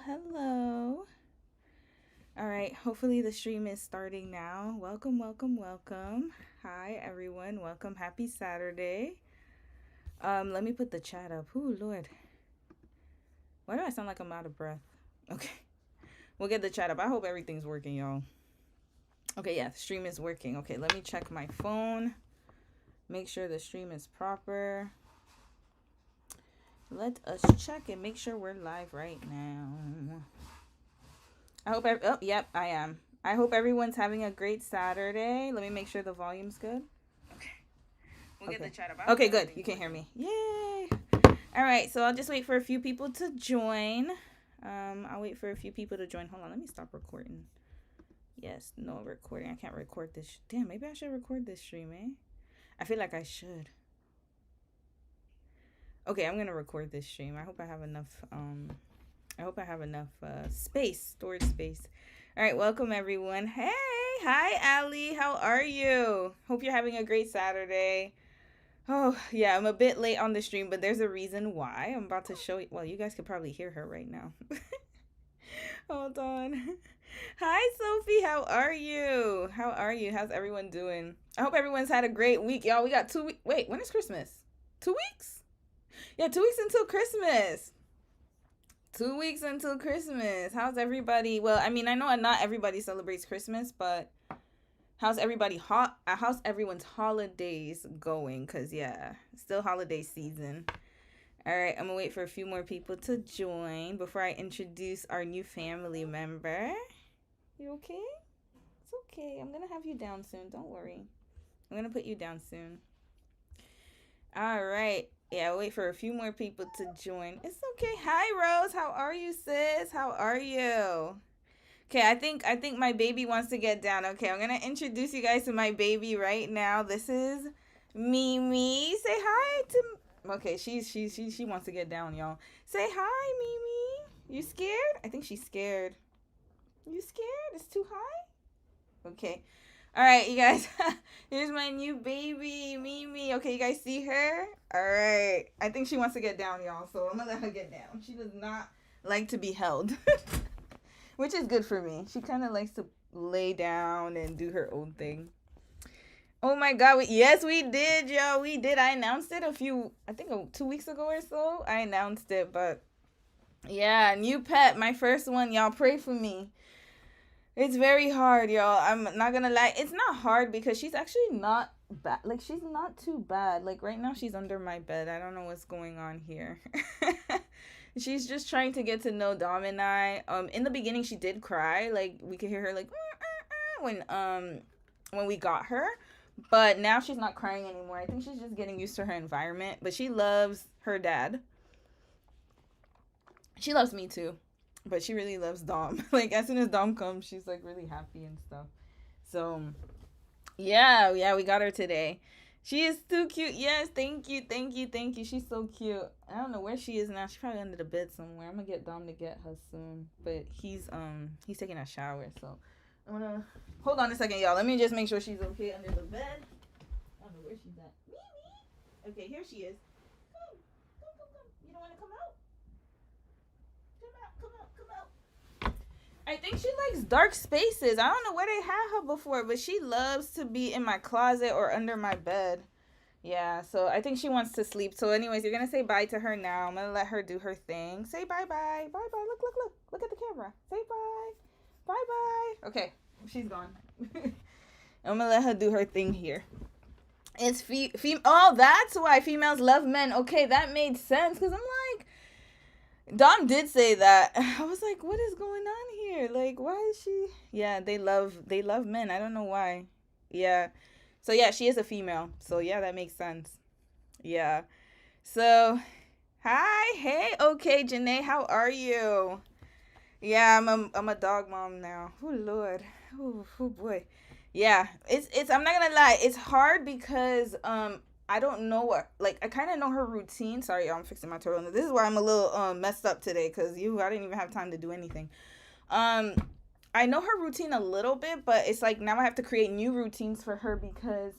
Hello. All right, hopefully the stream is starting now. Welcome, welcome, welcome. Hi, everyone. Welcome. Happy Saturday. Let me put the chat up. Ooh, Lord. Why do I sound like I'm out of breath? Okay. We'll get the chat up. I hope everything's working, y'all. Okay, yeah, the stream is working. Okay, let me check my phone. Make sure the stream is proper. Let us check and make sure we're live right now. I hope yep, I am. I hope everyone's having a great Saturday. Let me make sure the volume's good. Okay. We'll get the chat up. Okay, good. You can hear me. Yay. All right, so I'll just wait for a few people to join. I'll wait for a few people to join. Hold on, let me stop recording. Yes, no recording. I can't record this. Damn, maybe I should record this stream, eh? I feel like I should. Okay, I'm gonna record this stream. I hope I have enough storage space. All right, welcome everyone. Hey, hi Ali, how are you? Hope you're having a great Saturday. Oh yeah, I'm a bit late on the stream, but there's a reason why. I'm about to show you. Well, you guys could probably hear her right now. Hold on. Hi Sophie, how are you? How are you? How's everyone doing? I hope everyone's had a great week, y'all. We got 2 weeks. Wait, when is Christmas? 2 weeks? Yeah, 2 weeks until Christmas. 2 weeks until Christmas. How's everybody? Well, I mean, I know not everybody celebrates Christmas, but how's everyone's holidays going? Cause yeah, still holiday season. All right, I'm gonna wait for a few more people to join before I introduce our new family member. You okay? It's okay. I'm gonna have you down soon. Don't worry. I'm gonna put you down soon. All right. Yeah, I'll wait for a few more people to join. It's okay. Hi Rose, how are you, sis? How are you? Okay, I think my baby wants to get down. Okay, I'm gonna introduce you guys to my baby right now. This is Mimi. Say hi to. Okay, she wants to get down, y'all. Say hi, Mimi. You scared? I think she's scared. You scared? It's too high. Okay. All right, you guys. Here's my new baby, Mimi. Okay, you guys see her? All right. I think she wants to get down, y'all. So I'm gonna let her get down. She does not like to be held, which is good for me. She kind of likes to lay down and do her own thing. Oh my God. Yes, we did, y'all. We did. I announced it I think 2 weeks ago or so. I announced it, but yeah, new pet, my first one. Y'all pray for me. It's very hard, y'all. I'm not gonna lie. It's not hard because she's actually not bad. Like, she's not too bad. Like, right now, she's under my bed. I don't know what's going on here. She's just trying to get to know Dom and I. In the beginning, she did cry. Like, we could hear her, like, when we got her. But now she's not crying anymore. I think she's just getting used to her environment. But she loves her dad. She loves me, too. But she really loves Dom. Like, as soon as Dom comes, she's like really happy and stuff. So yeah, we got her today. She is too cute. Yes, thank you. She's so cute. I don't know where she is now. She's probably under the bed somewhere. I'm gonna get Dom to get her soon. But he's taking a shower, so I'm gonna hold on a second, y'all. Let me just make sure she's okay under the bed. I don't know where she's at. Mimi. Okay, here she is. Come. You don't wanna come out? Come out. I think she likes dark spaces. I don't know where they had her before, but she loves to be in my closet or under my bed. Yeah, so I think she wants to sleep. So anyways, you're going to say bye to her now. I'm going to let her do her thing. Say bye-bye. Bye-bye. Look. Look at the camera. Say bye. Bye-bye. Okay, she's gone. I'm going to let her do her thing here. It's oh, that's why females love men. Okay, that made sense because I'm like, Dom did say that. I was like, what is going on here? Like, why is she? Yeah, they love men. I don't know why. Yeah. So yeah, she is a female. So yeah, that makes sense. Yeah. So, hi, hey, okay, Janae, how are you? Yeah, I'm a dog mom now. Oh Lord. Oh boy. Yeah, it's I'm not gonna lie, it's hard because I don't know what, like, I kind of know her routine. Sorry, y'all, I'm fixing my turtle. This is why I'm a little messed up today because I didn't even have time to do anything. I know her routine a little bit, but it's like now I have to create new routines for her because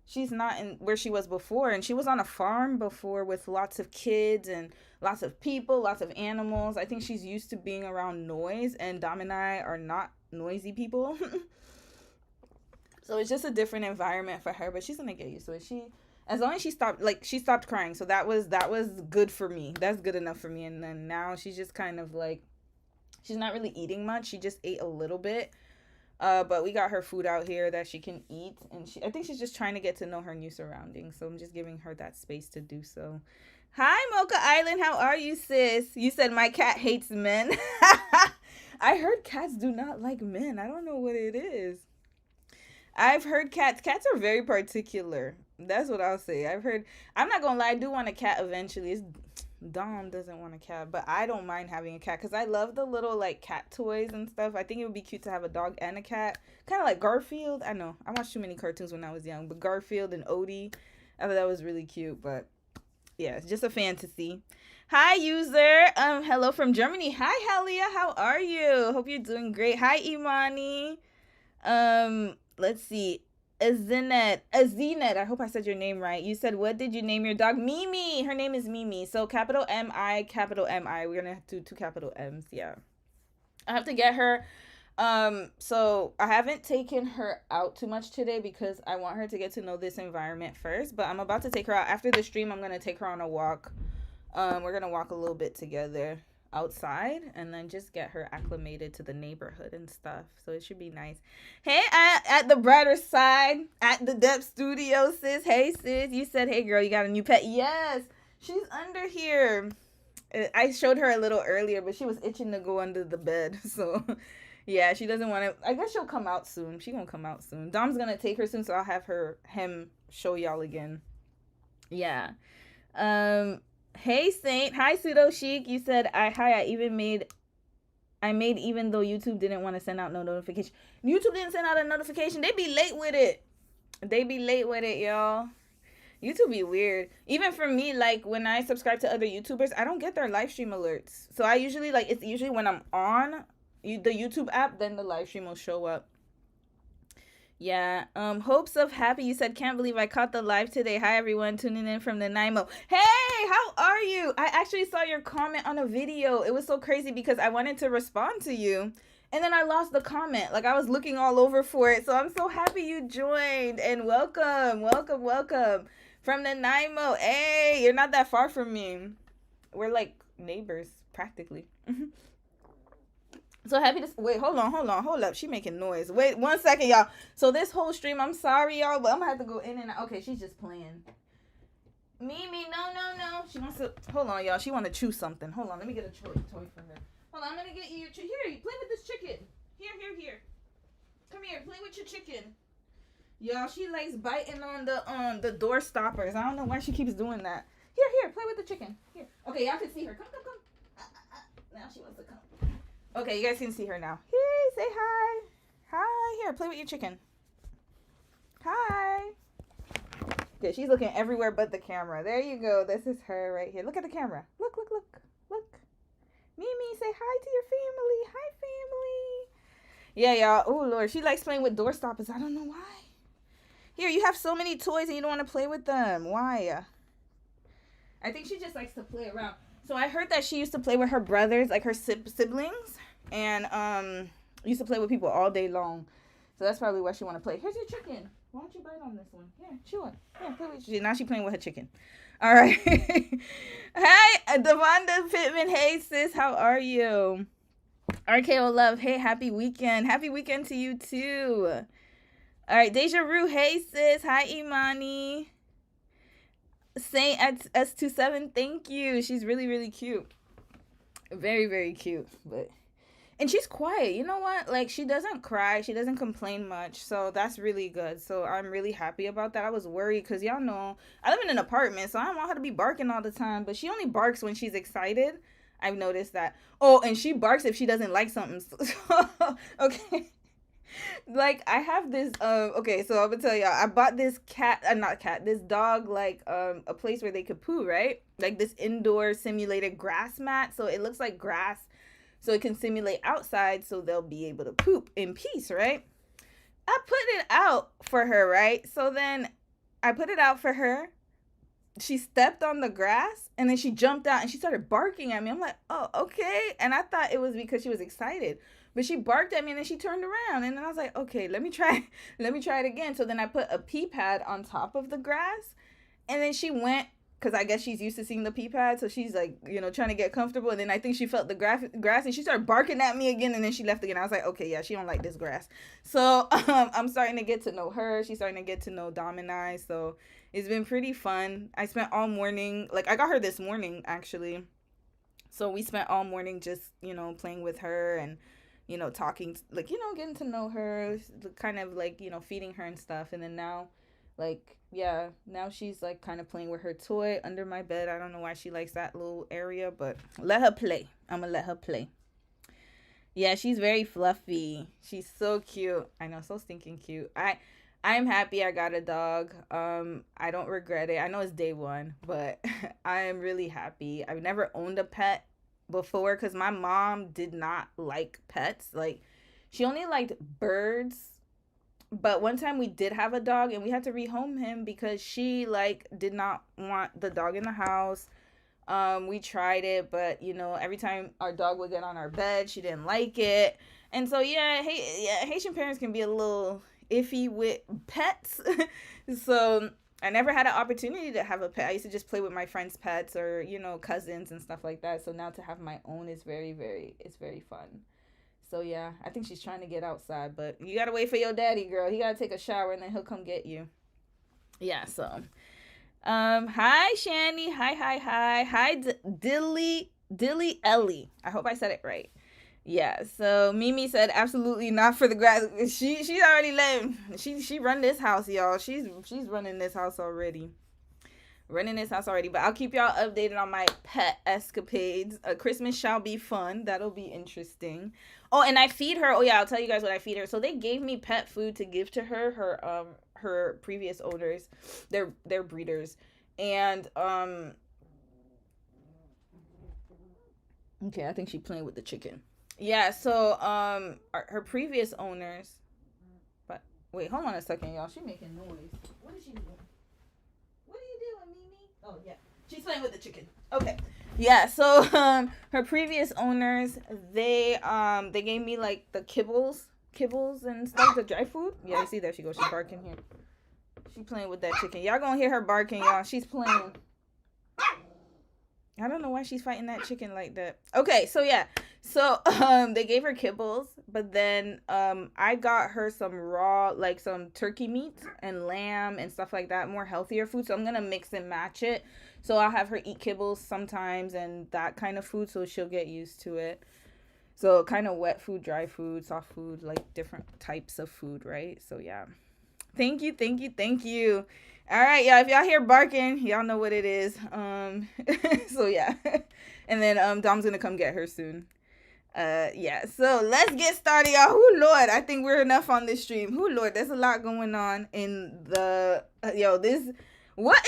she's not in where she was before, and she was on a farm before with lots of kids and lots of people, lots of animals. I think she's used to being around noise, and Dom and I are not noisy people. So it's just a different environment for her, but she's gonna get used to it. As long as she stopped crying, so that was good for me. That's good enough for me. And then now she's just kind of like, she's not really eating much. She just ate a little bit. But we got her food out here that she can eat, and I think she's just trying to get to know her new surroundings. So I'm just giving her that space to do so. Hi, Mocha Island. How are you, sis? You said my cat hates men. I heard cats do not like men. I don't know what it is. I've heard cats are very particular. That's what I'll say. I'm not gonna lie, I do want a cat eventually. Dom doesn't want a cat, but I don't mind having a cat because I love the little like cat toys and stuff. I think it would be cute to have a dog and a cat, kind of like Garfield. I know I watched too many cartoons when I was young, but Garfield and Odie, I thought that was really cute. But yeah, it's just a fantasy. Hi, user. Hello from Germany. Hi, Helia. How are you? Hope you're doing great. Hi, Imani. Let's see. Azinet, I hope I said your name right. You said, what did you name your dog? Mimi. Her name is Mimi. So capital M-I, capital M-I. We're going to have to do 2 capital M's. Yeah. I have to get her. So I haven't taken her out too much today because I want her to get to know this environment first. But I'm about to take her out. After the stream, I'm going to take her on a walk. We're going to walk a little bit together outside and then just get her acclimated to the neighborhood and stuff. So it should be nice. Hey, at the brighter side, at the Depth Studio, sis. Hey, sis. You said, hey, girl, you got a new pet. Yes, she's under here. I showed her a little earlier, but she was itching to go under the bed. So yeah, she doesn't want to. I guess she'll come out soon. She gonna come out soon. Dom's gonna take her soon, so I'll have him show y'all again. Yeah. Hey, Saint. Hi, Pseudo Chic. You said, I made even though YouTube didn't want to send out no notification. YouTube didn't send out a notification. They be late with it, y'all. YouTube be weird. Even for me, like, when I subscribe to other YouTubers, I don't get their live stream alerts. So I usually, like, it's usually when I'm on the YouTube app, then the live stream will show up. Yeah. Hopes of Happy. You said, can't believe I caught the live today. Hi, everyone. Tuning in from Nanaimo. Hey, how are you? I actually saw your comment on a video. It was so crazy because I wanted to respond to you. And then I lost the comment. Like, I was looking all over for it. So I'm so happy you joined. And welcome from Nanaimo. Hey, you're not that far from me. We're like neighbors, practically. So happy to wait. Hold up. She making noise. Wait 1 second, y'all. So this whole stream, I'm sorry, y'all, but I'm gonna have to go in and out. Okay, she's just playing. Mimi, no. She wants to. Hold on, y'all. She want to chew something. Hold on. Let me get a toy for her. Hold on. I'm gonna get you your here. You play with this chicken. Here. Come here. Play with your chicken. Y'all, she likes biting on the door stoppers. I don't know why she keeps doing that. Here. Play with the chicken. Here. Okay, y'all can see her. Come. Now she wants to come. Okay, you guys can see her now. Hey, say hi. Hi. Here, play with your chicken. Hi. Okay, she's looking everywhere but the camera. There you go. This is her right here. Look at the camera. Look. Mimi, say hi to your family. Hi, family. Yeah, y'all. Oh, Lord. She likes playing with door stoppers. I don't know why. Here, you have so many toys and you don't want to play with them. Why? I think she just likes to play around. So I heard that she used to play with her brothers, like her siblings, and used to play with people all day long. So that's probably why she want to play. Here's your chicken. Why don't you bite on this one? Here, chew it. Yeah, play with you. Now she's playing with her chicken. All right. Hi, Devonda Pittman. Hey, sis. How are you? RKO Love. Hey, happy weekend. Happy weekend to you, too. All right, Deja Rue. Hey, sis. Hi, Imani. Saint at S27, thank you. She's really, really cute. Very, very cute. And she's quiet. You know what? Like, she doesn't cry. She doesn't complain much. So that's really good. So I'm really happy about that. I was worried because y'all know I live in an apartment, so I don't want her to be barking all the time. But she only barks when she's excited. I've noticed that. Oh, and she barks if she doesn't like something. Okay. Like, I have this okay, so I'm gonna tell y'all, I bought this this dog, like a place where they could poo, right? Like this indoor simulated grass mat, so it looks like grass, so it can simulate outside, so they'll be able to poop in peace, right? I put it out for her, right? So then I put it out for her, she stepped on the grass and then she jumped out and she started barking at me. I'm like, oh, okay. And I thought it was because she was excited. But she barked at me and then she turned around and then I was like, okay, let me try let me try it again. So then I put a pee pad on top of the grass and then she went because I guess she's used to seeing the pee pad, so she's like, trying to get comfortable. And then I think she felt the grass, and she started barking at me again. And then she left again. I was like, okay, yeah, she don't like this grass. So I'm starting to get to know her. She's starting to get to know Dom and I. So it's been pretty fun. I spent all morning, like I got her this morning actually. So we spent all morning just playing with her and talking, like getting to know her, kind of like feeding her and stuff. And then now like, yeah, now she's like kind of playing with her toy under my bed. I don't know why she likes that little area, but let her play. I'm gonna let her play. Yeah, she's very fluffy. She's so cute. I know, so stinking cute. I'm happy I got a dog. I don't regret it. I know it's day one, but I am really happy. I've never owned a pet before because my mom did not like pets. Like, she only liked birds, but one time we did have a dog and we had to rehome him because she like did not want the dog in the house. We tried it, but every time our dog would get on our bed, she didn't like it. And so yeah, Haitian parents can be a little iffy with pets. So I never had an opportunity to have a pet. I used to just play with my friends' pets or cousins and stuff like that. So now to have my own is it's very fun. So yeah, I think she's trying to get outside, but you gotta wait for your daddy, girl. He gotta take a shower and then he'll come get you. Yeah. So, hi Shani, hi Dilly Ellie. I hope I said it right. Yeah. So Mimi said absolutely not for the grass. She's already letting she run this house, y'all. She's running this house already. But I'll keep y'all updated on my pet escapades. Christmas shall be fun. That'll be interesting. Oh, and I feed her. Oh yeah, I'll tell you guys what I feed her. So they gave me pet food to give to her. Her previous owners, they're breeders, and okay, I think she's playing with the chicken. Yeah. So her previous owners. But wait, hold on a second, y'all. She making noise. What is she doing? What are you doing, Mimi? Oh yeah, she's playing with the chicken. Okay. Yeah, so her previous owners, they gave me like the kibbles and stuff, the dry food. Yeah, you see there she goes, she's barking here. She playing with that chicken. Y'all gonna hear her barking, y'all. She's playing. I don't know why she's fighting that chicken like that. Okay, so yeah. So they gave her kibbles, but then I got her some raw, like some turkey meat and lamb and stuff like that, more healthier food. So I'm gonna mix and match it. So I'll have her eat kibbles sometimes and that kind of food, so she'll get used to it. So kind of wet food, dry food, soft food, like different types of food, right? So yeah. Thank you. All right, y'all. If y'all hear barking, y'all know what it is. So yeah, and then Dom's gonna come get her soon. Yeah. So let's get started, y'all. Oh Lord, I think we're enough on this stream. Oh Lord, there's a lot going on in the this. What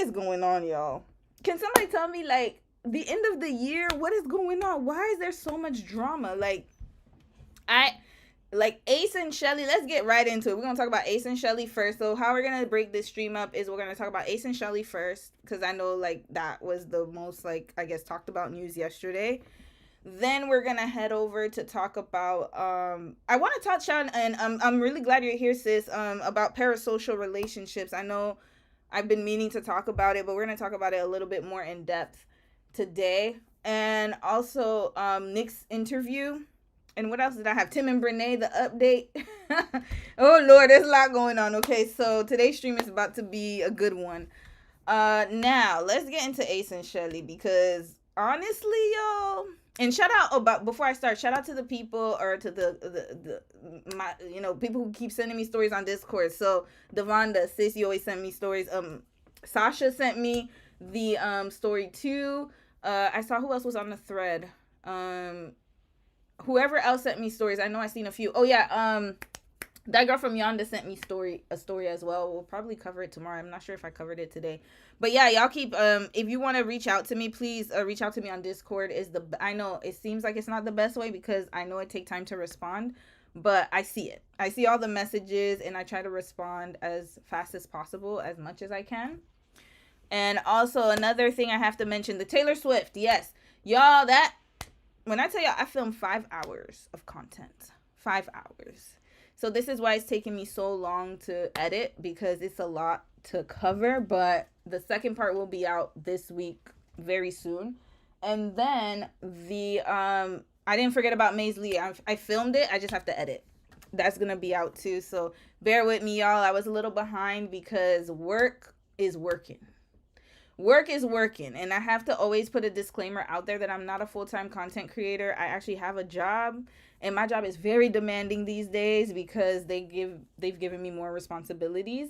is going on, y'all? Can somebody tell me like the end of the year? What is going on? Why is there so much drama? Like Ace and Shelly, let's get right into it. We're going to talk about Ace and Shelly first. So how we're going to break this stream up is we're going to talk about Ace and Shelly first, because I know like that was the most like I guess talked about news yesterday. Then we're going to head over to talk about I want to touch on, and I'm really glad you're here, sis, about parasocial relationships. I know I've been meaning to talk about it, but we're going to talk about it a little bit more in depth today. And also Nick's interview. And what else did I have? Tim and Brene, the update. Oh, Lord, there's a lot going on. Okay, so today's stream is about to be a good one. Now, let's get into Ace and Shelly, because honestly, y'all, and shout out, before I start, shout out to the people, or to the my people who keep sending me stories on Discord. So, Devonda, sis, you always send me stories. Sasha sent me the story too. I saw who else was on the thread. Whoever else sent me stories, I know I seen a few. Oh yeah, that girl from Yonda sent me a story as well. We'll probably cover it tomorrow. I'm not sure if I covered it today, but yeah, y'all keep if you want to reach out to me, please reach out to me on Discord. I know it seems like it's not the best way because I know it takes time to respond, but I see it. I see all the messages and I try to respond as fast as possible, as much as I can. And also another thing I have to mention, the Taylor Swift. Yes, y'all, that when I tell y'all I filmed 5 hours of content. 5 hours. So this is why it's taking me so long to edit, because it's a lot to cover. But the second part will be out this week very soon. And then the I didn't forget about Maze Lee. I filmed it. I just have to edit. That's gonna be out too. So bear with me, y'all. I was a little behind because work is working. Work is working, and I have to always put a disclaimer out there that I'm not a full-time content creator. I actually have a job, and my job is very demanding these days because they've given me more responsibilities,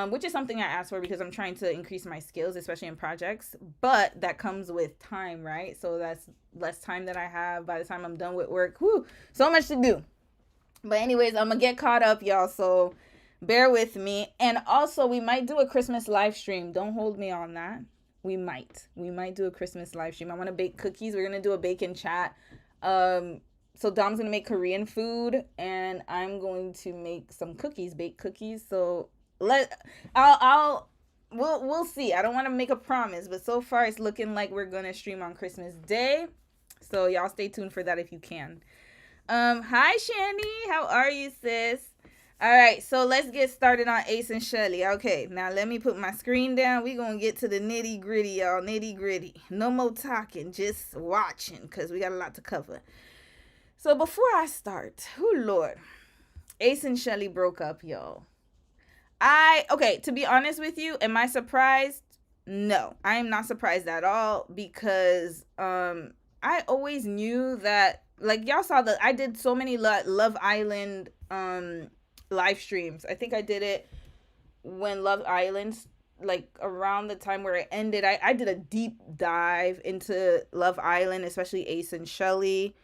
which is something I asked for because I'm trying to increase my skills, especially in projects. But that comes with time, right? So that's less time that I have by the time I'm done with work. Whew, so much to do. But anyways, I'm gonna get caught up, y'all. So bear with me. And also, we might do a Christmas live stream. Don't hold me on that. We might do a Christmas live stream. I want to bake cookies. We're gonna do a bake and chat. So Dom's gonna make Korean food, and I'm going to make some cookies, bake cookies. So we'll see. I don't want to make a promise, but so far it's looking like we're gonna stream on Christmas Day. So y'all stay tuned for that if you can. Hi Shani, how are you, sis? All right, so let's get started on Ace and Shelly. Okay, now let me put my screen down. We're going to get to the nitty gritty, y'all. Nitty gritty. No more talking, just watching, because we got a lot to cover. So before I start, oh Lord, Ace and Shelly broke up, y'all. Okay, to be honest with you, am I surprised? No, I am not surprised at all, because I always knew that, like, y'all saw that I did so many Love Island live streams. I think I did it when Love Island, like around the time where it ended. I did a deep dive into Love Island, especially Ace and Shelly.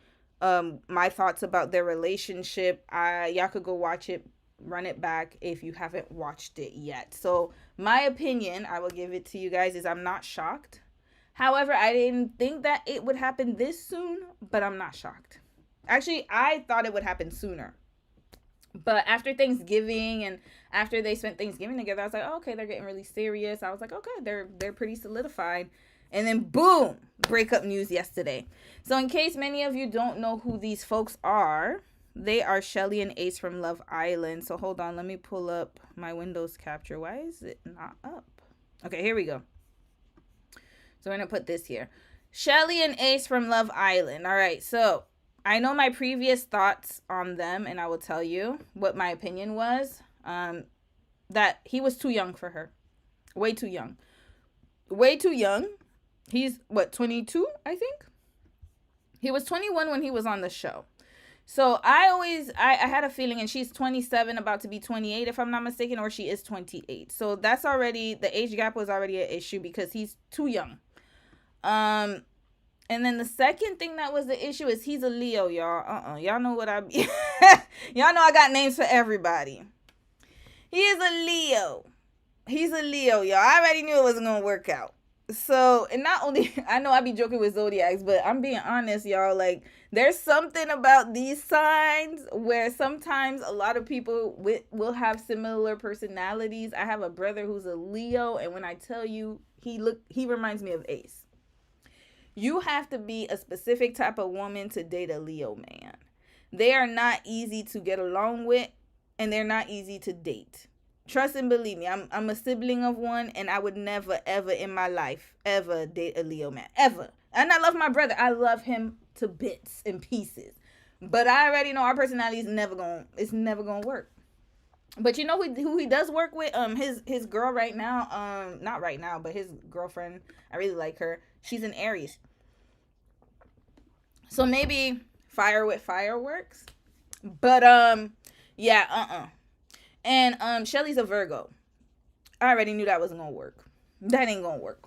My thoughts about their relationship. Y'all could go watch it, run it back if you haven't watched it yet. So my opinion, I will give it to you guys, is I'm not shocked. However, I didn't think that it would happen this soon, but I'm not shocked. Actually, I thought it would happen sooner. But after Thanksgiving and after they spent Thanksgiving together, I was like, oh, okay, they're getting really serious. I was like, okay, they're pretty solidified. And then boom, breakup news yesterday. So in case many of you don't know who these folks are, they are Shelly and Ace from Love Island. So hold on, let me pull up my Windows capture. Why is it not up? Okay, here we go. So we're going to put this here. Shelly and Ace from Love Island. All right, so I know my previous thoughts on them, and I will tell you what my opinion was. That he was too young for her. Way too young. Way too young. He's, 22, I think? He was 21 when he was on the show. So I had a feeling, and she's 27, about to be 28, if I'm not mistaken, or she is 28. So that's already, the age gap was already an issue because he's too young. And then the second thing that was the issue is he's a Leo, y'all. Y'all know what y'all know I got names for everybody. He is a Leo. He's a Leo, y'all. I already knew it wasn't going to work out. So, and not only, I know I be joking with zodiacs, but I'm being honest, y'all. Like, there's something about these signs where sometimes a lot of people will have similar personalities. I have a brother who's a Leo, and when I tell you, he reminds me of Ace. You have to be a specific type of woman to date a Leo man. They are not easy to get along with, and they're not easy to date. Trust and believe me, I'm a sibling of one, and I would never, ever in my life, ever date a Leo man. Ever. And I love my brother. I love him to bits and pieces. But I already know our personality is never gonna work. But you know who he does work with? His girl right now, not right now, but his girlfriend, I really like her. She's an Aries. So maybe fire with fireworks. But yeah, And Shelly's a Virgo. I already knew that wasn't gonna work. That ain't gonna work.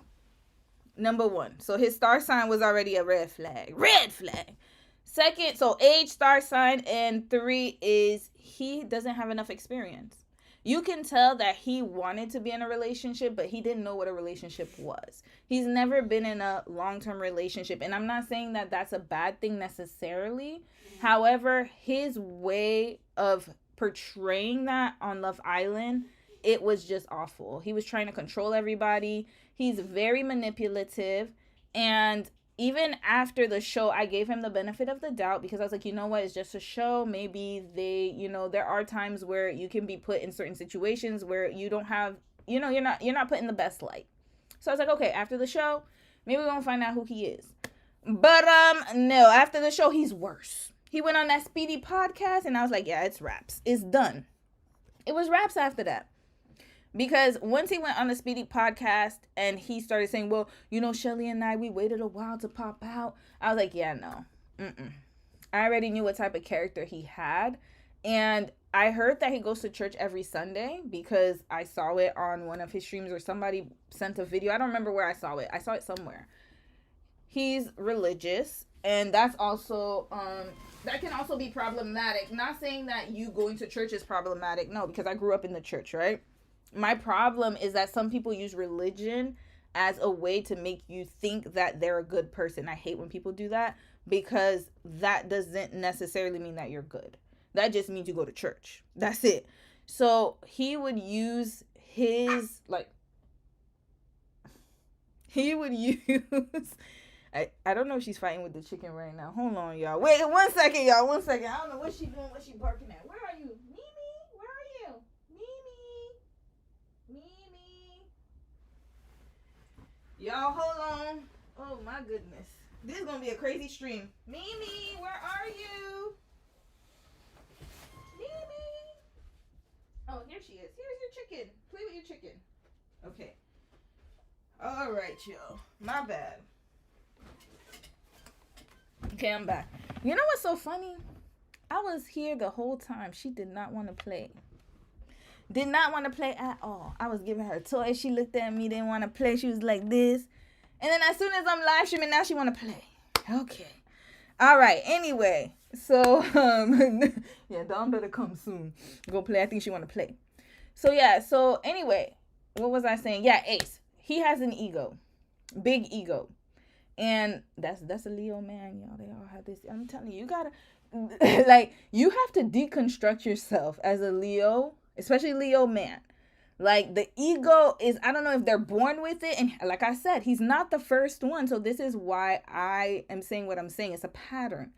Number one. So his star sign was already a red flag. Red flag. Second, so age, star sign, and 3 is he doesn't have enough experience. You can tell that he wanted to be in a relationship, but he didn't know what a relationship was. He's never been in a long-term relationship. And I'm not saying that that's a bad thing necessarily. However, his way of portraying that on Love Island it was just awful. He was trying to control everybody. He's very manipulative. And even after the show, I gave him the benefit of the doubt because I was like, you know what, it's just a show. Maybe they, there are times where you can be put in certain situations where you don't have, you're not put in the best light. So I was like, okay, after the show, maybe we're gonna find out who he is. But no, after the show, he's worse. He went on that Speedy podcast, and I was like, yeah, it's wraps. It's done. It was wraps after that. Because once he went on the Speedy podcast and he started saying, well, Shelly and I, we waited a while to pop out. I was like, yeah, no. I already knew what type of character he had. And I heard that he goes to church every Sunday because I saw it on one of his streams or somebody sent a video. I don't remember where I saw it. I saw it somewhere. He's religious, and that's also that can also be problematic. Not saying that you going to church is problematic. No, because I grew up in the church, right? My problem is that some people use religion as a way to make you think that they're a good person. I hate when people do that because that doesn't necessarily mean that you're good. That just means you go to church. That's it. So he would use his, I don't know if she's fighting with the chicken right now. Hold on, y'all. Wait, 1 second, y'all. 1 second. I don't know what she's doing, what she's barking at. Where are you? Mimi? Where are you? Mimi? Y'all, hold on. Oh, my goodness. This is going to be a crazy stream. Mimi, where are you? Mimi? Oh, here she is. Here's your chicken. Play with your chicken. Okay. All right, y'all. My bad. Okay, I'm back. You know what's so funny? I was here the whole time. She did not want to play. Did not want to play at all. I was giving her toys. She looked at me, didn't want to play. She was like this. And then as soon as I'm live streaming, now she want to play. Okay. All right. Anyway, so, yeah, Dawn better come soon. Go play. I think she want to play. So, yeah. So, anyway, what was I saying? Yeah, Ace. He has an ego. Big ego. And that's a Leo man, y'all. They all have this. I'm telling you, you gotta, you have to deconstruct yourself as a Leo, especially Leo man. Like, the ego is, I don't know if they're born with it. And like I said, he's not the first one. So this is why I am saying what I'm saying. It's a pattern.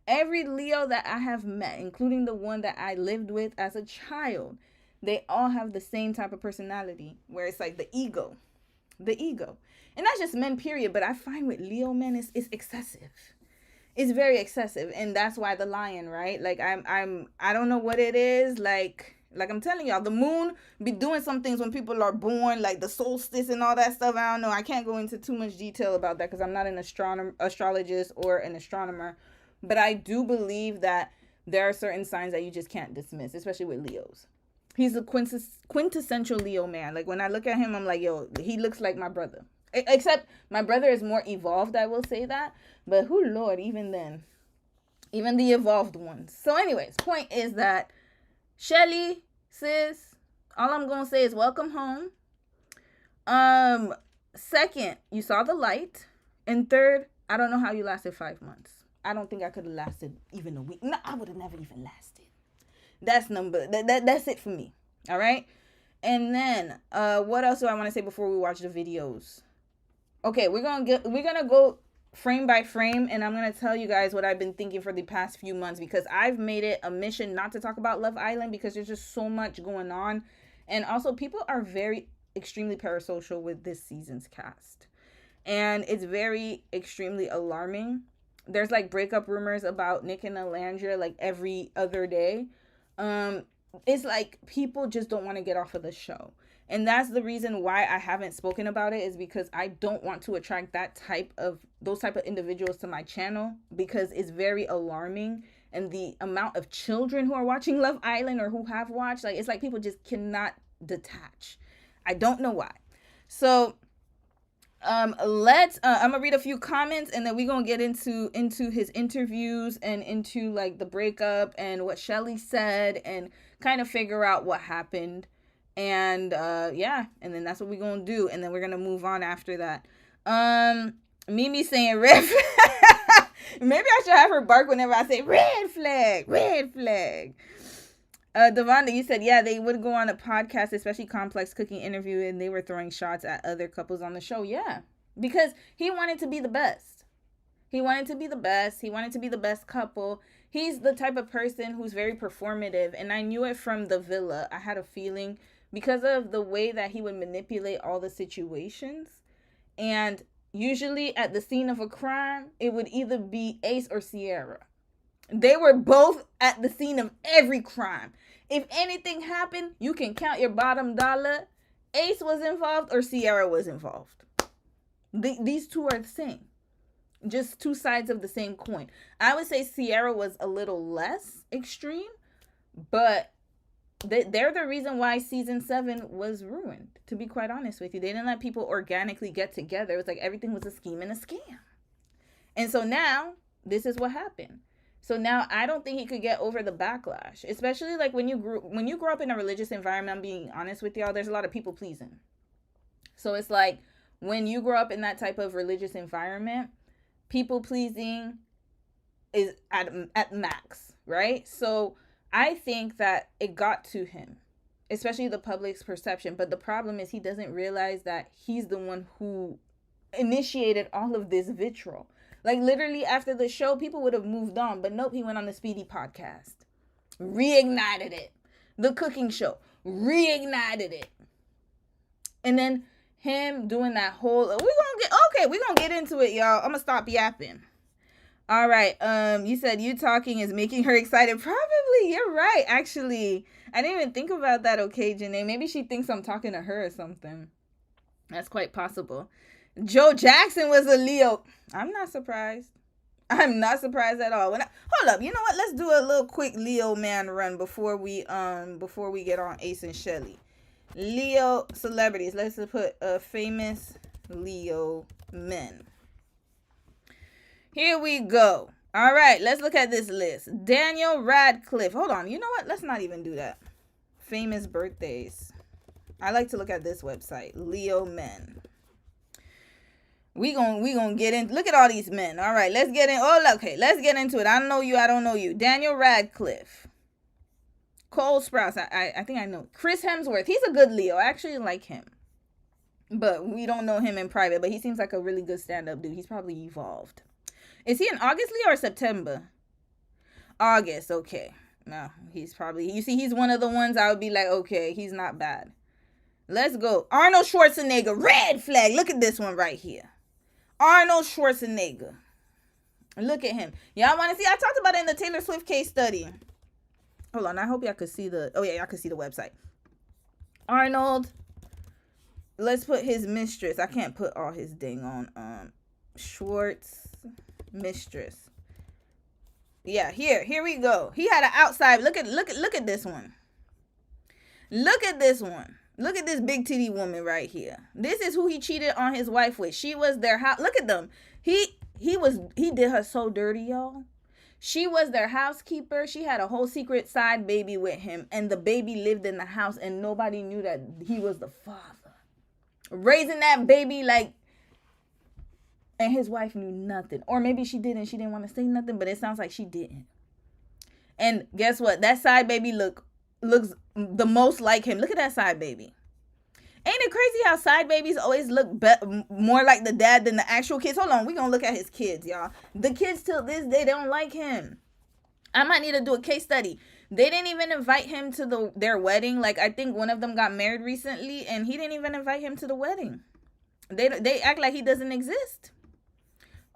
Every Leo that I have met, including the one that I lived with as a child, they all have the same type of personality where it's like the ego. And not just men, period, but I find with Leo men it's excessive. It's very excessive, and that's why the lion, right? Like I don't know what it is. Like I'm telling y'all, the moon be doing some things when people are born, like the solstice and all that stuff. I don't know. I can't go into too much detail about that because I'm not an astrologist or an astronomer, but I do believe that there are certain signs that you just can't dismiss, especially with Leos. He's a quintessential Leo man. Like when I look at him, I'm like, yo, he looks like my brother. Except my brother is more evolved, I will say that. But who, Lord, even then. Even the evolved ones. So anyways, point is that Shelly, sis, all I'm going to say is welcome home. Second, you saw the light. And third, I don't know how you lasted 5 months. I don't think I could have lasted even a week. No, I would have never even lasted. That's it for me. All right? And then, what else do I want to say before we watch the videos? Okay, we're gonna go frame by frame, and I'm gonna tell you guys what I've been thinking for the past few months, because I've made it a mission not to talk about Love Island because there's just so much going on, and also people are very extremely parasocial with this season's cast, and it's very extremely alarming. There's like breakup rumors about Nick and Alandra like every other day. It's like people just don't want to get off of the show. And that's the reason why I haven't spoken about it, is because I don't want to attract those type of individuals to my channel, because it's very alarming. And the amount of children who are watching Love Island or who have watched, like, it's like people just cannot detach. I don't know why. So I'm gonna read a few comments, and then we're gonna get into his interviews and into like the breakup and what Shelly said and kind of figure out what happened. And yeah, and then that's what we're gonna do, and then we're gonna move on after that. Mimi saying red flag. Maybe I should have her bark whenever I say red flag. Devonda, you said, yeah, they would go on a podcast, especially Complex Cooking interview, and they were throwing shots at other couples on the show. Yeah, because he wanted to be the best. He wanted to be the best. He wanted to be the best couple. He's the type of person who's very performative, and I knew it from The Villa. I had a feeling because of the way that he would manipulate all the situations. And usually at the scene of a crime, it would either be Ace or Sierra. They were both at the scene of every crime. If anything happened, you can count your bottom dollar. Ace was involved or Sierra was involved. These two are the same. Just two sides of the same coin. I would say Sierra was a little less extreme, but they're the reason why season 7 was ruined, to be quite honest with you. They didn't let people organically get together. It was like everything was a scheme and a scam. And so now, this is what happened. So now I don't think he could get over the backlash, especially like when you grow up in a religious environment. I'm being honest with y'all, there's a lot of people pleasing. So it's like when you grow up in that type of religious environment, people pleasing is at max, right? So I think that it got to him, especially the public's perception. But the problem is he doesn't realize that he's the one who initiated all of this vitriol. Like literally after the show, people would have moved on. But nope, he went on the Speedy podcast. Reignited it. The cooking show. Reignited it. And then him doing that whole... We're gonna get into it, y'all. I'm gonna stop yapping. All right. You said you talking is making her excited. Probably. You're right, actually. I didn't even think about that, okay, Janae. Maybe she thinks I'm talking to her or something. That's quite possible. Joe Jackson was a Leo. I'm not surprised. I'm not surprised at all. Hold up. You know what? Let's do a little quick Leo man run before we get on Ace and Shelly. Leo celebrities. Let's put famous Leo men. Here we go. All right, let's look at this list. Daniel Radcliffe. Hold on. You know what? Let's not even do that. Famous birthdays. I like to look at this website. Leo men. We gonna get in. Look at all these men. All right, let's get in. Let's get into it. I don't know you. I don't know you. Daniel Radcliffe. Cole Sprouse. I think I know. Chris Hemsworth. He's a good Leo. I actually like him. But we don't know him in private. But he seems like a really good stand-up dude. He's probably evolved. Is he an August Leo or September? August. Okay. No, he's probably... You see, he's one of the ones I would be like, okay, he's not bad. Let's go. Arnold Schwarzenegger. Red flag. Look at this one right here. Arnold Schwarzenegger. Look at him. Y'all want to see? I talked about it in the Taylor Swift case study. Hold on. I hope y'all could see the... Oh, yeah. Y'all could see the website. Arnold. Let's put his mistress. I can't put all his ding on. Schwartz mistress. Yeah. Here we go. He had an outside... Look at this one. Look at this one. Look at this big titty woman right here. This is who he cheated on his wife with. She was their house. Look at them. He did her so dirty, y'all. She was their housekeeper. She had a whole secret side baby with him, and the baby lived in the house, and nobody knew that he was the father. Raising that baby like, and his wife knew nothing. Or maybe she didn't. She didn't want to say nothing, but it sounds like she didn't. And guess what? That side baby looks the most like him. Look at that side baby. Ain't it crazy how side babies always look more like the dad than the actual kids? Hold on, we're gonna look at his kids, y'all. The kids till this day, they don't like him. I might need to do a case study. They didn't even invite him to their wedding. Like, I think one of them got married recently, and he didn't even invite him to the wedding. They act like he doesn't exist.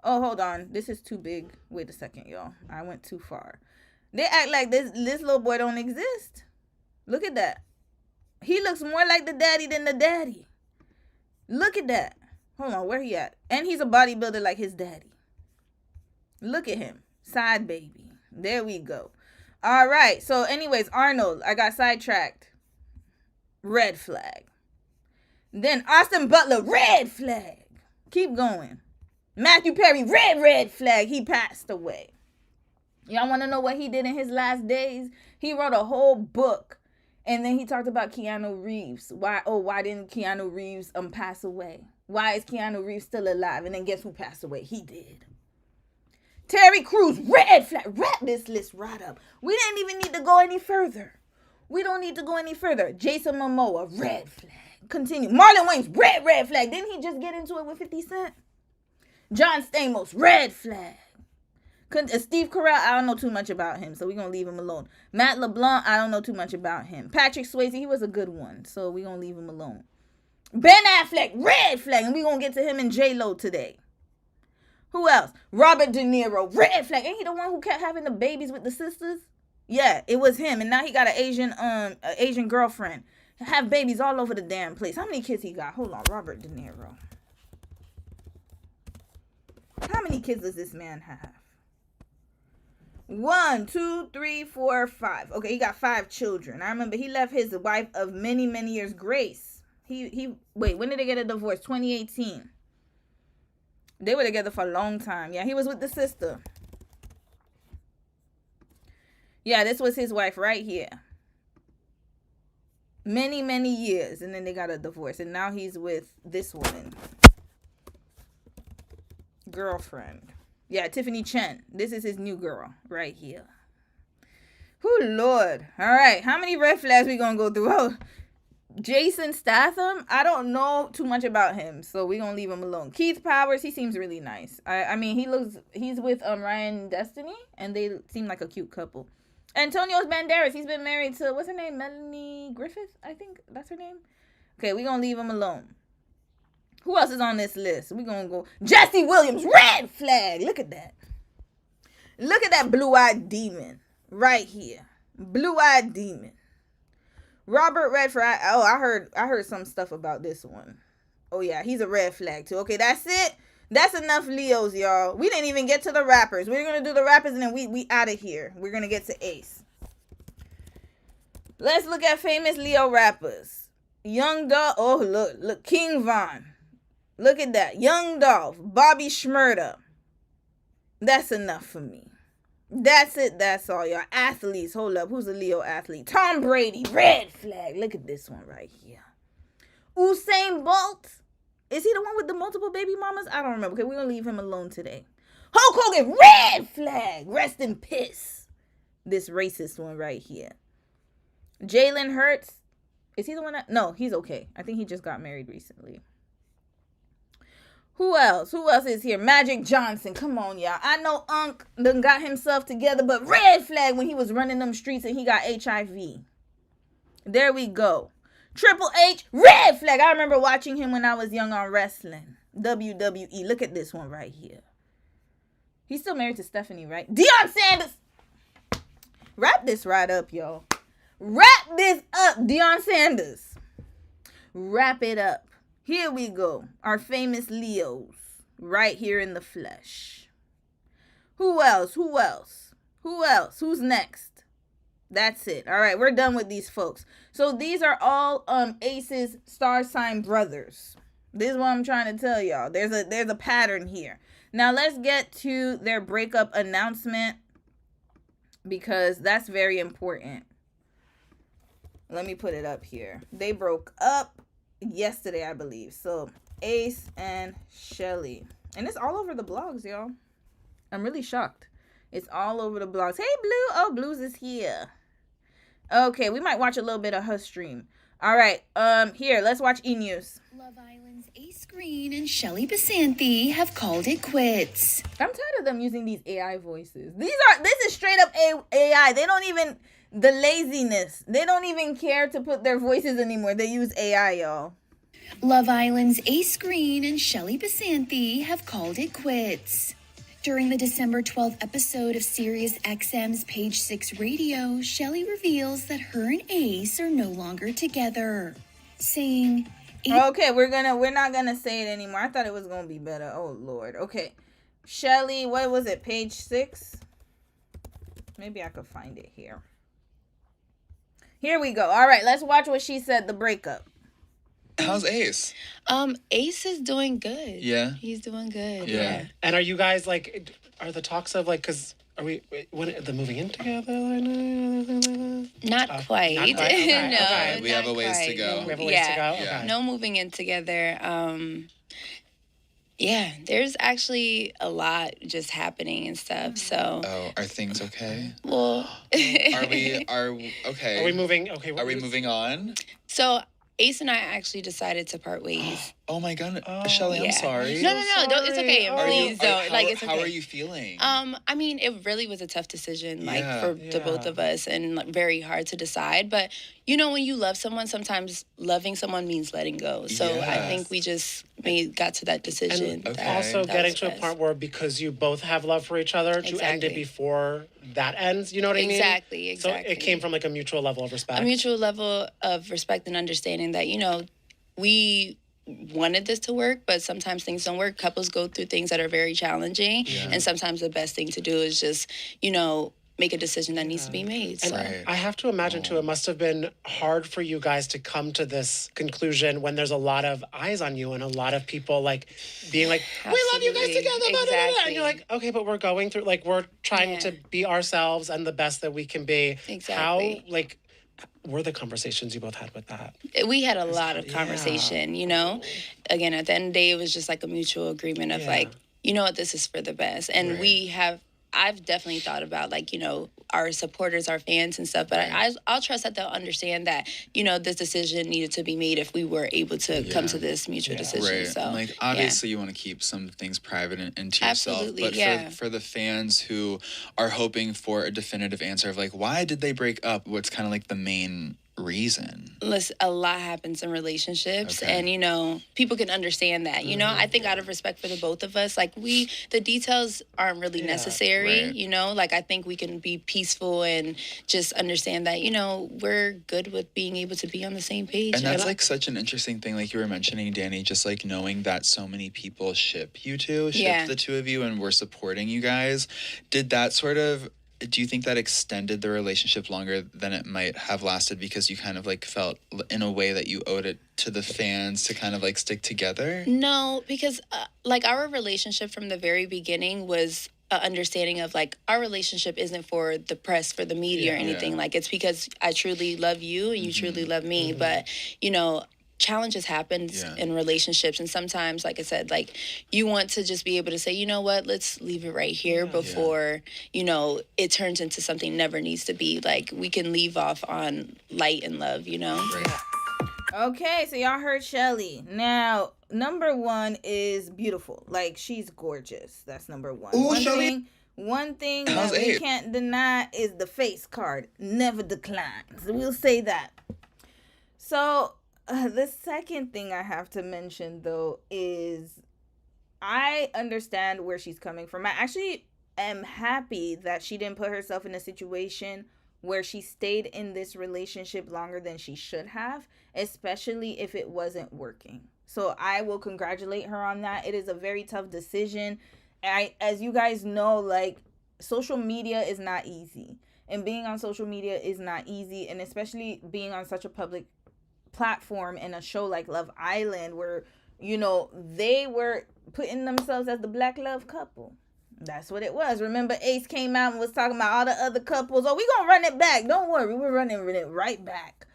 Oh, hold on. This is too big. Wait a second, y'all. I went too far. They act like this little boy don't exist. Look at that. He looks more like the daddy than the daddy. Look at that. Hold on, where he at? And he's a bodybuilder like his daddy. Look at him. Side baby. There we go. All right. So anyways, Arnold. I got sidetracked. Red flag. Then Austin Butler. Red flag. Keep going. Matthew Perry. Red flag. He passed away. Y'all want to know what he did in his last days? He wrote a whole book. And then he talked about Keanu Reeves. Why didn't Keanu Reeves pass away? Why is Keanu Reeves still alive? And then guess who passed away? He did. Terry Crews, red flag. Wrap this list right up. We didn't even need to go any further. We don't need to go any further. Jason Momoa, red flag. Continue. Marlon Wayans, red flag. Didn't he just get into it with 50 Cent? John Stamos, red flag. Steve Carell, I don't know too much about him, so we're going to leave him alone. Matt LeBlanc, I don't know too much about him. Patrick Swayze, he was a good one, so we're going to leave him alone. Ben Affleck, red flag, and we're going to get to him and J-Lo today. Who else? Robert De Niro, red flag. Ain't he the one who kept having the babies with the sisters? Yeah, it was him, and now he got an Asian girlfriend. Have babies all over the damn place. How many kids he got? Hold on, Robert De Niro. How many kids does this man have? 1, 2, 3, 4, 5. Okay, he got 5 children. I remember he left his wife of many years, Grace. Wait, when did they get a divorce? 2018. They were together for a long time. Yeah, he was with the sister. Yeah, this was his wife right here. Many years. And then they got a divorce. And now he's with this woman. Girlfriend. Yeah, Tiffany Chen. This is his new girl right here. Whew, Lord. All right. How many red flags we going to go through? Oh, Jason Statham. I don't know too much about him, so we're going to leave him alone. Keith Powers. He seems really nice. I mean, he's with Ryan Destiny, and they seem like a cute couple. Antonio Banderas. He's been married to, what's her name? Melanie Griffith, I think that's her name. Okay, we're going to leave him alone. Who else is on this list? We're going to go. Jesse Williams, red flag. Look at that. Look at that blue-eyed demon right here. Blue-eyed demon. Robert Redford. I heard some stuff about this one. Oh, yeah, he's a red flag, too. Okay, that's it. That's enough Leos, y'all. We didn't even get to the rappers. We're going to do the rappers, and then we out of here. We're going to get to Ace. Let's look at famous Leo rappers. Young Dolph. Oh, look. King Von. Look at that. Young Dolph. Bobby Shmurda. That's enough for me. That's it. That's all, y'all. Athletes. Hold up. Who's a Leo athlete? Tom Brady. Red flag. Look at this one right here. Usain Bolt. Is he the one with the multiple baby mamas? I don't remember. Okay, we're going to leave him alone today. Hulk Hogan. Red flag. Rest in piss. This racist one right here. Jalen Hurts. Is he the one that... No, he's okay. I think he just got married recently. Who else? Who else is here? Magic Johnson. Come on, y'all. I know Unc done got himself together, but red flag when he was running them streets and he got HIV. There we go. Triple H, red flag. I remember watching him when I was young on wrestling. WWE. Look at this one right here. He's still married to Stephanie, right? Deion Sanders. Wrap this right up, y'all. Wrap this up, Deion Sanders. Wrap it up. Here we go. Our famous Leos. Right here in the flesh. Who else? Who else? Who else? Who's next? That's it. All right, we're done with these folks. So these are all Ace's star sign brothers. This is what I'm trying to tell y'all. There's a pattern here. Now let's get to their breakup announcement because that's very important. Let me put it up here. They broke up yesterday, I believe. So Ace and Shelly. And it's all over the blogs, y'all. I'm really shocked. It's all over the blogs. Hey, Blue. Oh, Blues is here. Okay, we might watch a little bit of her stream. All right, here, let's watch E-News. Love Island's Ace Green and Shelly Basanthe have called it quits. I'm tired of them using these AI voices. This is straight up AI. They don't even, the laziness. They don't even care to put their voices anymore. They use AI, y'all. Love Island's Ace Green and Shelly Basanthe have called it quits. During the December 12th episode of Sirius XM's Page 6 Radio, Shelly reveals that her and Ace are no longer together, saying... Okay, we're not gonna say it anymore. I thought it was gonna be better. Oh, Lord. Okay. Shelly, what was it? Page 6? Maybe I could find it here. Here we go. All right, let's watch what she said, the breakup. How's Ace? Ace is doing good. Yeah? He's doing good. Yeah. And are you guys, like, are the talks of, like, because are we, when they're moving in together? Not quite. Not quite. Okay, No, okay. We have a ways to go. We have a ways to go? Yeah. Yeah. No moving in together. Yeah, there's actually a lot just happening and stuff. So, Oh, are things okay? well, Okay? Are we moving? Okay. Are we moving on? So Ace and I actually decided to part ways. Oh my god, Oh, Shelly, I'm yeah. sorry. No, don't. It's okay. Sorry. Are you- Please don't. how, It's okay. how are you feeling? I mean, it really was a tough decision, like Yeah. for the both of us, and like, very hard to decide. But you know, when you love someone, sometimes loving someone means letting go. So I Yes. think we just got to that decision. And Okay. also that getting was to a best. point where, because you both have love for each other, to end it Exactly. before that ends. You know what I mean? Exactly. So it came from like a mutual level of respect. A mutual level of respect and understanding that, you know, we wanted this to work, but sometimes things don't work. Couples go through things that are very challenging, and sometimes the best thing to do is just, you know, make a decision that needs to be made. And So Right. I have to imagine too, it must have been hard for you guys to come to this conclusion when there's a lot of eyes on you and a lot of people like being like, "We love you guys Absolutely. together," blah, blah, blah, blah. and you're like, Exactly. "Okay, but we're going through like we're trying Yeah. to be ourselves and the best that we can be." Exactly. How like were the conversations you both had with that? we had a lot of yeah. conversation, you know. Again, at the end of the day, it was just like a mutual agreement of Yeah. like, you know what, this is for the best. And Right. I've definitely thought about like, you know, our supporters, our fans and stuff, but I'll trust that they'll understand that, you know, this decision needed to be made if we were able to come Yeah. to this mutual decision. Right. So And, like, obviously, you want to keep some things private and to Absolutely, yourself. But yeah. for the fans who are hoping for a definitive answer of, like, why did they break up? What's kind of like the main reason? listen, a lot happens in relationships, Okay. and you know, people can understand that. You know, I think out of respect for the both of us, like the details aren't really necessary. Right. You know, like I think we can be peaceful and just understand that, you know, we're good with being able to be on the same page. And that's like such an interesting thing, like you were mentioning, Danny, just like knowing that so many people ship you two, ship Yeah. the two of you, and were supporting you guys. Did that sort of, do you think that extended the relationship longer than it might have lasted because you kind of like felt in a way that you owed it to the fans to kind of like stick together? No, because like our relationship from the very beginning was a understanding of like our relationship isn't for the press, for the media or anything. Like it's because I truly love you and you truly love me. But, you know, challenges happen in relationships, and sometimes, like I said, like you want to just be able to say, you know what, let's leave it right here before you know it turns into something never needs to be. Like we can leave off on light and love, you know. Okay, so y'all heard Shelly. Now, number one is beautiful. Like, she's gorgeous. That's number one. Ooh, Shelly. One thing How's that we Abe? can't deny is the face card. Never declines. We'll say that. So, the second thing I have to mention, though, is I understand where she's coming from. I actually am happy that she didn't put herself in a situation where she stayed in this relationship longer than she should have, especially if it wasn't working. So I will congratulate her on that. It is a very tough decision. As you guys know, like, social media is not easy. And being on social media is not easy. And especially being on such a public platform in a show like Love Island, where, you know, they were putting themselves as the black love couple. That's what it was. Remember, Ace came out and was talking about all the other couples. Oh, we gonna run it back. Don't worry, we're running it right back.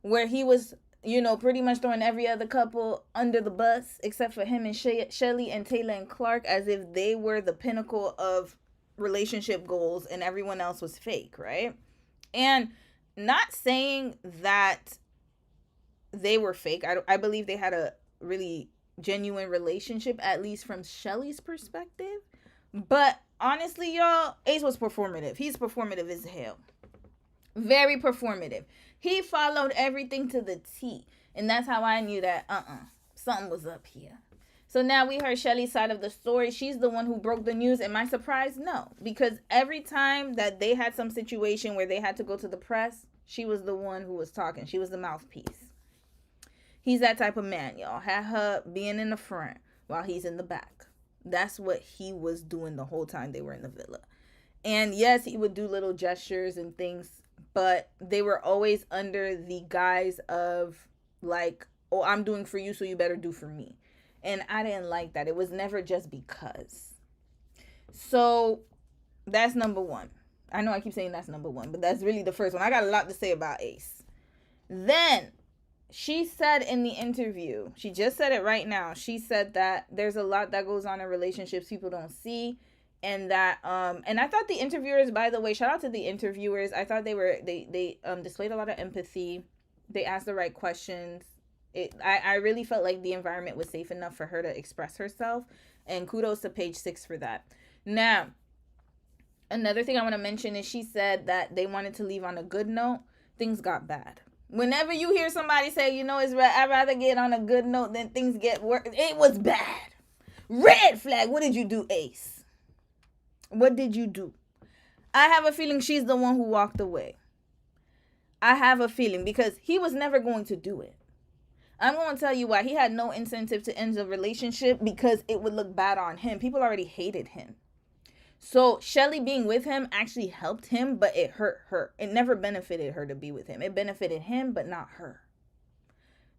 Where he was, you know, pretty much throwing every other couple under the bus, except for him and Shelly and Taylor and Clark, as if they were the pinnacle of relationship goals and everyone else was fake, right? And not saying that they were fake. I believe they had a really genuine relationship, at least from Shelly's perspective. But honestly, y'all, Ace was performative. He's performative as hell. Very performative. He followed everything to the T. And that's how I knew that, something was up here. So now we heard Shelly's side of the story. She's the one who broke the news. Am I surprised? No. Because every time that they had some situation where they had to go to the press, she was the one who was talking. She was the mouthpiece. He's that type of man, y'all. Had her being in the front while he's in the back. That's what he was doing the whole time they were in the villa. And yes, he would do little gestures and things, but they were always under the guise of like, oh, I'm doing for you, so you better do for me. And I didn't like that. It was never just because. So that's number one. I know I keep saying that's number one, but that's really the first one. I got a lot to say about Ace. Then she said in the interview, she just said it right now. She said that there's a lot that goes on in relationships people don't see, and that and I thought the interviewers, by the way, shout out to the interviewers. I thought they displayed a lot of empathy. They asked the right questions. I really felt like the environment was safe enough for her to express herself, and kudos to Page Six for that. Now, another thing I want to mention is she said that they wanted to leave on a good note. Things got bad. Whenever you hear somebody say, you know, I'd rather get on a good note than things get worse, it was bad. Red flag. What did you do, Ace? What did you do? I have a feeling she's the one who walked away. I have a feeling, because he was never going to do it. I'm going to tell you why. He had no incentive to end the relationship because it would look bad on him. People already hated him. So Shelly being with him actually helped him, but it hurt her. It never benefited her to be with him. It benefited him, but not her.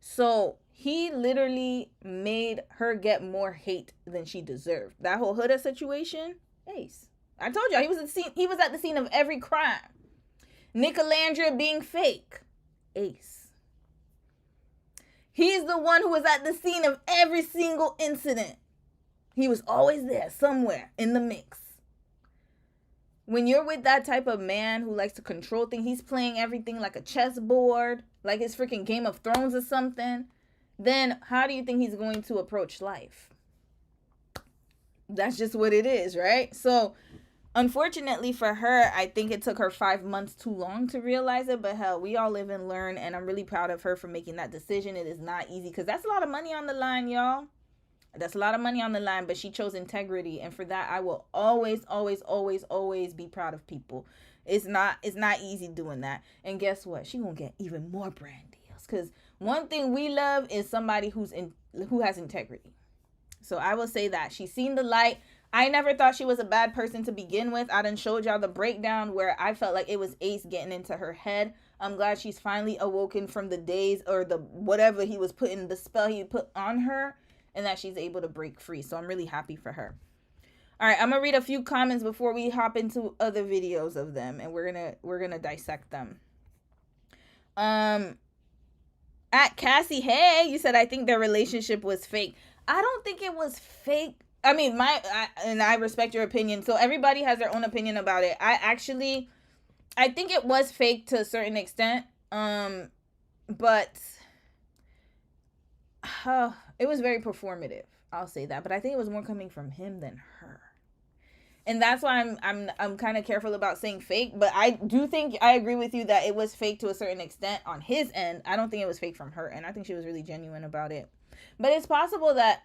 So he literally made her get more hate than she deserved. That whole Huda situation, Ace. I told y'all, he was at the scene of every crime. Nicolandria being fake, Ace. He's the one who was at the scene of every single incident. He was always there somewhere in the mix. When you're with that type of man who likes to control things, he's playing everything like a chessboard, like it's freaking Game of Thrones or something, then how do you think he's going to approach life? That's just what it is, right? So, unfortunately for her, I think it took her 5 months too long to realize it, but hell, we all live and learn, and I'm really proud of her for making that decision. It is not easy, because that's a lot of money on the line, y'all. That's a lot of money on the line, but she chose integrity, and for that, I will always, always, always, always be proud of people. It's not easy doing that. And guess what? She gonna get even more brand deals, because one thing we love is somebody who has integrity. So I will say that she's seen the light. I never thought she was a bad person to begin with. I done showed y'all the breakdown where I felt like it was Ace getting into her head. I'm glad she's finally awoken from the days or the whatever he was putting, the spell he put on her, and that she's able to break free. So I'm really happy for her. All right, I'm gonna read a few comments before we hop into other videos of them, and we're gonna dissect them. At Cassie, hey, you said I think their relationship was fake. I don't think it was fake. I mean, I respect your opinion. So everybody has their own opinion about it. I think it was fake to a certain extent. But it was very performative. I'll say that. But I think it was more coming from him than her. And that's why I'm kind of careful about saying fake. But I do think I agree with you that it was fake to a certain extent on his end. I don't think it was fake from her. And I think she was really genuine about it. But it's possible that,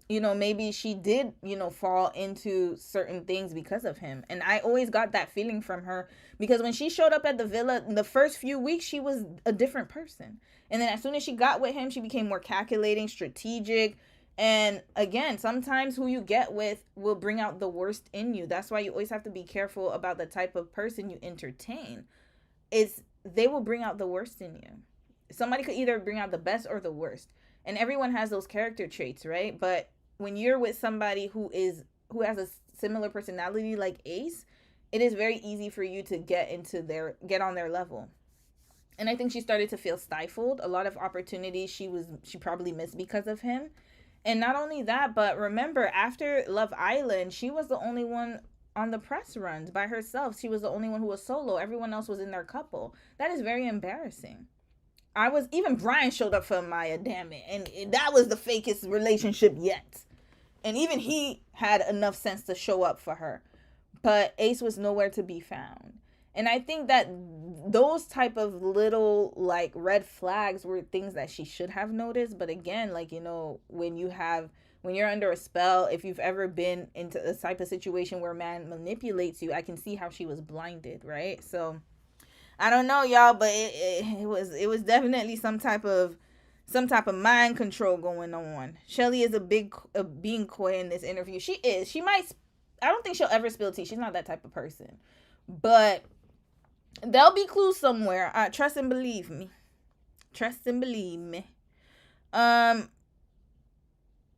you know, maybe she did, you know, fall into certain things because of him. And I always got that feeling from her, because when she showed up at the villa, in the first few weeks, she was a different person. And then as soon as she got with him, she became more calculating, strategic. And again, sometimes who you get with will bring out the worst in you. That's why you always have to be careful about the type of person you entertain. They will bring out the worst in you. Somebody could either bring out the best or the worst. And everyone has those character traits, right? But when you're with somebody who has a similar personality like Ace, it is very easy for you to get on their level. And I think she started to feel stifled. A lot of opportunities she probably missed because of him. And not only that, but remember, after Love Island, she was the only one on the press runs by herself. She was the only one who was solo. Everyone else was in their couple. That is very embarrassing. Even Brian showed up for Maya, damn it. And that was the fakest relationship yet. And even he had enough sense to show up for her. But Ace was nowhere to be found. And I think that those type of little like red flags were things that she should have noticed. But again, like, you know, when you're under a spell, if you've ever been into a type of situation where a man manipulates you, I can see how she was blinded, right? So I don't know, y'all, but it was definitely some type of mind control going on. Shelly is being coy in this interview. She is. I don't think she'll ever spill tea. She's not that type of person. But there'll be clues somewhere. Trust and believe me. Trust and believe me. On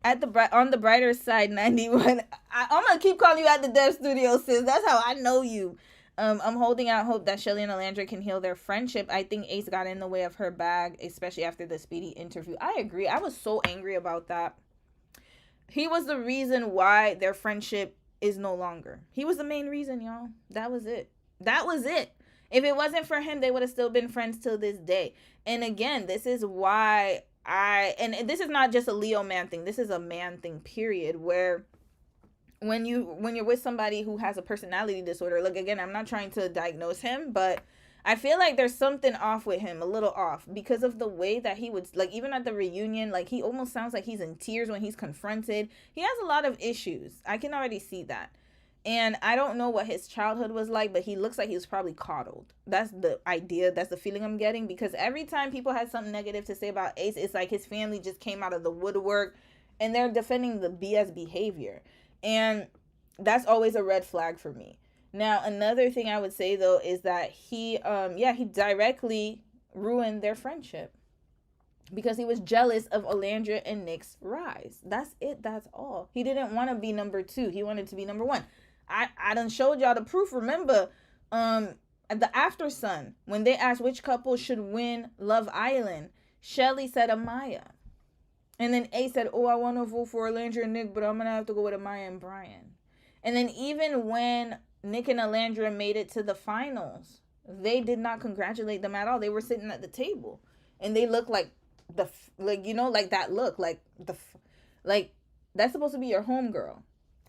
the brighter side, 91. I'm gonna keep calling you at the Dev Studio, sis. That's how I know you. I'm holding out hope that Shelly and Alandra can heal their friendship. I think Ace got in the way of her bag, especially after the Speedy interview. I agree. I was so angry about that. He was the reason why their friendship is no longer. He was the main reason, y'all. That was it. That was it. If it wasn't for him, they would have still been friends till this day. And again, this is why and this is not just a Leo man thing. This is a man thing, period, where when you're with somebody who has a personality disorder, look, again, I'm not trying to diagnose him, but I feel like there's something off with him, a little off, because of the way that he would, like, even at the reunion, like, he almost sounds like he's in tears when he's confronted. He has a lot of issues. I can already see that. And I don't know what his childhood was like, but he looks like he was probably coddled. That's the idea. That's the feeling I'm getting, because every time people had something negative to say about Ace, it's like his family just came out of the woodwork and they're defending the BS behavior. And that's always a red flag for me. Now, another thing I would say, though, is that he directly ruined their friendship because he was jealous of Alandra and Nick's rise. That's it. That's all. He didn't want to be number 2. He wanted to be number 1. I done showed y'all the proof. Remember, at the After Sun, when they asked which couple should win Love Island, Shelly said Amaya. And then A said, oh, I want to vote for Alandra and Nick, but I'm going to have to go with Amaya and Brian. And then even when Nick and Alandra made it to the finals, they did not congratulate them at all. They were sitting at the table. And they looked like like that look. Like that's supposed to be your homegirl.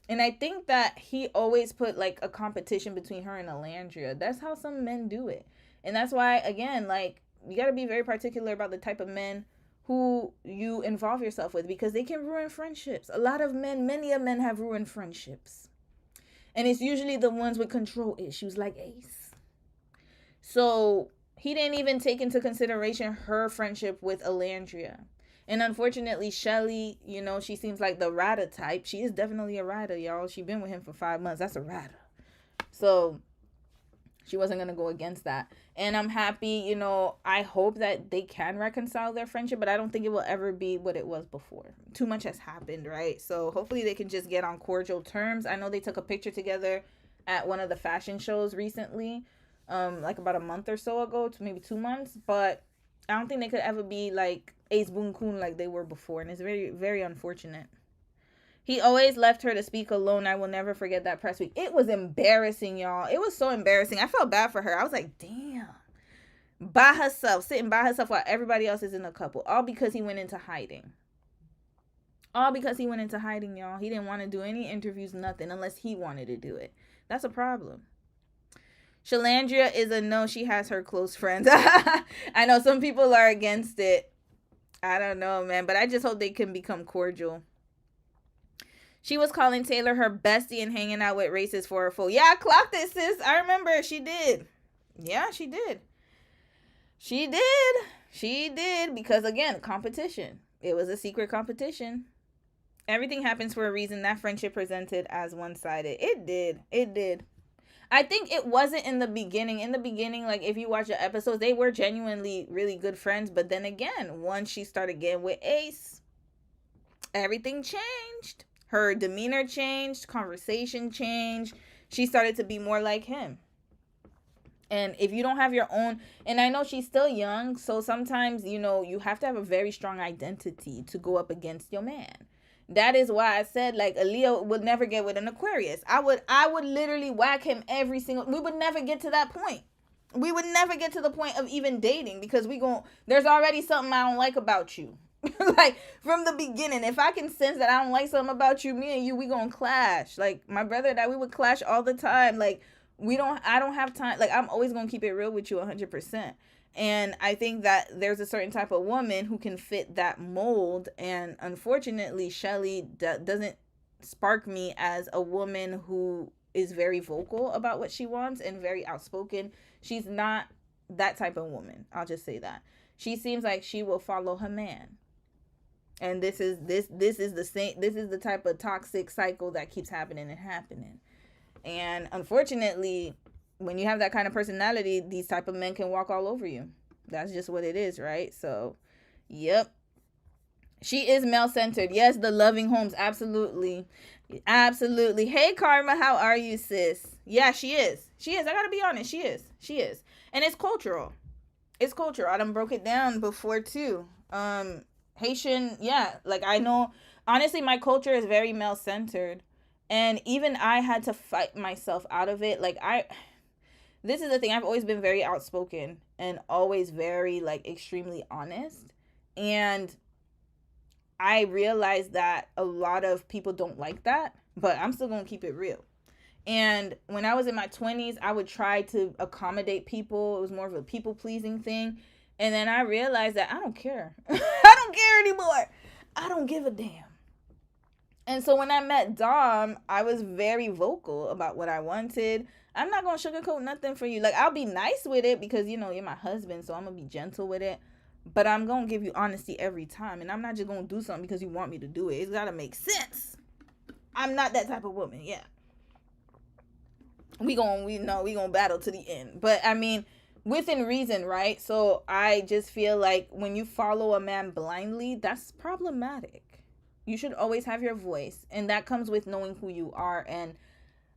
And I think that he always put, like, a competition between her and Alandra. That's how some men do it. And that's why, again, like, you got to be very particular about the type of men who you involve yourself with, because they can ruin friendships. Many of men have ruined friendships. And it's usually the ones with control issues like Ace. So he didn't even take into consideration her friendship with Alandra. And unfortunately, Shelly, she seems like the Rada type. She is definitely a Rada, y'all. She been with him for 5 months. That's a Rada. So she wasn't going to go against that. And I'm happy, I hope that they can reconcile their friendship, but I don't think it will ever be what it was before. Too much has happened, right? So hopefully they can just get on cordial terms. I know they took a picture together at one of the fashion shows recently, like about a month or so ago, to maybe 2 months, but I don't think they could ever be like Ace Boon Kun like they were before, and it's very, very unfortunate. He always left her to speak alone. I will never forget that press week. It was embarrassing, y'all. It was so embarrassing. I felt bad for her. I was like, damn. By herself, sitting by herself while everybody else is in a couple. All because he went into hiding. All because he went into hiding, y'all. He didn't want to do any interviews, nothing, unless he wanted to do it. That's a problem. Shalandria is a no. She has her close friends. I know some people are against it. I don't know, man. But I just hope they can become cordial. She was calling Taylor her bestie and hanging out with racists for her fool. Yeah, I clocked it, sis. I remember she did. Yeah, she did. She did. Because, again, competition. It was a secret competition. Everything happens for a reason. That friendship presented as one-sided. It did. I think it wasn't in the beginning. In the beginning, like, if you watch the episodes, they were genuinely really good friends. But then again, once she started getting with Ace, everything changed. Her demeanor changed. Conversation changed. She started to be more like him. And if you don't have your own, and I know she's still young, so sometimes, you have to have a very strong identity to go up against your man. That is why I said, like, a Leo would never get with an Aquarius. I would literally whack him we would never get to that point. We would never get to the point of even dating, because there's already something I don't like about you. Like, from the beginning, if I can sense that I don't like something about you, me and you, we gonna clash. Like, my brother and I, we would clash all the time. Like, I don't have time. Like, I'm always gonna keep it real with you 100%. And I think that there's a certain type of woman who can fit that mold. And unfortunately, Shelly doesn't spark me as a woman who is very vocal about what she wants and very outspoken. She's not that type of woman. I'll just say that. She seems like she will follow her man. And this is the type of toxic cycle that keeps happening. And unfortunately, when you have that kind of personality, these type of men can walk all over you. That's just what it is, right? So, yep. She is male-centered. Yes, the loving homes. Absolutely. Absolutely. Hey, Karma, how are you, sis? Yeah, she is. She is. I gotta be honest. She is. She is. And it's cultural. It's cultural. I done broke it down before, too. Haitian, yeah. Like, I know, honestly, my culture is very male-centered. And even I had to fight myself out of it. Like, this is the thing. I've always been very outspoken and always very, like, extremely honest. And I realized that a lot of people don't like that, but I'm still going to keep it real. And when I was in my 20s, I would try to accommodate people. It was more of a people-pleasing thing. And then I realized that I don't care. I don't care anymore. I don't give a damn. And so when I met Dom, I was very vocal about what I wanted. I'm not going to sugarcoat nothing for you. Like, I'll be nice with it because, you know, you're my husband, so I'm going to be gentle with it. But I'm going to give you honesty every time. And I'm not just going to do something because you want me to do it. It's got to make sense. I'm not that type of woman. Yeah. We gonna battle to the end. But I mean, within reason, right? So I just feel like when you follow a man blindly, that's problematic. You should always have your voice. And that comes with knowing who you are. And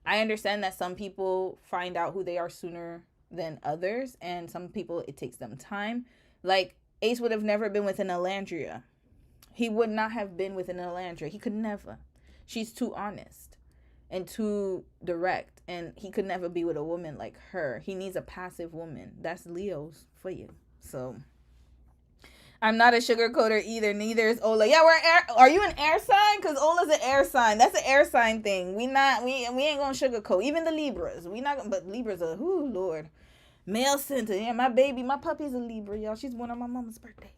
I understand that some people find out who they are sooner than others. And some people, it takes them time. Like, Ace would have never been with an Alandria. He would not have been with an Alandria. He could never. She's too honest and too direct. And he could never be with a woman like her. He needs a passive woman. That's Leo's for you. So, I'm not a sugarcoater either. Neither is Ola. Yeah, are you an air sign? Because Ola's an air sign. That's an air sign thing. We ain't gonna sugarcoat. Even the Libras. But Libras are, ooh, Lord. Male center. Yeah, my puppy's a Libra, y'all. She's born on my mama's birthday.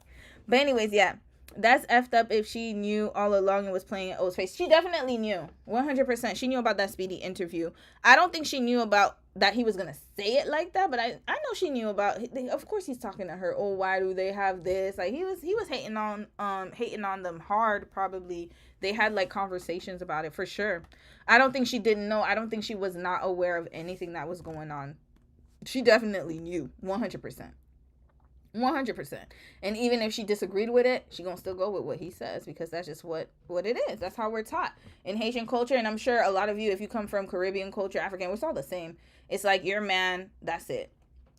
But anyways, yeah. That's effed up if she knew all along and was playing at O's face. She definitely knew. 100%. She knew about that Speedy interview. I don't think she knew about that he was going to say it like that, but I know she knew about, of course he's talking to her. Oh, why do they have this? Like, he was hating on them hard, probably. They had, like, conversations about it, for sure. I don't think she didn't know. I don't think she was not aware of anything that was going on. She definitely knew. 100%. 100%. And even if she disagreed with it, she gonna still go with what he says, because that's just what it is. That's how we're taught in Haitian culture. And I'm sure a lot of you, if you come from Caribbean culture, African, it's all the same. It's like your man, that's it.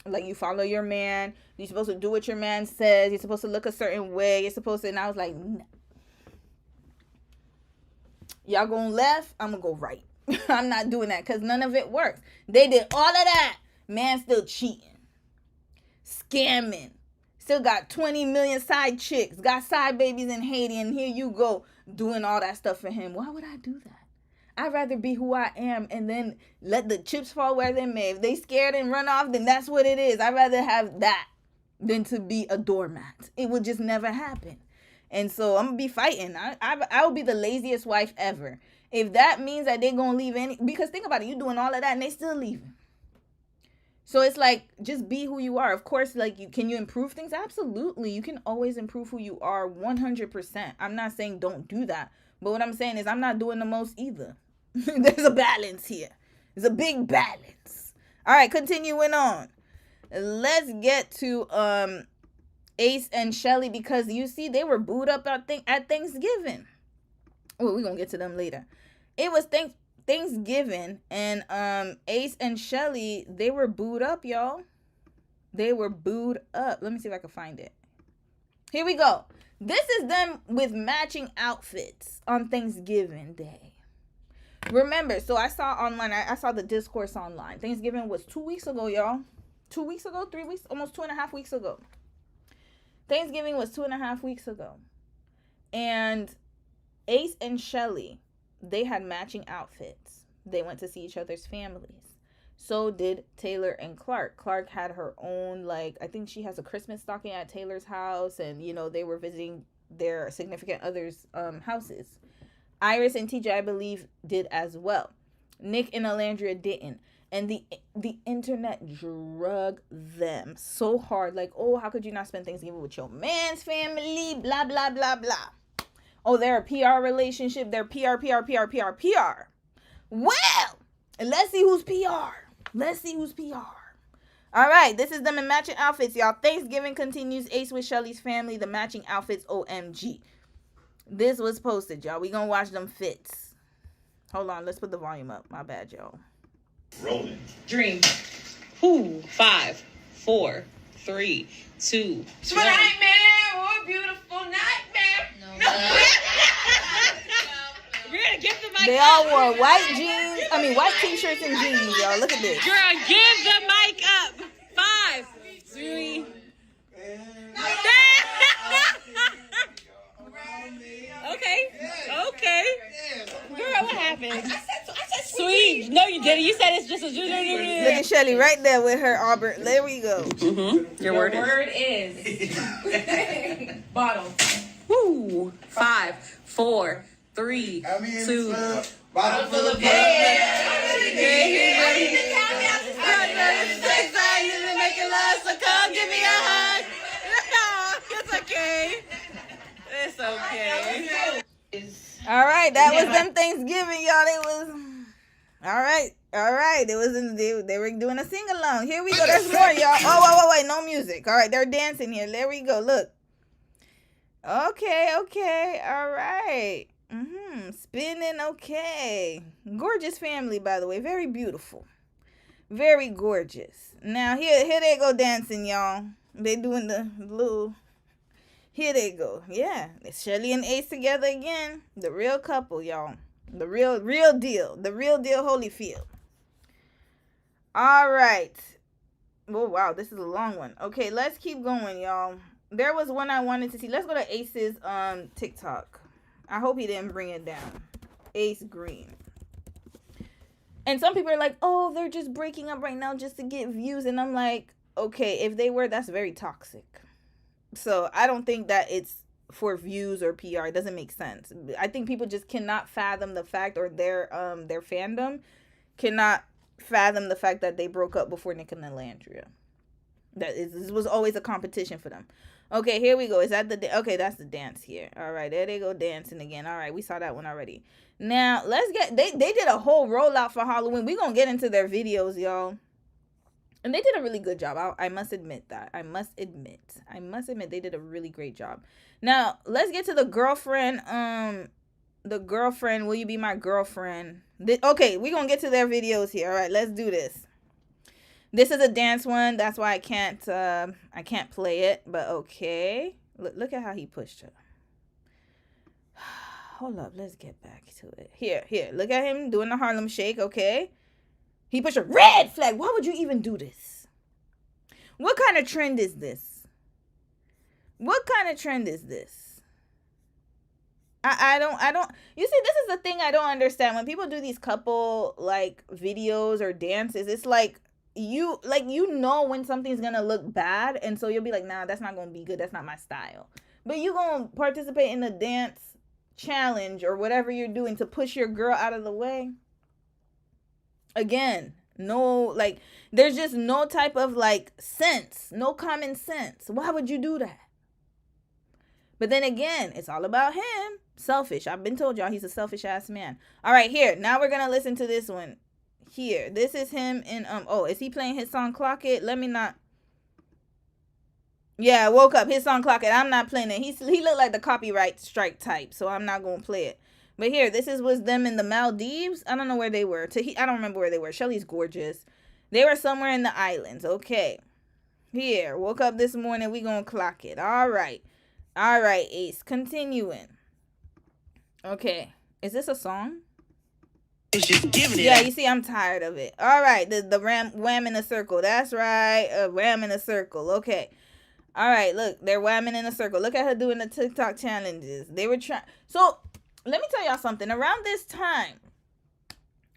Like, you follow your man. You're supposed to do what your man says. You're supposed to look a certain way. You're supposed to, and I was like, no. Y'all going left, I'm gonna go right. I'm not doing that, because none of it works. They did all of that. Man still cheating, scamming, still got 20 million side chicks, got side babies in Haiti, and here you go doing all that stuff for him. Why would I do that? I'd rather be who I am and then let the chips fall where they may. If they scared and run off, then that's what it is. I'd rather have that than to be a doormat. It would just never happen. And so I'm going to be fighting. I will be the laziest wife ever. If that means that they're going to leave because think about it, you doing all of that and they still leaving. So it's like, just be who you are. Of course, like, can you improve things? Absolutely. You can always improve who you are 100%. I'm not saying don't do that. But what I'm saying is I'm not doing the most either. There's a balance here. There's a big balance. All right, continuing on. Let's get to Ace and Shelly, because you see they were booed up at Thanksgiving. Well, we're going to get to them later. It was Thanksgiving, and Ace and Shelly, they were booed up, y'all. They were booed up. Let me see if I can find it. Here we go. This is them with matching outfits on Thanksgiving Day. Remember, so I saw online, I saw the discourse online. Thanksgiving was 2 weeks ago, y'all. 2 weeks ago, 3 weeks, almost 2.5 weeks ago. Thanksgiving was 2.5 weeks ago. And Ace and Shelly, they had matching outfits. They went to see each other's families. So did Taylor and Clark. Clark had her own, like, I think she has a Christmas stocking at Taylor's house. And, you know, they were visiting their significant others' houses. Iris and TJ, I believe, did as well. Nick and Alandria didn't. And the internet drug them so hard. Like, oh, how could you not spend Thanksgiving with your man's family? Blah, blah, blah, blah. Oh, they're a PR relationship. They're PR. Well, let's see who's PR. Let's see who's PR. All right, this is them in matching outfits, y'all. Thanksgiving continues. Ace with Shelly's family. The matching outfits, OMG. This was posted, y'all. We gonna watch them fits. Hold on, let's put the volume up. My bad, y'all. Rolling. Dream. Who? 5, 4, 3, 2. It's a nightmare or a beautiful nightmare. No. We're gonna give the mic. They all wore white jeans. I mean, white t-shirts and jeans, y'all. Look at this. Girl, give the mic up. 5, 3. Okay. Girl, what happened? I said sweet. No, you didn't. You said it's just a. Look at Shelly right there with her Auburn. There we go. Mm-hmm. Your word is bottle. Woo. 5, 4, 3, 2. Bottle full of It's okay. All right, that was them Thanksgiving, y'all. It was all right. It was they were doing a sing along. Here we go. There's more, y'all. Oh, wait, no music. All right, they're dancing here. There we go. Look. Okay. All right. Spinning. Okay. Gorgeous family, by the way. Very beautiful. Very gorgeous. Now here they go dancing, y'all. They doing the little. Here they go. Yeah. It's Shelly and Ace together again. The real couple, y'all. The real deal. The real deal Holyfield. All right. Oh, wow. This is a long one. Okay, let's keep going, y'all. There was one I wanted to see. Let's go to Ace's TikTok. I hope he didn't bring it down. Ace Green. And some people are like, oh, they're just breaking up right now just to get views. And I'm like, okay, if they were, that's very toxic. So I don't think that it's for views or PR. It doesn't make sense. I think people just cannot fathom the fact, or their fandom cannot fathom the fact that they broke up before Nick and Landria. This was always a competition for them. Okay, here we go. Is that okay? That's the dance here. All right, there they go dancing again. All right, we saw that one already. Now let's get. They did a whole rollout for Halloween. We gonna get into their videos, y'all. And they did a really good job. I must admit that. I must admit they did a really great job. Now, let's get to the girlfriend. The girlfriend, will you be my girlfriend? Okay, we're going to get to their videos here. All right, let's do this. This is a dance one. That's why I can't play it. But okay. Look at how he pushed her. Hold up. Let's get back to it. Here. Look at him doing the Harlem Shake. Okay. He pushed a red flag. Why would you even do this? What kind of trend is this? I don't. You see, this is the thing I don't understand. When people do these couple like videos or dances, it's like you know when something's gonna look bad, and so you'll be like, nah, that's not gonna be good. That's not my style. But you gonna participate in the dance challenge or whatever you're doing to push your girl out of the way. Again, there's just no type of sense, no common sense. Why would you do that? But then again, it's all about him. Selfish. I've been told y'all he's a selfish ass man. All right, here. Now we're gonna listen to this one. Here. This is him in is he playing his song Clock It? Let me not. Yeah, I woke up. His song Clock It. I'm not playing it. He looked like the copyright strike type, so I'm not gonna play it. But here, this was them in the Maldives. I don't know where they were. I don't remember where they were. Shelly's gorgeous. They were somewhere in the islands. Okay. Here, woke up this morning. We gonna clock it. All right, Ace. Continuing. Okay. Is this a song? Yeah, you see, I'm tired of it. All right, the wham in a circle. That's right, wham in a circle. Okay. All right, look, they're whamming in a circle. Look at her doing the TikTok challenges. They were trying. So let me tell y'all something. Around this time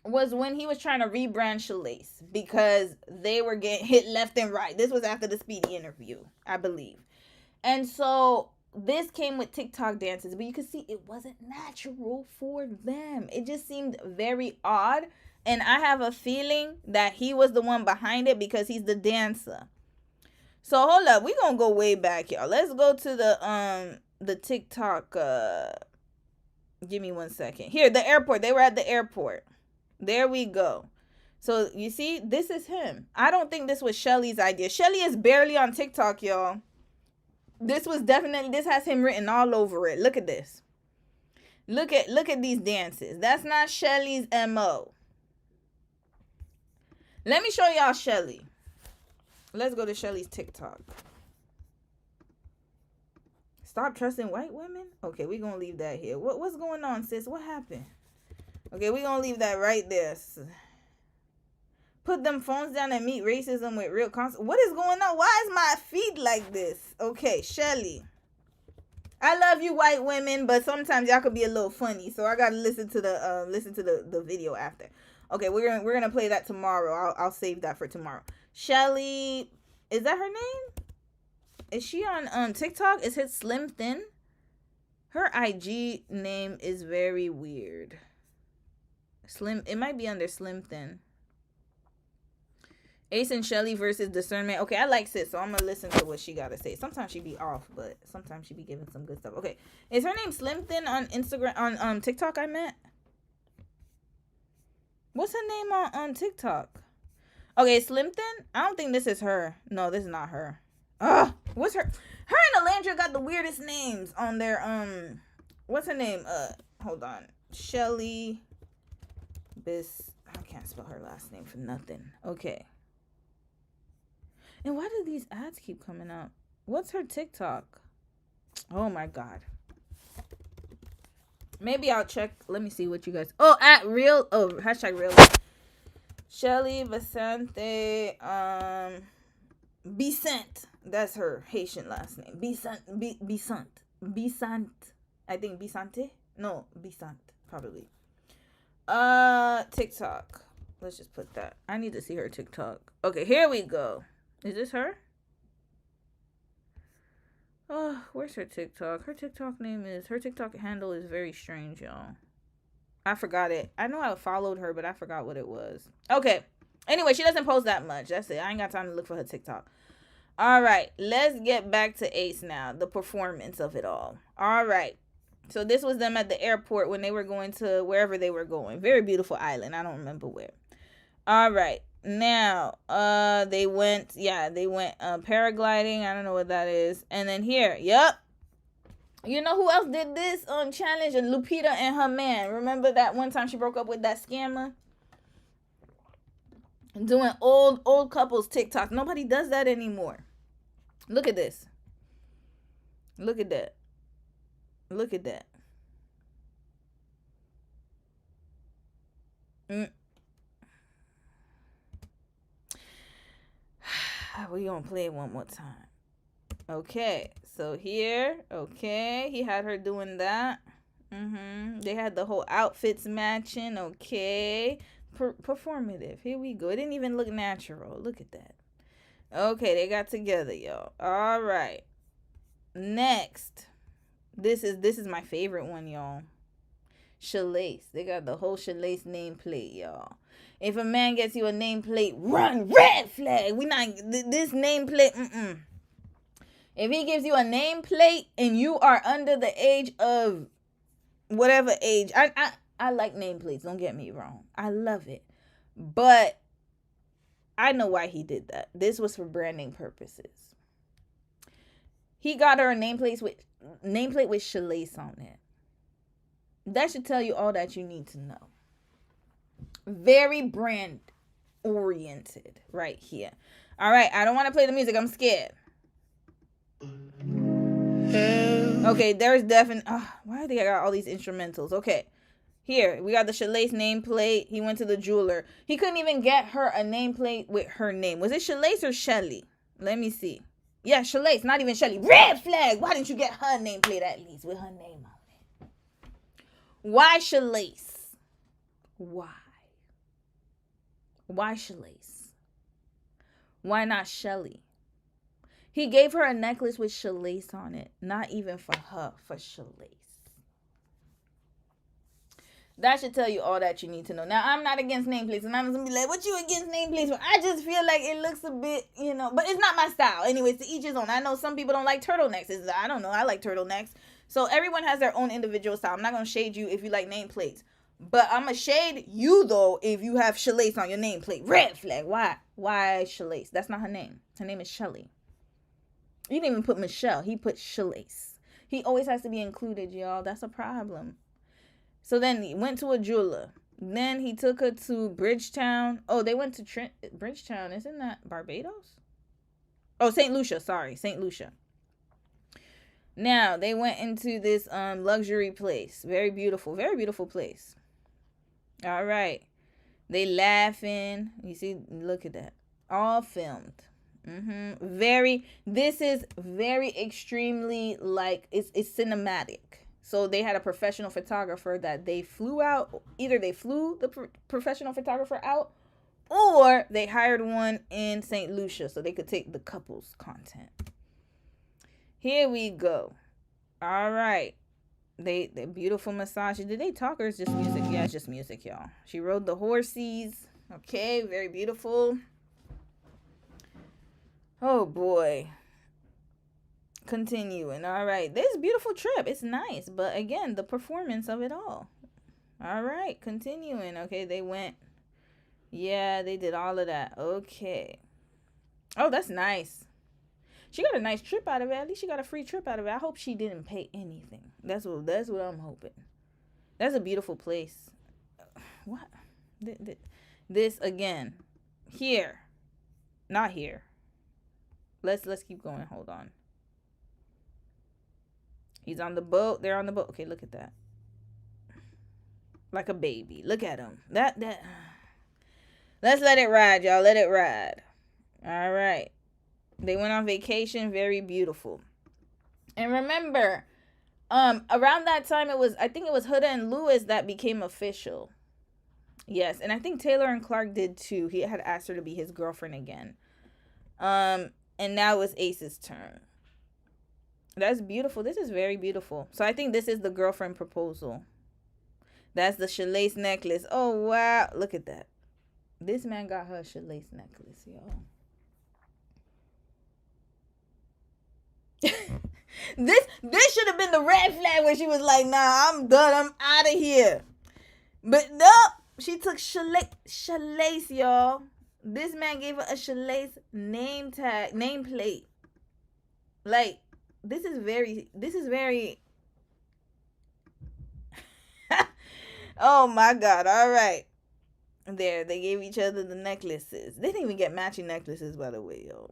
was when he was trying to rebrand Shalace because they were getting hit left and right. This was after the Speedy interview, I believe. And so this came with TikTok dances, but you could see it wasn't natural for them. It just seemed very odd. And I have a feeling that he was the one behind it because he's the dancer. So hold up. We're going to go way back, y'all. Let's go to the TikTok. Give me 1 second. Here, the airport. They were at the airport. There we go. So you see, this is him. I don't think this was Shelly's idea. Shelly is barely on TikTok, y'all. This has him written all over it. Look at this. Look at these dances. That's not Shelly's MO. Let me show y'all Shelly. Let's go to Shelly's TikTok. Stop trusting white women? Okay, we're going to leave that here. What's going on, sis? What happened? Okay, we're going to leave that right there. Put them phones down and meet racism with real concept. What is going on? Why is my feed like this? Okay, Shelly. I love you, white women, but sometimes y'all could be a little funny, so I gotta listen to the video after. Okay, we're gonna play that tomorrow. I'll save that for tomorrow. Shelly, is that her name? Is she on TikTok? Is it Slim Thin? Her IG name is very weird. Slim. It might be under Slim Thin. Ace and Shelly versus Discernment. Okay, I like sis, so I'm gonna listen to what she gotta say. Sometimes she be off, but sometimes she be giving some good stuff. Okay, is her name Slim Thin on Instagram, on TikTok? I meant. What's her name on TikTok? Okay, Slim Thin. I don't think this is her. No, this is not her. What's her? Her and Alandra got the weirdest names on their What's her name? Hold on. Shelly. I can't spell her last name for nothing. Okay. And why do these ads keep coming up? What's her TikTok? Oh my God. Maybe I'll check. Let me see what you guys. Oh, hashtag real. Shelly Vicente. Bisant. That's her Haitian last name. Bisant. I think Bisante. No, Bisant. Probably. TikTok. Let's just put that. I need to see her TikTok. Okay, here we go. Is this her? Oh, where's her TikTok? Her TikTok handle is very strange, y'all. I forgot it. I know I followed her, but I forgot what it was. Okay. Anyway, she doesn't post that much. That's it. I ain't got time to look for her TikTok. All right. Let's get back to Ace now. The performance of it all. All right. So this was them at the airport when they were going to wherever they were going. Very beautiful island. I don't remember where. All right. Now, they went paragliding. I don't know what that is. And then here, yep. You know who else did this challenge? And Lupita and her man. Remember that one time she broke up with that scammer? Doing old couples TikTok. Nobody does that anymore. Look at this. Look at that. Look at that. We're going to play it one more time. Okay. So here. Okay. He had her doing that. They had the whole outfits matching. Okay. Performative. Here we go. It didn't even look natural. Look at that. Okay. They got together, y'all. All right. Next. This is my favorite one, y'all. Shalace. They got the whole Shalace nameplate, y'all. If a man gets you a nameplate, run, red flag. We not this nameplate. If he gives you a nameplate and you are under the age of whatever age, I like nameplates. Don't get me wrong. I love it, but I know why he did that. This was for branding purposes. He got her a nameplate with Shalace on it. That should tell you all that you need to know. Very brand oriented right here. All right, I don't want to play the music. I'm scared. Okay, there's definitely... why do they got all these instrumentals? Okay, here, we got the Shalace nameplate. He went to the jeweler. He couldn't even get her a nameplate with her name. Was it Shalace or Shelly? Let me see. Yeah, Shalace, not even Shelly. Red flag! Why didn't you get her nameplate at least with her name on it? Why Shalace? Why? Why Shalace? Why not Shelly? He gave her a necklace with Shalace on it. Not even for her, for Shalace. That should tell you all that you need to know. Now, I'm not against nameplates. And I'm going to be like, what you against nameplates for? I just feel like it looks a bit, but it's not my style. Anyways, to each his own. I know some people don't like turtlenecks. I don't know. I like turtlenecks. So everyone has their own individual style. I'm not going to shade you if you like nameplates. But I'm going to shade you, though, if you have Shalace on your nameplate. Red flag. Why? Why Shalace? That's not her name. Her name is Shelly. He didn't even put Michelle. He put Shalace. He always has to be included, y'all. That's a problem. So then he went to a jeweler. Then he took her to Bridgetown. Oh, they went to Bridgetown. Isn't that Barbados? Oh, St. Lucia. Sorry, St. Lucia. Now, they went into this luxury place. Very beautiful place. All right. They laughing. You see, look at that. All filmed. This is very extremely, like, it's cinematic. So they had a professional photographer that they flew out. Either they flew the professional photographer out, or they hired one in St. Lucia so they could take the couple's content. Here we go. All right. They beautiful massages. Did they talk or is just music? Yeah, it's just music, y'all. She rode the horses. Okay, very beautiful. Oh boy. Continuing. All right. This beautiful trip. It's nice, but again, the performance of it all. All right, continuing. Okay, they went. Yeah, they did all of that. Okay. Oh, that's nice. She got a nice trip out of it. At least she got a free trip out of it. I hope she didn't pay anything. That's what I'm hoping. That's a beautiful place. What? This again. Here. Not here. Let's keep going. Hold on. He's on the boat. They're on the boat. Okay, look at that. Like a baby. Look at him. That. Let's let it ride, y'all. Let it ride. All right. They went on vacation. Very beautiful. And remember, around that time, I think it was Huda and Lewis that became official. Yes, and I think Taylor and Clark did too. He had asked her to be his girlfriend again. And now it's Ace's turn. That's beautiful. This is very beautiful. So I think this is the girlfriend proposal. That's the Shalace necklace. Oh, wow. Look at that. This man got her a Shalace necklace, y'all. This should have been the red flag when she was like, nah, I'm done. I'm out of here. But no, she took Shalace, y'all. This man gave her a Shalace nameplate. Like, this is very oh my God. All right. There, they gave each other the necklaces. They didn't even get matching necklaces, by the way, yo.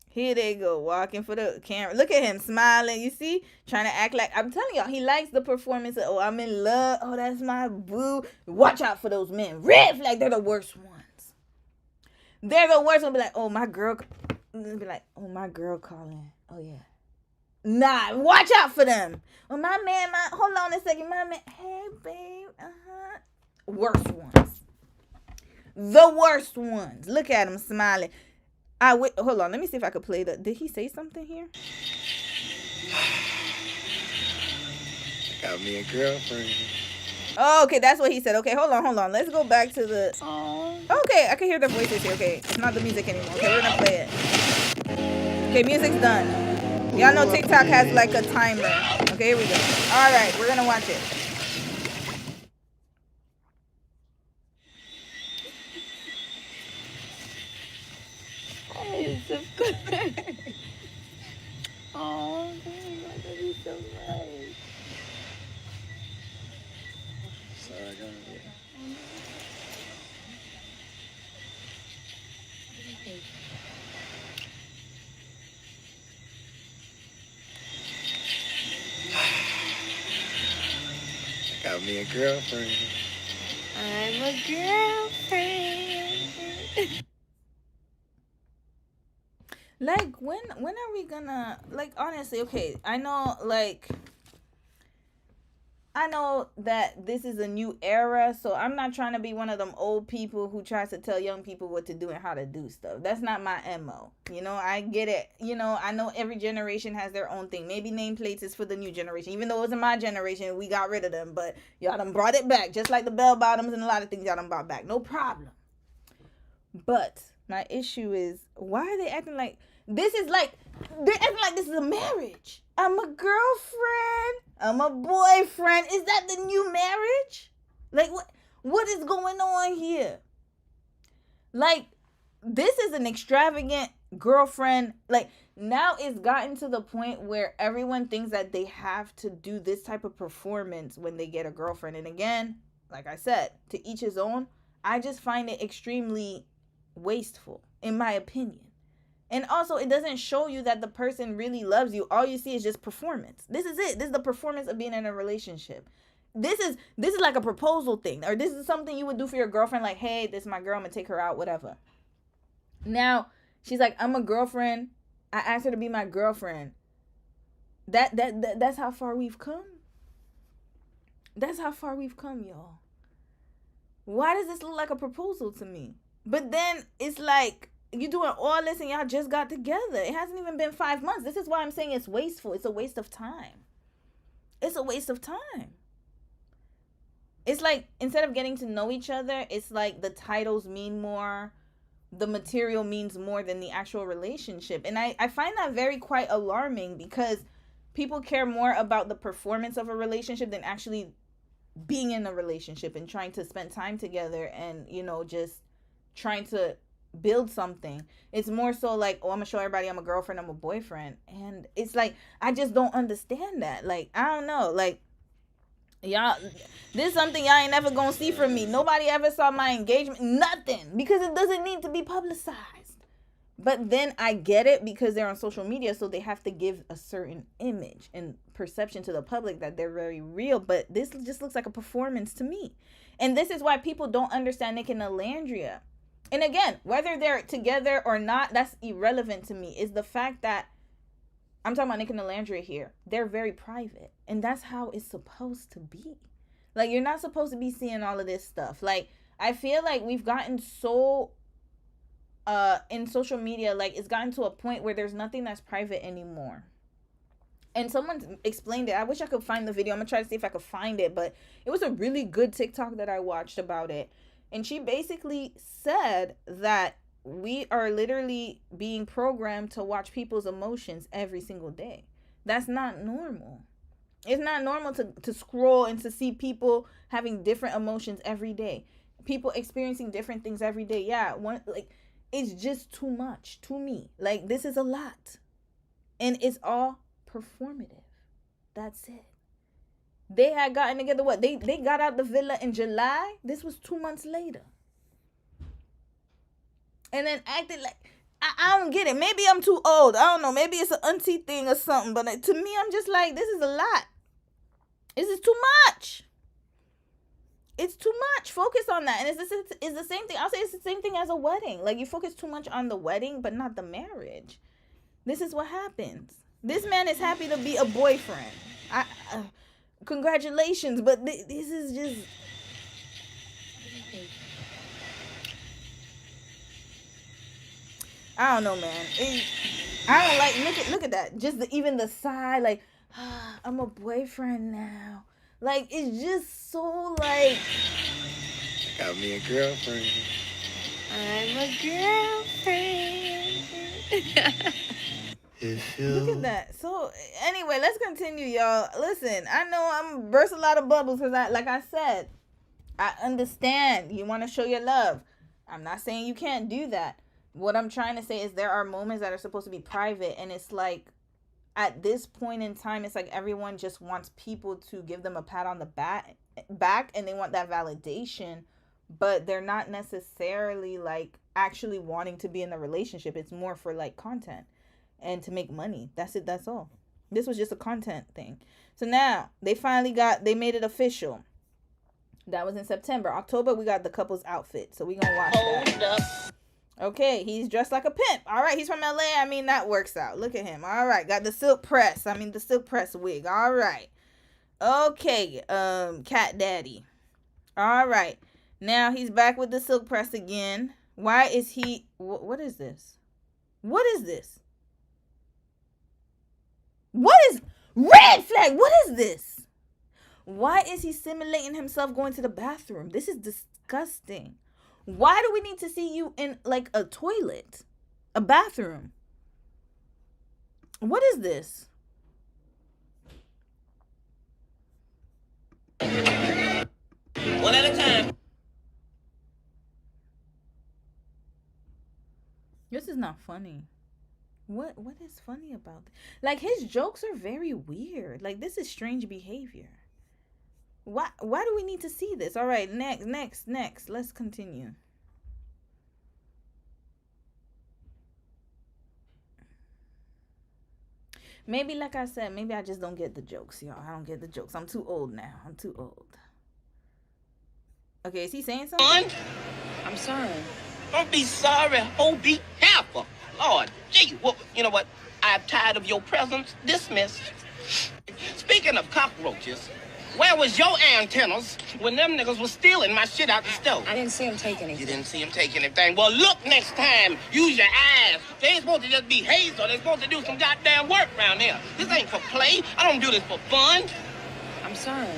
Here they go, walking for the camera. Look at him smiling. You see? Trying to act like, I'm telling y'all, he likes the performance of, oh, I'm in love. Oh, that's my boo. Watch out for those men. Red flag, they're the worst ones. They're the worst ones. Be like, oh, my girl. Be like, oh, my girl calling. Oh, yeah. Nah, watch out for them. Oh, my man, hold on a second. My man, hey, babe. Worst ones. The worst ones. Look at him smiling. Hold on. Let me see if I could play did he say something here? Got me a girlfriend. Oh, okay. That's what he said. Okay, hold on. Let's go back to the... Okay, I can hear their voices here. Okay, it's not the music anymore. Okay, we're gonna play it. Okay, music's done. Y'all know TikTok has like a timer. Okay, here we go. All right, we're gonna watch it. Of course. Oh, that is so nice. Sorry, I got got me a girlfriend. I'm a girlfriend. Like, when are we gonna, like, honestly, okay, I know that this is a new era, so I'm not trying to be one of them old people who tries to tell young people what to do and how to do stuff. That's not my MO. You know, I get it. You know, I know every generation has their own thing. Maybe nameplates is for the new generation. Even though it wasn't my generation, we got rid of them, but y'all done brought it back. Just like the bell bottoms and a lot of things y'all done brought back. No problem. But my issue is, why are they acting like... they're acting like this is a marriage. I'm a girlfriend. I'm a boyfriend. Is that the new marriage? Like, what is going on here? Like, this is an extravagant girlfriend. Like, now it's gotten to the point where everyone thinks that they have to do this type of performance when they get a girlfriend. And again, like I said, to each his own. I just find it extremely wasteful, in my opinion. And also, it doesn't show you that the person really loves you. All you see is just performance. This is it. This is the performance of being in a relationship. This is like a proposal thing, or this is something you would do for your girlfriend. Like, hey, this is my girl. I'm gonna take her out, whatever. Now she's like, I'm a girlfriend. I asked her to be my girlfriend. That's how far we've come. That's how far we've come, y'all. Why does this look like a proposal to me? But then it's like, you're doing all this and y'all just got together. It hasn't even been 5 months. This is why I'm saying it's wasteful. It's a waste of time. It's a waste of time. It's like, instead of getting to know each other, it's like the titles mean more. The material means more than the actual relationship. And I find that very quite alarming, because people care more about the performance of a relationship than actually being in a relationship and trying to spend time together and, you know, just trying to build something. It's more so like, oh, I'm gonna show everybody I'm a girlfriend, I'm a boyfriend. And it's like, I just don't understand that. Like, I don't know, like, y'all, this is something y'all ain't never gonna see from me. Nobody ever saw my engagement, nothing, because it doesn't need to be publicized. But then I get it, because they're on social media, so they have to give a certain image and perception to the public that they're very real. But this just looks like a performance to me. And this is why people don't understand Nick and Alandria. And again, whether they're together or not, that's irrelevant to me. Is the fact that I'm talking about Nick and Alandria here. They're very private. And that's how it's supposed to be. Like, you're not supposed to be seeing all of this stuff. Like, I feel like we've gotten so in social media, like, it's gotten to a point where there's nothing that's private anymore. And someone explained it. I wish I could find the video. I'm gonna try to see if I could find it, but it was a really good TikTok that I watched about it. And she basically said that we are literally being programmed to watch people's emotions every single day. That's not normal. It's not normal to scroll and to see people having different emotions every day. People experiencing different things every day. Yeah, it's just too much to me. Like, this is a lot. And it's all performative. That's it. They had gotten together, what? They got out the villa in July. This was 2 months later. And then acted like, I don't get it. Maybe I'm too old. I don't know. Maybe it's an auntie thing or something. But to me, I'm just like, this is a lot. This is too much. It's too much. Focus on that. And it's the same thing. I'll say it's the same thing as a wedding. Like, you focus too much on the wedding, but not the marriage. This is what happens. This man is happy to be a boyfriend. Congratulations, but this is just... I don't know, man. I don't like... Look at that. Just even the sigh, like, I'm a boyfriend now. Like, it's just so, like... Got me a girlfriend. I'm a girlfriend. Look at that. So, anyway, let's continue, y'all. Listen, I know I'm burst a lot of bubbles because, like I said, I understand you want to show your love. I'm not saying you can't do that. What I'm trying to say is there are moments that are supposed to be private, and it's like, at this point in time, it's like everyone just wants people to give them a pat on the back, and they want that validation, but they're not necessarily, like, actually wanting to be in the relationship. It's more for, like, content and to make money. That's it. That's all. This was just a content thing. So now they made it official. That was in September. October, we got the couple's outfit. So we gonna watch that. Hold up. Okay, he's dressed like a pimp. All right, he's from LA. I mean, that works out. Look at him. All right, got the silk press. The silk press wig. All right. Okay, Cat Daddy. All right. Now he's back with the silk press again. Why is he... What is this? What is this? What is... Red flag! What is this? Why is he simulating himself going to the bathroom? This is disgusting. Why do we need to see you in, like, a toilet? A bathroom? What is this? One at a time. This is not funny. What is funny about that? Like, his jokes are very weird. Like, this is strange behavior. Why do we need to see this? All right, next. Let's continue. Maybe, like I said, maybe I just don't get the jokes, y'all. I don't get the jokes. I'm too old now. I'm too old. Okay, is he saying something? I'm sorry. Don't be sorry. Oh, be careful. Lord, gee, well, you know what? I'm tired of your presence. Dismissed. Speaking of cockroaches, where was your antennas when them niggas was stealing my shit out the stove? I didn't see him take anything. You didn't see him take anything. Well, look next time. Use your eyes. They ain't supposed to just be hazel. They're supposed to do some goddamn work around here. This ain't for play. I don't do this for fun. I'm sorry.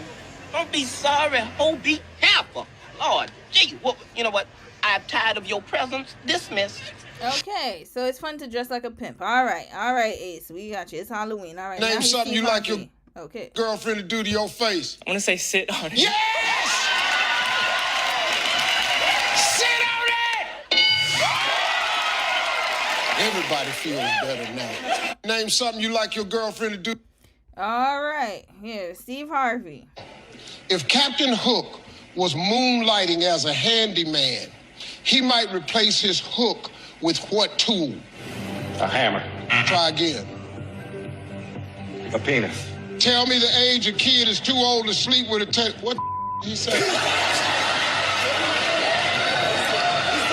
Don't be sorry. Oh, be careful. Lord, gee, well, you know what? I'm tired of your presence. Dismissed. Okay, so it's fun to dress like a pimp. All right, Ace, we got you. It's Halloween. All right. Name something you like your girlfriend to do to your face. I want to say sit on it. Yes! Sit on it! Everybody feels better now. Name something you like your girlfriend to do. All right, here, Steve Harvey. If Captain Hook was moonlighting as a handyman, he might replace his hook with what tool? A hammer. Try again. A penis. Tell me the age a kid is too old to sleep with a what did he say?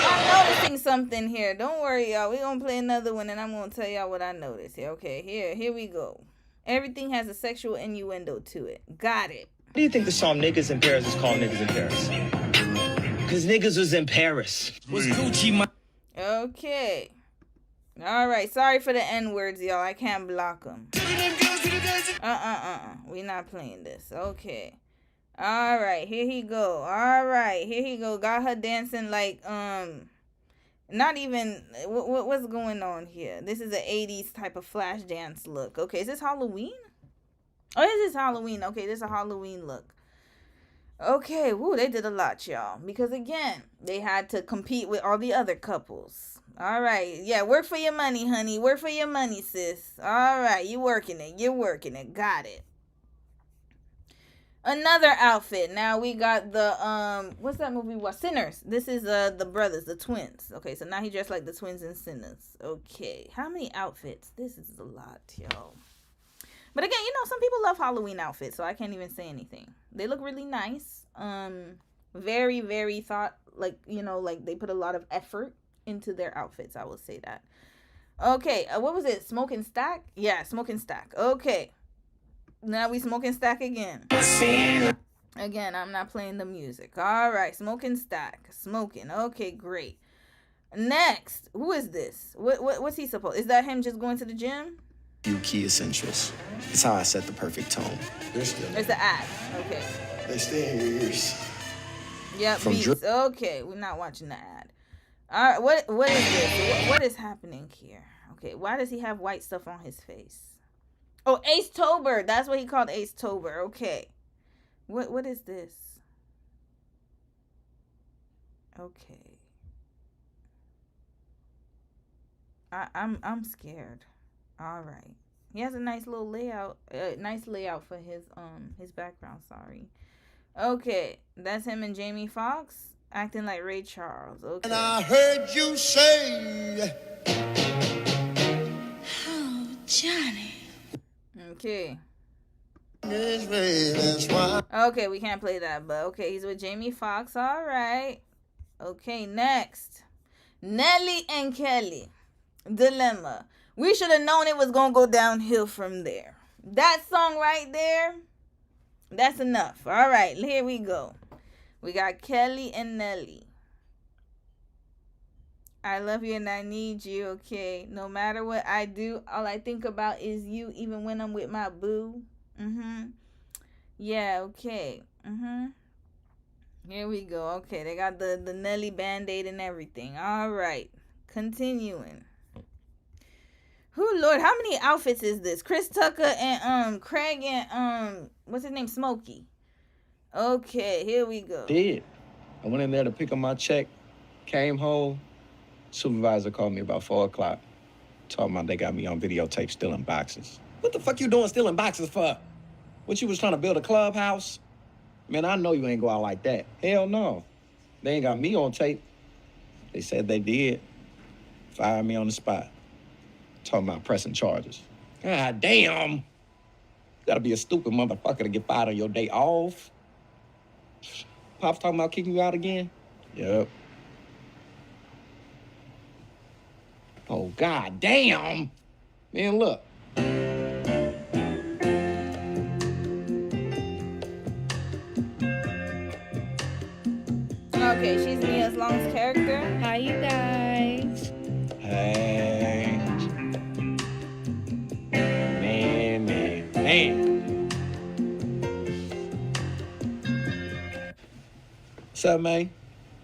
I'm noticing something here. Don't worry, y'all. We're going to play another one, and I'm going to tell y'all what I noticed here. Okay, here we go. Everything has a sexual innuendo to it. Got it. Why do you think the song Niggas in Paris is called Niggas in Paris? Because niggas was in Paris. Was Gucci my... Okay. All right. Sorry for the N-words, y'all. I can't block them. We're not playing this. Okay. All right. Here he go. All right. Here he go. Got her dancing like, not even, what's going on here? This is an 80s type of flash dance look. Okay. Is this Halloween? Oh, this is Halloween. Okay. This is a Halloween look. Okay, woo, they did a lot, y'all. Because, again, they had to compete with all the other couples. All right. Yeah, work for your money, honey. Work for your money, sis. All right, you working it. You're working it. Got it. Another outfit. Now we got the, what's that movie? What? Sinners. This is the brothers, the twins. Okay, so now he dressed like the twins in Sinners. Okay, how many outfits? This is a lot, y'all. But again, some people love Halloween outfits, so I can't even say anything. They look really nice. Very, very like they put a lot of effort into their outfits. I will say that. Okay, what was it? Smoke and Stack? Yeah, Smoke and Stack. Okay. Now we Smoke and Stack again. Again, I'm not playing the music. All right, Smoke and Stack. Smoking. Okay, great. Next, who is this? What's he supposed? Is that him just going to the gym? Few key essentials. It's how I set the perfect tone. It's the ad. Okay. They stay in your ears. Yep, beats. Okay, we're not watching the ad. All right, what is this? What is happening here? Okay, why does he have white stuff on his face? Oh, Ace Tober. That's what he called Ace Tober. Okay. What is this? Okay. I'm scared. All right. He has a nice little layout. Nice layout for his background. Sorry. Okay, that's him and Jamie Foxx acting like Ray Charles. Okay. And I heard you say, Oh, Johnny. Okay. That's why. Okay, we can't play that, but okay, he's with Jamie Foxx. All right. Okay, next. Nelly and Kelly. Dilemma. We should have known it was going to go downhill from there. That song right there, that's enough. All right, here we go. We got Kelly and Nelly. I love you and I need you, okay? No matter what I do, all I think about is you, even when I'm with my boo. Yeah, okay. Here we go. Okay, they got the Nelly Band-Aid and everything. All right, continuing. Lord, how many outfits is this? Chris Tucker and Craig and what's his name? Smokey. Okay, here we go. Did. I went in there to pick up my check, came home, supervisor called me about 4 o'clock. Talking about they got me on videotape stealing boxes. What the fuck you doing stealing boxes for? What, you was trying to build a clubhouse? Man, I know you ain't go out like that. Hell no. They ain't got me on tape. They said they did. Fired me on the spot. Talking about pressing charges. God damn. Gotta be a stupid motherfucker to get fired on your day off. Pop's talking about kicking you out again? Yep. Oh, god damn. Man, look. Okay, she's Nia Long's character. Hi, you guys. Hey. Man. What's up, man?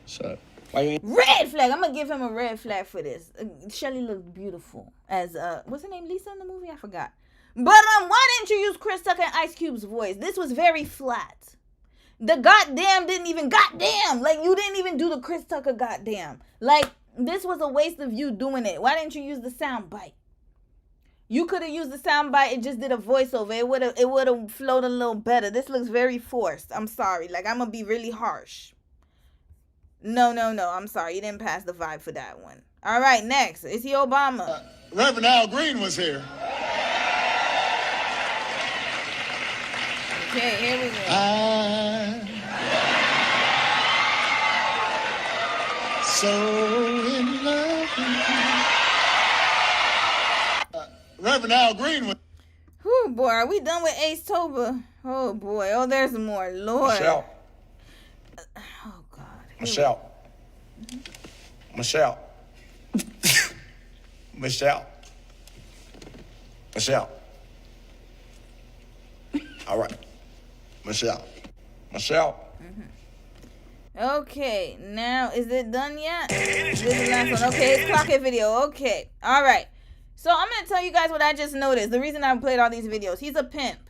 What's up? Why you ain't... Red flag. I'm gonna give him a red flag for this. Shelly looked beautiful as what's her name? Lisa in the movie? I forgot. But why didn't you use Chris Tucker and Ice Cube's voice? This was very flat. The goddamn didn't even goddamn. Like, you didn't even do the Chris Tucker goddamn. Like, this was a waste of you doing it. Why didn't you use the sound bite? You could have used the sound bite. It just did a voiceover. It would have flowed a little better. This looks very forced. I'm sorry. Like, I'm gonna be really harsh. No. I'm sorry. You didn't pass the vibe for that one. All right, next. Is he Obama? Reverend Al Green was here. Okay, here we go. So in love with you. Reverend Al Green was... Whew, boy, are we done with Ace Toba? Oh, boy. Oh, there's more. Lord. Michelle. Oh, God. Michelle. Michelle. Michelle. Michelle. All right. Michelle. Okay, now, is it done yet? This is the last one. Okay, it's Clockhead video. Okay, all right. So I'm going to tell you guys what I just noticed. The reason I played all these videos. He's a pimp.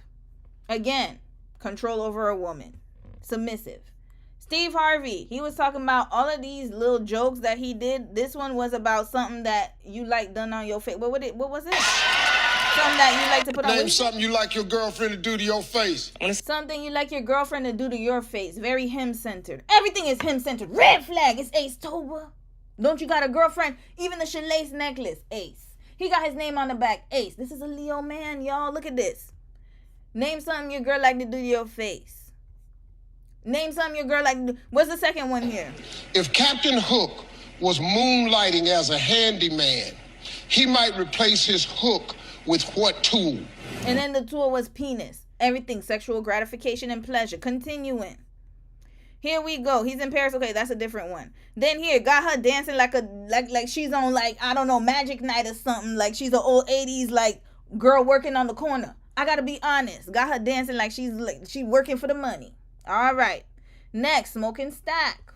Again, control over a woman. Submissive. Steve Harvey, he was talking about all of these little jokes that he did. This one was about something that you like done on your face. What was it? Something that you like to put on. Name something you like your girlfriend to do to your face. Something you like your girlfriend to do to your face. Very him-centered. Everything is him-centered. Red flag. It's Ace Toba. Don't you got a girlfriend? Even the Shalace necklace. Ace. He got his name on the back. Ace. This is a Leo man, y'all. Look at this. Name something your girl like to do to your face. Name something your girl like to do. What's the second one here? If Captain Hook was moonlighting as a handyman, he might replace his hook with what tool? And then the tool was penis. Everything. Sexual gratification and pleasure. Continuing. Here we go. He's in Paris. Okay, that's a different one. Then here, got her dancing like she's on, like, I don't know, Magic Night or something. Like she's an old 80s like girl working on the corner. I gotta be honest. Got her dancing like she working for the money. All right. Next, Smoking Stack.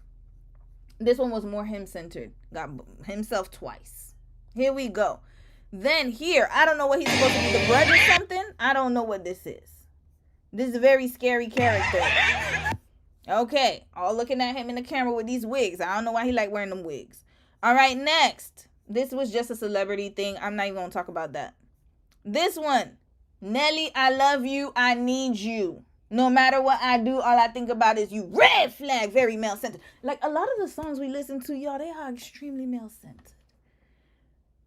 This one was more him-centered. Got himself twice. Here we go. Then here, I don't know what he's supposed to be, the Grudge or something. I don't know what this is. This is a very scary character. Okay, all looking at him in the camera with these wigs. I don't know why he like wearing them wigs. All right, next. This was just a celebrity thing. I'm not even going to talk about that. This one. Nelly, I love you. I need you. No matter what I do, all I think about is you. Red flag. Very male-centered. Like, a lot of the songs we listen to, y'all, they are extremely male-centered.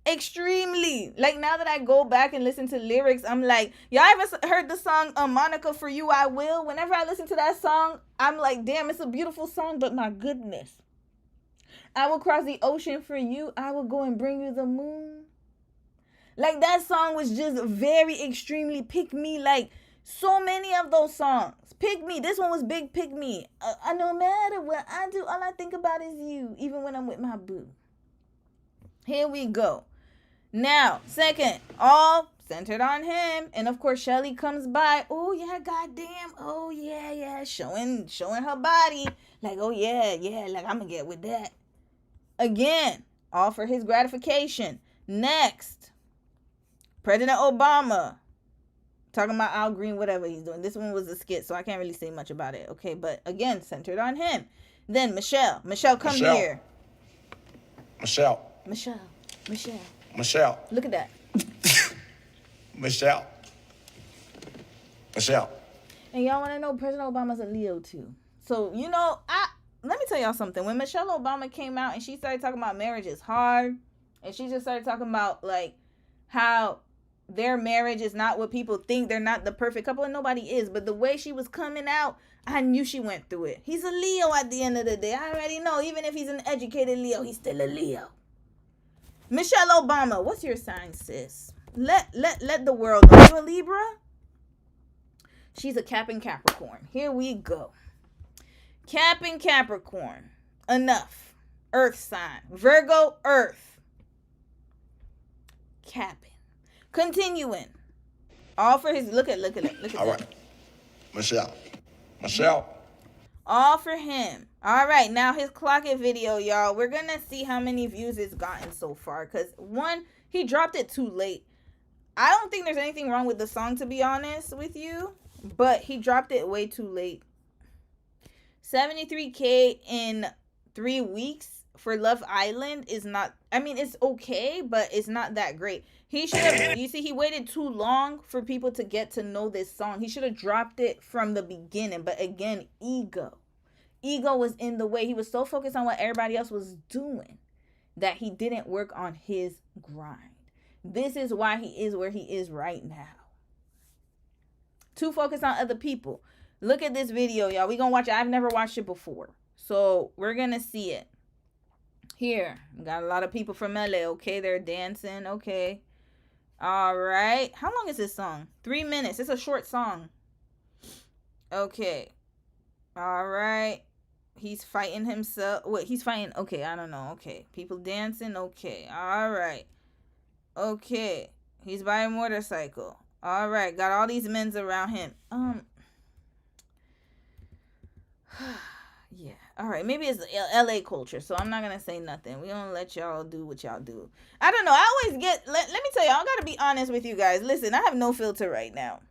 Extremely. Like, now that I go back and listen to lyrics, I'm like, y'all ever heard the song Monica, For You I Will? Whenever I listen to that song, I'm like, damn, it's a beautiful song, but my goodness. I will cross the ocean for you. I will go and bring you the moon. Like, that song was just very extremely pick me. Like, so many of those songs. Pick me. This one was big pick me. No matter what I do, all I think about is you, even when I'm with my boo. Here we go. Now, second, all centered on him. And of course, Shelly comes by. Oh, yeah, goddamn. Oh, yeah. Showing her body. Like, oh, yeah. Like, I'm going to get with that. Again, all for his gratification. Next, President Obama. Talking about Al Green, whatever he's doing. This one was a skit, so I can't really say much about it. Okay, but again, centered on him. Then Michelle. Michelle, come here. Michelle. Michelle. Look at that. Michelle. Michelle. And y'all want to know President Obama's a Leo too. So, you know, let me tell y'all something. When Michelle Obama came out and she started talking about marriage is hard, and she just started talking about like how their marriage is not what people think, they're not the perfect couple, and nobody is, but the way she was coming out, I knew she went through it. He's a Leo at the end of the day. I already know. Even if he's an educated Leo, he's still a Leo. Michelle Obama, what's your sign, sis? Let the world know. You a Libra? She's a Cap and Capricorn. Here we go. Cap and Capricorn. Enough. Earth sign. Virgo, Earth. Capping. Continuing. All for his... Look at it. All right. Michelle. All for him. All right, now his clock it video, y'all. We're going to see how many views it's gotten so far. Because, one, he dropped it too late. I don't think there's anything wrong with the song, to be honest with you. But he dropped it way too late. 73K in 3 weeks for Love Island is not... I mean, it's okay, but it's not that great. He should have... You see, he waited too long for people to get to know this song. He should have dropped it from the beginning. But again, ego. Ego was in the way. He was so focused on what everybody else was doing that he didn't work on his grind. This is why he is where he is right now. Too focused on other people. Look at this video, y'all. We're going to watch it. I've never watched it before. So we're going to see it. Here. We got a lot of people from LA. Okay, they're dancing. Okay. All right. How long is this song? 3 minutes. It's a short song. Okay. All right. He's fighting himself. Wait, he's fighting. Okay, I don't know. Okay. People dancing. Okay. All right. Okay. He's by a motorcycle. All right. Got all these men's around him. Yeah. All right. Maybe it's LA culture, so I'm not going to say nothing. We're going to let y'all do what y'all do. I don't know. I always get... Let me tell y'all, I got to be honest with you guys. Listen, I have no filter right now.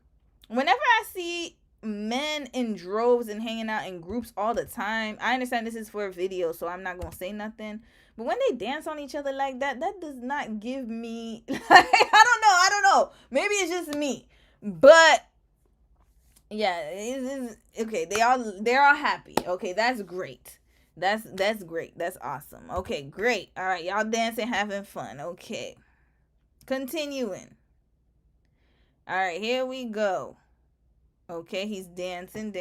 Whenever I see men in droves and hanging out in groups all the time, I understand this is for a video, so I'm not going to say nothing. But when they dance on each other like that, that does not give me... I don't know. Maybe it's just me. But... yeah, okay. They're all happy. Okay, that's great. That's great. That's awesome. Okay, great. All right, y'all dancing, having fun. Okay, continuing. All right, here we go. Okay, he's dancing.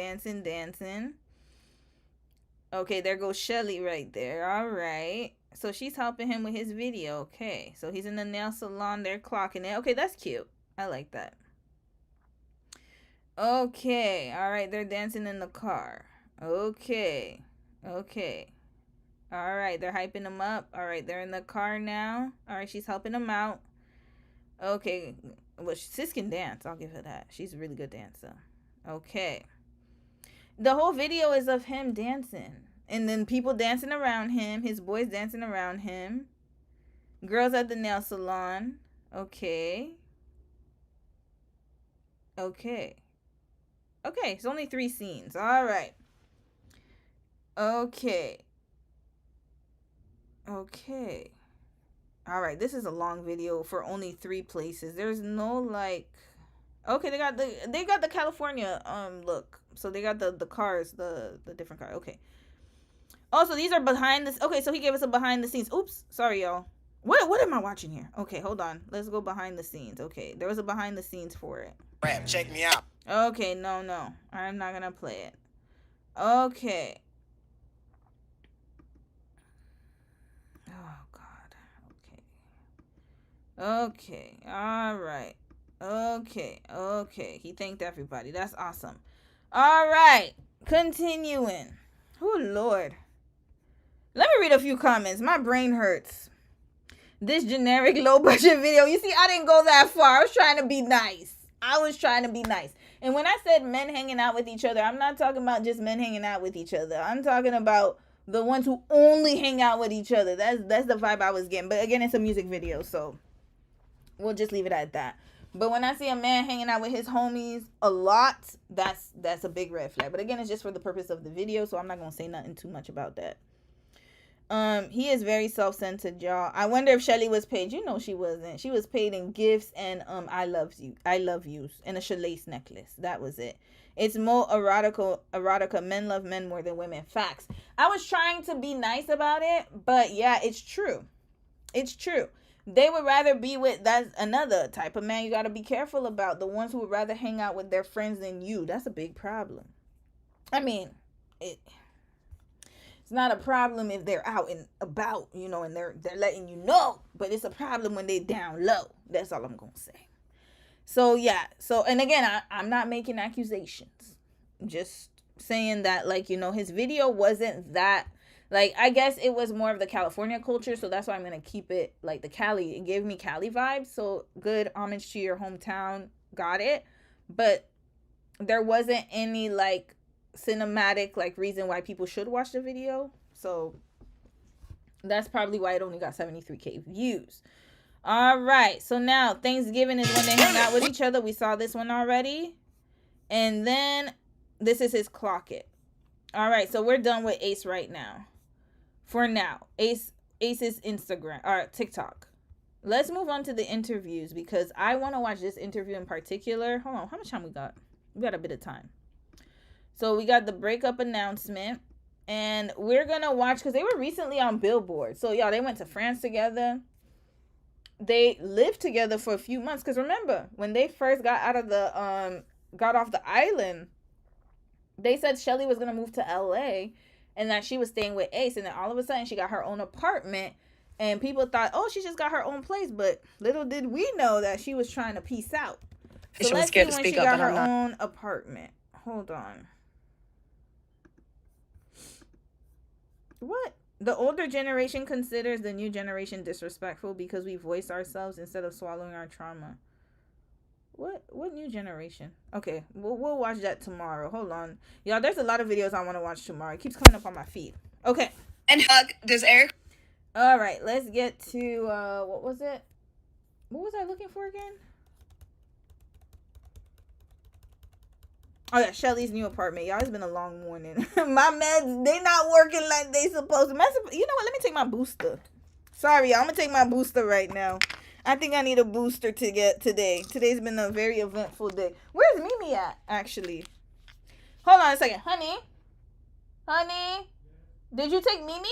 Okay, there goes Shelly right there. All right, so she's helping him with his video. Okay, so he's in the nail salon. They're clocking it. Okay, that's cute. I like that. Okay, all right, they're dancing in the car. Okay. All right, they're hyping him up. All right, they're in the car now. All right, she's helping him out. Okay, well, sis can dance. I'll give her that. She's a really good dancer. Okay. The whole video is of him dancing. And then people dancing around him. His boys dancing around him. Girls at the nail salon. Okay, it's only 3 scenes. All right. Okay. All right, this is a long video for only 3 places. There's no like... Okay, they got the California look. So they got the cars, the different cars. Okay. Also, these are behind this. Okay, so he gave us a behind the scenes. Oops, sorry y'all. What am I watching here? Okay, hold on. Let's go behind the scenes. Okay, there was a behind the scenes for it. Rap, check me out. Okay, no. I'm not gonna play it. Okay. Oh, God. Okay. All right. Okay. He thanked everybody. That's awesome. All right. Continuing. Oh, Lord. Let me read a few comments. My brain hurts. This generic low-budget video. You see, I didn't go that far. I was trying to be nice. And when I said men hanging out with each other, I'm not talking about just men hanging out with each other. I'm talking about the ones who only hang out with each other. That's the vibe I was getting. But again, it's a music video, so we'll just leave it at that. But when I see a man hanging out with his homies a lot, that's a big red flag. But again, it's just for the purpose of the video, so I'm not going to say nothing too much about that. He is very self-centered, y'all. I wonder if Shelly was paid. You know she wasn't. She was paid in gifts and I love yous and a Shalace necklace. That was it. It's more erotica. Men love men more than women. Facts. I was trying to be nice about it, but yeah, it's true. It's true. They would rather be with, that's another type of man you got to be careful about. The ones who would rather hang out with their friends than you. That's a big problem. I mean, it's not a problem if they're out and about, you know, and they're letting you know. But it's a problem when they down low. That's all I'm going to say. So, yeah. So, and again, I'm not making accusations. I'm just saying that, like, you know, his video wasn't that, like, I guess it was more of the California culture. So that's why I'm going to keep it like the Cali. It gave me Cali vibes. So good homage to your hometown. Got it. But there wasn't any, like, cinematic, like, reason why people should watch the video. So that's probably why it only got 73K views. All right, so now Thanksgiving is when they hang out with each other. We saw this one already. And then this is his clock it. All right, so we're done with Ace right now. For now, Ace's Instagram or TikTok. Let's move on to the interviews because I want to watch this interview in particular. Hold on, how much time we got? We got a bit of time. So we got the breakup announcement. And we're going to watch because they were recently on Billboard. So, y'all, they went to France together. They lived together for a few months. Because remember, when they first got out of the, got off the island, they said Shelly was going to move to LA and that she was staying with Ace. And then all of a sudden she got her own apartment. And people thought, oh, she just got her own place. But little did we know that she was trying to peace out. So let's see when she got her own apartment. Hold on. What? The older generation considers the new generation disrespectful because we voice ourselves instead of swallowing our trauma. What new generation? Okay, we'll watch that tomorrow. Hold on. Y'all, there's a lot of videos I want to watch tomorrow. It keeps coming up on my feed. Okay. And Hug, does Eric... All right, let's get to, what was it? What was I looking for again? Oh, yeah, Shelly's new apartment. Y'all, it's been a long morning. My meds, they not working like they supposed to. You know what? Let me take my booster. Sorry, y'all. I'm going to take my booster right now. I think I need a booster to get today. Today's been a very eventful day. Where's Mimi at, actually? Hold on a second. Honey? Honey? Did you take Mimi?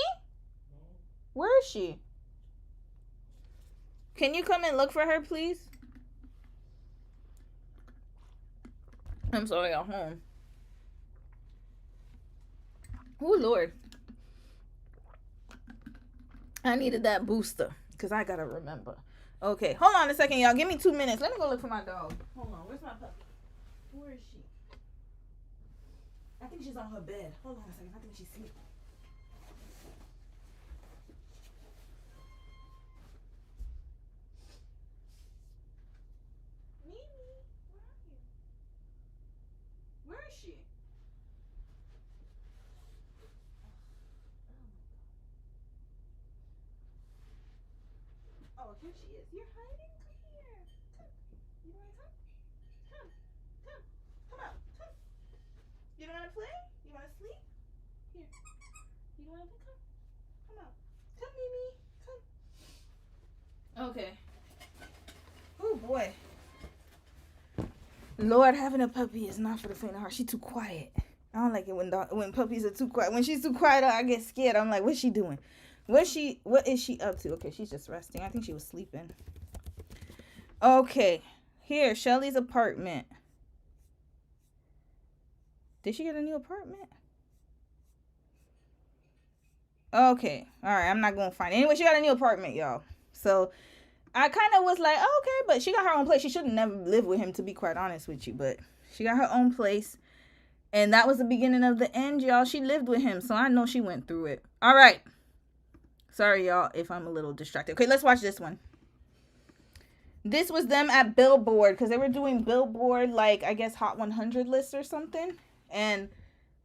Where is she? Can you come and look for her, please? I'm sorry, I'm home. Oh, Lord. I needed that booster because I got to remember. Okay, hold on a second, y'all. Give me 2 minutes. Let me go look for my dog. Hold on. Where's my puppy? Where is she? I think she's on her bed. Hold on a second. I think she's sleeping. Oh, here she is. You're hiding? Come here. Come. You want to come? Come. Come. Come out. Come. You don't want to play? You want to sleep? Here. You don't want to come? Come out. Come, Mimi. Come. Okay. Oh, boy. Lord, having a puppy is not for the faint of heart. She's too quiet. I don't like it when puppies are too quiet. When she's too quiet, I get scared. I'm like, what's she doing? What is she up to? Okay, she's just resting. I think she was sleeping. Okay. Here, Shelly's apartment. Did she get a new apartment? Okay. All right, I'm not going to find it. Anyway, she got a new apartment, y'all. So, I kind of was like, oh, okay, but she got her own place. She should have never lived with him, to be quite honest with you. But she got her own place. And that was the beginning of the end, y'all. She lived with him, so I know she went through it. All right. Sorry, y'all, if I'm a little distracted. Okay, let's watch this one. This was them at Billboard, because they were doing Billboard, like, I guess, Hot 100 lists or something. And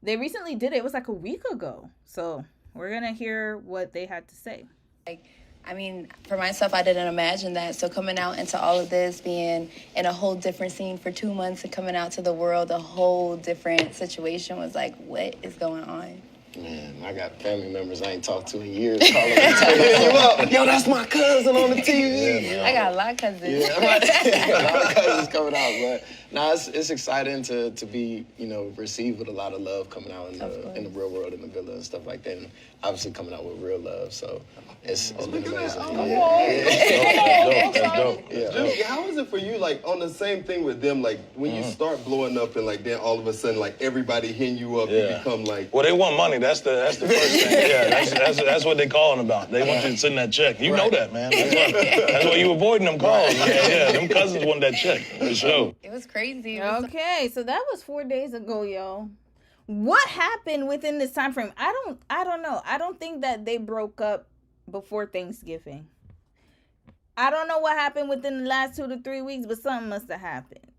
they recently did it. It was like a week ago. So we're going to hear what they had to say. I mean, for myself, I didn't imagine that. So coming out into all of this, being in a whole different scene for 2 months and coming out to the world, a whole different situation was like, what is going on? Man, I got family members I ain't talked to in years calling me, turning you up. Yo, that's my cousin on the TV. I got a lot of cousins. Yeah, right. A lot of cousins coming out, but it's exciting to be, received with a lot of love coming out in the real world, in the villa and stuff like that, and obviously coming out with real love. So it's been amazing. That's dope. Dude, how is it for you? Like on the same thing with them, like when you start blowing up and like then all of a sudden like everybody hitting you up, you become like. Well, they want money. That's the first thing. Yeah, that's what they calling about. They want you to send that check. You know that, man. That's why you avoiding them calls. Yeah, them cousins want that check for sure. It was crazy. Okay, so that was 4 days ago, y'all. What happened within this time frame? I don't know. I don't think that they broke up before Thanksgiving. I don't know what happened within the last 2 to 3 weeks, but something must have happened.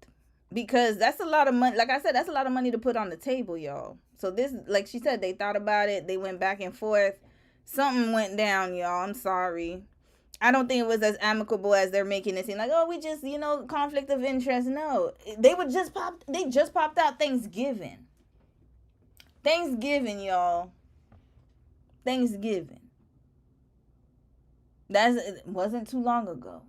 Because that's a lot of money. Like I said, that's a lot of money to put on the table, y'all. So this, like she said, they thought about it. They went back and forth. Something went down, y'all. I'm sorry. I don't think it was as amicable as they're making it seem. Like, oh, we just, conflict of interest. No. They just popped out Thanksgiving. Thanksgiving, y'all. Thanksgiving. It wasn't too long ago.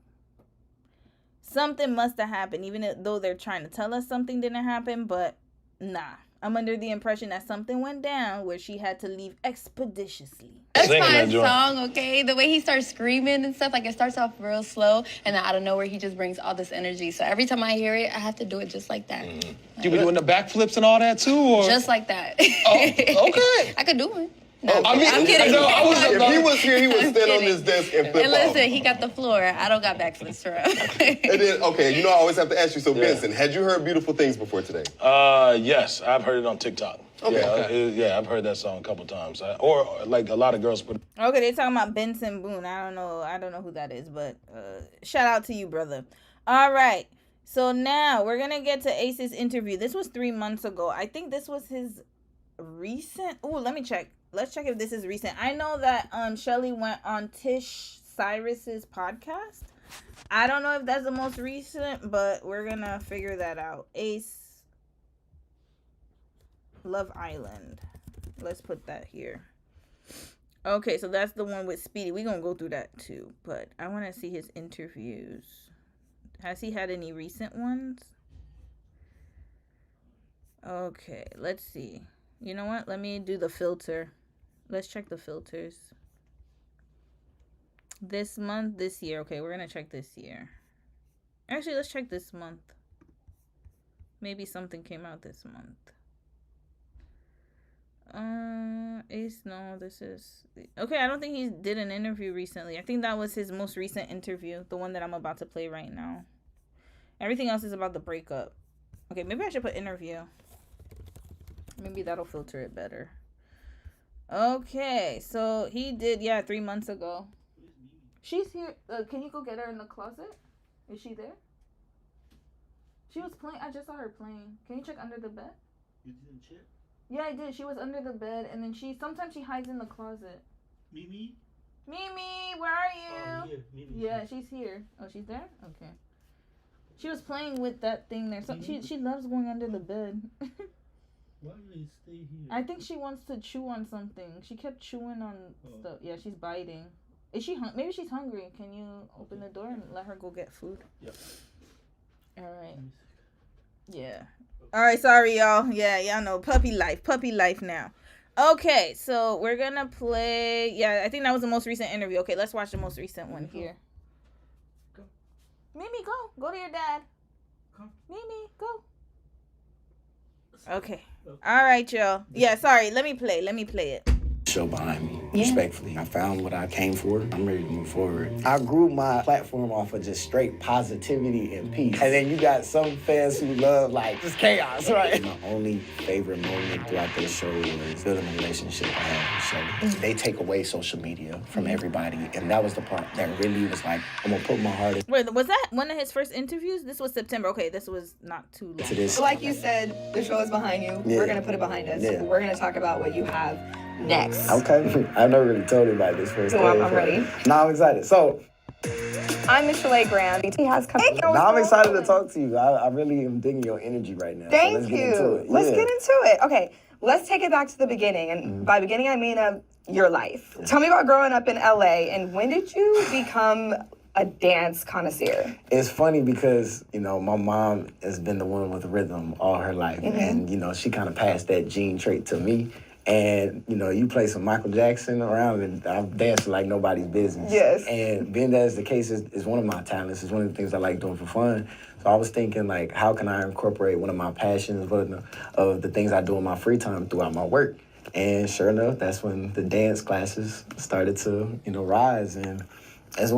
Something must have happened, even though they're trying to tell us something didn't happen, but nah. I'm under the impression that something went down where she had to leave expeditiously. That's my song, okay? The way he starts screaming and stuff, like it starts off real slow, and then out of nowhere he just brings all this energy. So every time I hear it, I have to do it just like that. You be doing the backflips and all that too, or just like that? Oh, okay. I could do it. No, I'm kidding. If he was here, he would stand on this desk and flip And listen, he got the floor. I don't got backflips for him. And then, okay, I always have to ask you. So, Benson, had you heard Beautiful Things before today? Yes, I've heard it on TikTok. Okay. I've heard that song a couple times. Or like a lot of girls put. Okay, they talking about Benson Boone. I don't know who that is, but shout out to you, brother. All right. So now we're gonna get to Ace's interview. This was 3 months ago. I think this was his recent. Oh, let me check. Let's check if this is recent. I know that Shelly went on Tish Cyrus's podcast. I don't know if that's the most recent, but we're gonna figure that out. Ace Love Island. Let's put that here. Okay, so that's the one with Speedy. We're gonna go through that too, but I want to see his interviews. Has he had any recent ones? Okay, let's see. You know what? Let me do the filter. Let's check the filters. This month, this year. Okay, we're going to check this year. Actually, let's check this month. Maybe something came out this month. Ace, no, this is... Okay, I don't think he did an interview recently. I think that was his most recent interview, the one that I'm about to play right now. Everything else is about the breakup. Okay, maybe I should put interview. Maybe that'll filter it better. Okay, so he did, 3 months ago. She's here. Can you go get her in the closet? Is she there? She was playing. I just saw her playing. Can you check under the bed? You didn't check? Yeah, I did. She was under the bed, and then sometimes she hides in the closet. Mimi, where are you? Here. Mimi, yeah, she's here. Oh, she's there? Okay. She was playing with that thing there. So she loves going under the bed. Why do they stay here? I think she wants to chew on something. She kept chewing on stuff. Yeah, she's biting. Is she maybe she's hungry. Can you open the door and let her go get food? Yep. All right. Yeah. All right, sorry, y'all. Yeah, y'all know puppy life now. Okay, so we're going to play. Yeah, I think that was the most recent interview. Okay, let's watch the most recent one here. Go. Mimi, go. Go to your dad. Come. Mimi, go. Okay. All right, y'all. Yeah, sorry. Let me play it. Show behind me, respectfully. I found what I came for. I'm ready to move forward. I grew my platform off of just straight positivity and peace. And then you got some fans who love, just chaos, right? My only favorite moment throughout this show was building a relationship I had with Shelly. They take away social media from everybody, and that was the part that really was like, I'm gonna put my heart in. Wait, was that one of his first interviews? This was September. Okay, this was not too long. This. Like you said, the show is behind you. Yeah. We're gonna put it behind us. Yeah. We're gonna talk about what you have next. Okay. I've never really told anybody this first. So I'm ready. Now I'm excited. So I'm Miss Shelly Graham. He has come. Now I'm excited to talk to you. I really am digging your energy right now. Thank so let's you. Get into it. Let's get into it. Okay. let's take it back to the beginning. And by beginning, I mean your life. Tell me about growing up in LA, and when did you become a dance connoisseur? It's funny because, you know, my mom has been the one with rhythm all her life. And, you know, she kind of passed that gene trait to me. And, you know, you play some Michael Jackson around and I'm dancing like nobody's business. Yes. And being that is the case is one of my talents. It's one of the things I like doing for fun. So I was thinking, like, how can I incorporate one of my passions, of the things I do in my free time throughout my work? And sure enough, that's when the dance classes started to, you know, rise. And it's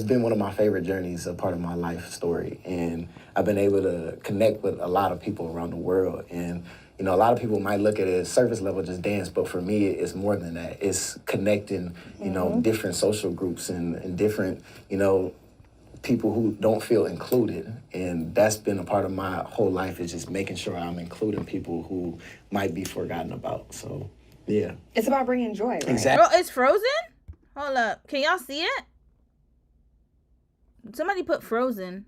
been one of my favorite journeys, a part of my life story. And I've been able to connect with a lot of people around the world. And, you know, a lot of people might look at it as surface level, just dance, but for me, it's more than that. It's connecting, you know, different social groups and different, you know, people who don't feel included. And that's been a part of my whole life, is just making sure I'm including people who might be forgotten about. So, yeah. It's about bringing joy, right? Exactly. Bro, it's Frozen? Hold up. Can y'all see it? Somebody put Frozen.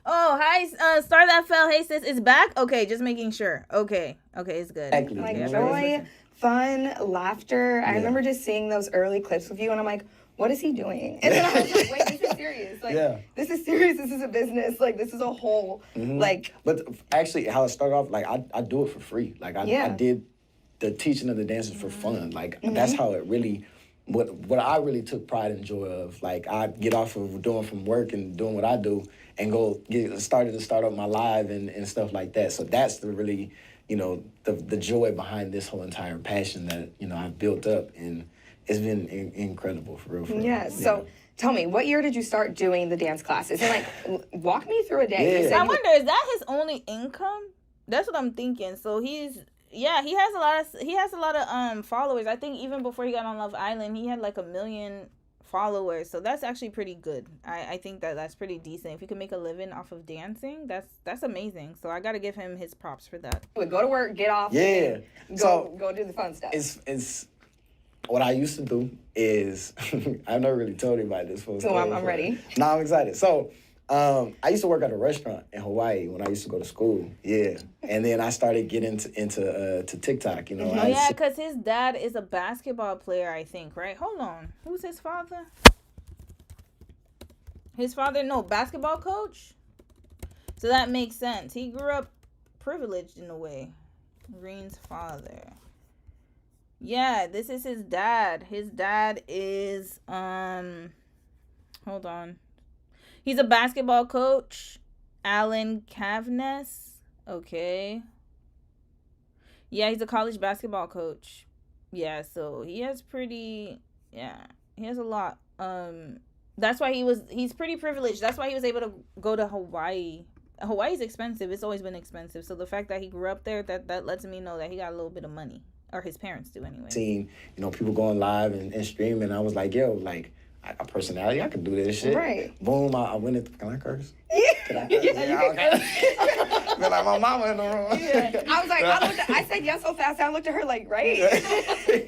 Oh, hi, Star That Fell. Hey, sis, it's back? Okay, just making sure. Okay, it's good. Exactly. Like joy, fun, laughter. I remember just seeing those early clips with you, and I'm like, what is he doing? And then I was like, wait, this is serious. Like, this is serious. This is a business. Like, this is a whole, like. But actually, how it started off, like, I do it for free. Like, I did the teaching of the dances for fun. Like, that's how it really, what I really took pride and joy of. Like, I get off of doing from work and doing what I do and start up my live and stuff like that. So that's the really, you know, the joy behind this whole entire passion that, you know, I've built up. And it's been incredible, for real. Yeah, so tell me, what year did you start doing the dance classes? And, like, walk me through a day. I wonder, is that his only income? That's what I'm thinking. So he has a lot of followers. I think even before he got on Love Island, he had like 1 million followers. So that's actually pretty good. I think that's pretty decent. If you can make a living off of dancing, that's amazing. So I got to give him his props for that. Go to work, get off. Yeah. Go do the fun stuff. It's what I used to do is, I've never really told anybody this. So I'm ready. No, I'm excited. So I used to work at a restaurant in Hawaii when I used to go to school. Yeah. And then I started getting into TikTok, you know. Oh, yeah, because his dad is a basketball player, I think, right? Hold on. Who's his father? Basketball coach? So that makes sense. He grew up privileged in a way. Green's father. Yeah, this is his dad. His dad is, hold on. He's a basketball coach. Alan Kavnes. Okay. Yeah, he's a college basketball coach. Yeah, so he has he has a lot. That's why he's pretty privileged. That's why he was able to go to Hawaii. Hawaii's expensive. It's always been expensive. So the fact that he grew up there, that lets me know that he got a little bit of money. Or his parents do anyway. Seen, you know, people going live and streaming. I was like, yo, like, a personality, I can do this shit. Right. Boom, I went into, can I curse? Yeah. Can I curse? Yeah, you can curse. Feel like my mama in the room. Yeah. I was like, I said yes so fast, I looked at her like, right.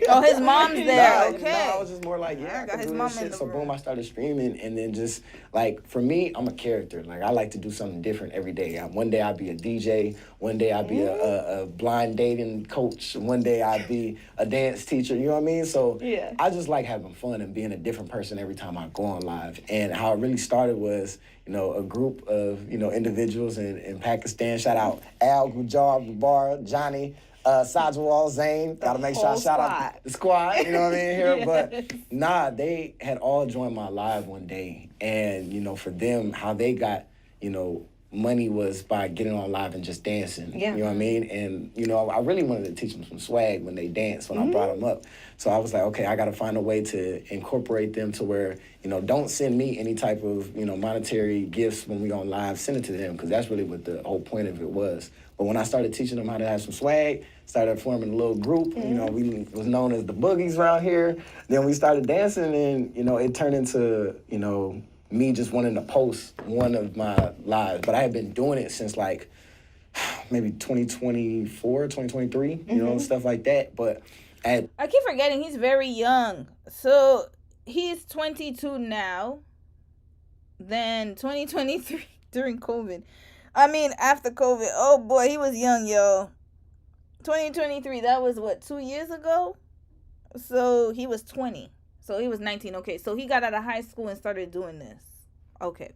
Oh, his mom's there. No, okay. No, I was just more like, I got his mom in the room. So boom, I started streaming, and then just, like, for me, I'm a character. Like, I like to do something different every day. One day I'll be a DJ. One day I'll be a blind dating coach. One day I'll be a dance teacher. You know what I mean? So I just like having fun and being a different person every time I go on live. And how it really started was, you know, a group of, you know, individuals in Pakistan. Shout out Al, Gujar, Babar, Johnny, Sajwal, Zayn. Gotta make sure I shout out the squad, you know what I mean, here. But they had all joined my live one day. And, you know, for them, how they got, you know, money was by getting on live and just dancing. Yeah. You know what I mean? And, you know, I really wanted to teach them some swag when they dance, when I brought them up. So I was like, okay, I got to find a way to incorporate them to where, you know, don't send me any type of, you know, monetary gifts when we on live. Send it to them, because that's really what the whole point of it was. But when I started teaching them how to have some swag, started forming a little group, you know, we was known as the Boogies around here. Then we started dancing, and, you know, it turned into, you know, me just wanting to post one of my lives. But I had been doing it since like maybe 2024, 2023, you know, stuff like that. But I keep forgetting he's very young. So he's 22 now. Then 2023 during COVID. I mean, after COVID. Oh boy, he was young, yo. 2023. That was what, 2 years ago? So he was 20. So he was 19. Okay, so he got out of high school and started doing this. Okay.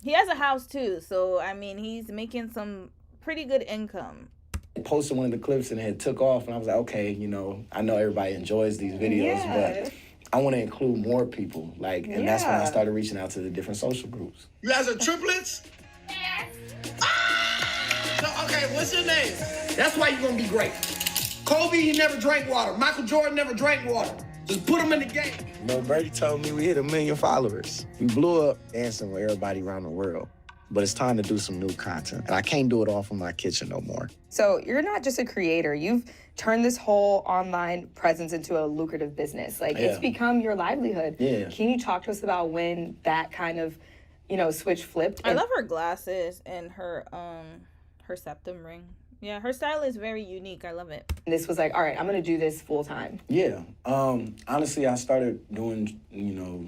He has a house too. So, I mean, he's making some pretty good income. I posted one of the clips and it took off, and I was like, okay, you know, I know everybody enjoys these videos, but I want to include more people. Like, and that's when I started reaching out to the different social groups. You guys are triplets? So, okay, what's your name? That's why you're gonna be great. Kobe, he never drank water. Michael Jordan never drank water. Just put him in the game. You know, Birdie told me we hit 1 million followers. We blew up dancing with everybody around the world. But it's time to do some new content. And I can't do it all from my kitchen no more. So you're not just a creator. You've turned this whole online presence into a lucrative business. Like, it's become your livelihood. Yeah. Can you talk to us about when that kind of, you know, switch flipped? I love her glasses and her septum ring. Yeah, her style is very unique. I love it. This was like, all right, I'm going to do this full time. Yeah. Honestly, I started doing, you know,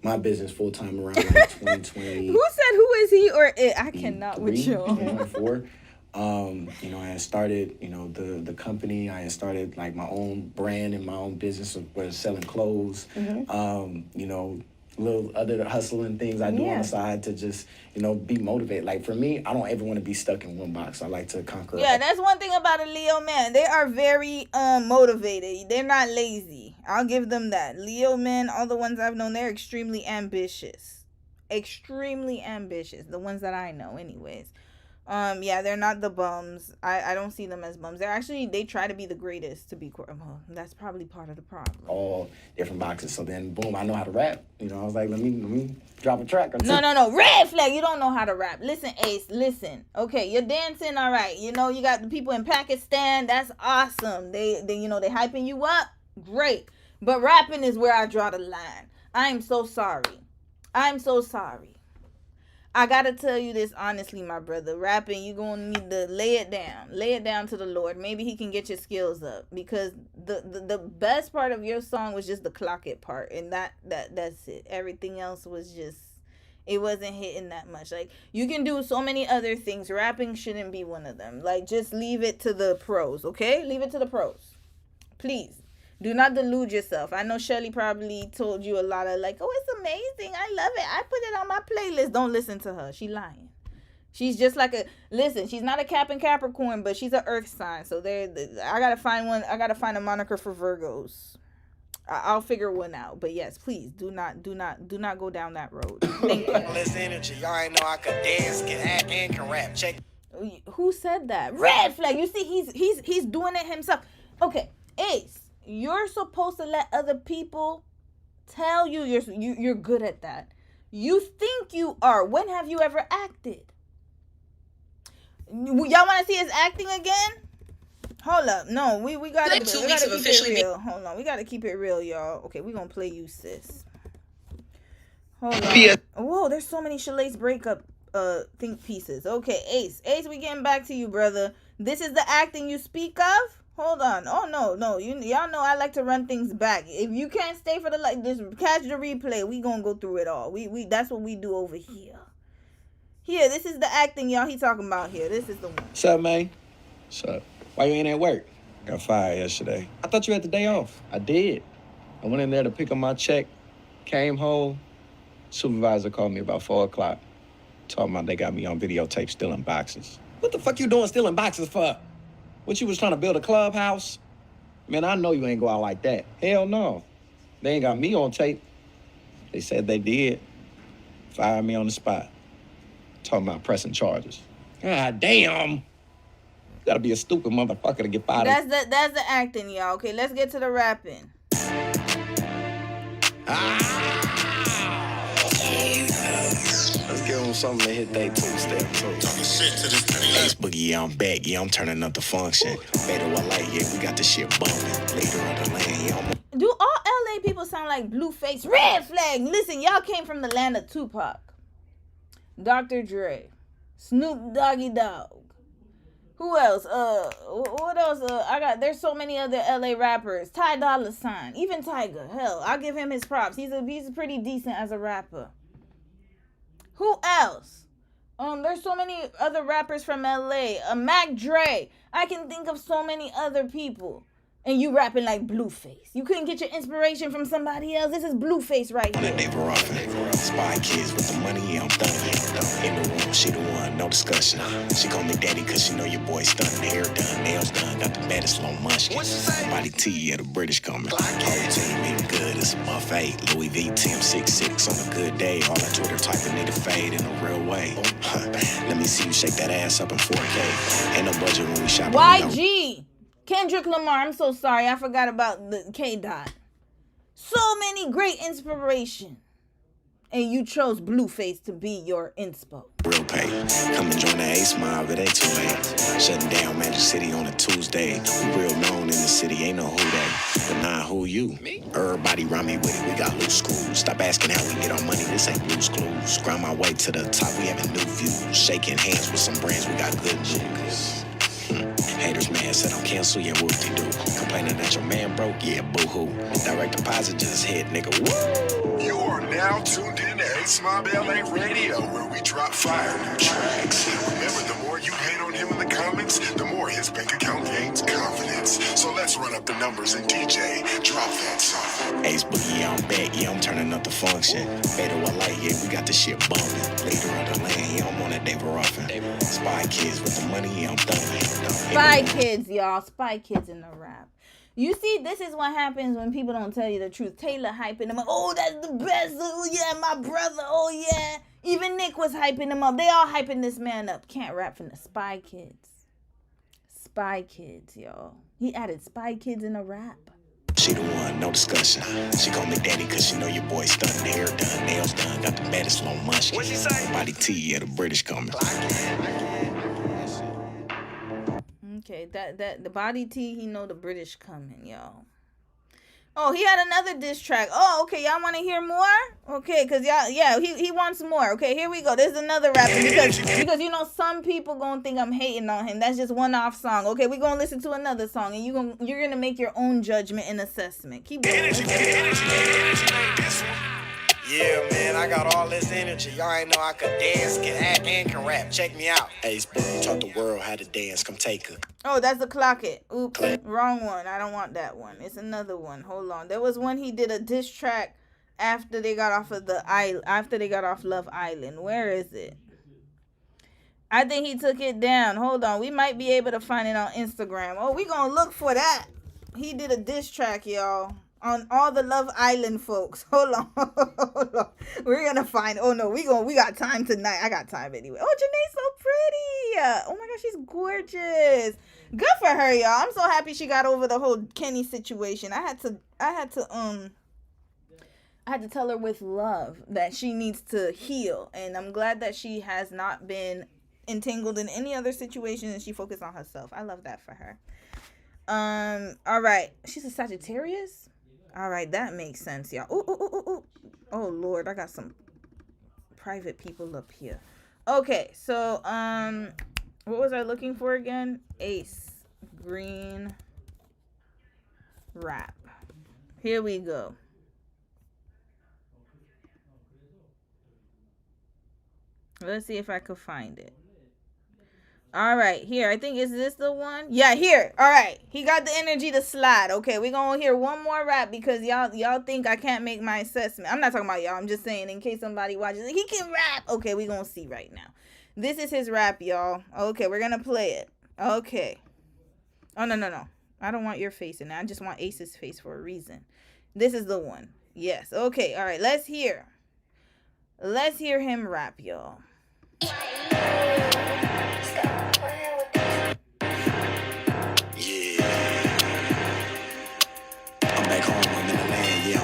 my business full time around like 2020. Who said who is he or it? I cannot with you. 2024. You know, I had started, you know, the company. I had started like my own brand and my own business of selling clothes. You know, little other hustling things I do on the side to just, you know, be motivated. Like for me, I don't ever want to be stuck in one box. I like to conquer. Yeah, that's one thing about a Leo man. They are very motivated. They're not lazy. I'll give them that. Leo men, all the ones I've known, they're extremely ambitious. Extremely ambitious. The ones that I know anyways. Yeah, they're not the bums. I don't see them as bums. They try to be the greatest to be. Well, that's probably part of the problem. All different boxes. So then, boom, I know how to rap. You know, I was like, let me drop a track or two. No. Red flag. You don't know how to rap. Listen, Ace. Listen. Okay, you're dancing. All right. You know, you got the people in Pakistan. That's awesome. They you know, they hyping you up. Great. But rapping is where I draw the line. I'm so sorry. I gotta tell you this honestly, my brother. Rapping, you're gonna need to lay it down to the Lord. Maybe he can get your skills up, because the best part of your song was just the clock it part, and that's it. Everything else was just, it wasn't hitting that much. Like, you can do so many other things. Rapping shouldn't be one of them. Like, just leave it to the pros, okay? Leave it to the pros, please. Do not delude yourself. I know Shelly probably told you a lot of like, oh, it's amazing. I love it. I put it on my playlist. Don't listen to her. She lying. She's just like she's not a Cap and Capricorn, but she's an earth sign. So I got to find one. I got to find a moniker for Virgos. I'll figure one out. But yes, please do not go down that road. Thank you. Less energy. Y'all ain't know I could dance, can act, and can rap. Check. Who said that? Red flag. You see, he's doing it himself. Okay, Ace. You're supposed to let other people tell you you're good at that. You think you are. When have you ever acted? Y'all want to see us acting again? Hold up. No, we gotta keep it real. Hold on. We gotta keep it real, y'all. Okay, we're gonna play you, sis. Hold on. Whoa, there's so many Shalace breakup think pieces. Okay, Ace, we getting back to you, brother. This is the acting you speak of? Hold on. Oh, no. Y'all know I like to run things back. If you can't stay for just catch the replay. We gonna go through it all. We that's what we do over here. Here, this is the acting y'all he talking about here. This is the one. What's up, man? What's up? Why you ain't at work? Got fired yesterday. I thought you had the day off. I did. I went in there to pick up my check, came home. Supervisor called me about 4 o'clock. Talking about they got me on videotape stealing boxes. What the fuck you doing stealing boxes for? What, you was trying to build a clubhouse? Man, I know you ain't go out like that. Hell no. They ain't got me on tape. They said they did. Fired me on the spot. Talking about pressing charges. God damn. Gotta be a stupid motherfucker to get fired. That's the acting, y'all. Okay, let's get to the rapping. Let's give them something to hit they two-step. Talking shit to this Ace Boogie, yeah, I'm back. Yeah, I'm turning up the function. Better I like, yeah, we got this shit bumping. Leader of the land, yeah, Do all LA people sound like Blueface? Red flag. Listen, y'all came from the land of Tupac, Dr. Dre, Snoop Doggy Dogg. Who else? What else? There's so many other LA rappers. Ty Dolla $ign, even Tyga. Hell, I'll give him his props. He's pretty decent as a rapper. Who else? There's so many other rappers from LA. Mac Dre. I can think of so many other people. And you rapping like Blueface. You couldn't get your inspiration from somebody else. This is Blueface right here. They were off and Spy Kids with the money, yeah, I'm done. In the room, she the one, no discussion. She call me daddy cause she know your boy stunned. Hair done, nails done, got the baddest long munchkin. Body T, yeah, the British coming. Whole team eating good, it's a buffet. Louis V, Tim 66 on a good day. All that Twitter typing need to fade in a real way. Let me see you shake that ass up in 4K. Ain't no budget when we shop. YG. Kendrick Lamar, I'm so sorry. I forgot about the K-Dot. So many great inspiration. And you chose Blueface to be your inspo. Real pay. Come and join the Ace Mob, it ain't too late. Shutting down Magic City on a Tuesday. We real known in the city, ain't no who they. But nah, who you? Me. Everybody rhyme me with it, we got loose screws. Stop asking how we get our money, this ain't Blue's Clues. Grind my way to the top, we having new views. Shaking hands with some brands, we got good news. Haters mad, said I'm cancel, yeah, whoop-de-doo. Complaining that your man broke, yeah, boo-hoo. Direct deposit just hit, nigga, woo! You are now tuned in to Ace Mob LA Radio, where we drop fire new tracks. Remember, the more you hate on him in the comments, the more his bank account gains confidence. So let's run up the numbers and DJ, drop that song. Ace Boogie, yeah, I'm back, yeah, I'm turning up the function. Beta LA, yeah, we got the shit bumping. Leader of the land, yeah, I'm on that David Ruffin. Spy Kids with the money, yeah, I'm thumping. Spy Kids, y'all. Spy Kids in the rap. You see, this is what happens when people don't tell you the truth. Taylor hyping him up. Oh, that's the best. Oh, yeah, my brother. Oh, yeah. Even Nick was hyping him up. They all hyping this man up. Can't rap from the Spy Kids. Spy Kids, y'all. He added Spy Kids in the rap. She the one, no discussion. She call me daddy cause she know your boy stunned. Hair done, nails done, got the baddest long munchkin. What she say? Body T, yeah, the British coming. Okay, that the Body T, he know the British coming, y'all. Oh, he had another diss track. Oh, okay, y'all want to hear more? Okay, because y'all, yeah, he wants more. Okay, here we go. There's another rapper because you know some people gonna think I'm hating on him. That's just one-off song. Okay, we gonna listen to another song and you're gonna make your own judgment and assessment. Keep going. Yeah, man, I got all this energy. Y'all ain't know I could dance, can act, and can rap. Check me out. Ace Boogie taught the world how to dance. Come take her. Oh, that's the Clock It. Oops, wrong one. I don't want that one. It's another one. Hold on. There was one he did a diss track after they got off of Love Island. Where is it? I think he took it down. Hold on. We might be able to find it on Instagram. Oh, we gonna look for that. He did a diss track, y'all, on all the Love Island folks. Hold on. Hold on. We're gonna find. Oh no, we got time tonight. I got time anyway. Oh, Janae's so pretty. Oh my gosh, she's gorgeous. Good for her, y'all. I'm so happy she got over the whole Kenny situation. I had to tell her with love that she needs to heal, and I'm glad that she has not been entangled in any other situation and she focused on herself. I love that for her. All right. She's a Sagittarius? All right, that makes sense, y'all. Ooh. Oh, Lord, I got some private people up here. Okay, so, what was I looking for again? Ace Green Rap. Here we go. Let's see if I could find it. All right, here. I think, is this the one? Yeah, here. All right. He got the energy to slide. Okay, we're going to hear one more rap because y'all think I can't make my assessment. I'm not talking about y'all. I'm just saying in case somebody watches it. He can rap. Okay, we're going to see right now. This is his rap, y'all. Okay, we're going to play it. Okay. Oh, no. I don't want your face in there. I just want Ace's face for a reason. This is the one. Yes. Okay, all right. Let's hear him rap, y'all.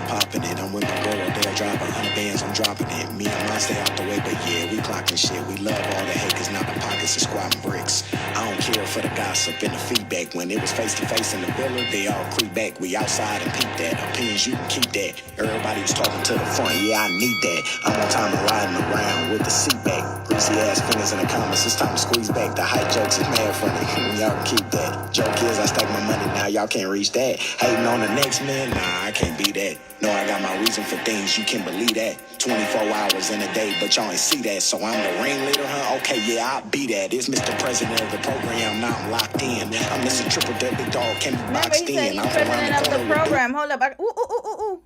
Popping it, I'm with my girl, they'll drop 100 bands, I'm dropping it. Me and mine stay out the way, but yeah, we clocking shit. We love all the hate, cause now the pockets are squatting bricks. I don't don't care for the gossip and the feedback. When it was face to face in the villa, they all creep back. We outside and peep that. Opinions, you can keep that. Everybody was talking to the front, yeah, I need that. I'm on time and riding around with the seat back. Greasy ass fingers in the comments, it's time to squeeze back. The hype jokes is mad funny, y'all can keep that. Joke is, I stack my money, now y'all can't reach that. Hating on the next man, nah, I can't be that. No, I got my reason for things, you can believe that. 24 hours in a day, but y'all ain't see that. So I'm the ringleader, huh? Okay, yeah, I'll be that. It's Mr. President of the program, now I'm locked in. I'm Mr. Triple W Dog, can't be boxed in. I'm president of the program. Hold up.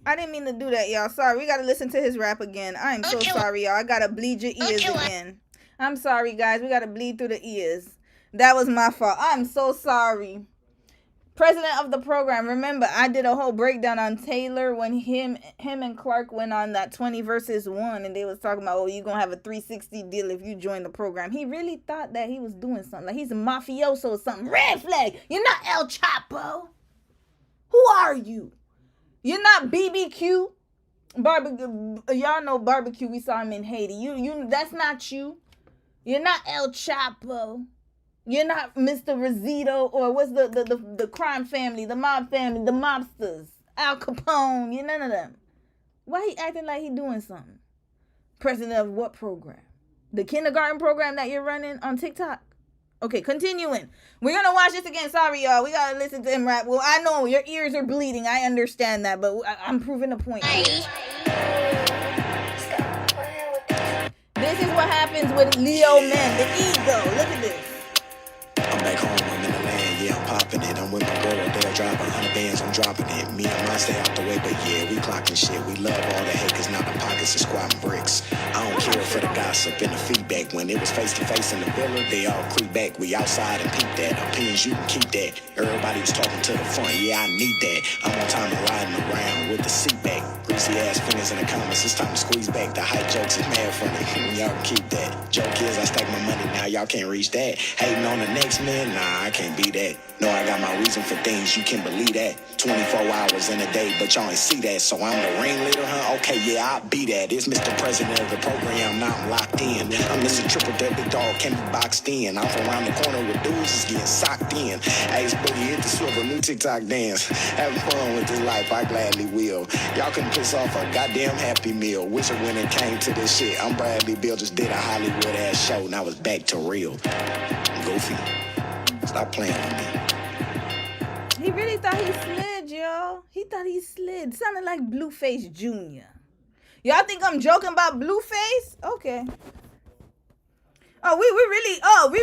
I didn't mean to do that, y'all. Sorry, we gotta listen to his rap again. I am so sorry, y'all. I gotta bleed your ears again. I'm sorry, guys. We gotta bleed through the ears. That was my fault. I'm so sorry. President of the program. Remember, I did a whole breakdown on Taylor when him and Clark went on that 20 versus 1, and they was talking about, oh, you're gonna have a 360 deal if you join the program. He really thought that he was doing something. Like he's a mafioso or something. Red flag. You're not El Chapo. Who are you? You're not BBQ. Barbecue. Y'all know Barbecue. We saw him in Haiti. You. That's not you. You're not El Chapo. You're not Mr. Rosito or what's the crime family, the mob family, the mobsters, Al Capone. You're none of them. Why he acting like he doing something? President of what program? The kindergarten program that you're running on TikTok? Okay, continuing. We're going to watch this again. Sorry, y'all. We got to listen to him rap. Well, I know your ears are bleeding. I understand that, but I'm proving a point here. This is what happens with Leo men, the ego. Look at this. I'm back home, I'm in the land, yeah, I'm popping it. I'm with my girl, they'll drive 100 bands, I'm dropping it. Me and mine stay out the way, but yeah, we clocking shit. We love all the hate, cause now the pockets are squatting bricks. I don't care for the gossip and the feedback. When it was face to face in the villa, they all creep back. We outside and peep that. Opinions, you can keep that. Everybody was talking to the front, yeah, I need that. I'm on time and riding around with the seat back. Greasy ass fingers in the comments, it's time to squeeze back. The hype jokes is mad funny, y'all can keep that. Joke is, I stack my money, now y'all can't reach that. Hating on the next man, nah, I can't be that. No, I got my reason for things, you can believe that. 24 hours in a day, but y'all ain't see that. So I'm the ringleader, huh? Okay, yeah, I'll be that. It's Mr. President of the program, now I'm locked in. I'm Mr. Triple W Dog, can't be boxed in. I'm from around the corner with dudes is getting socked in. Ace Boogie hit the swivel, new TikTok dance. Having fun with this life, I gladly will. Y'all couldn't piss off a goddamn Happy Meal. Wish it when it came to this shit. I'm Bradley Bill, just did a Hollywood ass show, now it's back to real. Goofy, stop playing with me. He really thought he slid, y'all. He thought he slid. Sounded like Blueface Jr. Y'all think I'm joking about Blueface? Okay. We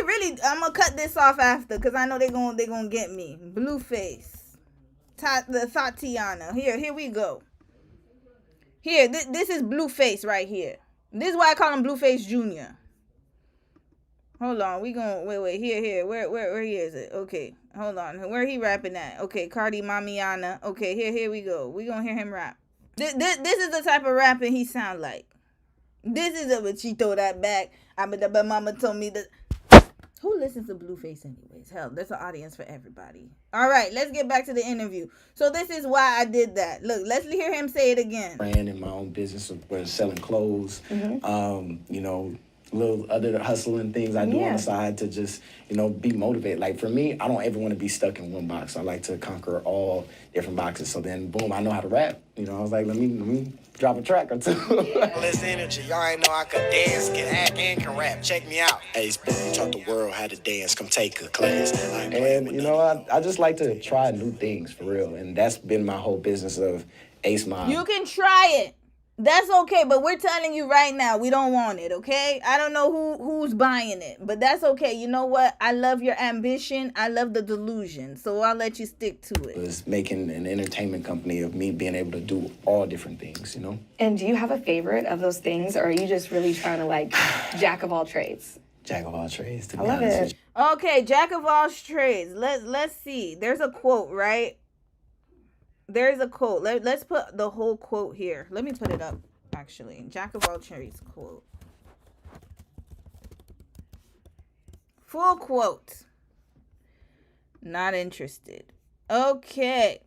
really, I'm gonna cut this off after, because I know they're gonna get me. Blueface. The Tatiana. Here we go. Here, this is Blueface right here. This is why I call him Blueface Jr. Hold on, we gonna wait. Here. Where he is it? Okay, hold on. Where he rapping at? Okay, Cardi Mamiana. Okay, here we go. We gonna hear him rap. This is the type of rapping he sound like. This is a she throw that back. But mama told me that. Who listens to Blueface anyways? Hell, there's an audience for everybody. All right, let's get back to the interview. So this is why I did that. Look, let's hear him say it again. Brand in my own business of selling clothes. You know, little other hustling things I do on the side to just, you know, be motivated. Like for me, I don't ever want to be stuck in one box. I like to conquer all different boxes. So then, boom, I know how to rap. You know, I was like, let me drop a track or two. All this energy, y'all ain't know I could dance, can act, and can rap. Check me out. Ace Boogie taught the world how to dance. Come take a class. And, you know, I just like to try new things for real. And that's been my whole business of Ace Mob. You can try it. That's okay, but we're telling you right now, we don't want it, okay? I don't know who's buying it, but that's okay. You know what? I love your ambition. I love the delusion, so I'll let you stick to it. It was making an entertainment company of me being able to do all different things, you know? And do you have a favorite of those things, or are you just really trying to, like, jack of all trades? Jack of all trades, to be honest. I love it. Okay, jack of all trades. Let's see. There's a quote, right? There's a quote. Let's put the whole quote here. Let me put it up, actually. Jack of all trades quote. Full quote. Not interested. Okay.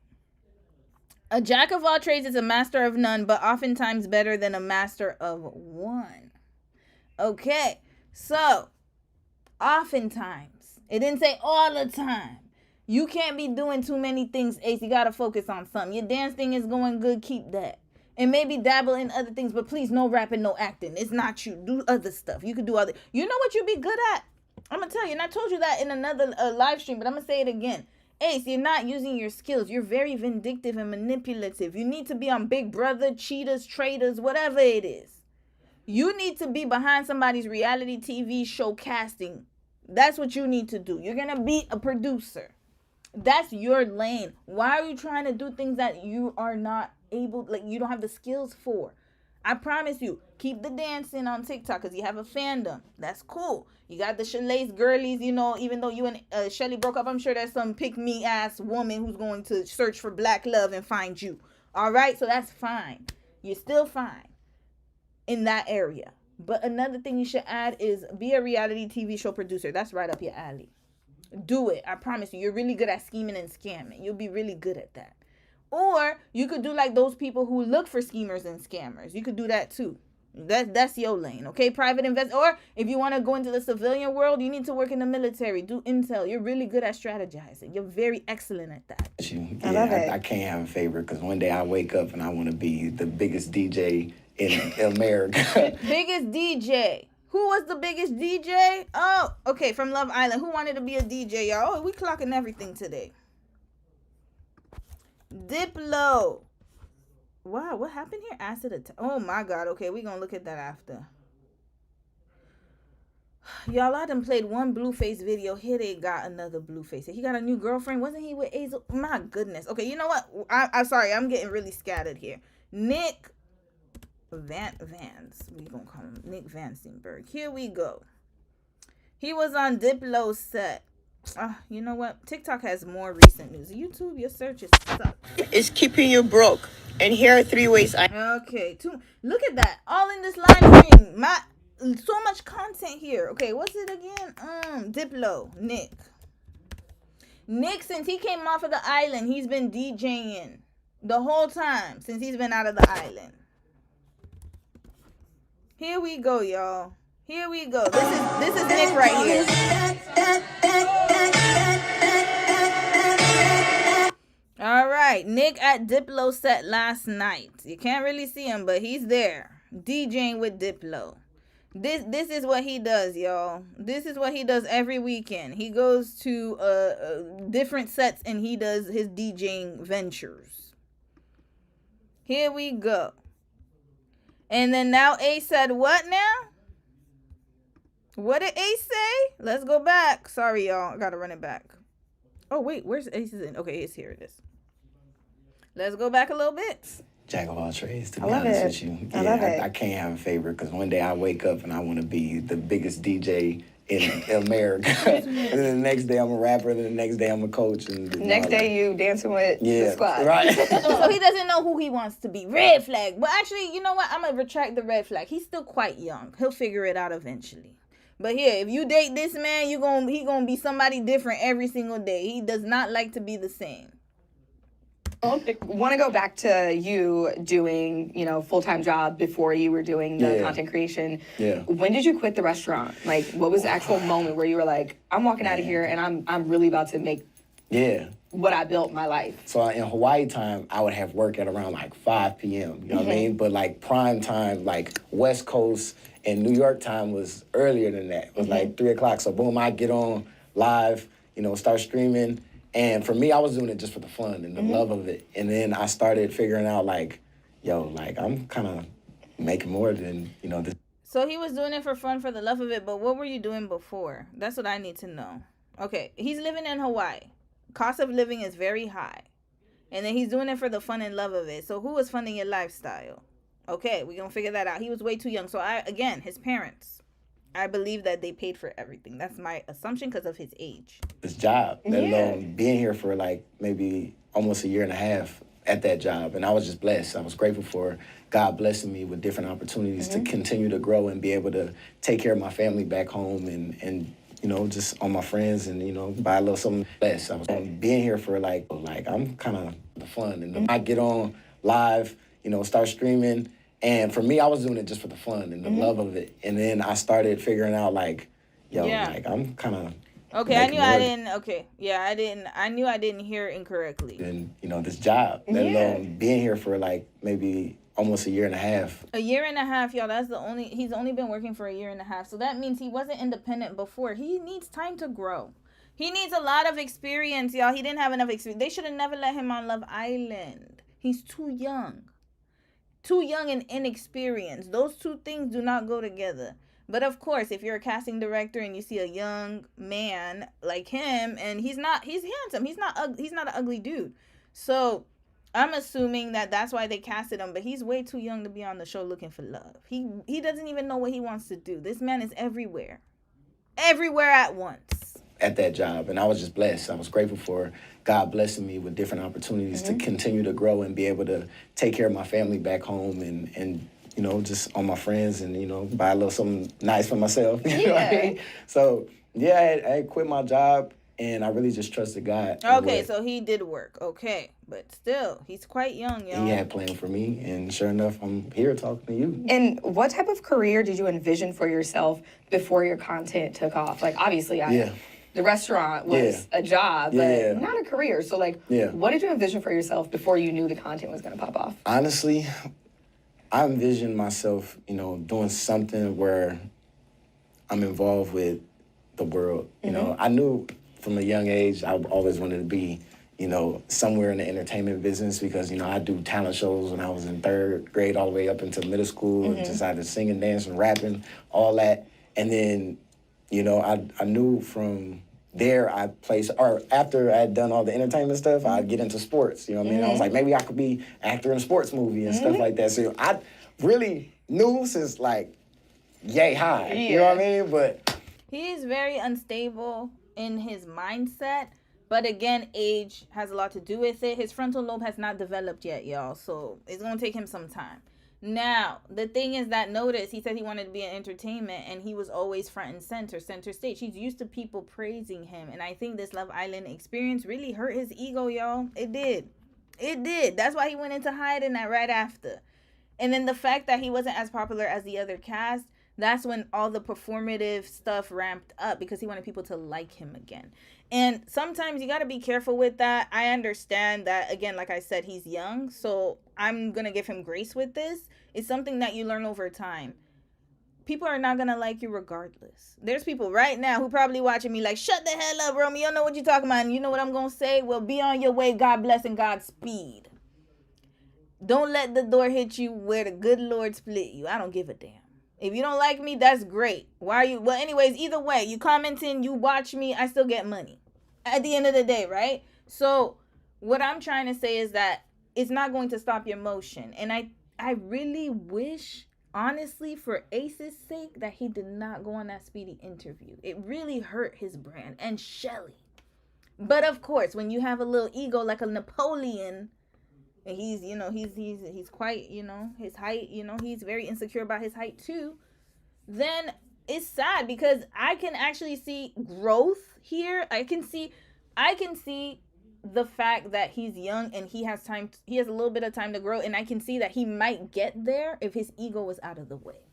A jack of all trades is a master of none, but oftentimes better than a master of one. Okay. So, oftentimes. It didn't say all the time. You can't be doing too many things, Ace. You got to focus on something. Your dance thing is going good. Keep that. And maybe dabble in other things, but please, no rapping, no acting. It's not you. Do other stuff. You could do other. You know what you be good at? I'm going to tell you, and I told you that in another live stream, but I'm going to say it again. Ace, you're not using your skills. You're very vindictive and manipulative. You need to be on Big Brother, Cheaters, Traders, whatever it is. You need to be behind somebody's reality TV show casting. That's what you need to do. You're going to be a producer. That's your lane. Why are you trying to do things that you are not able, like you don't have the skills for? I promise you, keep the dancing on TikTok because you have a fandom. That's cool. You got the Shalace girlies, you know, even though you and Shelly broke up, I'm sure there's some pick-me ass woman who's going to search for black love and find you. All right? So that's fine. You're still fine in that area. But another thing you should add is be a reality TV show producer. That's right up your alley. Do it. I promise you. You're really good at scheming and scamming. You'll be really good at that. Or you could do like those people who look for schemers and scammers. You could do that too. That's your lane, okay? Private invest. Or if you want to go into the civilian world, you need to work in the military. Do intel. You're really good at strategizing. You're very excellent at that. I love it. I can't have a favorite because one day I wake up and I want to be the biggest DJ in America. Biggest DJ. Who was the biggest DJ? Oh, okay, from Love Island. Who wanted to be a DJ, y'all? Oh, we clocking everything today. Diplo. Wow, what happened here? Acid attack. Oh my God. Okay, we're gonna look at that after. Y'all, I done played one Blueface video. Here they got another Blueface. He got a new girlfriend. Wasn't he with Azel? My goodness. Okay, you know what? I'm sorry. I'm getting really scattered here. Nick Vance. We gonna call him Nick Vansenberg. Here we go. He was on Diplo's set. You know what? TikTok has more recent news. YouTube, your searches suck. It's keeping you broke. And here are 3 ways Okay, look at that. All in this live stream. So much content here. Okay, what's it again? Diplo, Nick. Nick, since he came off of the island, he's been DJing the whole time since he's been out of the island. Here we go, y'all. Here we go. This is Nick right here. All right, Nick at Diplo set last night. You can't really see him, but he's there DJing with Diplo. This is what he does, y'all. This is what he does every weekend. He goes to different sets and he does his DJing ventures. Here we go. And then now Ace said what now? What did Ace say? Let's go back. Sorry, y'all. I gotta run it back. Oh, wait. Where's Ace's in? Okay, it's here. It is. Let's go back a little bit. Jack of all trades, to be honest with you. I love it. I can't have a favorite because one day I wake up and I want to be the biggest DJ in America. And then the next day I'm a rapper, and then the next day I'm a coach. And next day you dancing with the squad. Right. So he doesn't know who he wants to be. Red flag. But actually, you know what? I'm going to retract the red flag. He's still quite young. He'll figure it out eventually. But here, if you date this man, he gonna be somebody different every single day. He does not like to be the same. I want to go back to you doing, full-time job before you were doing the content creation. Yeah. When did you quit the restaurant? Like, what was the actual moment where you were like, I'm walking out of here and I'm really about to make what I built my life? So in Hawaii time, I would have work at around like 5 p.m. You know what I mean? But like prime time, like West Coast and New York time was earlier than that. It was like 3 o'clock. So boom, I get on live, start streaming. And for me, I was doing it just for the fun and the love of it. And then I started figuring out I'm kind of making more than, this. So he was doing it for fun, for the love of it. But what were you doing before? That's what I need to know. Okay, he's living in Hawaii. Cost of living is very high. And then he's doing it for the fun and love of it. So who was funding your lifestyle? Okay, we're going to figure that out. He was way too young. So his parents, I believe that they paid for everything. That's my assumption because of his age. His job, let alone being here for like maybe almost a year and a half at that job. And I was just blessed. I was grateful for God blessing me with different opportunities to continue to grow and be able to take care of my family back home and just on my friends and, buy a little something less. I was being here for like I'm kind of the fun. And I get on live, start streaming. And for me, I was doing it just for the fun and the love of it. And then I started figuring out I'm kind of Okay, I knew I didn't. Okay, yeah, I didn't. I knew I didn't hear incorrectly. And this job, let alone being here for like maybe almost a year and a half. A year and a half, y'all. He's only been working for a year and a half. So that means he wasn't independent before. He needs time to grow. He needs a lot of experience, y'all. He didn't have enough experience. They should have never let him on Love Island. He's too young. Too young and inexperienced. Those two things do not go together. But of course, if you're a casting director and you see a young man like him, and he's handsome. He's not an ugly dude. So I'm assuming that that's why they casted him, but he's way too young to be on the show looking for love. He doesn't even know what he wants to do. This man is everywhere. Everywhere at once. At that job, and I was just blessed. I was grateful for God blessing me with different opportunities to continue to grow and be able to take care of my family back home and just on my friends and, buy a little something nice for myself. You know what I mean? So, yeah, I had quit my job, and I really just trusted God. Okay, so he did work. Okay, but still, he's quite young, y'all. He had planned for me, and sure enough, I'm here talking to you. And what type of career did you envision for yourself before your content took off? Like, obviously, the restaurant was a job, but not a career. So, what did you envision for yourself before you knew the content was going to pop off? Honestly, I envisioned myself, doing something where I'm involved with the world. You know, I knew from a young age I always wanted to be, somewhere in the entertainment business because, I do talent shows when I was in 3rd grade all the way up into middle school and decided singing, dancing, rapping, all that. And then, I knew from there after I had done all the entertainment stuff, I'd get into sports. You know what I mean? I was like, maybe I could be actor in a sports movie and stuff like that. So I really knew since yay high. You know what I mean? But he's very unstable in his mindset. But again, age has a lot to do with it. His frontal lobe has not developed yet, y'all. So it's going to take him some time. Now, the thing is that notice, he said he wanted to be in entertainment and he was always front and center stage. He's used to people praising him. And I think this Love Island experience really hurt his ego, y'all. It did. That's why he went into hiding that right after. And then the fact that he wasn't as popular as the other cast, that's when all the performative stuff ramped up because he wanted people to like him again. And sometimes you got to be careful with that. I understand that, again, like I said, he's young. So I'm going to give him grace with this. It's something that you learn over time. People are not going to like you regardless. There's people right now who probably watching me like, shut the hell up, Romy. You don't know what you're talking about. And you know what I'm going to say? Well, be on your way. God bless and Godspeed. Don't let the door hit you where the good Lord split you. I don't give a damn. If you don't like me, that's great. Why are you? Well, anyways, either way, you commenting, you watch me, I still get money at the end of the day, right? So what I'm trying to say is that it's not going to stop your motion. And I really wish, honestly, for Ace's sake, that he did not go on that Speedy interview. It really hurt his brand and Shelly. But of course, when you have a little ego like a Napoleon, and he's quite, his height, he's very insecure about his height too, then it's sad because I can actually see growth here. I can see the fact that he's young and he has a little bit of time to grow, and I can see that he might get there if his ego was out of the way.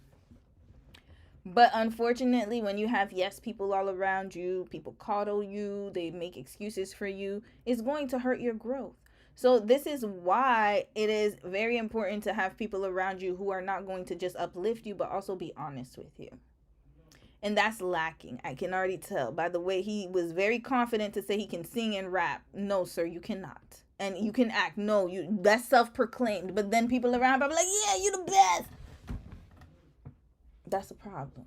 But unfortunately, when you have people all around you, people coddle you, they make excuses for you, it's going to hurt your growth. So this is why it is very important to have people around you who are not going to just uplift you, but also be honest with you. And that's lacking. I can already tell by the way he was very confident to say he can sing and rap. No, sir, you cannot. And you can act. No, that's self-proclaimed. But then people around are like, yeah, you the best. That's a problem.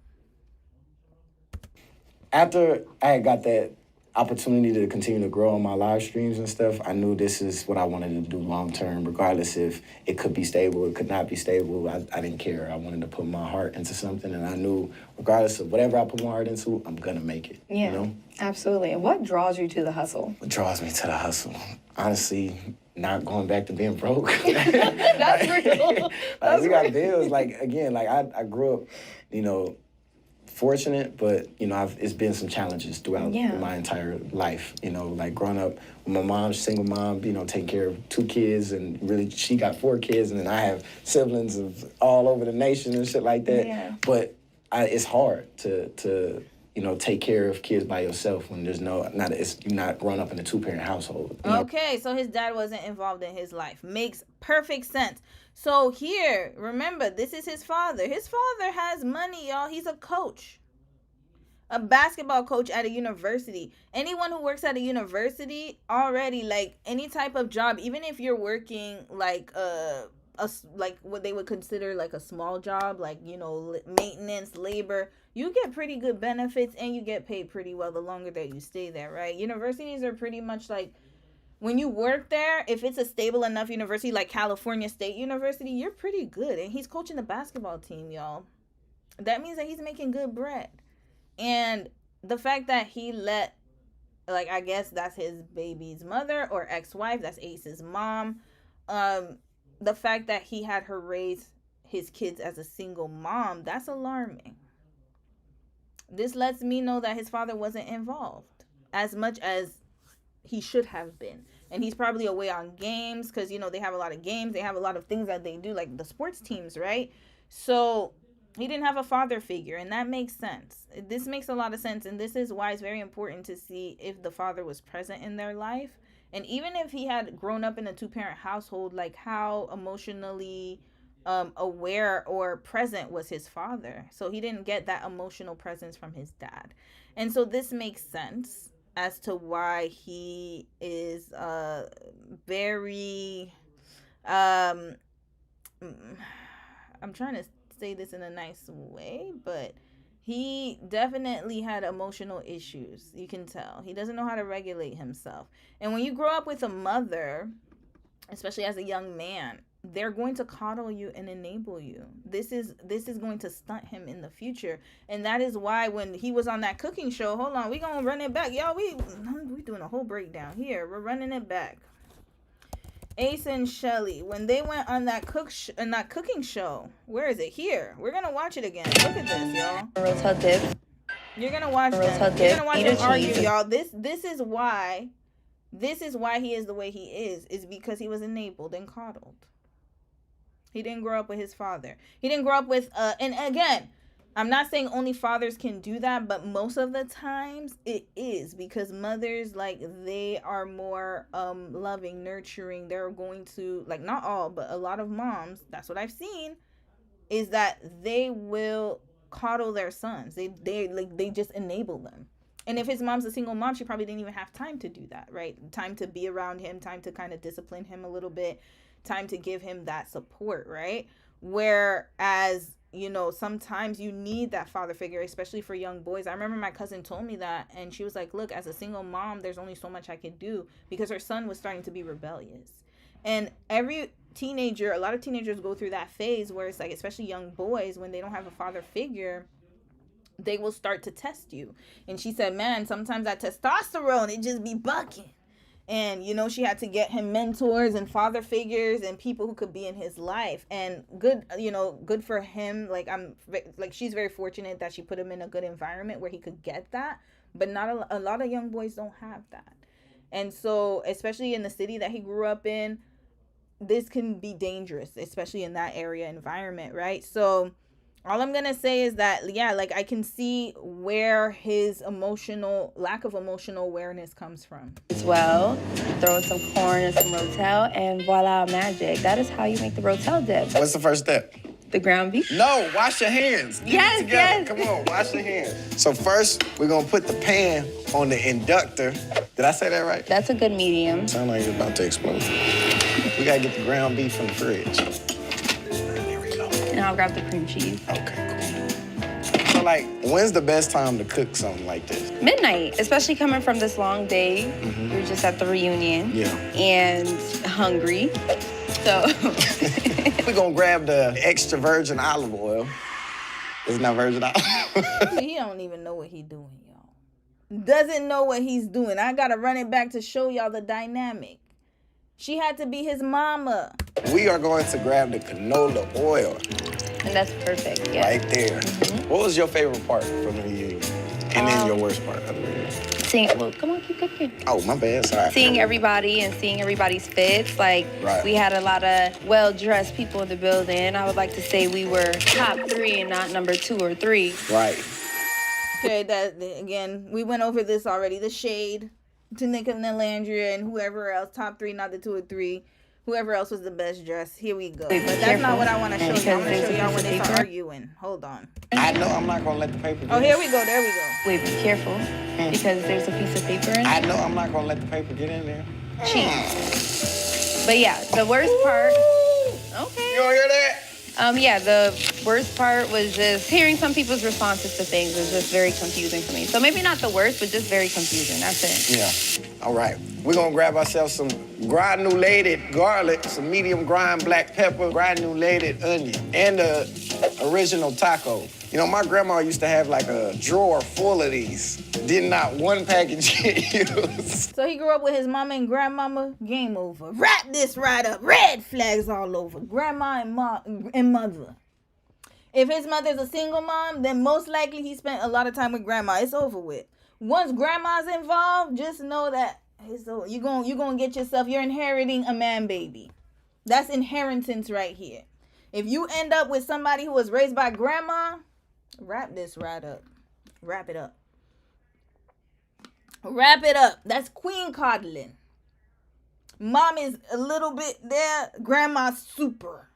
After I got that opportunity to continue to grow on my live streams and stuff, I knew this is what I wanted to do long term, regardless if it could be stable, it could not be stable. I didn't care. I wanted to put my heart into something, and I knew regardless of whatever I put my heart into, I'm gonna make it. Yeah, absolutely. And what draws you to the hustle? What draws me to the hustle? Honestly, not going back to being broke. That's real. We got bills. I grew up, fortunate, but it's been some challenges throughout my entire life. Growing up with my mom, single mom, taking care of 2 kids, and really she got 4 kids, and then I have siblings of all over the nation and shit like that. Yeah. But it's hard to take care of kids by yourself when there's you're not growing up in a 2-parent household. Okay, so his dad wasn't involved in his life. Makes perfect sense. So here, remember, this is his father. His father has money, y'all. He's a coach. A basketball coach at a university. Anyone who works at a university already, like any type of job, even if you're working like like what they would consider like a small job, like, maintenance, labor, you get pretty good benefits and you get paid pretty well the longer that you stay there, right? Universities are pretty much like, when you work there, if it's a stable enough university like California State University, you're pretty good. And he's coaching the basketball team, y'all. That means that he's making good bread. And the fact that he let, like, I guess that's his baby's mother or ex-wife, that's Ace's mom, the fact that he had her raise his kids as a single mom, that's alarming. This lets me know that his father wasn't involved as much as he should have been. And he's probably away on games because, they have a lot of games. They have a lot of things that they do, like the sports teams, right? So he didn't have a father figure, and that makes sense. This makes a lot of sense, and this is why it's very important to see if the father was present in their life. And even if he had grown up in a 2-parent household, like how emotionally aware or present was his father. So he didn't get that emotional presence from his dad. And so this makes sense as to why he is very I'm trying to say this in a nice way, but he definitely had emotional issues. You can tell he doesn't know how to regulate himself. And when you grow up with a mother, especially as a young man, they're going to coddle you and enable you. This is going to stunt him in the future. And that is why when he was on that cooking show, hold on, we gonna run it back. Y'all, we doing a whole breakdown here. We're running it back. Ace and Shelly, when they went on that cooking show, where is it? Here. We're gonna watch it again. Look at this, y'all. Rotel dip. You're gonna watch them. You're gonna watch them argue, y'all. This is why he is the way he is because he was enabled and coddled. He didn't grow up with his father. He didn't grow up with and again, I'm not saying only fathers can do that, but most of the times it is because mothers, like, they are more loving, nurturing. They're going to, like, not all, but a lot of moms, that's what I've seen, is that they will coddle their sons. They just enable them. And if his mom's a single mom, she probably didn't even have time to do that, right? Time to be around him, time to kind of discipline him a little bit, time to give him that support, right? Whereas, sometimes you need that father figure, especially for young boys. I remember my cousin told me that, and she was like, look, as a single mom, there's only so much I could do, because her son was starting to be rebellious. And every teenager, a lot of teenagers go through that phase where it's like, especially young boys, when they don't have a father figure, they will start to test you. And she said, man, sometimes that testosterone, it just be bucking. And, she had to get him mentors and father figures and people who could be in his life. And good for him. She's very fortunate that she put him in a good environment where he could get that. But not a lot of young boys don't have that. And so, especially in the city that he grew up in, this can be dangerous, especially in that area environment, right? So all I'm going to say is that, yeah, like, I can see where his lack of emotional awareness comes from. As well, throw in some corn and some Rotel, and voila, magic. That is how you make the Rotel dip. What's the first step? The ground beef? No, wash your hands. Yes. Come on, wash your hands. So first, we're going to put the pan on the inductor. Did I say that right? That's a good medium. Sound like it's about to explode. We got to get the ground beef from the fridge. And I'll grab the cream cheese. Okay, cool. So, when's the best time to cook something like this? Midnight, especially coming from this long day. Mm-hmm. We're just at the reunion. Yeah. And hungry. So we're gonna grab the extra virgin olive oil. It's not virgin olive. He don't even know what he's doing, y'all. Doesn't know what he's doing. I gotta run it back to show y'all the dynamic. She had to be his mama. We are going to grab the canola oil. And that's perfect, yeah. Right there. Mm-hmm. What was your favorite part from the reunion? And then your worst part of the reunion? Come on, keep cooking. Oh, my bad, sorry. Seeing everybody and seeing everybody's fits. Right. We had a lot of well-dressed people in the building. I would like to say we were top 3 and not number 2 or 3. Right. Okay, that again, we went over this already. The shade to Nick and Landria and whoever else, top 3, not the 2 or 3. Whoever else was the best dressed. Here we go. But that's not what I want to show you. I want to show y'all when they start arguing. Hold on. I know I'm not gonna let the paper. Oh, here we go. There we go. Wait, be careful, because there's a piece of paper in it. I know I'm not gonna let the paper get in there. Cheese. But yeah, the worst part. Okay. You don't hear that? Yeah, the worst part was just hearing some people's responses to things was just very confusing for me. So maybe not the worst, but just very confusing. That's it. Yeah. All right. We're gonna grab ourselves some granulated garlic, some medium grind black pepper, granulated onion, and the original taco. You know, my grandma used to have like a drawer full of these. Did not one package get used. So he grew up with his mama and grandmama. Game over. Wrap this right up. Red flags all over. Grandma and mother. If his mother's a single mom, then most likely he spent a lot of time with grandma. It's over with. Once grandma's involved, just know that you're gonna get yourself. You're inheriting a man baby. That's inheritance right here. If you end up with somebody who was raised by grandma, wrap this right up. Wrap it up. Wrap it up. That's queen coddling. Mom is a little bit there. Grandma's super.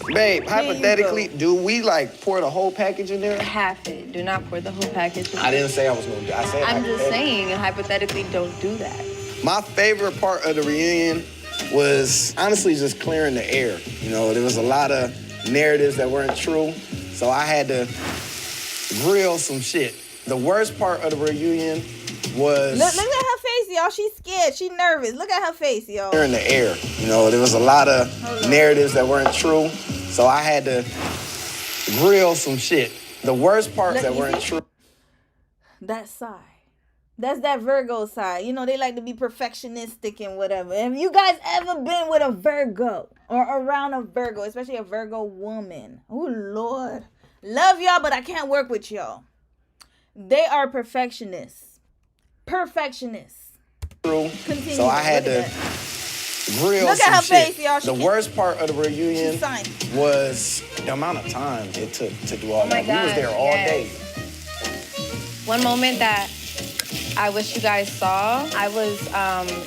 Babe, hypothetically, do we like pour the whole package in there? Half it. Do not pour the whole package. I didn't say I was gonna do. I said I'm just saying, hypothetically, don't do that. My favorite part of the reunion was honestly just clearing the air. You know, there was a lot of narratives that weren't true, so I had to grill some shit. The worst part of the reunion was... Look at her face, y'all. She's scared. She's nervous. Look at her face, y'all. Clearing the air. You know, there was a lot of narratives that weren't true, so I had to grill some shit. The worst parts that weren't true... That sigh. That's that Virgo side. You know, they like to be perfectionistic and whatever. Have you guys ever been with a Virgo or around a Virgo, especially a Virgo woman? Oh, Lord. Love y'all, but I can't work with y'all. They are perfectionists. Perfectionists. Continue. So I had to grill Look some at her shit. face, y'all. The worst part of the reunion was the amount of time it took to do all that. We was there all day. One moment that I wish you guys saw, I was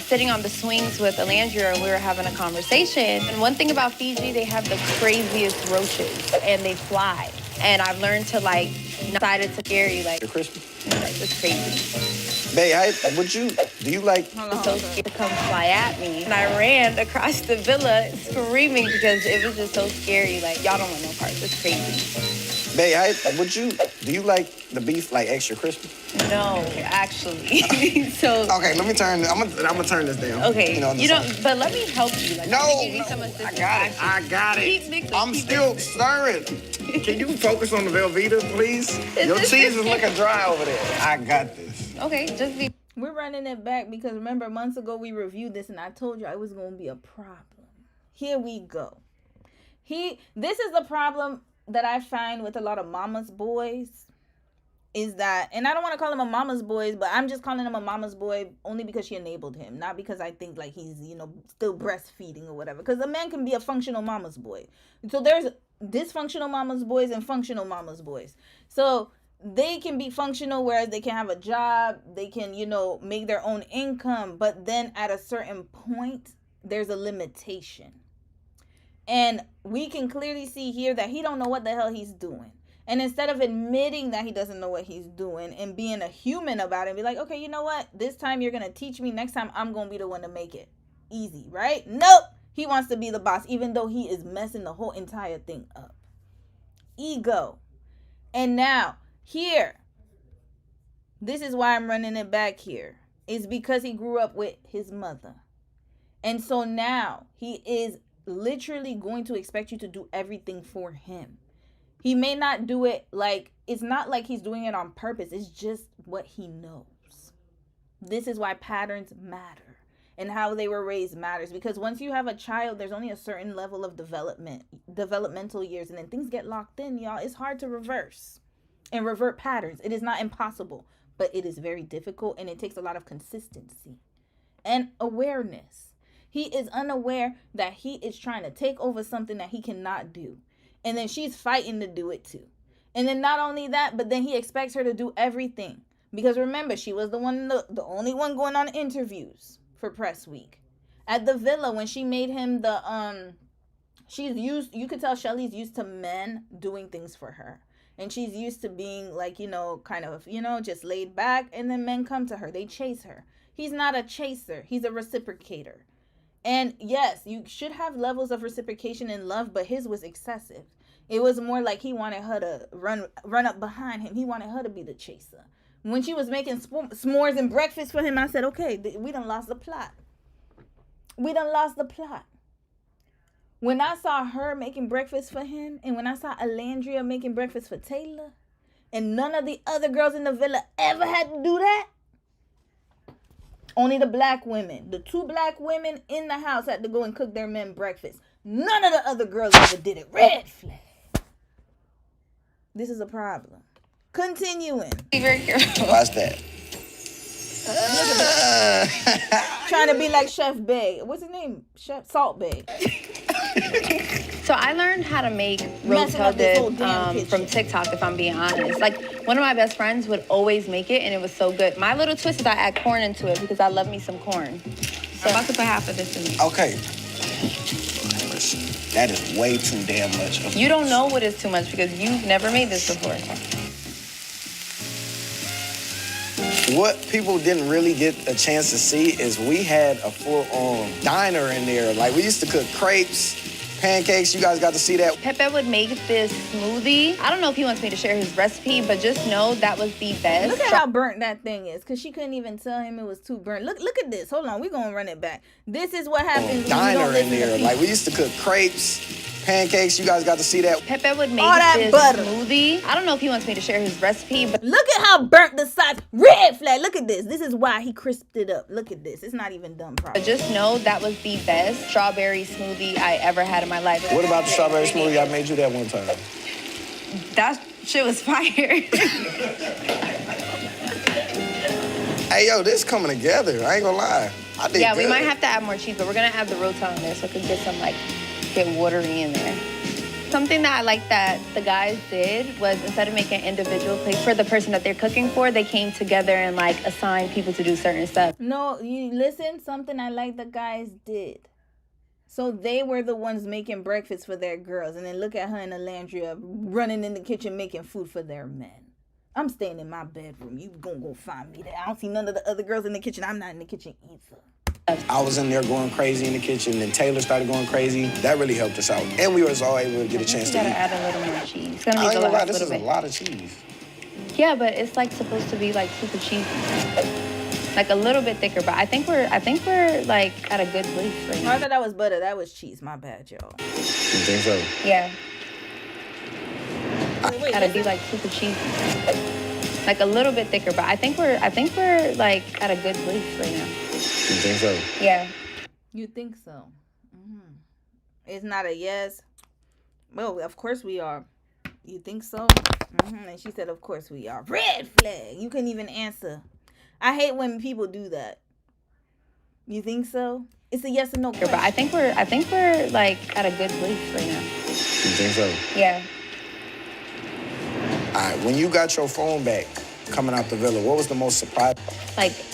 sitting on the swings with Alandria and we were having a conversation. And one thing about Fiji, they have the craziest roaches and they fly. And I've learned to like, decided to scare you, like, it's crazy. Babe, do you like... So scared to come fly at me. And I ran across the villa screaming because it was just so scary. Like, y'all don't want no parts. It's crazy. Babe, do you like the beef like extra crispy? No, actually. So okay, let me turn. I'm gonna turn this down. Okay, you don't. But let me help you. Like, I got it. I'm still stirring. Can you focus on the Velveeta, please? Your cheese is looking dry over there. I got this. Okay, just be. We're running it back because remember months ago we reviewed this and I told you it was gonna be a problem. Here we go. This is the problem that I find with a lot of mama's boys is that, and I don't want to call him a mama's boy, but I'm just calling him a mama's boy only because she enabled him, not because I think like he's, still breastfeeding or whatever. Because a man can be a functional mama's boy. So there's dysfunctional mama's boys and functional mama's boys. So they can be functional, whereas they can have a job, they can, make their own income, but then at a certain point, there's a limitation. And we can clearly see here that he don't know what the hell he's doing. And instead of admitting that he doesn't know what he's doing and being a human about it, be like, okay, you know what? This time you're going to teach me. Next time I'm going to be the one to make it easy, right? Nope. He wants to be the boss, even though he is messing the whole entire thing up. Ego. And now, here, this is why I'm running it back here. It's because he grew up with his mother. And so now he is literally going to expect you to do everything for him. He may not do it it's not like he's doing it on purpose. It's just what he knows. This is why patterns matter and how they were raised matters. Because once you have a child, there's only a certain level of developmental years. And then things get locked in, y'all. It's hard to reverse and revert patterns. It is not impossible, but it is very difficult. And it takes a lot of consistency and awareness. He is unaware that he is trying to take over something that he cannot do. And then she's fighting to do it too. And then not only that, but then he expects her to do everything. Because remember, she was the only one going on interviews for press week. At the villa, when she made him you could tell Shelly's used to men doing things for her. And she's used to being like, kind of, just laid back. And then men come to her. They chase her. He's not a chaser. He's a reciprocator. And yes, you should have levels of reciprocation in love, but his was excessive. It was more like he wanted her to run up behind him. He wanted her to be the chaser. When she was making s'mores and breakfast for him, I said, okay, we done lost the plot. We done lost the plot. When I saw her making breakfast for him, and when I saw Alandria making breakfast for Taylor, and none of the other girls in the villa ever had to do that, only the black women, the 2 black women in the house had to go and cook their men breakfast. None of the other girls ever did it. Red flag. This is a problem. Continuing. Be very careful. Watch that. Trying to be like Chef Bay. What's his name? Chef Salt Bay. So I learned how to make rotel dip from TikTok, if I'm being honest. Like, one of my best friends would always make it, and it was so good. My little twist is I add corn into it because I love me some corn. So I'm about to put half of this in there. Okay. That is way too damn much. You don't know what is too much because you've never made this before. What people didn't really get a chance to see is we had a full-on diner in there. Like, we used to cook crepes, pancakes. You guys got to see that. Pepe would make this smoothie. I don't know if he wants me to share his recipe, but just know that was the best. Look at how burnt that thing is, because she couldn't even tell him it was too burnt. Look at this. Hold on, we're going to run it back. This is what happens when you diner don't listen in there. to Like, we used to cook crepes, pancakes. You guys got to see that. Pepe would make all that this butter. Smoothie. I don't know if he wants me to share his recipe, but look at how burnt the sides. Red flag. Look at this. This is why he crisped it up. Look at this. It's not even done properly. Just know that was the best strawberry smoothie I ever had in my life. What about the strawberry smoothie? I made you that one time. That shit was fire. Hey, yo, this coming together. I ain't gonna lie. I did Yeah, good. we might have to add more cheese, but we're gonna add the rotel in there so it could get some get watery in there. Something that I like that the guys did was instead of making individual plates for the person that they're cooking for, they came together and assigned people to do certain stuff. No, you listen, something I like the guys did. So they were the ones making breakfast for their girls. And then look at her and Alandria running in the kitchen making food for their men. I'm staying in my bedroom. You gonna go find me there. I don't see none of the other girls in the kitchen. I'm not in the kitchen either. I was in there going crazy in the kitchen, and Taylor started going crazy. That really helped us out. And we was all able to get a chance to eat. You gotta add a little more cheese. It's gonna be I ain't the gonna lie, last this little is a bit. lot of cheese. Yeah, but it's supposed to be super cheesy. A little bit thicker, but I think we're at a good place right now. I thought that was butter. That was cheese. My bad, y'all. You think so? Yeah. Wait, gotta be super cheesy. A little bit thicker, but I think we're at a good place right now. You think so? Yeah. You think so? Mm-hmm. It's not a yes. Well, of course we are. You think so? Mm-hmm. And she said, of course we are. Red flag. You couldn't even answer. I hate when people do that. You think so? It's a yes or no question. But I think we're at a good place right now. You think so? Yeah. All right, when you got your phone back coming out the villa, what was the most surprising?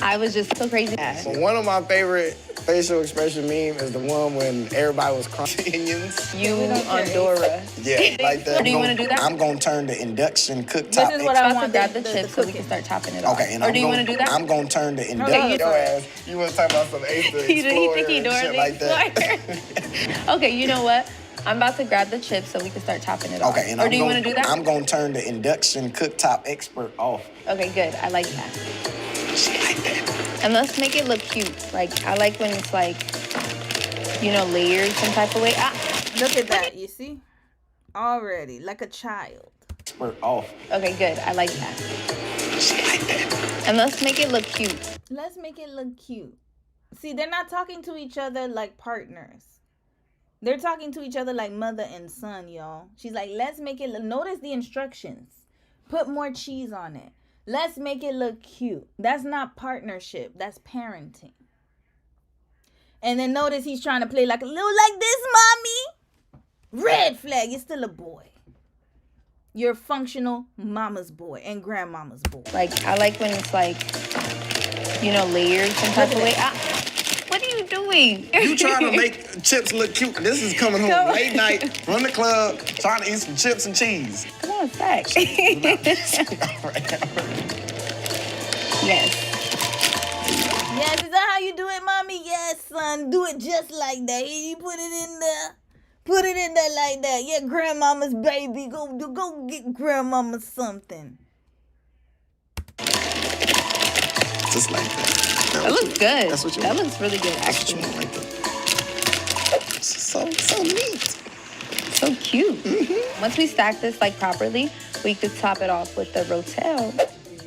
I was just so crazy. One of my favorite facial expression meme is the one when everybody was crunching onions. You on Dora. Yeah, like that. Do you want to do that? I'm going to turn the induction cooktop. This is what I want to grab the chips so we can start topping it off. Okay, and or do you want to do that? I'm going to turn the Okay, induction. you Your ass, you want to talk about some Ace the Explorer and shit like that. Okay, you know what? I'm about to grab the chips so we can start topping it off. Okay, and or do you want to do that? I'm going to turn the induction cooktop expert off. Okay, good. I like that. Shit like that. And let's make it look cute. I like when it's layered some type of way. Look at that. You see? Already. Like a child. Expert off. Okay, good. I like that. Shit like that. And let's make it look cute. Let's make it look cute. See, they're not talking to each other like partners. They're talking to each other like mother and son, y'all. She's like, let's make it look. Notice the instructions. Put more cheese on it. Let's make it look cute. That's not partnership. That's parenting. And then notice he's trying to play like a little like this, mommy. Red flag. You're still a boy. You're functional mama's boy and grandmama's boy. Like, I like when it's like, you know, layered some type of way. What are you doing? You trying to make chips look cute. This is coming home late night from the club, trying to eat some chips and cheese. Come on, Zach. Yes. Yes, is that how you do it, mommy? Yes, son. Do it just like that. You put it in there. Put it in there like that. Yeah, grandmama's baby. Go get grandmama something. Just like that. That looks good. That's what you that want. looks really good, That's actually. what you want right there. So neat. So cute. Mm-hmm. Once we stack this like properly, we could top it off with the Rotel.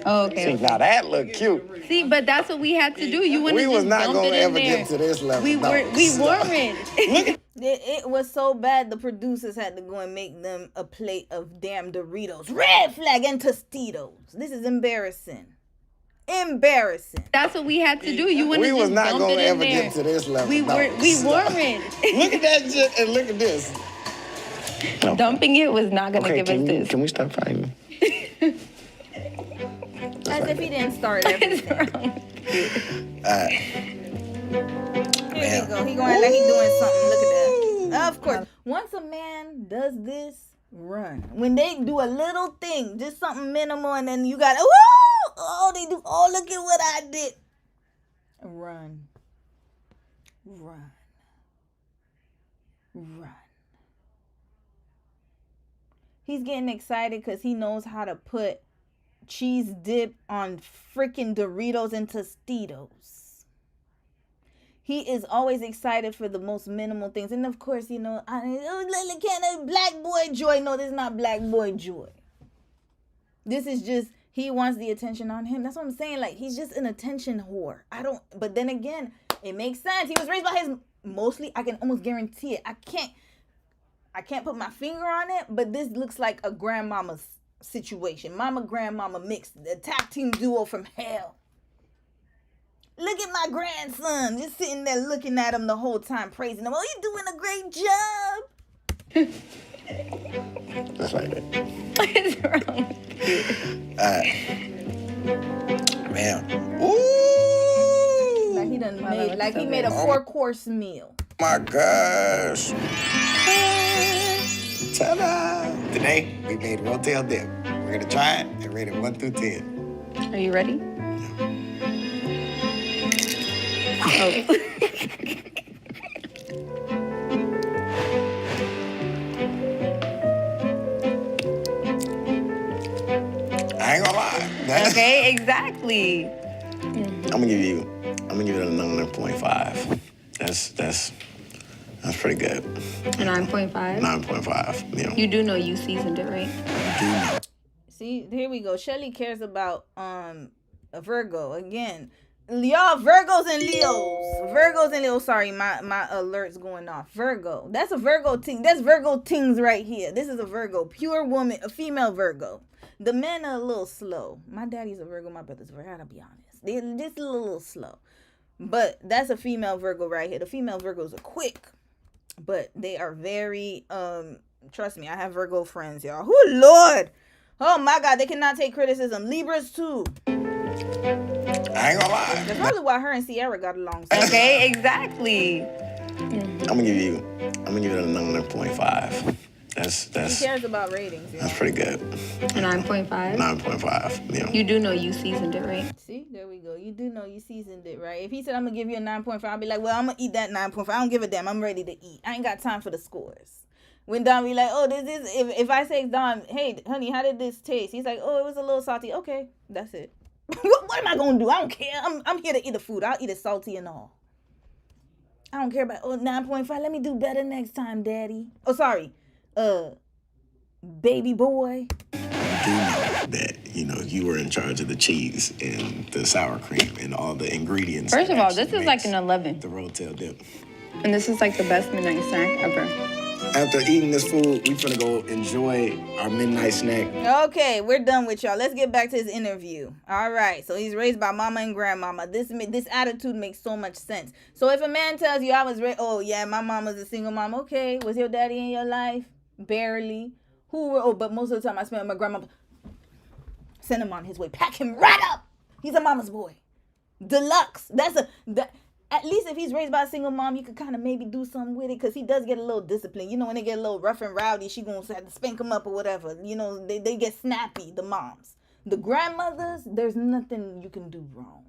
Oh, okay. See, now that look cute. See, but that's what we had to do. You wouldn't We was just not dump gonna it in ever there. get to this level. We no. weren't. Look at It was so bad the producers had to go and make them a plate of damn Doritos. Red flag and Tostitos. This is embarrassing. Embarrassing. That's what we had to do. You wouldn't we was just not dump gonna it in ever there. get to this level. We no. weren't. Look at that shit and look at this. Dumping it was not gonna give us this. Can we stop fighting? As if he didn't start everything. Here we go. He going like he doing something. Look at that. Of course. Once a man does this, run. When they do a little thing, just something minimal, and then you got they do. Oh, look at what I did. Run. Run. Run. He's getting excited because he knows how to put cheese dip on freaking Doritos and Tostitos. He is always excited for the most minimal things. And of course, you know, black boy joy. No, this is not black boy joy. This is just, he wants the attention on him. That's what I'm saying. Like, he's just an attention whore. But then again, it makes sense. He was raised by his, mostly, I can almost guarantee it. I can't put my finger on it, but this looks like a grandmama's situation. Mama, grandmama mixed. The tag team duo from hell. Look at my grandson. Just sitting there looking at him the whole time, praising him. Oh, you're doing a great job. Just like that. What is wrong? Man. Ooh. Like he done made, like he made a 4-course meal. My gosh. Ta-da! Today, we made Rotel dip. We're gonna try it and rate it 1 through 10. Are you ready? Oh. I ain't gonna lie. Okay, exactly. I'm gonna give it a 9.5. That's pretty good. A 9.5? 9.5. You know. You do know you seasoned it, right? See, here we go. Shelly cares about a Virgo again. Y'all, Virgos and Leos. Sorry, my alert's going off. Virgo. That's a Virgo ting. That's Virgo tings right here. This is a Virgo. Pure woman, a female Virgo. The men are a little slow. My daddy's a Virgo, my brother's a Virgo. I gotta be honest. They're just a little slow. But that's a female Virgo right here. The female Virgos are quick. But they are very, trust me, I have Virgo friends, y'all. Oh, Lord. Oh, my God. They cannot take criticism. Libras, too. I ain't gonna lie. That's probably why her and Sierra got along. Okay, exactly. I'm gonna give it a 9.5. That's He cares about ratings, y'all. that's pretty good. A 9.5? 9.5. You know. You do know you seasoned it, right? See, there we go. You do know you seasoned it, right? If he said I'm gonna give you a 9.5, I'll be like, well, I'm gonna eat that 9.5. I don't give a damn. I'm ready to eat. I ain't got time for the scores. When Don be like, oh, this is, if I say, Don, hey, honey, how did this taste? He's like, oh, it was a little salty. Okay, that's it. What am I gonna do? I don't care. I'm here to eat the food. I'll eat it salty and all. I don't care about 9.5. Let me do better next time, Daddy. Oh, sorry. Baby boy. Do know that you were in charge of the cheese and the sour cream and all the ingredients. First of all, this is like an 11. The Rotel dip. And this is like the best midnight snack ever. After eating this food, we finna go enjoy our midnight snack. Okay, we're done with y'all. Let's get back to his interview. All right, so he's raised by mama and grandmama. This attitude makes so much sense. So if a man tells you I was raised, oh yeah, my mama's a single mom. Okay, was your daddy in your life? Barely. But most of the time I spend with my grandma. Send him on his way. Pack him right up. He's a mama's boy. Deluxe. At least if he's raised by a single mom, you could kind of maybe do something with it, because he does get a little disciplined. You know, when they get a little rough and rowdy, she gonna have to spank him up or whatever. You know, they get snappy, the moms. The grandmothers, there's nothing you can do wrong.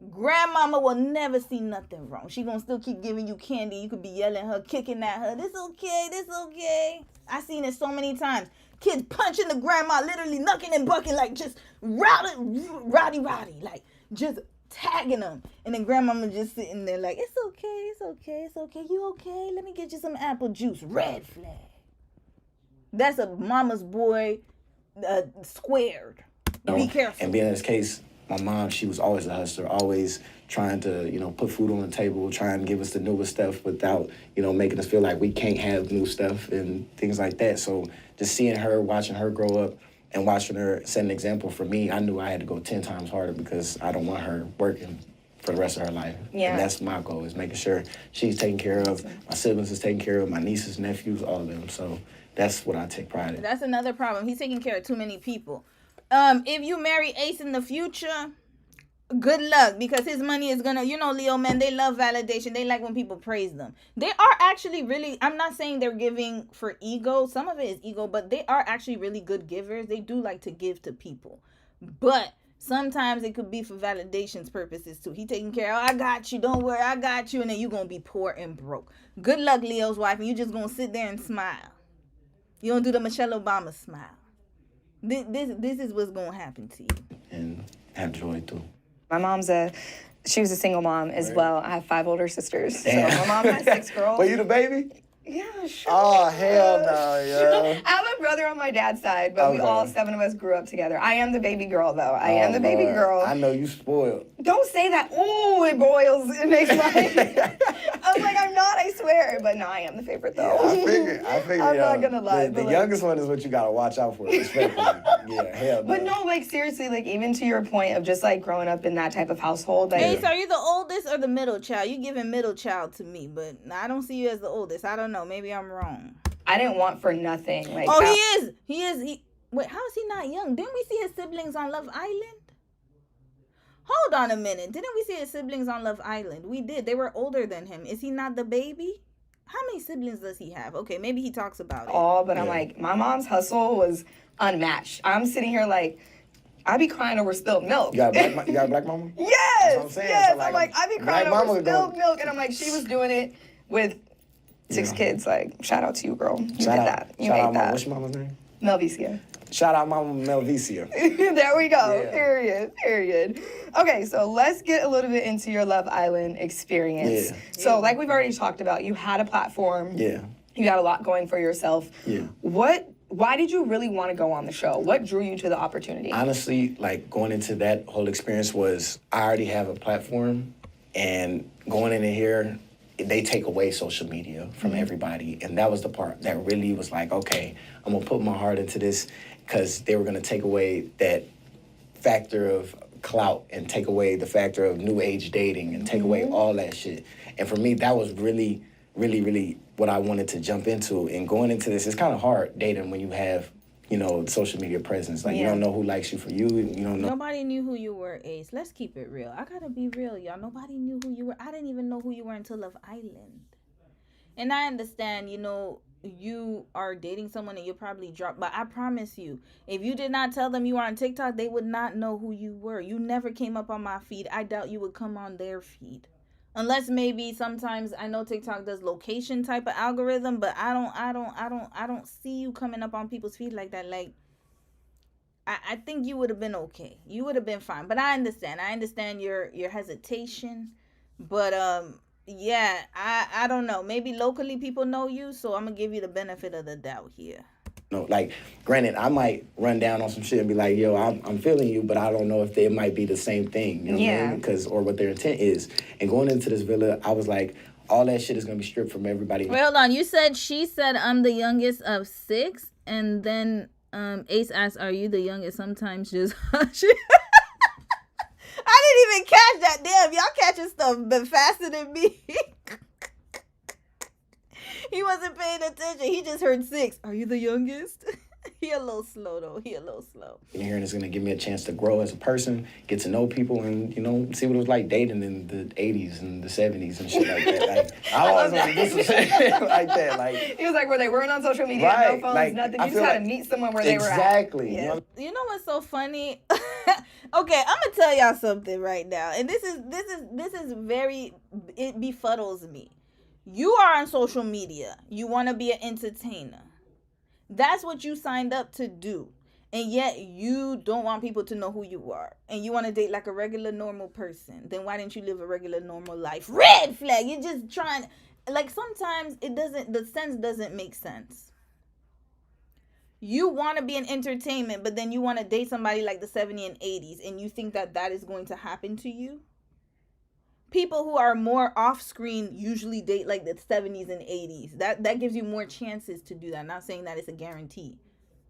Grandmama will never see nothing wrong. She gonna still keep giving you candy. You could be yelling her, kicking at her. This okay, this okay. I seen it so many times. Kids punching the grandma, literally knucking and bucking, like just rowdy, like just tagging them. And then grandmama just sitting there like, it's okay. You okay? Let me get you some apple juice. Red flag. That's a mama's boy squared. Be careful. And being in this case, my mom, she was always a hustler, always trying to, put food on the table, trying to give us the newest stuff without, making us feel like we can't have new stuff and things like that. So just seeing her, watching her grow up and watching her set an example for me, I knew I had to go 10 times harder, because I don't want her working for the rest of her life. Yeah. And that's my goal, is making sure she's taken care of, my siblings is taken care of, my nieces, nephews, all of them. So that's what I take pride in. That's another problem. He's taking care of too many people. If you marry Ace in the future, good luck, because his money is gonna, Leo men, they love validation. They like when people praise them. They are actually really, I'm not saying they're giving for ego. Some of it is ego, but they are actually really good givers. They do like to give to people. But sometimes it could be for validation's purposes too. He taking care of, I got you, don't worry, I got you. And then you're gonna be poor and broke. Good luck, Leo's wife, and you just gonna sit there and smile. You don't do the Michelle Obama smile. This is what's gonna happen to you. And have joy too. My mom's she was a single mom as well. I have 5 older sisters. Damn. So my mom has 6 girls. Were you the baby? Yeah, sure. Oh, hell no, yo. I have a brother on my dad's side, but we all 7 of us grew up together. I am the baby girl, though. I am the baby girl. I know you spoiled. Don't say that. Ooh, it boils. It makes my... I'm like, I'm not, I swear. But no, I am the favorite, though. Yeah, I figured. I'm not going to lie. The youngest one is what you got to watch out for, respectfully. Yeah, hell no. But no, like, seriously, like, even to your point of just, like, growing up in that type of household. Like, Ace, are you the oldest or the middle child? You giving middle child to me, but I don't see you as the oldest. I don't know. Maybe I'm wrong. I didn't want for nothing. Like, he is. Wait, how is he not young? Didn't we see his siblings on Love Island? Hold on a minute. Didn't we see his siblings on Love Island? We did. They were older than him. Is he not the baby? How many siblings does he have? Okay, maybe he talks about it. But I'm like, my mom's hustle was unmatched. I'm sitting here like, I be crying over spilled milk. You got a black mama? Yes. That's what I'm saying. Yes. So, like, I'm like, I be crying over spilled milk. And I'm like, she was doing it with 6 kids. Like, shout out to you, girl. You did that. You made that. What's your mama's name? Melvicia. Shout out Mama Melvicia. There we go. Yeah. Period. Okay, so let's get a little bit into your Love Island experience. Yeah. So, like we've already talked about, you had a platform. Yeah. You got a lot going for yourself. Yeah. Why did you really want to go on the show? What drew you to the opportunity? Honestly, like, going into that whole experience was, I already have a platform, and going into here, they take away social media from everybody. And that was the part that really was like, okay, I'm gonna put my heart into this, because they were gonna take away that factor of clout and take away the factor of new age dating and take away all that shit. And for me, that was really, really, really what I wanted to jump into. And going into this, it's kind of hard dating when you have, social media presence. Like, you don't know who likes you for you. You don't know. Nobody knew who you were, Ace. Let's keep it real. I gotta be real, y'all. Nobody knew who you were. I didn't even know who you were until Love Island. And I understand, you are dating someone and you'll probably drop. But I promise you, if you did not tell them you were on TikTok, they would not know who you were. You never came up on my feed. I doubt you would come on their feed. Unless maybe sometimes, I know TikTok does location type of algorithm, but I don't see you coming up on people's feed like that. Like, I think you would have been okay. You would have been fine. But I understand your hesitation. But yeah, I don't know. Maybe locally people know you, so I'm gonna give you the benefit of the doubt here. No, like, granted, I might run down on some shit and be like, yo, I'm feeling you, but I don't know if it might be the same thing, you know what I mean? Or what their intent is. And going into this villa, I was like, all that shit is going to be stripped from everybody. Wait, hold on. She said I'm the youngest of 6, and then Ace asked, are you the youngest? Sometimes just... I didn't even catch that. Damn, y'all catching stuff but faster than me. He wasn't paying attention. He just heard 6. Are you the youngest? He a little slow, though. He a little slow. And here, and it's going to give me a chance to grow as a person, get to know people, and, you know, see what it was like dating in the 80s and the 70s and shit like that. Like, I always wanted to do some shit like that. Like, he was like, where they weren't on social media, right, no phones, like, nothing. I You just feel had to like- meet someone where they were at. Exactly. Yeah. You know what's so funny? Okay, I'm gonna tell y'all something right now, and this is very, it befuddles me. You are on social media. You want to be an entertainer. That's what you signed up to do, and yet you don't want people to know who you are, and you want to date like a regular normal person. Then why didn't you live a regular normal life? Red flag. You're just trying. Like, sometimes the sense doesn't make sense. You want to be in entertainment, but then you want to date somebody like the 70s and 80s, and you think that is going to happen to you? People who are more off-screen usually date like the 70s and 80s. That gives you more chances to do that. I'm not saying that it's a guarantee.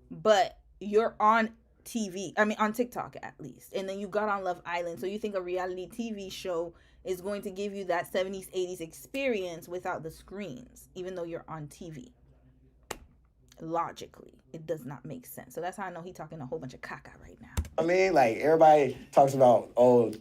But you're on TV. I mean, on TikTok at least. And then you got on Love Island. So you think a reality TV show is going to give you that 70s, 80s experience without the screens, even though you're on TV. Logically, it does not make sense. So that's how I know he's talking a whole bunch of caca right now. I mean, like, everybody talks about,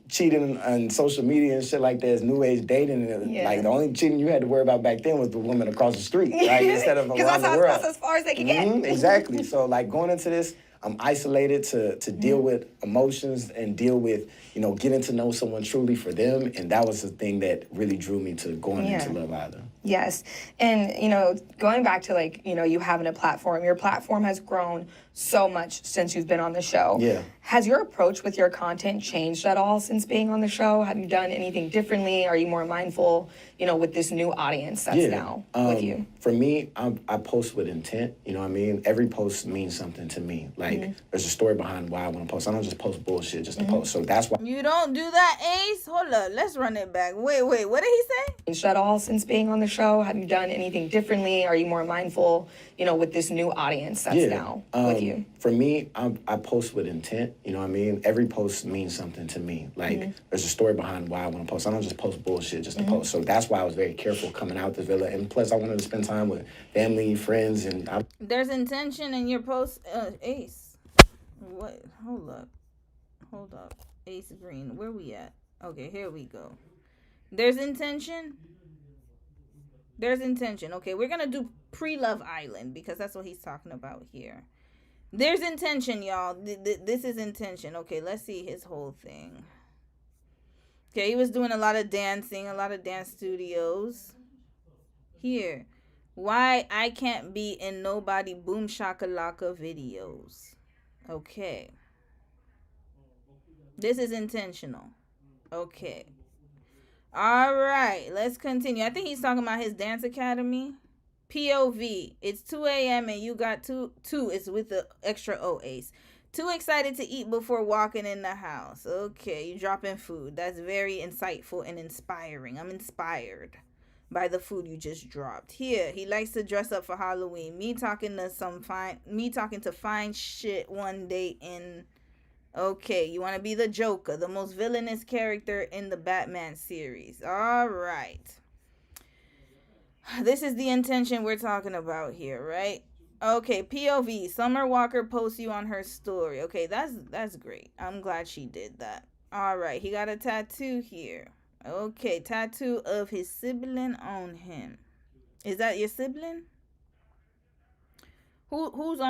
cheating on social media and shit like that is new age dating. And like, the only cheating you had to worry about back then was the woman across the street, right? Instead of around the world. That's as far as they can get. Exactly. So, like, going into this, I'm isolated to deal with emotions and deal with, you know, getting to know someone truly for them. And that was the thing that really drew me to going into Love Island. Yes. And, you know, going back to, like, you know, you having a platform, your platform has grown so much since you've been on the show. Yeah. Has your approach with your content changed at all since being on the show? Have you done anything differently? Are you more mindful, you know, with this new audience that's now with you? For me, I post with intent. You know what I mean? Every post means something to me. Like, there's a story behind why I want to post. I don't just post bullshit just to post. So that's why. You don't do that, Ace? Hold up. Let's run it back. Wait. What did he say? Changed at all since being on the show? Have you done anything differently? Are you more mindful, you know, with this new audience that's now with you? For me, I post with intent. You know what I mean? Every post means something to me. Like, there's a story behind why I want to post. I don't just post bullshit just to post. So that's why I was very careful coming out the villa. And plus, I wanted to spend time with family, friends, and There's intention in your post, Ace. What? Hold up. Ace Green. Where we at? Okay, here we go. There's intention. Okay, we're going to do pre-Love Island because that's what he's talking about here. There's intention, y'all. This is intention. Okay, let's see his whole thing. Okay, he was doing a lot of dancing, a lot of dance studios. Here. Why I can't be in nobody boom shakalaka videos. Okay. This is intentional. Okay. All right, let's continue. I think he's talking about his dance academy. POV. It's 2 a.m. and you got two. It's with the extra O, Ace. Too excited to eat before walking in the house. Okay, you dropping food. That's very insightful and inspiring. I'm inspired by the food you just dropped. Here, he likes to dress up for Halloween. Me talking to fine shit one day in. Okay, you want to be the Joker, the most villainous character in the Batman series. All right. This is the intention we're talking about here, right? Okay, POV. Summer Walker posts you on her story. Okay, that's great. I'm glad she did that. All right, he got a tattoo here. Okay, tattoo of his sibling on him. Is that your sibling? Who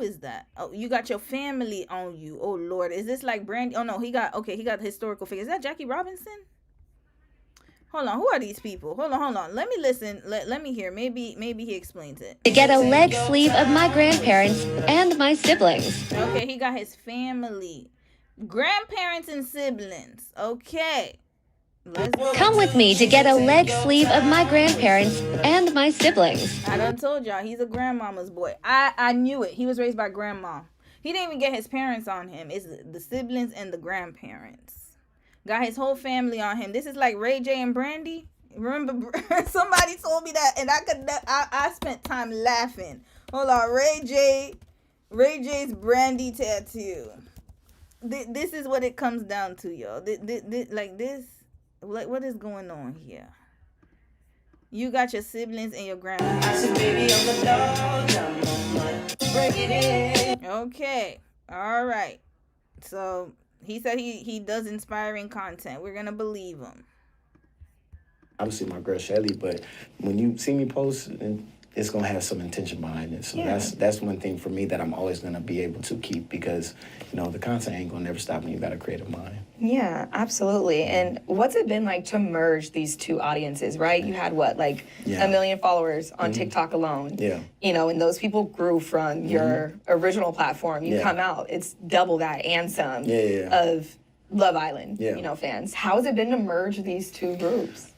is that? Oh, you got your family on you. Oh Lord, is this like Brandy? Oh no, he got historical figures. Is that Jackie Robinson? Hold on, who are these people? Hold on. Let me listen. Let me hear. Maybe he explains it. To get a leg sleeve of my grandparents and my siblings. Okay, he got his family, grandparents and siblings. Okay. Come with me to get a leg sleeve of my grandparents and my siblings. I done told y'all, he's a grandmama's boy. I knew it. He was raised by grandma. He didn't even get his parents on him. It's the siblings and the grandparents. Got his whole family on him. This is like Ray J and Brandy. Remember, somebody told me that, and I spent time laughing. Hold on, Ray J's Brandy tattoo. This is what it comes down to, y'all. Like this. What is going on here? You got your siblings and your grandma. I said, baby, I'm a dog, I'm on my break it in. Okay. All right. So he said he does inspiring content. We're gonna believe him. Obviously my girl Shelly, but when you see me post, it's gonna have some intention behind it. So that's one thing for me that I'm always gonna be able to keep, because the content ain't gonna never stop when you got a creative mind. Yeah, absolutely. And what's it been like to merge these two audiences, right? You had what, like 1 million followers on TikTok alone. Yeah. And those people grew from your original platform. You come out, it's double that and some of Love Island, fans. How has it been to merge these two groups?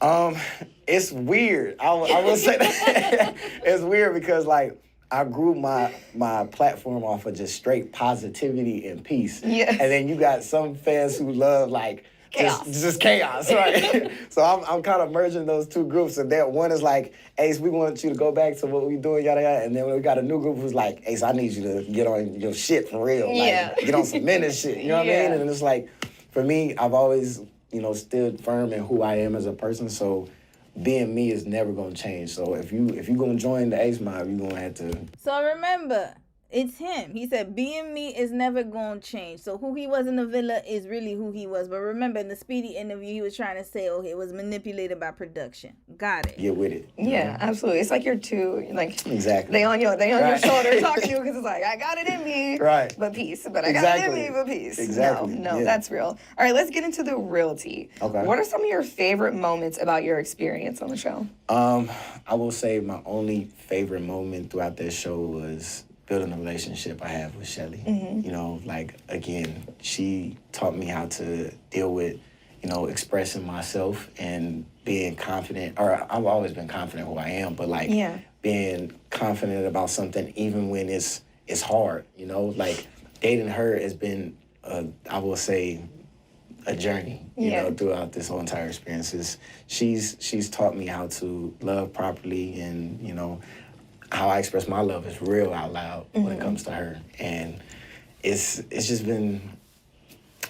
It's weird. I will say that. It's weird because, like, I grew my platform off of just straight positivity and peace. Yes. And then you got some fans who love, like, chaos. Just chaos, right? So I'm kind of merging those two groups. And that one is like, Ace, we want you to go back to what we doing, yada, yada. And then we got a new group who's like, Ace, I need you to get on your shit for real. Like, get on some menace shit. You know what I mean? And it's like, for me, I've always, stood firm in who I am as a person. So being me is never gonna change. So if you're gonna join the Ace Mob, you're gonna have to. So remember, it's him. He said, being me is never gonna change. So who he was in the villa is really who he was. But remember, in the Speedy interview, he was trying to say, it was manipulated by production. Got it. Get with it. Yeah, absolutely. It's like you're two, like, exactly. They on your shoulder talking to you because it's like, I got it in me, right? But peace. But I got it in me, but peace. Exactly. No, that's real. All right, let's get into the real tea. Okay. What are some of your favorite moments about your experience on the show? I will say my only favorite moment throughout this show was building a relationship I have with Shelly. Like, again, she taught me how to deal with, expressing myself and being confident, or I've always been confident who I am, but like being confident about something even when it's hard, like dating her has been, I will say, a journey, throughout this whole entire experience. She's taught me how to love properly, and, how I express my love is real out loud when it comes to her. And it's just been,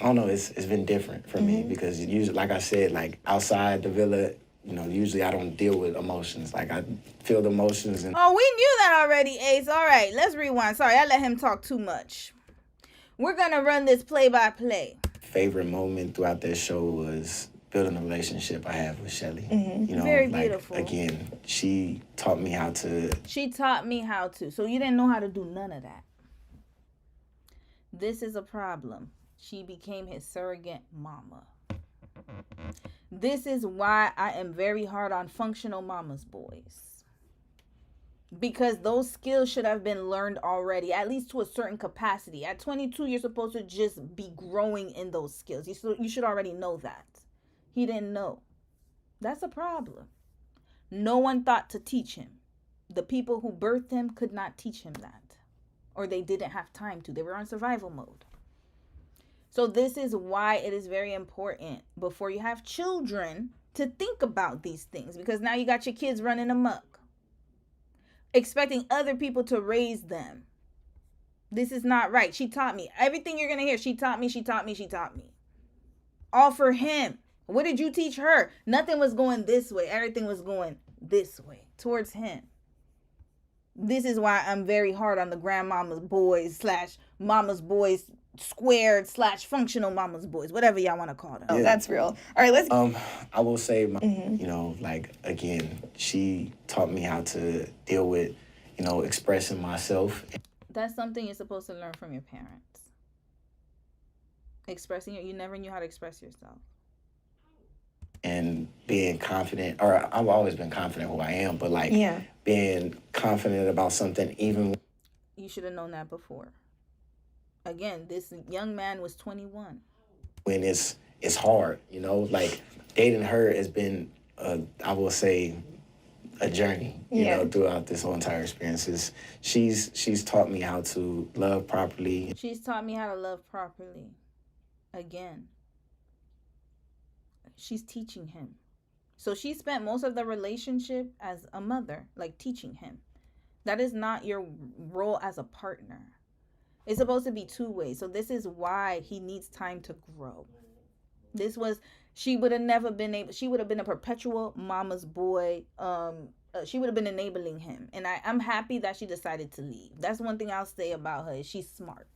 I don't know, it's been different for me, because usually, like I said, like outside the villa, usually I don't deal with emotions. Like, I feel the emotions. And Oh, we knew that already, Ace. All right, let's rewind. Sorry, I let him talk too much. We're gonna run this play-by-play. Favorite moment throughout this show was building a relationship I have with Shelly. Very beautiful. Again, she taught me how to. She taught me how to. So you didn't know how to do none of that. This is a problem. She became his surrogate mama. This is why I am very hard on functional mama's boys. Because those skills should have been learned already, at least to a certain capacity. At 22, you're supposed to just be growing in those skills. You should already know that. He didn't know. That's a problem. No one thought to teach him. The people who birthed him could not teach him that. Or they didn't have time to. They were on survival mode. So this is why it is very important before you have children to think about these things. Because now you got your kids running amok, expecting other people to raise them. This is not right. She taught me. Everything you're going to hear, she taught me, she taught me, she taught me. All for him. What did you teach her? Nothing was going this way. Everything was going this way, towards him. This is why I'm very hard on the grandmama's boys / mama's boys squared / functional mama's boys, whatever y'all want to call them. Oh, that's real. All right, let's. I will say, like, again, she taught me how to deal with, expressing myself. That's something you're supposed to learn from your parents. You never knew how to express yourself. And being confident, or I've always been confident who I am, but like being confident about something even. You should have known that before. Again, this young man was 21. When it's hard, like dating her has been, I will say, a journey, throughout this whole entire experience. She's taught me how to love properly. She's taught me how to love properly. Again. She's teaching him. So she spent most of the relationship as a mother, like teaching him. That is not your role as a partner. It's supposed to be two ways. So this is why he needs time to grow. She would have never been able, she would have been a perpetual mama's boy. She would have been enabling him. And I'm happy that she decided to leave. That's one thing I'll say about her, is she's smart.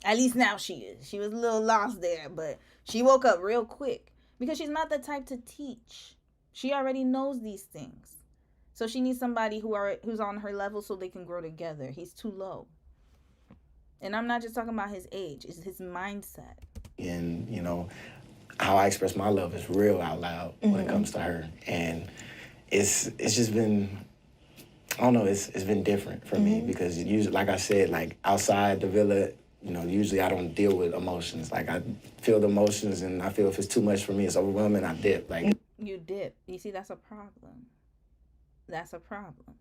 At least now she is. She was a little lost there, but she woke up real quick because she's not the type to teach. She already knows these things. So she needs somebody who's on her level so they can grow together. He's too low. And I'm not just talking about his age. It's his mindset. And, you know, how I express my love is real out loud when it comes to her. And it's just been, I don't know, it's been different for me because usually, like I said, like outside the villa, you know, usually I don't deal with emotions. Like I feel the emotions and I feel if it's too much for me, it's overwhelming, I dip. Like you dip. You see, that's a problem. That's a problem.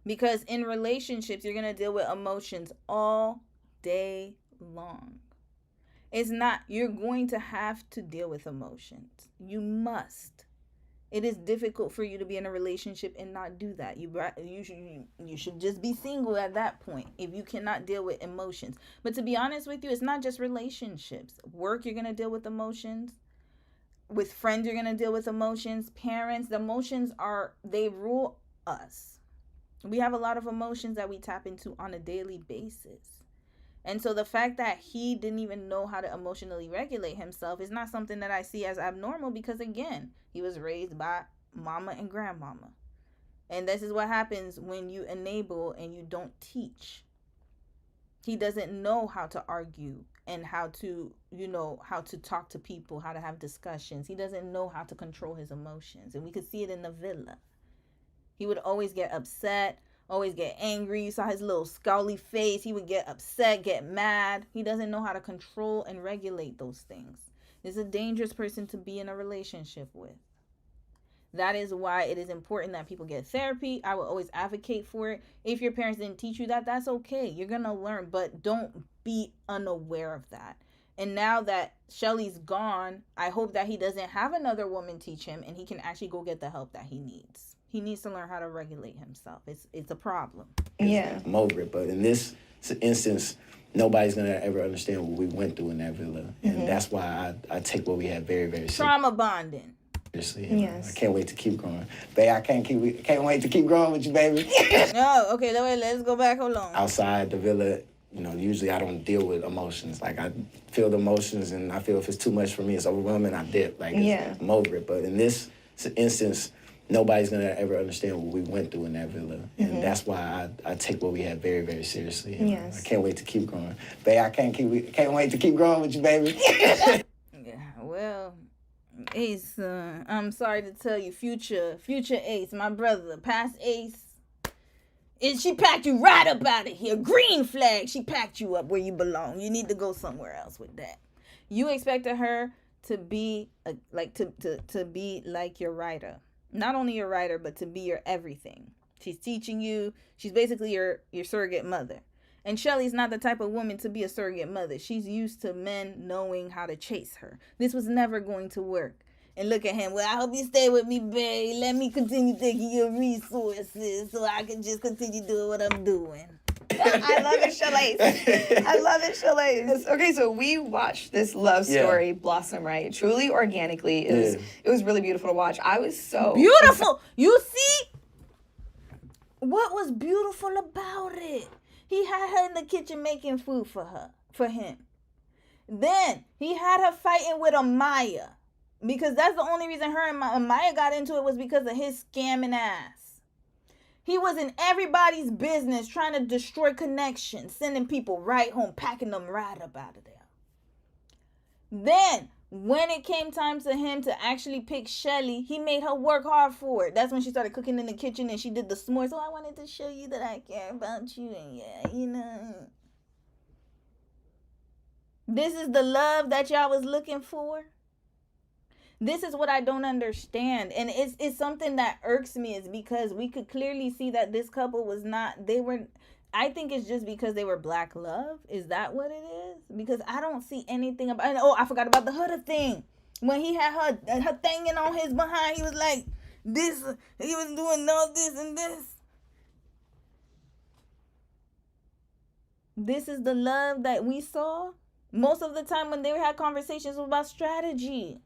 Because in relationships, you're going to deal with emotions all day long. It's not, you're going to have to deal with emotions. You must. It is difficult for you to be in a relationship and not do that. You should just be single at that point if you cannot deal with emotions. But to be honest with you, it's not just relationships. Work, you're going to deal with emotions. With friends, you're going to deal with emotions. Parents, the emotions they rule us. We have a lot of emotions that we tap into on a daily basis. And so the fact that he didn't even know how to emotionally regulate himself is not something that I see as abnormal because, again, he was raised by mama and grandmama. And this is what happens when you enable and you don't teach. He doesn't know how to argue and how to, how to talk to people, how to have discussions. He doesn't know how to control his emotions. And we could see it in the villa. He would always get upset, always get angry. You saw his little scowly face. He would get upset, get mad. He doesn't know how to control and regulate those things. This is a dangerous person to be in a relationship with. That is why it is important that people get therapy. I will always advocate for it. If your parents didn't teach you that, that's okay. You're going to learn, but don't be unaware of that. And now that Shelly's gone, I hope that he doesn't have another woman teach him and he can actually go get the help that he needs. He needs to learn how to regulate himself. It's a problem. Yeah. I'm over it. But in this instance, nobody's going to ever understand what we went through in that villa. And that's why I take what we had very, very seriously. Trauma bonding. Yes. I can't wait to keep growing. Babe, I can't wait to keep growing with you, baby. Oh, okay. Let's go back. Hold on. Outside the villa, usually I don't deal with emotions. Like I feel the emotions and I feel if it's too much for me, it's overwhelming, I dip. Like I'm over it. But in this instance, nobody's going to ever understand what we went through in that villa. And that's why I take what we had very, very seriously. I can't wait to keep growing. Babe, I can't wait to keep growing with you, baby. Well, Ace, I'm sorry to tell you, future Ace, my brother, past Ace, she packed you right up out of here. Green flag, she packed you up where you belong. You need to go somewhere else with that. You expected her to be to be like your writer. Not only your writer, but to be your everything. She's teaching you. She's basically your surrogate mother. And Shelly's not the type of woman to be a surrogate mother. She's used to men knowing how to chase her. This was never going to work. And look at him. Well, I hope you stay with me, babe. Let me continue taking your resources so I can just continue doing what I'm doing. I love it, Shalais. I love it, Shalais. Okay, so we watched this love story blossom, right? Truly organically. It was really beautiful to watch. I was so beautiful. You see what was beautiful about it? He had her in the kitchen making food for him. Then he had her fighting with Amaya. Because that's the only reason her and Amaya got into it was because of his scamming ass. He was in everybody's business trying to destroy connections, sending people right home, packing them right up out of there. Then, when it came time to him to actually pick Shelly, he made her work hard for it. That's when she started cooking in the kitchen and she did the s'mores. So I wanted to show you that I care about you and This is the love that y'all was looking for. This is what I don't understand. And it's something that irks me is because we could clearly see that this couple was not, I think it's just because they were black love. Is that what it is? Because I don't see anything about, I forgot about the Huda thing. When he had her thinging on his behind, he was like, he was doing all this and this. This is the love that we saw. Most of the time when they had conversations, it was about strategy.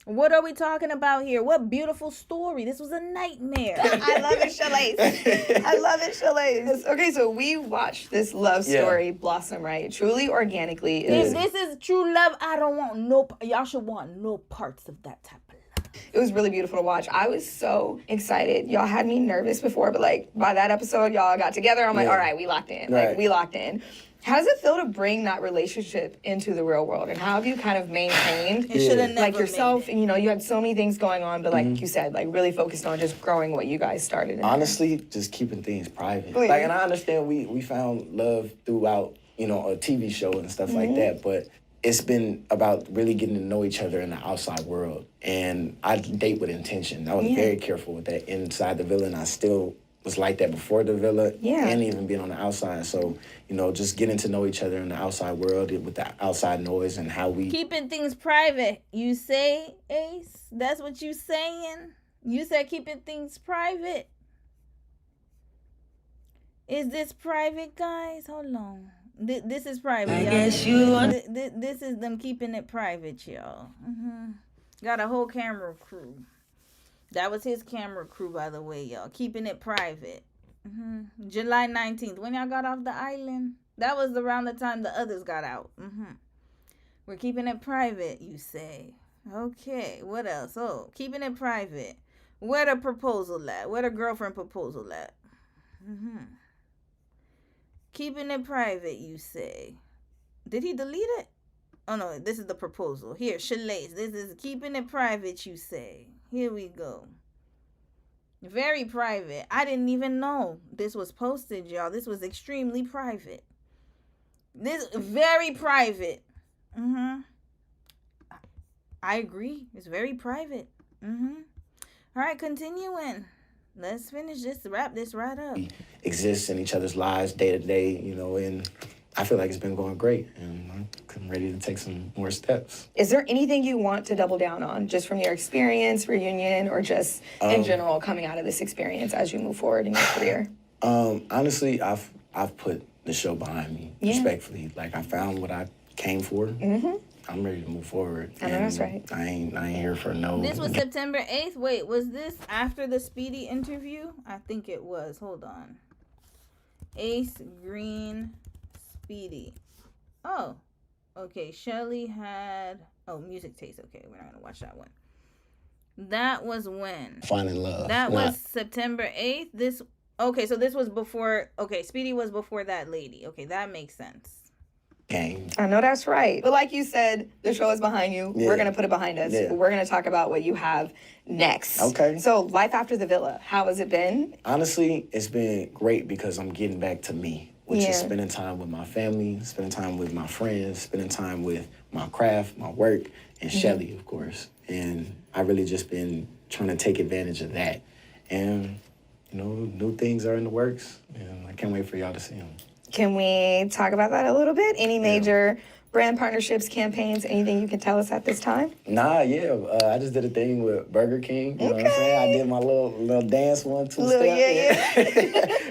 What are we talking about here? What beautiful story. This was a nightmare. I love it, Shalais. I love it, Shalais. Okay, so we watched this love story blossom, right? Truly organically. If this is true love, I don't want no, y'all should want no parts of that type of love. It was really beautiful to watch. I was so excited. Y'all had me nervous before, but like by that episode, y'all got together. I'm like, all right, we locked in. Right. Like, we locked in. How does it feel to bring that relationship into the real world? And how have you kind of maintained like yourself? And, you know, you had so many things going on, but like you said, like really focused on just growing what you guys started. Honestly, just keeping things private. Wait. Like, and I understand we found love throughout, you know, a TV show and stuff like that, but it's been about really getting to know each other in the outside world. And I date with intention. I was very careful with that inside the villa, and I still was like that before the villa and even being on the outside. So, you know, just getting to know each other in the outside world with the outside noise and how we... Keeping things private, you say, Ace? That's what you saying? You said keeping things private. Is this private, guys? Hold on. This is private, y'all. guess you This is them keeping it private, y'all. Got a whole camera crew. That was his camera crew, by the way, y'all. Keeping it private. July 19th. When y'all got off the island, that was around the time the others got out. We're keeping it private, you say. Okay, what else? Oh, keeping it private. Where the proposal at? Where the girlfriend proposal at? Keeping it private, you say. Did he delete it? Oh, no, this is the proposal. Here, Shalais. This is keeping it private, you say. Here we go. Very private. I didn't even know this was posted, y'all. This was extremely private. This very private. I agree. It's very private. All right, continuing. Let's finish this, wrap this right up. We exist in each other's lives day to day, you know, and I feel like it's been going great, and I'm ready to take some more steps. Is there anything you want to double down on, just from your experience, reunion, or just in general coming out of this experience as you move forward in your career? Honestly, I've put the show behind me, respectfully. Like, I found what I came for. I'm ready to move forward. I know that's right. I ain't here for no... This was September 8th. Wait, was this after the Speedy interview? I think it was. Hold on. Ace Green Speedy. Oh, okay. Shelly had... Oh, Music Taste. Okay, we're not going to watch that one. That was when? Finding Love. That was September 8th. This... Okay, so this was before... Okay, Speedy was before that lady. Okay, that makes sense. Game. I know that's right. But like you said, the show is behind you. Yeah. We're going to put it behind us. Yeah. We're going to talk about what you have next. Okay. So life after the villa, how has it been? Honestly, it's been great because I'm getting back to me, which is spending time with my family, spending time with my friends, spending time with my craft, my work, and Shelly, of course. And I really just been trying to take advantage of that. And, you know, new things are in the works, and I can't wait for y'all to see them. Can we talk about that a little bit? Any major brand partnerships, campaigns, anything you can tell us at this time? Nah, I just did a thing with Burger King. You know what I'm saying? I did my little dance 1-2 step.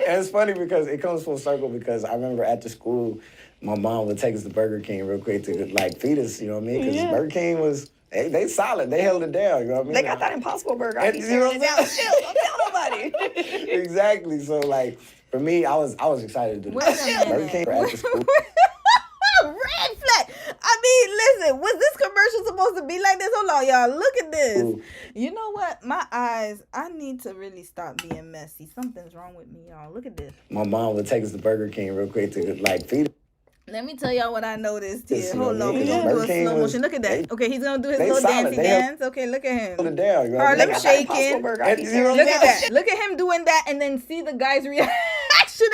And it's funny because it comes full circle because I remember after school, my mom would take us to Burger King real quick to like feed us, you know what I mean? Because Burger King was, they solid. They held it down, you know what I mean? They got that Impossible Burger. I And, keep you know staring what it I'm down still. Don't tell nobody. Exactly. So like, for me, I was excited to do Wait a this. Burger minute. King after school. Red flag. I mean, listen, was this commercial supposed to be like this? Hold on, y'all. Look at this. Ooh. You know what? My eyes, I need to really stop being messy. Something's wrong with me, y'all. Look at this. My mom would take us to Burger King real quick to like feed us. Let me tell y'all what I noticed here. Yes, Hold on, we're yeah. gonna do a Burger King slow was- motion. Look at that. Okay, he's gonna do his they little solid. dancey They held- dance. Okay, look at him. Hold it down, you know what I mean? Harlem shaking. And, you know what Look I'm at saying? that. Look at him doing that, and then see the guy's reaction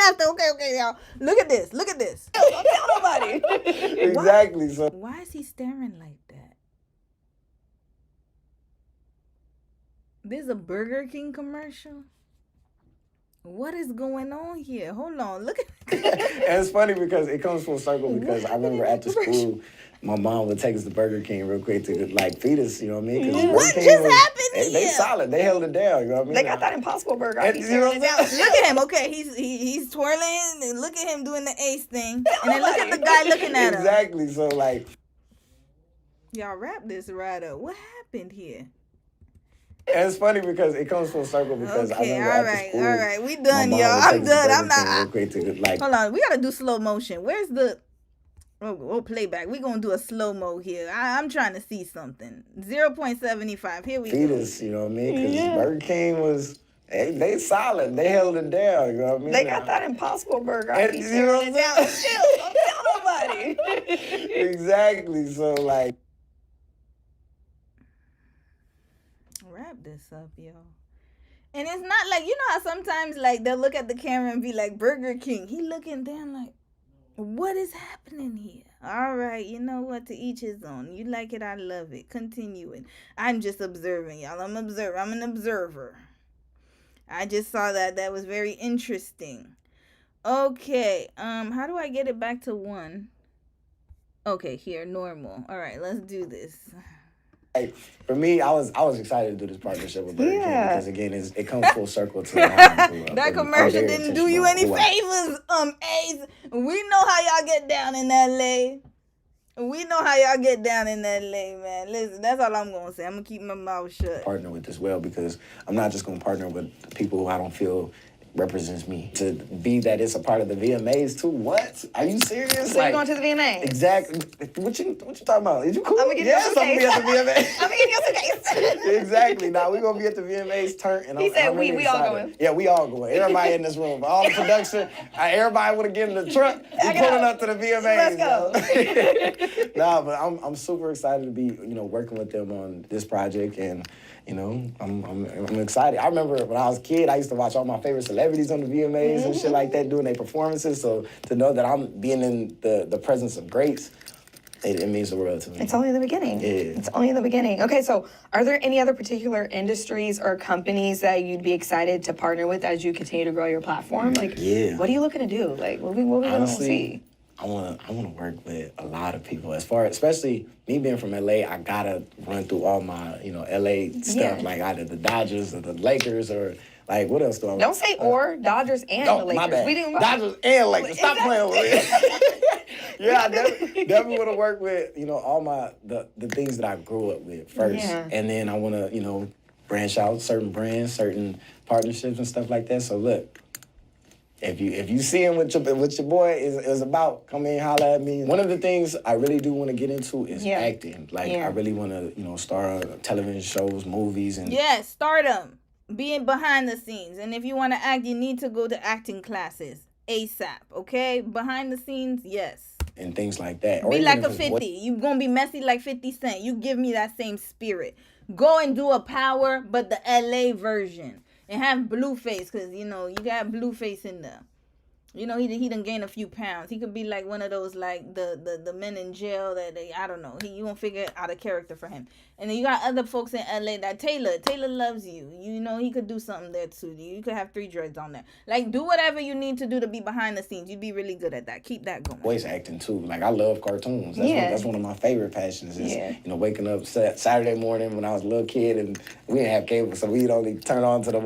after. Okay, y'all. Look at this. Look at this. Don't tell nobody. Exactly. So Why is he staring like that? This is a Burger King commercial. What is going on here? Hold on. Look at And it's funny because it comes full circle because I remember after school, my mom would take us to Burger King real quick to like feed us, you know what I mean? 'Cause what Burger just King happened they here? solid. They held it down, you know what I mean? They got that Impossible Burger. And you know what I'm saying? Look at him. Okay, he's twirling. And look at him doing the ace thing. And then look at the guy looking at him. Exactly. So like, y'all wrap this right up. What happened here? and it's funny because it comes full circle because I Okay, remember after school, all right. We my done, mom y'all. would I'm take us to done. Burger I'm not. King real quick to like. Hold on. We gotta do slow motion. Where's the? We'll play back. We're gonna do a slow mo here. I'm trying to see something. 0.75. Here we Feed go. us, you know what I mean? Because Burger King was, they solid. They held it down, you know what I mean? They got that Impossible Burger. And you know what I'm saying? Chill. Don't tell nobody. Exactly. So like, Wrap this up, y'all. And it's not like, you know how sometimes like they'll look at the camera and be like, Burger King. He looking down like, what is happening here? All right, you know what? To each his own. You like it, I love it. Continue it. I'm just observing, y'all. I'm an observer. I just saw that. That was very interesting. Okay. How do I get it back to 1? Okay, here, normal. All right, let's do this. like for me, I was excited to do this partnership with Burger King because again, it comes full circle to that commercial didn't do you any favors, Ace. We know how y'all get down in LA. We know how y'all get down in LA, man. Listen, that's all I'm gonna say. I'm gonna keep my mouth shut. Partner with as well because I'm not just gonna partner with people who I don't feel represents me. To be that it's a part of the VMAs too. What? Are you serious? So you going to the VMAs? Exactly. What you talking about? Is you cool? I'm gonna give you a I'm gonna be at the VMAs. I'm gonna give you a suitcase. Exactly. Now we're gonna be at the VMAs turn. And He said I'm really we all excited. going. Yeah, we all going. Everybody in this room, all the production, everybody would have get in the truck. We pulling up to the VMAs. Let's go. Nah, but I'm super excited to be working with them on this project and. I'm excited. I remember when I was a kid, I used to watch all my favorite celebrities on the VMAs and shit like that doing their performances. So to know that I'm being in the presence of greats, it means the world to me. It's only the beginning. Yeah. It's only the beginning. Okay, so are there any other particular industries or companies that you'd be excited to partner with as you continue to grow your platform? Like, what are you looking to do? Like, what we gonna see? I wanna work with a lot of people. Especially me being from LA, I gotta run through all my LA stuff. Yeah. Like either the Dodgers or the Lakers or like what else do I? Don't say or Dodgers and the Lakers. My bad. We didn't Dodgers and Lakers. Stop playing with me. Yeah, I definitely want to work with all the things that I grew up with first, and then I want to branch out certain brands, certain partnerships and stuff like that. So look. If you seeing what your boy is about, come in, holler at me. One of the things I really do want to get into is acting. Like I really want to star on television shows, movies, and yes, stardom, being behind the scenes. And if you want to act, you need to go to acting classes ASAP. Okay, behind the scenes, yes. And things like that. Be like a 50. You gonna be messy like 50 Cent. You give me that same spirit. Go and do a Power, but the LA version. And have Blueface, because, you got Blueface in there. He done gained a few pounds. He could be like one of those, like, the men in jail that I don't know. You won't figure out a character for him. And then you got other folks in LA that Taylor loves you. He could do something there too. You could have 3 dreads on there. Like, do whatever you need to do to be behind the scenes. You'd be really good at that. Keep that going. Voice acting too. Like I love cartoons. That's one of my favorite passions is, waking up Saturday morning when I was a little kid and we didn't have cable, so we'd only turn on to the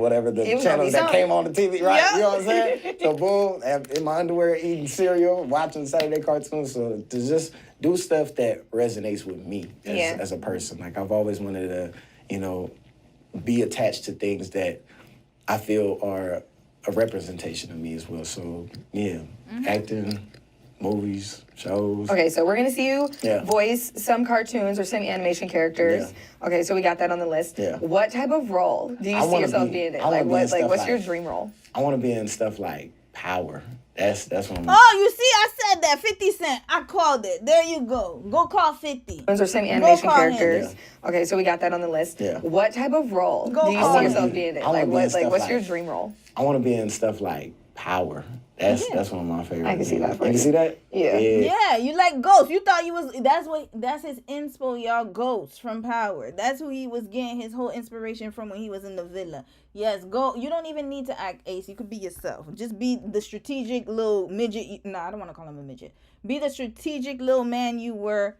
channels that came on the TV, right? Yep. You know what I'm saying? So boom, in my underwear eating cereal, watching Saturday cartoons. So to just do stuff that resonates with me as a person. Like I've always wanted to, be attached to things that I feel are a representation of me as well. So acting, movies, shows. Okay, so we're gonna see you voice some cartoons or some animation characters. Yeah. Okay, so we got that on the list. Yeah. What type of role do you see yourself being in? What's your dream role? I want to be in stuff like Power. That's what I'm. Oh, you see, I said that 50 Cent. I called it. There you go. Go call 50. Those are some animation characters. Okay, so we got that on the list. Yeah. What type of role do you see yourself being in? What's your dream role? I want to be in stuff like Power. That's one of my favorites. I can see that. You can see that? Yeah. Yeah, you like Ghost. You thought that's his inspo, y'all. Ghost from Power. That's who he was getting his whole inspiration from when he was in the villa. Yes, go. You don't even need to act Ace. You could be yourself. Just be the strategic little midget. No, I don't want to call him a midget. Be the strategic little man you were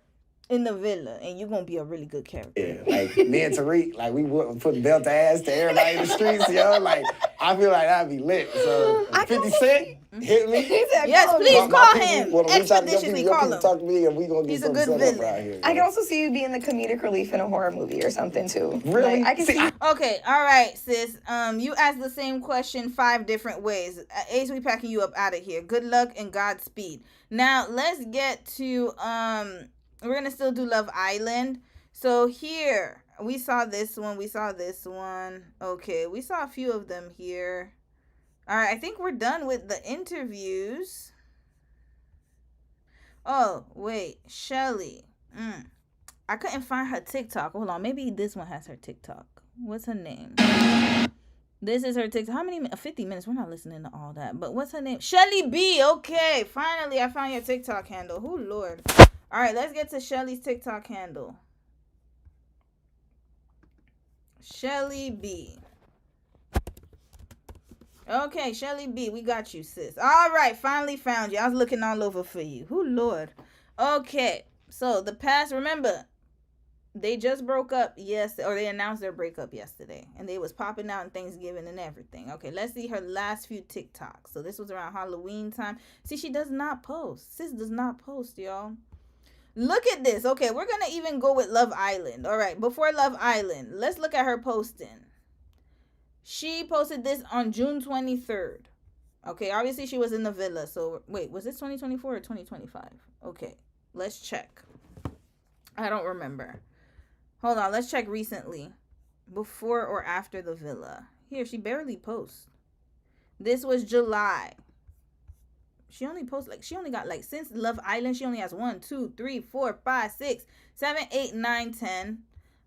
in the villa, and you're gonna be a really good character. Yeah, like me and Tariq, like we would put belt to ass to everybody in the streets, yo. Like I feel like that'd be lit. So 50 Cent hit me. Yes, please call him. Expeditiously call him. Talk to me, and we gonna get He's a something good set up villain. right here. I can also see you being the comedic relief in a horror movie or something too. Really? Like, I can see. Okay, all right, sis. You asked the same question 5 different ways. Ace, we packing you up out of here. Good luck and Godspeed. Now let's get to we're gonna still do Love Island. So here we saw this one. Okay, we saw a few of them here. All right, I think we're done with the interviews. Oh wait, Shelly. I couldn't find her TikTok. Hold on, maybe this one has her TikTok. What's her name? This is her TikTok. How many 50 minutes? We're not listening to all that. But what's her name? Shelly B. Okay, finally I found your TikTok handle. Oh Lord. All right, let's get to Shelly's TikTok handle. Shelly B. Okay, Shelly B, we got you, sis. All right, finally found you. I was looking all over for you. Oh Lord. Okay, so the past, remember, they just broke up yesterday, or they announced their breakup yesterday, and they was popping out on Thanksgiving and everything. Okay, let's see her last few TikToks. So this was around Halloween time. See, she does not post. Sis does not post, y'all. Look at this. Okay, we're going to even go with Love Island. All right, before Love Island, let's look at her posting. She posted this on June 23rd. Okay, obviously she was in the villa. So, wait, was this 2024 or 2025? Okay, let's check. I don't remember. Hold on, let's check recently. Before or after the villa. Here, she barely posts. This was July. She only posts she only got since Love Island, she only has 1, 2, 3, 4, 5, 6, 7, 8, 9, 10,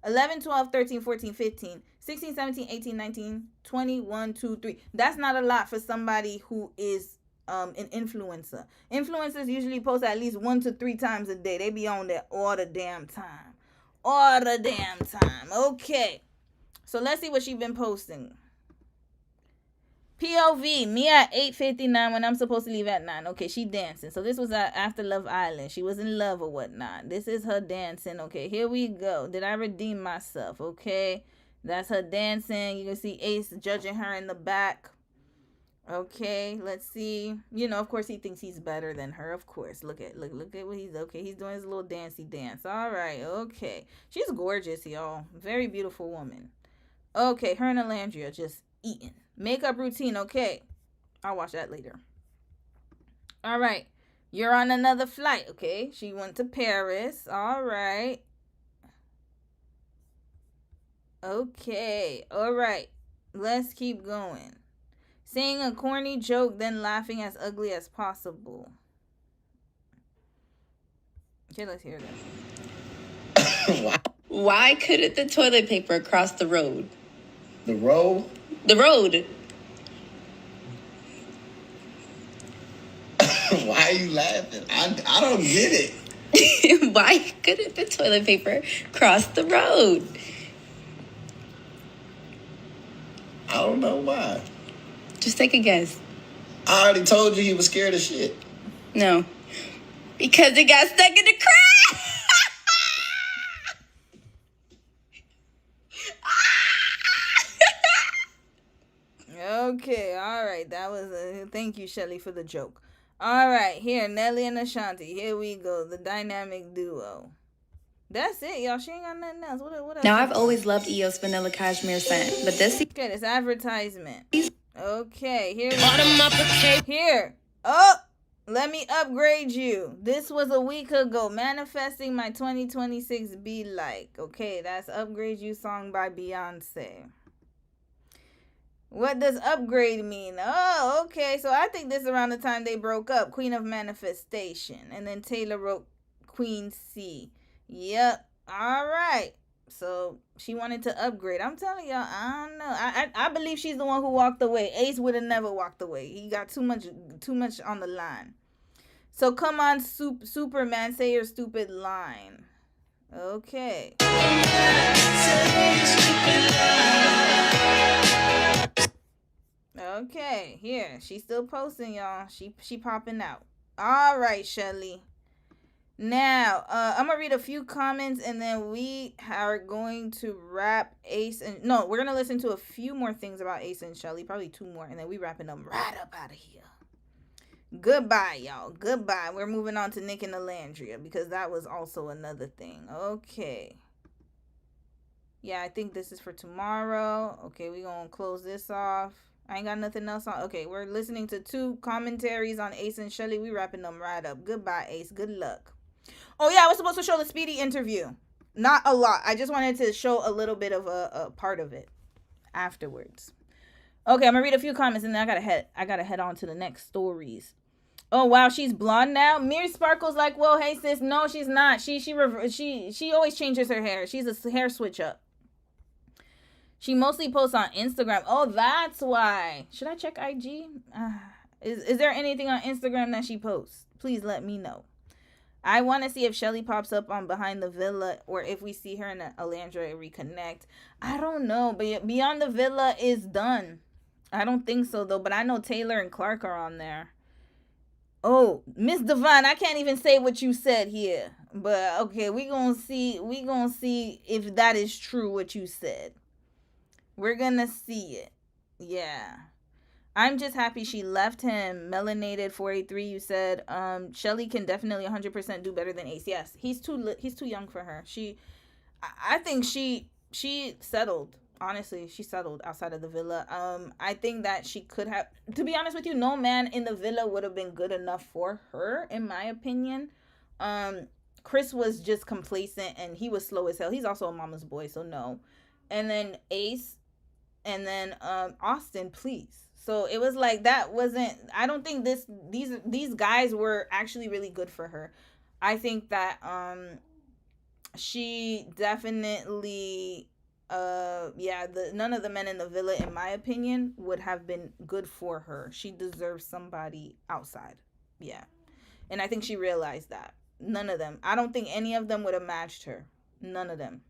11, 12, 13, 14, 15, 16, 17, 18, 19, 20, 1, 2, 3. That's not a lot for somebody who is an influencer. Influencers usually post at least 1 to 3 times a day. They be on there all the damn time. All the damn time. Okay. So let's see what she's been posting. POV, me at 8:59 when I'm supposed to leave at 9. Okay, she dancing. So this was after Love Island. She was in love or whatnot. This is her dancing. Okay, here we go. Did I redeem myself? Okay, that's her dancing. You can see Ace judging her in the back. Okay, let's see. You know, of course, he thinks he's better than her. Of course. Look at what he's... Okay, he's doing his little dancey dance. All right, okay. She's gorgeous, y'all. Very beautiful woman. Okay, her and Alandria just eating. Makeup routine, okay. I'll watch that later. All right. You're on another flight, okay. She went to Paris. All right. Okay. All right. Let's keep going. Saying a corny joke, then laughing as ugly as possible. Okay, let's hear this. Why couldn't the toilet paper cross the road? The road? The road. Why are you laughing? I don't get it. Why couldn't the toilet paper cross the road? I don't know why. Just take a guess. I already told you he was scared of shit. No. Because it got stuck in the crack. Okay, all right. That was thank you, Shelly, for the joke. All right, here, Nelly and Ashanti. Here we go, the dynamic duo. That's it, y'all. She ain't got nothing else. What else? Now, I've always loved EO's Vanilla Cashmere scent, but this... Okay, this advertisement. Okay, here we go. Here. Oh, let me upgrade you. This was a week ago. Manifesting my 2026 be like. Okay, that's Upgrade You song by Beyonce. What does upgrade mean? Oh, okay. So I think this is around the time they broke up. Queen of Manifestation. And then Taylor wrote Queen C. Yep. All right. So she wanted to upgrade. I'm telling y'all, I don't know. I believe she's the one who walked away. Ace would have never walked away. He got too much on the line. So come on, Superman, say your stupid line. Okay. Okay, here. She's still posting, y'all. She popping out. All right, Shelly. Now, I'm going to read a few comments, and then we are going to wrap Ace and... No, we're going to listen to a few more things about Ace and Shelly. Probably 2 more, and then we wrapping them right up out of here. Goodbye, y'all. Goodbye. We're moving on to Nick and Alandria, because that was also another thing. Okay. Yeah, I think this is for tomorrow. Okay, we're going to close this off. I ain't got nothing else on. Okay, we're listening to 2 commentaries on Ace and Shelly. We wrapping them right up. Goodbye, Ace. Good luck. Oh, yeah, I was supposed to show the Speedy interview. Not a lot. I just wanted to show a little bit of a part of it afterwards. Okay, I'm going to read a few comments, and then I gotta head on to the next stories. Oh, wow, she's blonde now? Miri Sparkle's like, well, hey, sis. No, she's not. She always changes her hair. She's a hair switch up. She mostly posts on Instagram. Oh, that's why. Should I check IG? Is there anything on Instagram that she posts? Please let me know. I want to see if Shelly pops up on Behind the Villa or if we see her and Alandria reconnect. I don't know, but Beyond the Villa is done. I don't think so, though, but I know Taylor and Clark are on there. Oh, Miss Devine, I can't even say what you said here. But, okay, we gonna see if that is true, what you said. We're gonna see it. Yeah. I'm just happy she left him. Melanated 483, you said. Shelly can definitely 100% do better than Ace. Yes, he's too young for her. I think she settled. Honestly, she settled outside of the villa. I think that she could have, to be honest with you, no man in the villa would have been good enough for her, in my opinion. Chris was just complacent and he was slow as hell. He's also a mama's boy, so no. And then Ace, and then Austin, please. So it was like that wasn't, I don't think these guys were actually really good for her. I think that she definitely none of the men in the villa, in my opinion, would have been good for her. She deserves somebody outside. Yeah. And I think she realized that. None of them. I don't think any of them would have matched her. None of them.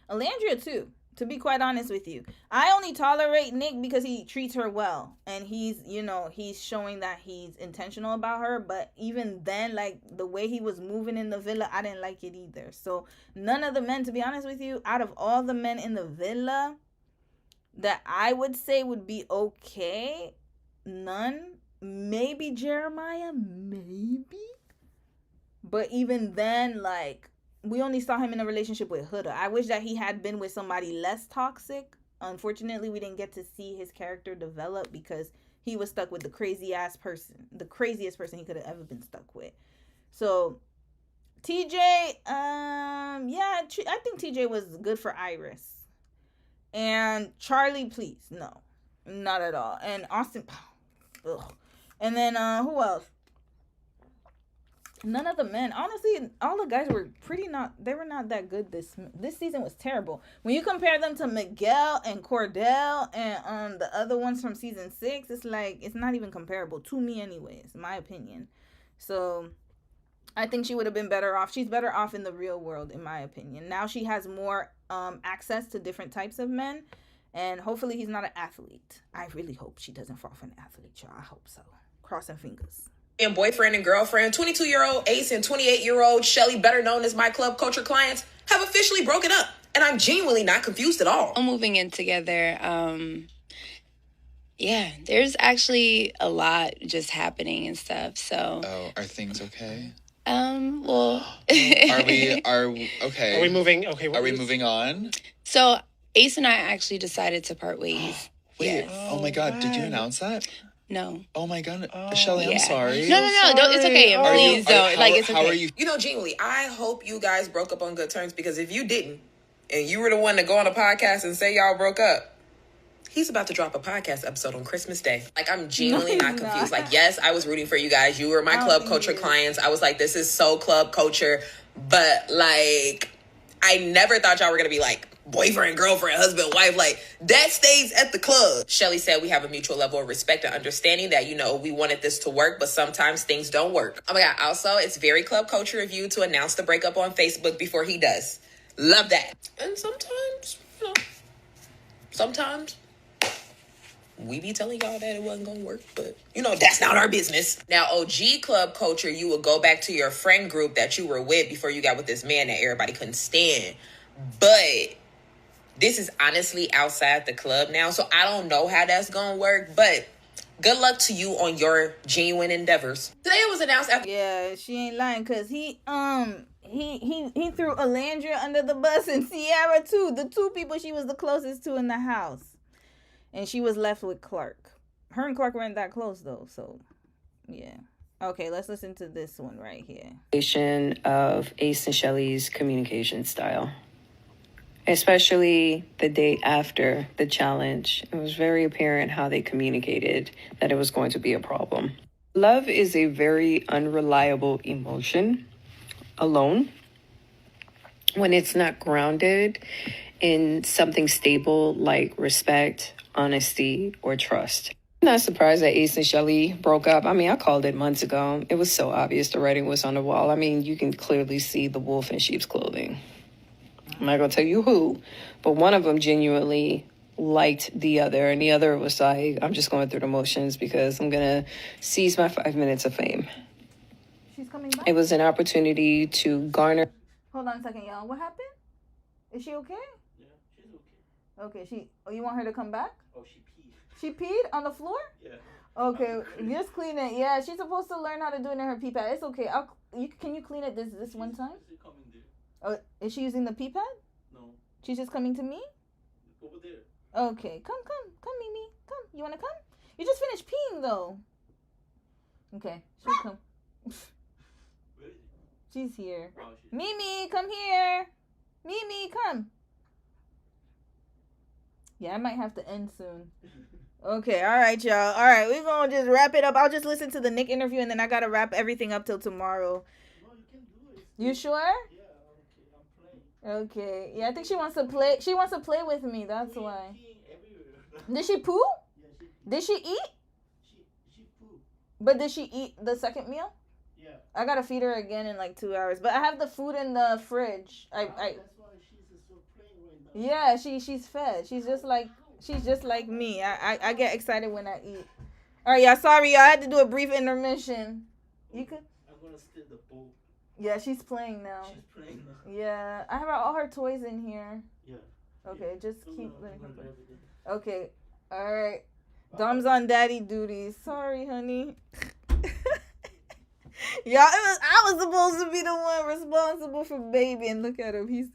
Alandria too. To be quite honest with you, I only tolerate Nick because he treats her well and he's showing that he's intentional about her. But even then, like the way he was moving in the villa, I didn't like it either. So none of the men, to be honest with you, out of all the men in the villa that I would say would be okay, none. Maybe Jeremiah, maybe. But even then, like, we only saw him in a relationship with Huda. I wish that he had been with somebody less toxic. Unfortunately, we didn't get to see his character develop because he was stuck with the craziest person he could have ever been stuck with. So, TJ, I think TJ was good for Iris. And Charlie, please, no, not at all. And Austin, ugh. And then, who else? None of the men. Honestly, all the guys were not that good. This season was terrible. When you compare them to Miguel and Cordell and the other ones from season 6, it's like, it's not even comparable to me anyways, in my opinion. So I think she would have been better off. She's better off in the real world, in my opinion. Now she has more access to different types of men, and hopefully he's not an athlete. I really hope she doesn't fall for an athlete, y'all. I hope so. Crossing fingers. And boyfriend and girlfriend, 22-year-old Ace and 28-year-old Shelly, better known as my club culture clients, have officially broken up. And I'm genuinely not confused at all. Moving in together, there's actually a lot just happening and stuff. So, are things okay? Well, Are we okay? Are we moving? Okay, are we moving on? So Ace and I actually decided to part ways. Wait, oh my God, did you announce that? No. Oh my God, Shelly, I'm sorry. No, it's okay. Please don't. It's okay. How are you? You know, genuinely, I hope you guys broke up on good terms, because if you didn't, and you were the one to go on a podcast and say y'all broke up, he's about to drop a podcast episode on Christmas Day. Like, I'm genuinely not confused. Like, yes, I was rooting for you guys. You were my club culture clients. I was like, this is so club culture. But like, I never thought y'all were gonna be like boyfriend, girlfriend, husband, wife. Like, that stays at the club. Shelly said we have a mutual level of respect and understanding that, you know, we wanted this to work, but sometimes things don't work. Oh my God. Also, it's very club culture of you to announce the breakup on Facebook before he does. Love that. And sometimes, you know, sometimes we be telling y'all that it wasn't gonna work, but you know, that's not our business. Now, OG club culture, you would go back to your friend group that you were with before you got with this man that everybody couldn't stand. But this is honestly outside the club now, so I don't know how that's gonna work, but good luck to you on your genuine endeavors. Today it was announced after... Yeah, she ain't lying, because he threw Alandria under the bus and Sierra too. The two people she was the closest to in the house. And she was left with Clark. Her and Clark weren't that close though, so yeah. Okay, let's listen to this one right here. Of Ace and Shelly's communication style. Especially the day after the challenge. It was very apparent how they communicated that it was going to be a problem. Love is a very unreliable emotion alone when it's not grounded in something stable like respect, honesty, or trust. I'm not surprised that Ace and Shelly broke up. I mean, I called it months ago. It was so obvious the writing was on the wall. I mean, you can clearly see the wolf in sheep's clothing. I'm not going to tell you who, but one of them genuinely liked the other, and the other was like, I'm just going through the motions because I'm going to seize my 5 minutes of fame. She's coming back? It was an opportunity to garner. Hold on a second, y'all. What happened? Is she okay? Yeah, she's okay. Okay, you want her to come back? Oh, she peed. She peed on the floor? Yeah. Okay, just clean it. Yeah, she's supposed to learn how to do it in her pee pad. It's okay. Can you clean it this one time? Oh, is she using the pee pad? No. She's just coming to me? Over there. Okay, come, Mimi. Come. You want to come? You just finished peeing, though. Okay, she'll come. She's here. Oh, Mimi, come here. Mimi, come. Yeah, I might have to end soon. Okay, all right, y'all. All right, we're going to just wrap it up. I'll just listen to the Nick interview, and then I got to wrap everything up till tomorrow. No, you can do it. You sure? Yeah, okay, I'm playing. Okay. Yeah, I think she wants to play. She wants to play with me. That's why. Did she poo? Yeah, she poo. Did she eat? She poo. But did she eat the second meal? Yeah. I gotta feed her again in like 2 hours. But I have the food in the fridge. That's why she's so playing right now. Yeah, she's fed. She's just like me. I get excited when I eat. All right, y'all. Sorry, y'all. I had to do a brief intermission. You could. I'm gonna steal the bowl. Yeah, she's playing now. She's playing now. Yeah, I have all her toys in here. Yeah. Okay, just keep letting her play. Okay, all right. Dom's on daddy duties. Sorry, honey. Y'all, I was supposed to be the one responsible for baby, and look at him. He's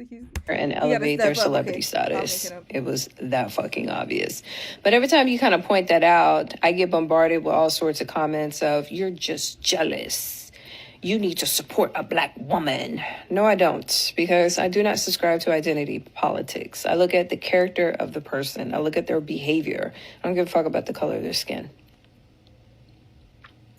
and elevate their celebrity status. It was that fucking obvious. But every time you kind of point that out, I get bombarded with all sorts of comments of, you're just jealous. You need to support a black woman. No, I don't, because I do not subscribe to identity politics. I look at the character of the person. I look at their behavior. I don't give a fuck about the color of their skin.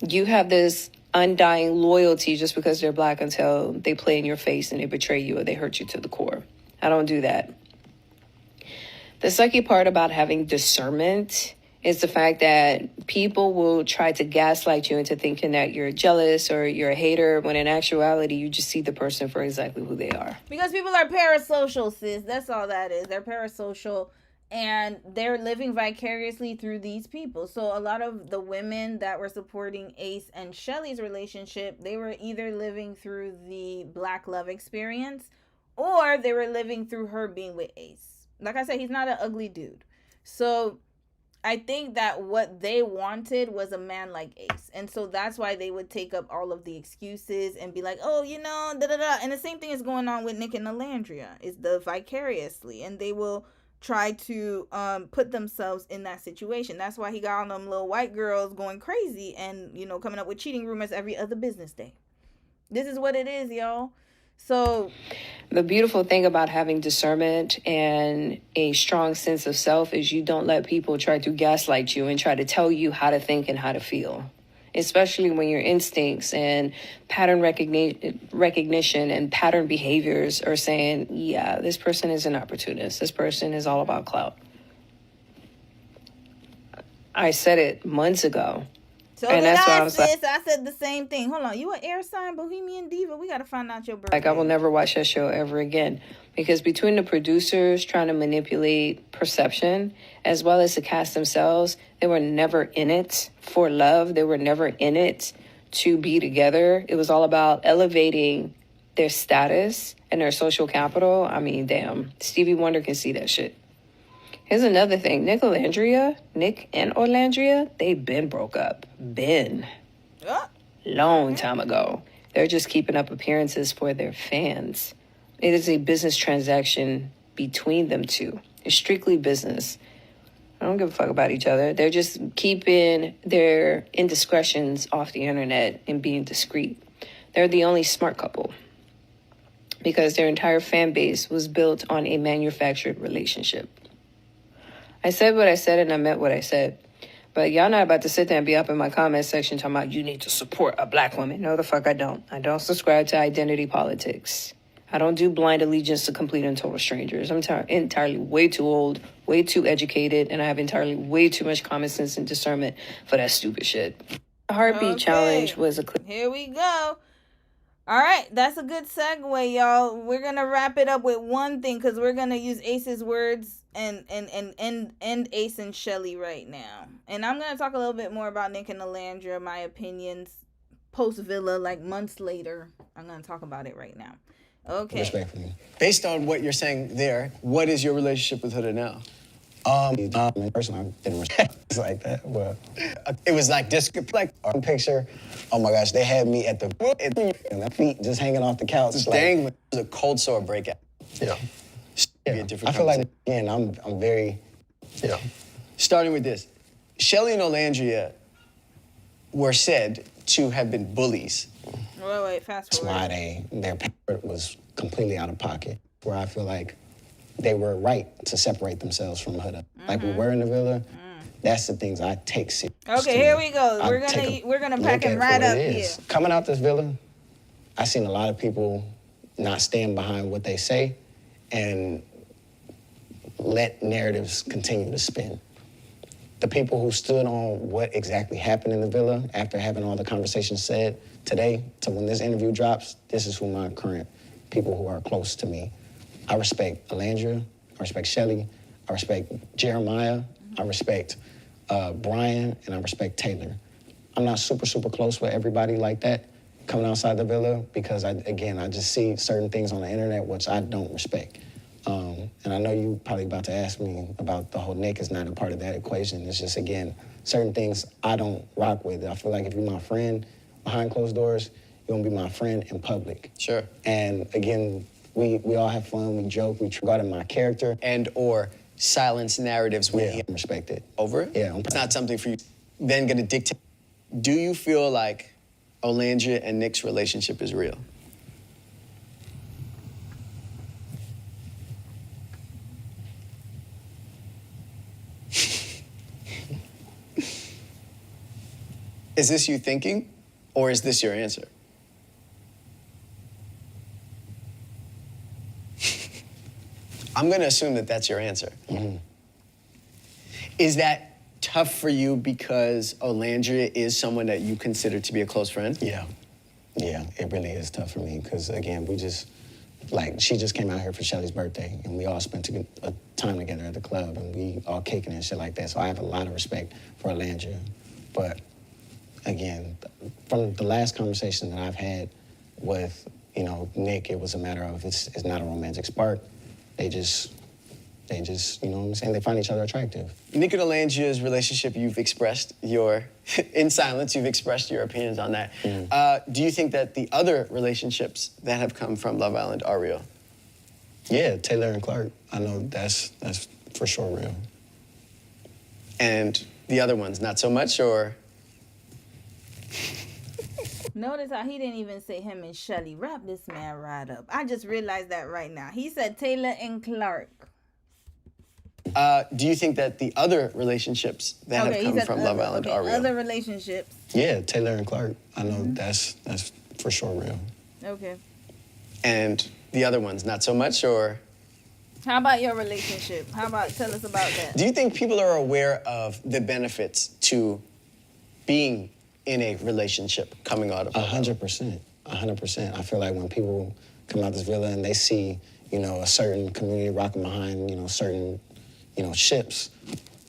You have this undying loyalty just because they're black until they play in your face and they betray you or they hurt you to the core. I don't do that. The sucky part about having discernment is the fact that people will try to gaslight you into thinking that you're jealous or you're a hater, when in actuality, you just see the person for exactly who they are. Because people are parasocial, sis. That's all that is. They're parasocial, and they're living vicariously through these people. So a lot of the women that were supporting Ace and Shelly's relationship, they were either living through the black love experience, or they were living through her being with Ace. Like I said, he's not an ugly dude. So I think that what they wanted was a man like Ace. And so that's why they would take up all of the excuses and be like, oh, you know, da-da-da. And the same thing is going on with Nick and Alandria. Is the vicariously. And they will try to put themselves in that situation. That's why he got on them little white girls going crazy and, you know, coming up with cheating rumors every other business day. This is what it is, y'all. So the beautiful thing about having discernment and a strong sense of self is you don't let people try to gaslight you and try to tell you how to think and how to feel. especially when your instincts and pattern recognition and pattern behaviors are saying, yeah, this person is an opportunist. This person is all about clout. I said it months ago. So and did that's why I, I was sis. I said the same thing. Hold on. You an air sign Bohemian Diva? We got to find out your birthday. like, I will never watch that show ever again. Because between the producers trying to manipulate perception, as well as the cast themselves, they were never in it for love. They were never in it to be together. It was all about elevating their status and their social capital. I mean, damn, Stevie Wonder can see that shit. Here's another thing. Nick and Orlandria, they been broke up. Long time ago. They're just keeping up appearances for their fans. It is a business transaction between them two. It's strictly business. I don't give a fuck about each other. They're just keeping their indiscretions off the internet and being discreet. They're the only smart couple because their entire fan base was built on a manufactured relationship. I said what I said and I meant what I said. But y'all not about to sit there and be up in my comment section talking about you need to support a black woman. No, the fuck I don't. I don't subscribe to identity politics. I don't do blind allegiance to complete and total strangers. I'm entirely way too old, way too educated, and I have entirely way too much common sense and discernment for that stupid shit. The heartbeat challenge was a clip. Here we go. All right, that's a good segue, y'all. We're gonna wrap it up with one thing because we're gonna use Ace's words and end Ace and Shelly right now. And I'm gonna talk a little bit more about Nick and Alandra, my opinions post Villa, like months later. I'm gonna talk about it right now. Okay. Respectfully. Based on what you're saying there, what is your relationship with Huda now? Personally, I didn't respect it like that. Well, it was like this, like a picture. Oh my gosh, they had me at the and my feet just hanging off the couch. Just dangling. It was a cold sore breakout. Yeah. Be a different I feel like again, I'm very. Yeah. Starting with this, Shelly and Olandria were said to have been bullies. Wait, fast forward. That's why their parent was completely out of pocket. Where I feel like they were right to separate themselves from Huda. Like we were in the Villa. That's the things I take serious. Okay, here we go. We're gonna pack him right up here. Coming out this Villa, I seen a lot of people not stand behind what they say and let narratives continue to spin. The people who stood on what exactly happened in the Villa after having all the conversations said today, to when this interview drops, this is who my current people who are close to me. I respect Alandra, I respect Shelly, I respect Jeremiah, I respect Brian, and I respect Taylor. I'm not super close with everybody like that coming outside the Villa because, I just see certain things on the internet which I don't respect. And I know you probably about to ask me about the whole Nick is not a part of that equation. It's just, again, certain things I don't rock with. I feel like if you're my friend behind closed doors, you're gonna be my friend in public. Sure. And again, we all have fun, we joke, we regard my character. And or silence narratives when you respect it. Over it? Yeah. It's not something for you then gonna dictate. Do you feel like Olandria and Nick's relationship is real? Is this you thinking, or is this your answer? I'm going to assume that that's your answer. Mm-hmm. Is that tough for you because Olandria is someone that you consider to be a close friend? Yeah. Yeah, it really is tough for me because, again, she just came out here for Shelly's birthday and we all spent a time together at the club and we all kicking and shit like that. So I have a lot of respect for Alandria. But again, from the last conversation that I've had with, Nick, it was a matter of it's not a romantic spark. They just, you know what I'm saying? They find each other attractive. Nick and Alandria's relationship, you've expressed in silence, you've expressed your opinions on that. Mm-hmm. Do you think that the other relationships that have come from Love Island are real? Yeah, Taylor and Clark. I know that's for sure real. And the other ones, not so much, or? Notice how he didn't even say him and Shelly. Wrap this man right up. I just realized that right now. He said Taylor and Clark. Do you think that the other relationships that have come from Love Island are real? Other relationships. Yeah, Taylor and Clark. I know that's for sure real. Okay. And the other ones, not so much, or? How about your relationship? Tell us about that. Do you think people are aware of the benefits to being in a relationship coming out of it? 100%. 100%. I feel like when people come out this villa and they see, a certain community rocking behind, certain, ships,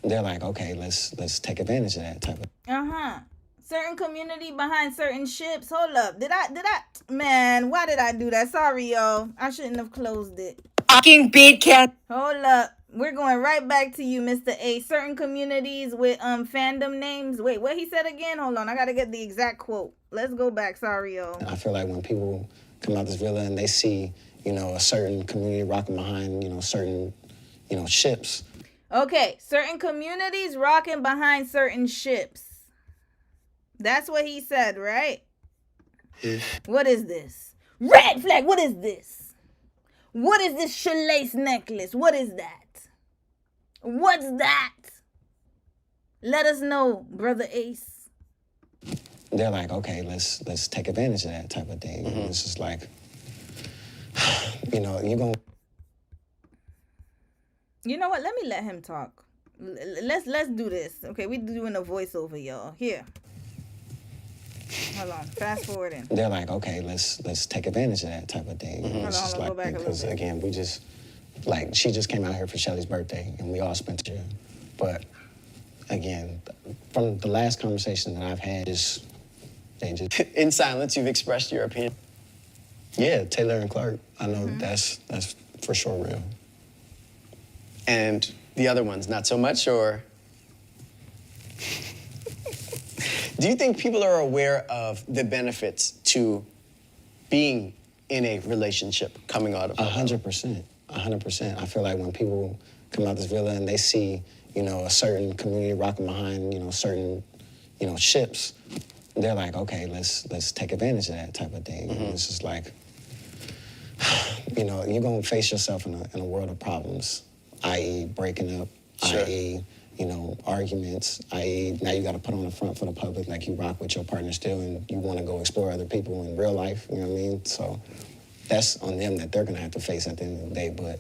they're like, okay, let's take advantage of that type of. Certain community behind certain ships. Hold up. Did I? Man, why did I do that? Sorry, y'all. I shouldn't have closed it. Fucking big cat. Hold up. We're going right back to you, Mr. A. Certain communities with fandom names. Wait, what he said again? Hold on. I got to get the exact quote. Let's go back. Sorry, y'all. I feel like when people come out this villa and they see, a certain community rocking behind, certain, ships. Okay. Certain communities rocking behind certain ships. That's what he said, right? What is this? Red flag. What is this? What is this shoelace necklace? What is that? What's that? Let us know, Brother Ace. They're like, okay, let's take advantage of that type of thing. It's just like, you're going to... You know what? Let me let him talk. Let's do this. Okay, we're doing a voiceover, y'all. Here. Hold on. Fast forwarding. They're like, okay, let's take advantage of that type of thing. It's just like, because again, we just, like, she just came out here for Shelly's birthday, and we all spent the year. But again, from the last conversation that I've had, they just in silence, you've expressed your opinion. Yeah, Taylor and Clark. I know that's for sure real. And the other ones, not so much, or? Do you think people are aware of the benefits to being in a relationship coming out of it? 100%. 100%. I feel like when people come out this villa and they see, a certain community rocking behind, certain, ships, they're like, okay, let's take advantage of that type of thing. It's just like, you're going to face yourself in a world of problems, i.e. breaking up, i.e., arguments, i.e. now you got to put on the front for the public like you rock with your partner still and you want to go explore other people in real life, you know what I mean? So that's on them that they're going to have to face at the end of the day, but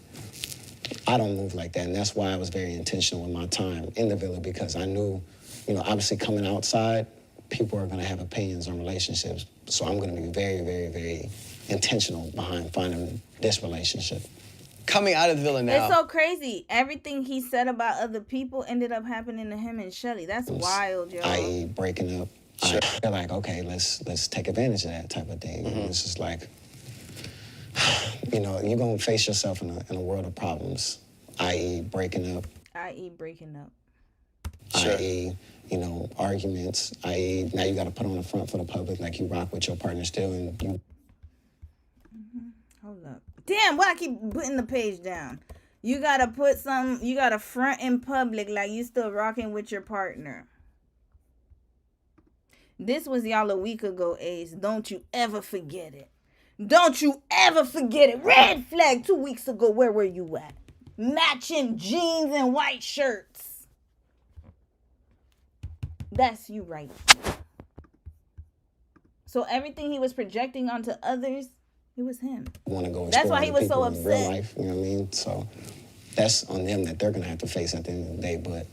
I don't move like that, and that's why I was very intentional with my time in the villa, because I knew, obviously coming outside, people are going to have opinions on relationships, so I'm going to be very, very, very intentional behind finding this relationship. Coming out of the villa now. It's so crazy. Everything he said about other people ended up happening to him and Shelly. That's wild, y'all. I.e. breaking up. They're like, okay, let's take advantage of that type of thing. It's just like, you're going to face yourself in a world of problems, i.e. breaking up. I.e. breaking up. I.e., arguments, i.e. now you got to put on the front for the public like you rock with your partner still and you... Hold up. Damn, why I keep putting the page down? You gotta front in public like you still rocking with your partner. This was y'all a week ago, Ace. Don't you ever forget it. Don't you ever forget it. Red flag 2 weeks ago. Where were you at? Matching jeans and white shirts. That's you right. So everything he was projecting onto others, it was him. Want to go that's why he was so upset. In real life, you know what I mean? So that's on them that they're going to have to face at the end of the day. But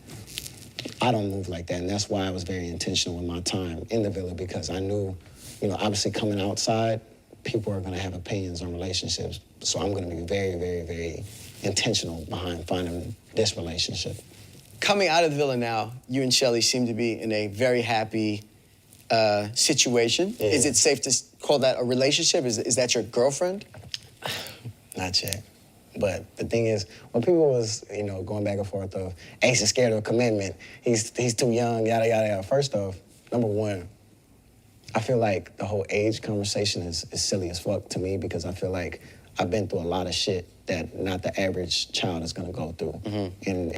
I don't move like that. And that's why I was very intentional with my time in the villa, because I knew, obviously coming outside, people are going to have opinions on relationships. So I'm going to be very, very, very intentional behind finding this relationship. Coming out of the villa now, you and Shelly seem to be in a very happy situation. Yeah. Is it safe to call that a relationship? Is that your girlfriend? Not yet. But the thing is, when people was, going back and forth of Ace is scared of commitment, he's too young, yada, yada, yada. First off, number one, I feel like the whole age conversation is silly as fuck to me, because I feel like I've been through a lot of shit that not the average child is gonna go through. And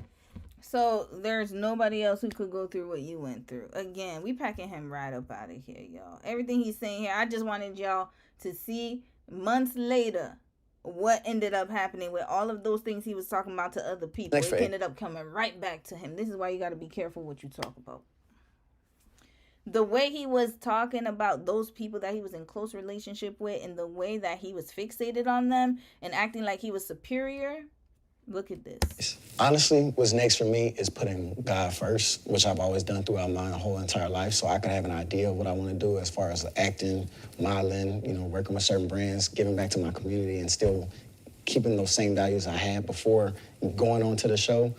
so there's nobody else who could go through what you went through. Again, we packing him right up out of here, y'all. Everything he's saying here, I just wanted y'all to see months later what ended up happening with all of those things he was talking about to other people. Next It phase. ended up coming right back to him. This is why you got to be careful what you talk about. The way he was talking about those people that he was in close relationship with, and the way that he was fixated on them and acting like he was superior. Look at this. Honestly, what's next for me is putting God first, which I've always done throughout my whole entire life, so I could have an idea of what I want to do as far as acting, modeling, working with certain brands, giving back to my community, and still keeping those same values I had before going on to the show.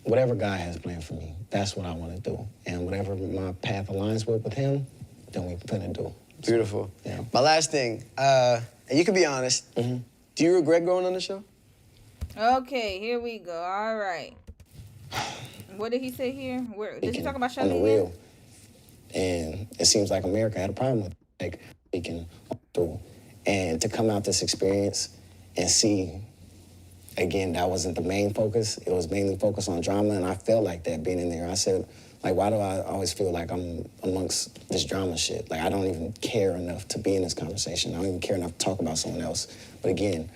Whatever God has planned for me, that's what I want to do. And whatever my path aligns with him, then we're gonna do. Beautiful. Yeah. My last thing, and you can be honest, do you regret going on the show? Okay, here we go. All right. What did he say here? Where did he talk about On Shelly the again? real. And it seems like America had a problem with speaking through. And to come out this experience and see, again, that wasn't the main focus. It was mainly focused on drama, and I felt like that being in there. I said, why do I always feel like I'm amongst this drama shit? I don't even care enough to be in this conversation. I don't even care enough to talk about someone else. But again,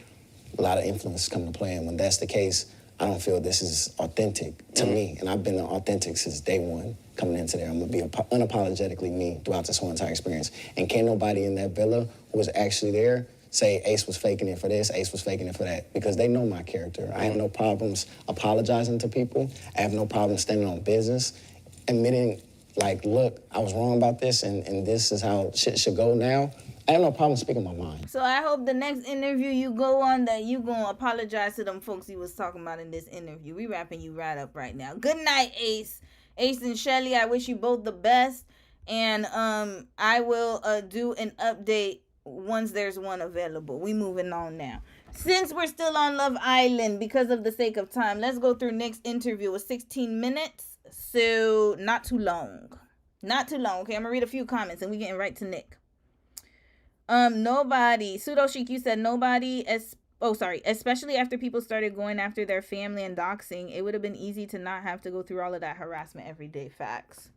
a lot of influence come to play, and when that's the case, I don't feel this is authentic to me, and I've been authentic since day one coming into there. I'm gonna be unapologetically me throughout this whole entire experience, and can't nobody in that villa who was actually there say Ace was faking it for this, Ace was faking it for that, because they know my character. I have no problems apologizing to people. I have no problem standing on business, admitting, look, I was wrong about this, and this is how shit should go now. I have no problem speaking my mind. So I hope the next interview you go on that you gonna apologize to them folks you was talking about in this interview. We wrapping you right up right now. Good night, Ace. Ace and Shelly, I wish you both the best. And I will do an update once there's one available. We moving on now. Since we're still on Love Island, because of the sake of time, let's go through Nick's interview. It was 16 minutes, so not too long. Not too long. Okay, I'm gonna read a few comments and we getting right to Nick. Nobody. Pseudo Chic, you said nobody. Especially after people started going after their family and doxing, it would have been easy to not have to go through all of that harassment every day. Facts.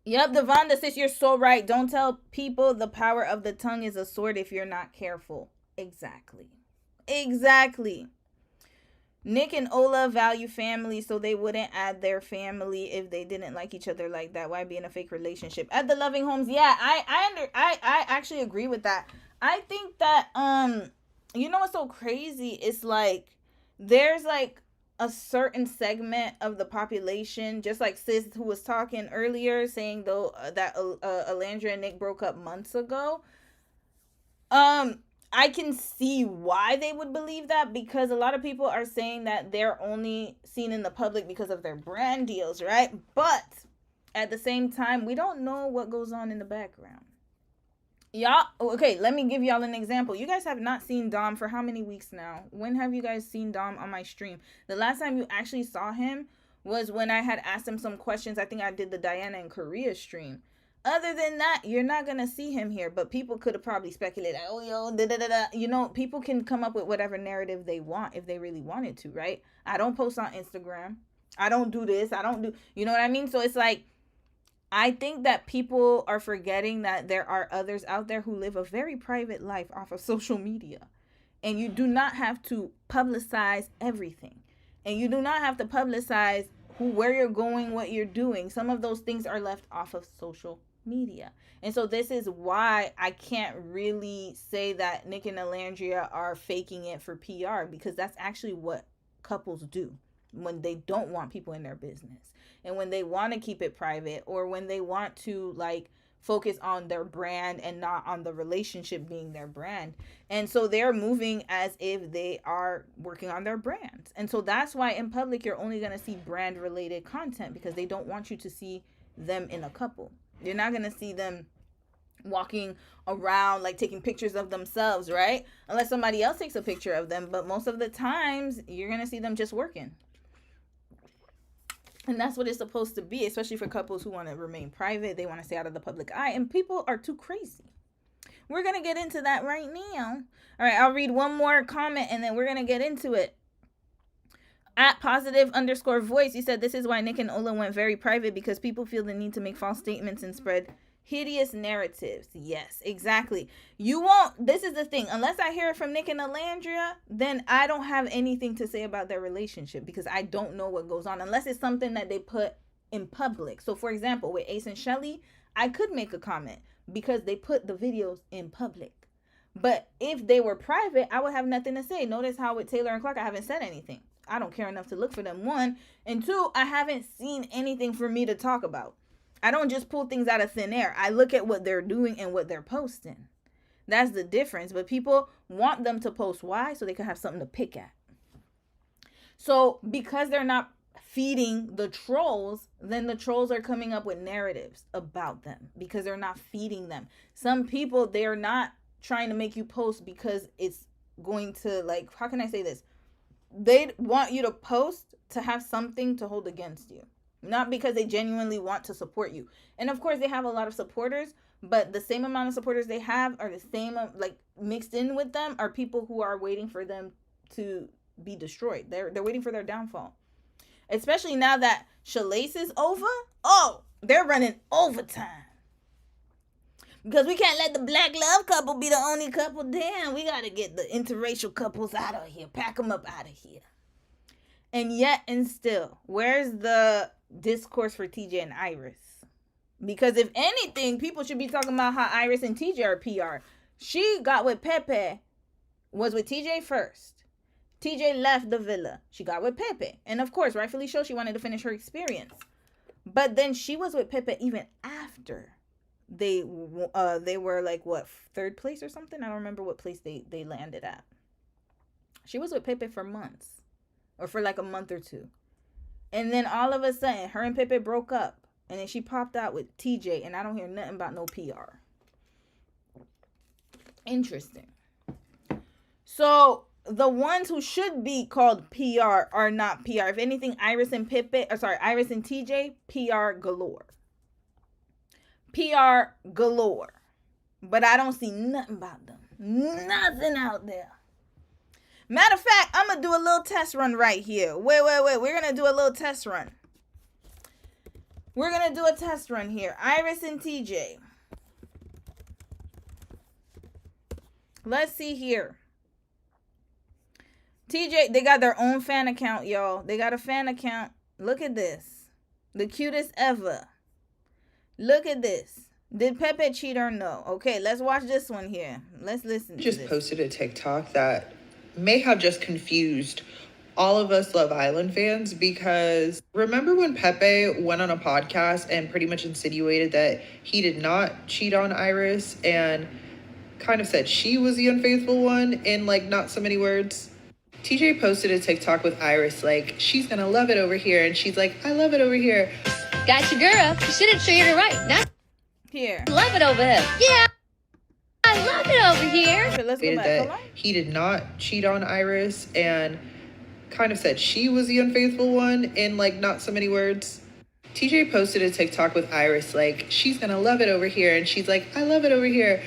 Yep, Devonda says you're so right. Don't tell people the power of the tongue is a sword if you're not careful. Exactly. Nick and Ola value family, so they wouldn't add their family if they didn't like each other like that. Why be in a fake relationship? At the Loving Homes, yeah, I actually agree with that. I think that you know what's so crazy? It's there's a certain segment of the population, just like Sis who was talking earlier, saying though that Alandra and Nick broke up months ago. I can see why they would believe that, because a lot of people are saying that they're only seen in the public because of their brand deals, right? But at the same time, we don't know what goes on in the background. Y'all, okay, let me give y'all an example. You guys have not seen Dom for how many weeks now? When have you guys seen Dom on my stream? The last time you actually saw him was when I had asked him some questions. I think I did the Diana and Korea stream. Other than that, you're not going to see him here, but people could have probably speculated, oh, yo, da-da-da-da. You know, people can come up with whatever narrative they want if they really wanted to, right? I don't post on Instagram. I don't do this. I don't do, you know what I mean? So it's I think that people are forgetting that there are others out there who live a very private life off of social media. And you do not have to publicize everything. And you do not have to publicize where you're going, what you're doing. Some of those things are left off of social media. And so this is why I can't really say that Nick and Alandria are faking it for PR, because that's actually what couples do when they don't want people in their business, and when they want to keep it private, or when they want to focus on their brand and not on the relationship being their brand. And so they're moving as if they are working on their brands. And so that's why in public you're only going to see brand related content, because they don't want you to see them in a couple. You're not going to see them walking around taking pictures of themselves, right? Unless somebody else takes a picture of them. But most of the times you're going to see them just working. And that's what it's supposed to be, especially for couples who want to remain private. They want to stay out of the public eye, and people are too crazy. We're going to get into that right now. All right, I'll read one more comment and then we're going to get into it. At @positive_voice, you said this is why Nick and Ola went very private, because people feel the need to make false statements and spread Hideous narratives. Yes, exactly. You won't, this is the thing, unless I hear it from Nick and Alandria, then I don't have anything to say about their relationship because I don't know what goes on unless it's something that they put in public. So for example, with Ace and Shelly, I could make a comment because they put the videos in public. But if they were private, I would have nothing to say. Notice how with Taylor and Clark, I haven't said anything. I don't care enough to look for them, one. And two, I haven't seen anything for me to talk about. I don't just pull things out of thin air. I look at what they're doing and what they're posting. That's the difference. But people want them to post. Why? So they can have something to pick at. So because they're not feeding the trolls, then the trolls are coming up with narratives about them because they're not feeding them. Some people, they're not trying to make you post because it's going to, like, how can I say this? They want you to post to have something to hold against you. Not because they genuinely want to support you. And of course, they have a lot of supporters, but the same amount of supporters they have are the same, like, mixed in with them are people who are waiting for them to be destroyed. They're waiting for their downfall. Especially now that Shalace is over. Oh, they're running overtime. Because we can't let the black love couple be the only couple. Damn, we got to get the interracial couples out of here. Pack them up out of here. And yet and still, where's the discourse for TJ and Iris? Because if anything, people should be talking about how Iris and TJ are PR. She got with Pepe, was with TJ first. TJ left the villa. She got with Pepe. And of course, rightfully so, she wanted to finish her experience. But then she was with Pepe even after they were like, what, third place or something? I don't remember what place they landed at. She was with Pepe for months. Or for like a month or two. And then all of a sudden, her and Pepe broke up. And then she popped out with TJ. And I don't hear nothing about no PR. Interesting. So, the ones who should be called PR are not PR. If anything, Iris and TJ, PR galore. PR galore. But I don't see nothing about them. Nothing out there. Matter of fact, I'm going to do a little test run right here. Wait. We're going to do a little test run. We're going to do a test run here. Iris and TJ. Let's see here. TJ, they got their own fan account, y'all. They got a fan account. Look at this. The cutest ever. Look at this. Did Pepe cheat or no? Okay, let's watch this one here. Let's listen to this. Just posted a TikTok that may have just confused all of us Love Island fans, because remember when Pepe went on a podcast and pretty much insinuated that he did not cheat on Iris and kind of said she was the unfaithful one in, like, not so many words? TJ posted a TikTok with Iris like, she's gonna love it over here, and she's like, I love it over here. Gotcha, girl. You should have treated her right. Now here. Love it over here. Yeah. I love it over here. Okay, let's go back. That he did not cheat on Iris and kind of said she was the unfaithful one in, like, not so many words. TJ posted a TikTok with Iris like, she's gonna love it over here, and she's like, I love it over here.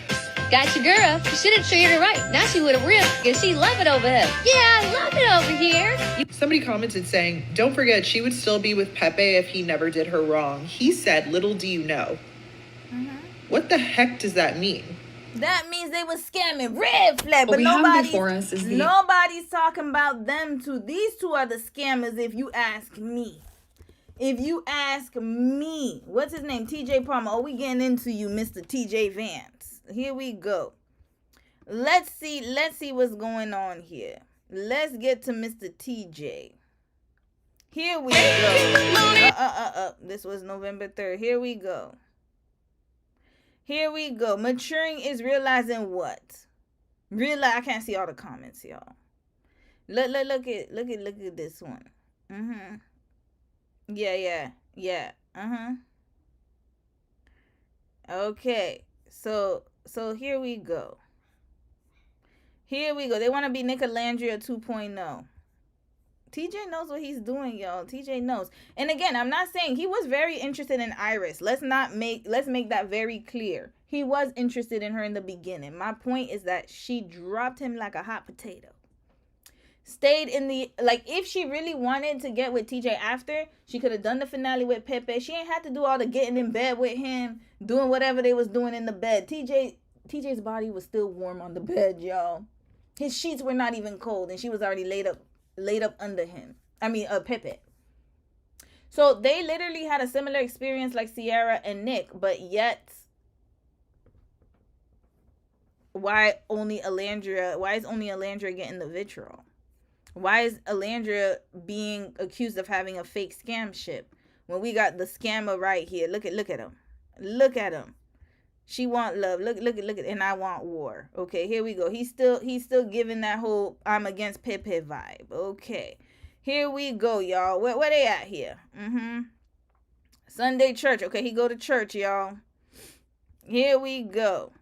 Gotcha, girl. You should have treated her right. Now she would have ripped because she love it over here. Yeah, I love it over here. Somebody commented saying, don't forget, she would still be with Pepe if he never did her wrong. He said, little do you know. Mm-hmm. What the heck does that mean? That means they was scamming. Red flag. But nobody's talking about them two. These two are the scammers if you ask me. If you ask me. What's his name? TJ Palmer. Oh, we getting into you, Mr. TJ Vance. Here we go. Let's see what's going on here. Let's get to Mr. TJ. Here we go. This was November 3rd. Here we go. Here we go. Maturing is realizing what? I can't see all the comments, y'all. Look at this one. Yeah. Okay. So here we go. They want to be Nick Alandria 2.0. TJ knows what he's doing, y'all. TJ knows. And again, I'm not saying he was very interested in Iris. Let's make that very clear. He was interested in her in the beginning. My point is that she dropped him like a hot potato. stayed in the, like, if she really wanted to get with TJ after, she could have done the finale with Pepe. She ain't had to do all the getting in bed with him, doing whatever they was doing in the bed. TJ's body was still warm on the bed, y'all. His sheets were not even cold, and she was already laid up under him. Pepe. So they literally had a similar experience like Ciara and Nick, but yet why is only Alandria getting the vitriol? Why is Alandria being accused of having a fake scam ship when we got the scammer right here? Look at him. Look at him. She want love. Look at, and I want war. Okay, here we go. He's still giving that whole I'm against Pepe vibe. Okay. Here we go, y'all. Where they at here? Sunday church. Okay, he go to church, y'all. Here we go.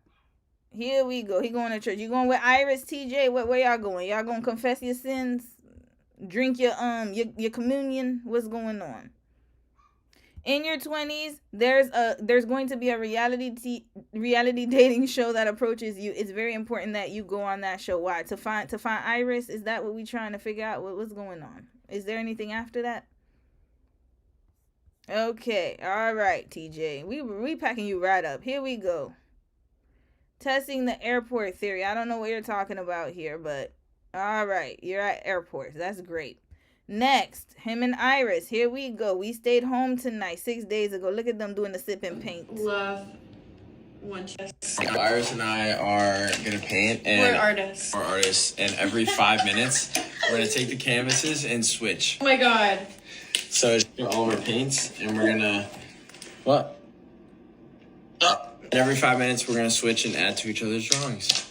He going to church. You going with Iris, TJ? Where y'all going? Y'all gonna confess your sins? Drink your communion? What's going on? In your 20s, there's going to be a reality dating show that approaches you. It's very important that you go on that show. Why? To find Iris? Is that what we trying to figure out? What's going on? Is there anything after that? Okay. All right, TJ. We packing you right up. Here we go. Testing the airport theory. I don't know what you're talking about here, but all right. You're at airports. That's great. Next, him and Iris. Here we go. We stayed home tonight 6 days ago. Look at them doing the sip and paint. Love one chest. Iris and I are gonna paint, and we're artists. We're artists, and every 5 minutes we're gonna take the canvases and switch. Oh my god! So it's all of our paints, and we're gonna what? And every 5 minutes we're gonna switch and add to each other's drawings.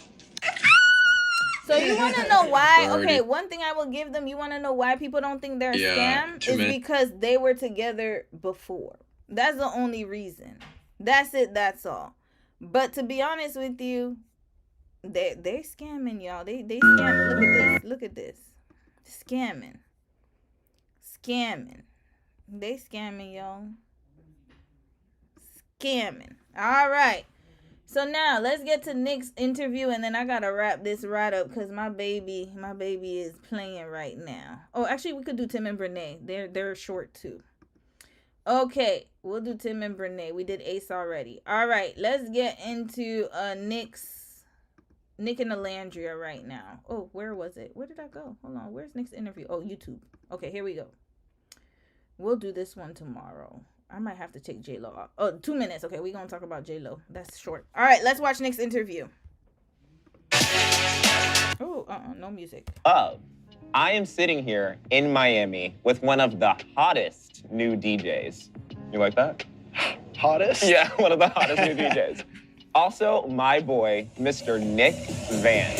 So you want to know why? Okay, one thing I will give them, you want to know why people don't think they're a scam? Is because they were together before. That's the only reason. That's it. That's all. But to be honest with you, they're scamming, y'all. They scamming. Look at this. Scamming. They scamming, y'all. Scamming. All right. So now let's get to Nick's interview, and then I gotta wrap this right up because my baby is playing right now. Oh, actually, we could do Tim and Brene. They're short too. Okay, we'll do Tim and Brene. We did Ace already. All right, let's get into Nick and Alandria right now. Oh, where was it? Where did I go? Hold on. Where's Nick's interview? Oh, YouTube. Okay, here we go. We'll do this one tomorrow. I might have to take J-Lo off. Oh, 2 minutes. Okay, we're going to talk about J-Lo. That's short. All right, let's watch Nick's interview. Oh, no music. I am sitting here in Miami with one of the hottest new DJs. You like that? Hottest? Yeah, one of the hottest new DJs. Also, my boy, Mr. Nick Van.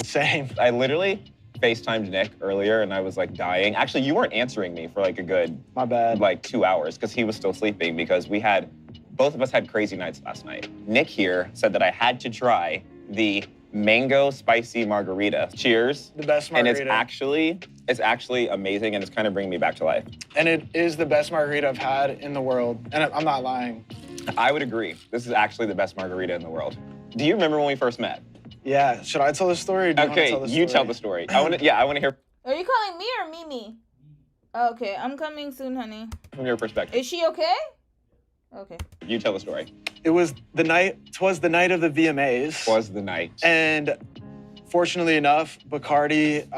Same. I literally FaceTimed Nick earlier and I was like dying. Actually, you weren't answering me for like a good, my bad, like 2 hours because he was still sleeping because both of us had crazy nights last night. Nick here said that I had to try the mango spicy margarita. Cheers. The best margarita. And it's actually amazing and it's kind of bringing me back to life. And it is the best margarita I've had in the world. And I'm not lying. I would agree. This is actually the best margarita in the world. Do you remember when we first met? Yeah. Should I tell the story? Or do you tell the story. I want to hear. Are you calling me or Mimi? Okay, I'm coming soon, honey. From your perspective. Is she okay? Okay. You tell the story. Twas the night of the VMAs. Was the night. And fortunately enough, Bacardi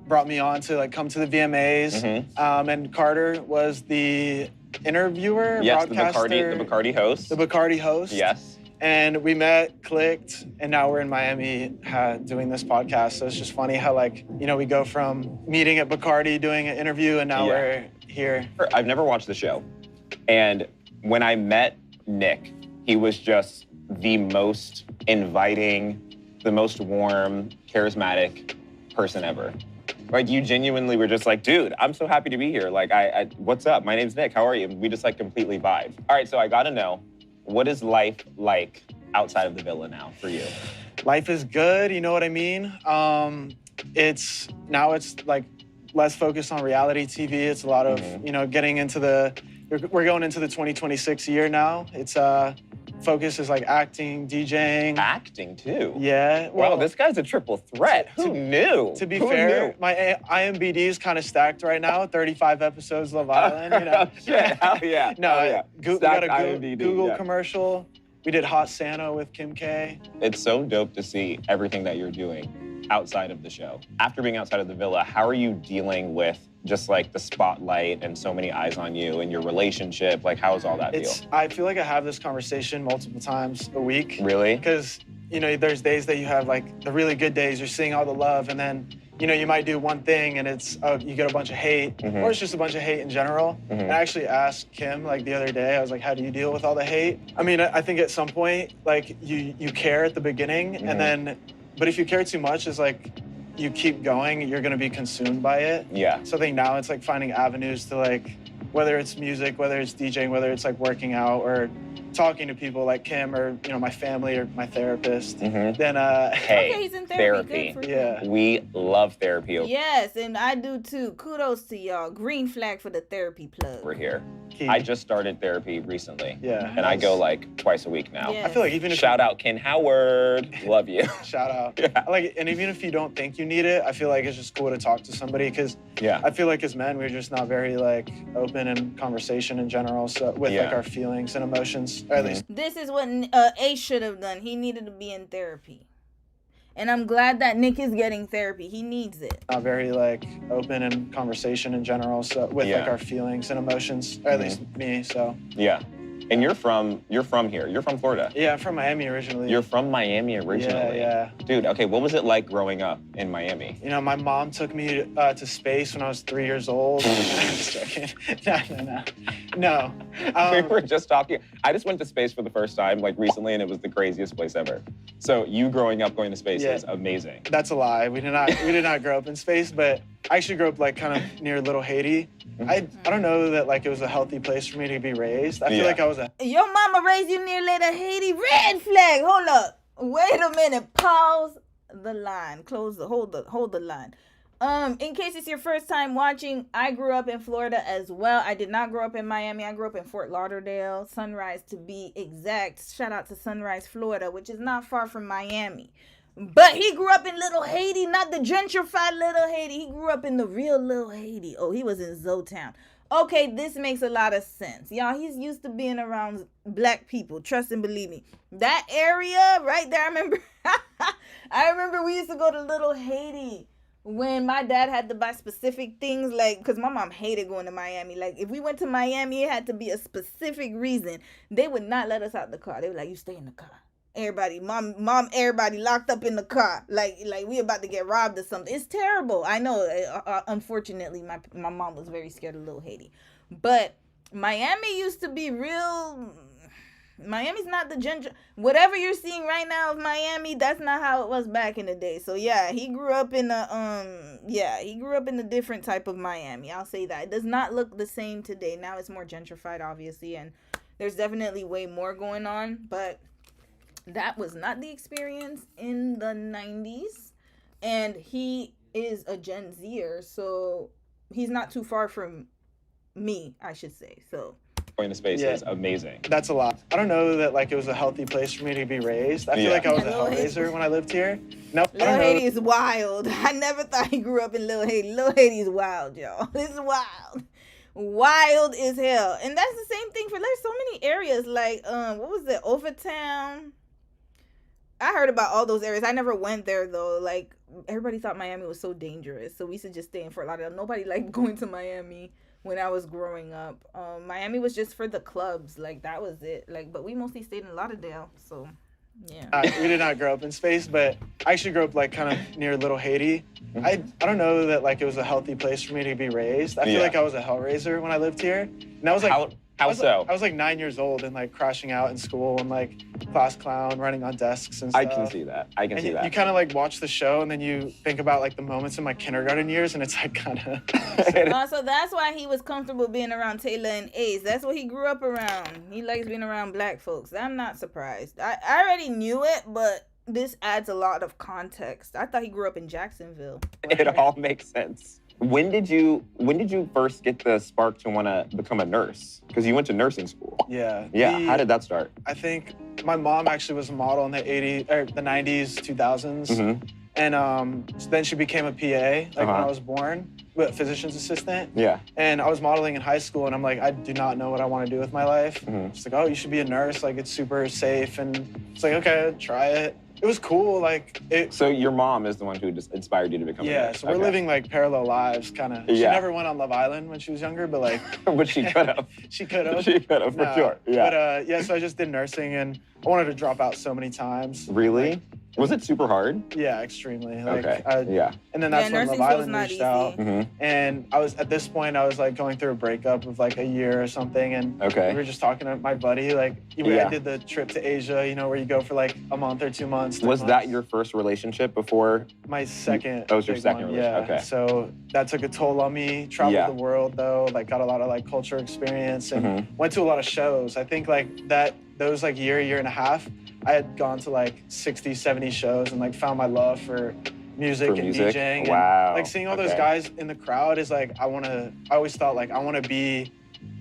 brought me on to come to the VMAs. Mm-hmm. And Carter was the interviewer, broadcaster. The Bacardi host. The Bacardi host. Yes. And we met, clicked, and now we're in Miami doing this podcast. So it's just funny how we go from meeting at Bacardi, doing an interview, and now we're here. I've never watched the show. And when I met Nick, he was just the most inviting, the most warm, charismatic person ever. Like, you genuinely were just like, dude, I'm so happy to be here. Like, what's up? My name's Nick. How are you? And we just completely vibed. All right, so I gotta know, what is life like outside of the villa now for you? Life is good, you know what I mean? It's less focused on reality TV. It's a lot of, getting into we're going into the 2026 year now. It's focus is like acting, DJing. Acting too? Yeah. Wow, this guy's a triple threat. Who knew? To be Who fair, knew? my IMBD is kind of stacked right now. 35 episodes Love Island, you know. Shit, hell yeah. No, hell yeah. we got a IMDb, Google yeah. commercial. We did Hot Santa with Kim K. It's so dope to see everything that you're doing outside of the show. After being outside of the villa, how are you dealing with just like the spotlight and so many eyes on you and your relationship? Like, how does all that feel? I feel like I have this conversation multiple times a week. Really? Because, you know, there's days that you have like the really good days, you're seeing all the love, and then, you know, you might do one thing and it's, you get a bunch of hate, or it's just a bunch of hate in general. And I actually asked Kim like the other day, I was like, how do you deal with all the hate? I mean, I think at some point, like you care at the beginning, and then, but if you care too much, it's like, you keep going, you're gonna be consumed by it. Yeah. So I think now it's like finding avenues to like, whether it's music, whether it's DJing, whether it's like working out or talking to people like Kim or, you know, my family or my therapist. Then, hey, Okay, he's in therapy. Good for yeah. We love therapy over Yes, and I do too. Kudos to y'all. Green flag for the therapy plug. here. I just started therapy recently. Yeah. And I go like twice a week now. Yes. I feel like even if Shout out Ken Howard. Love you. Shout out. Like, and even if you don't think you need it, I feel like it's just cool to talk to somebody, because Yeah. I feel like as men, we're just not very like open in conversation in general, so with like our feelings and emotions, or at least. This is what Ace should have done. He needed to be in therapy. And I'm glad that Nick is getting therapy. He needs it. Not very like open in conversation in general, so with like our feelings and emotions, or at least me. So Yeah. And you're from here. You're from Florida. yeah, I'm from Miami originally. You're from Miami originally. Yeah. Dude, okay, what was it like growing up in Miami? You know, my mom took me to space when I was 3 years old. I'm just joking. No. We were just talking. I just went to space for the first time like recently, and it was the craziest place ever. So you growing up going to space is amazing. That's a lie. We did not grow up in space, but I actually grew up like kind of near Little Haiti. I don't know that like it was a healthy place for me to be raised. I feel like I was a Your mama raised you near Little Haiti? Red flag. Hold up. Wait a minute. Pause the line. Hold the line. In case it's your first time watching, I grew up in Florida as well. I did not grow up in Miami. I grew up in Fort Lauderdale, Sunrise to be exact. Shout out to Sunrise, Florida, which is not far from Miami. But he grew up in Little Haiti, not the gentrified Little Haiti. He grew up in the real Little Haiti. Oh, he was in Zotown. Okay, this makes a lot of sense. Y'all, he's used to being around black people. Trust and believe me. That area right there, I remember we used to go to Little Haiti when my dad had to buy specific things, like, because my mom hated going to Miami. Like, if we went to Miami, it had to be a specific reason. They would not let us out the car. They were like, you stay in the car. Everybody, mom, everybody locked up in the car. Like we about to get robbed or something. It's terrible. I know. Unfortunately, my mom was very scared of Little Haiti. But Miami used to be real. Miami's not the whatever you're seeing right now of Miami, that's not how it was back in the day. So yeah, he grew up in a different type of Miami. I'll say that. It does not look the same today. Now it's more gentrified, obviously, and there's definitely way more going on, but that was not the experience in the 90s. And he is a Gen Zer, so he's not too far from me, I should say. So going to space is amazing. That's a lot. I don't know that like it was a healthy place for me to be raised. I feel like I was a hellraiser when I lived here. Nope. Little Haiti is wild. I never thought he grew up in Little Haiti. Little Haiti is wild, y'all. It's wild. Wild as hell. And that's the same thing there's so many areas like what was it, Overtown? I heard about all those areas. I never went there though. Like everybody thought Miami was so dangerous, so we used to just stay in Fort Lauderdale. Nobody liked going to Miami when I was growing up. Miami was just for the clubs, like that was it. Like, but we mostly stayed in Lauderdale, so yeah. We did not grow up in space, but I actually grew up like kind of near Little Haiti. I don't know that like it was a healthy place for me to be raised. I feel like I was a hellraiser when I lived here, and I was like. How so? I was like 9 years old and like crashing out in school and like class clown, running on desks and stuff. I can see that. You kind of like watch the show and then you think about like the moments in my kindergarten years and it's like kind of. So that's why he was comfortable being around Taylor and Ace. That's what he grew up around. He likes being around black folks. I'm not surprised. I already knew it, but this adds a lot of context. I thought he grew up in Jacksonville. It all makes sense. When did you first get the spark to want to become a nurse? Because you went to nursing school. Yeah. Yeah. How did that start? I think my mom actually was a model in the 90s, 2000s. Mm-hmm. And then she became a PA, like when I was born, physician's assistant. Yeah. And I was modeling in high school, and I'm like, I do not know what I want to do with my life. Mm-hmm. It's like, oh, you should be a nurse. Like, it's super safe. And it's like, okay, try it. It was cool. Like, So your mom is the one who just inspired you to become a nurse? So we're living like parallel lives, kind of. She never went on Love Island when she was younger, but like. But she could have. She could have. She could have, for sure. Yeah. But so I just did nursing, and I wanted to drop out so many times. Really? Like, was it super hard? Yeah, extremely. Like, okay. Yeah. And then that's when Love Island reached out. Mm-hmm. And at this point, I was like going through a breakup of like a year or something. And we were just talking to my buddy. Like, I did the trip to Asia, where you go for like a month or 2 months. Was that your first relationship before? My second. That was your second relationship. Yeah. Okay. So that took a toll on me. Traveled the world though, like got a lot of like culture experience and went to a lot of shows. I think like those like year and a half, I had gone to like 60, 70 shows and like found my love for music and DJing. Wow. And, like seeing all those guys in the crowd is like, I always thought like, I want to be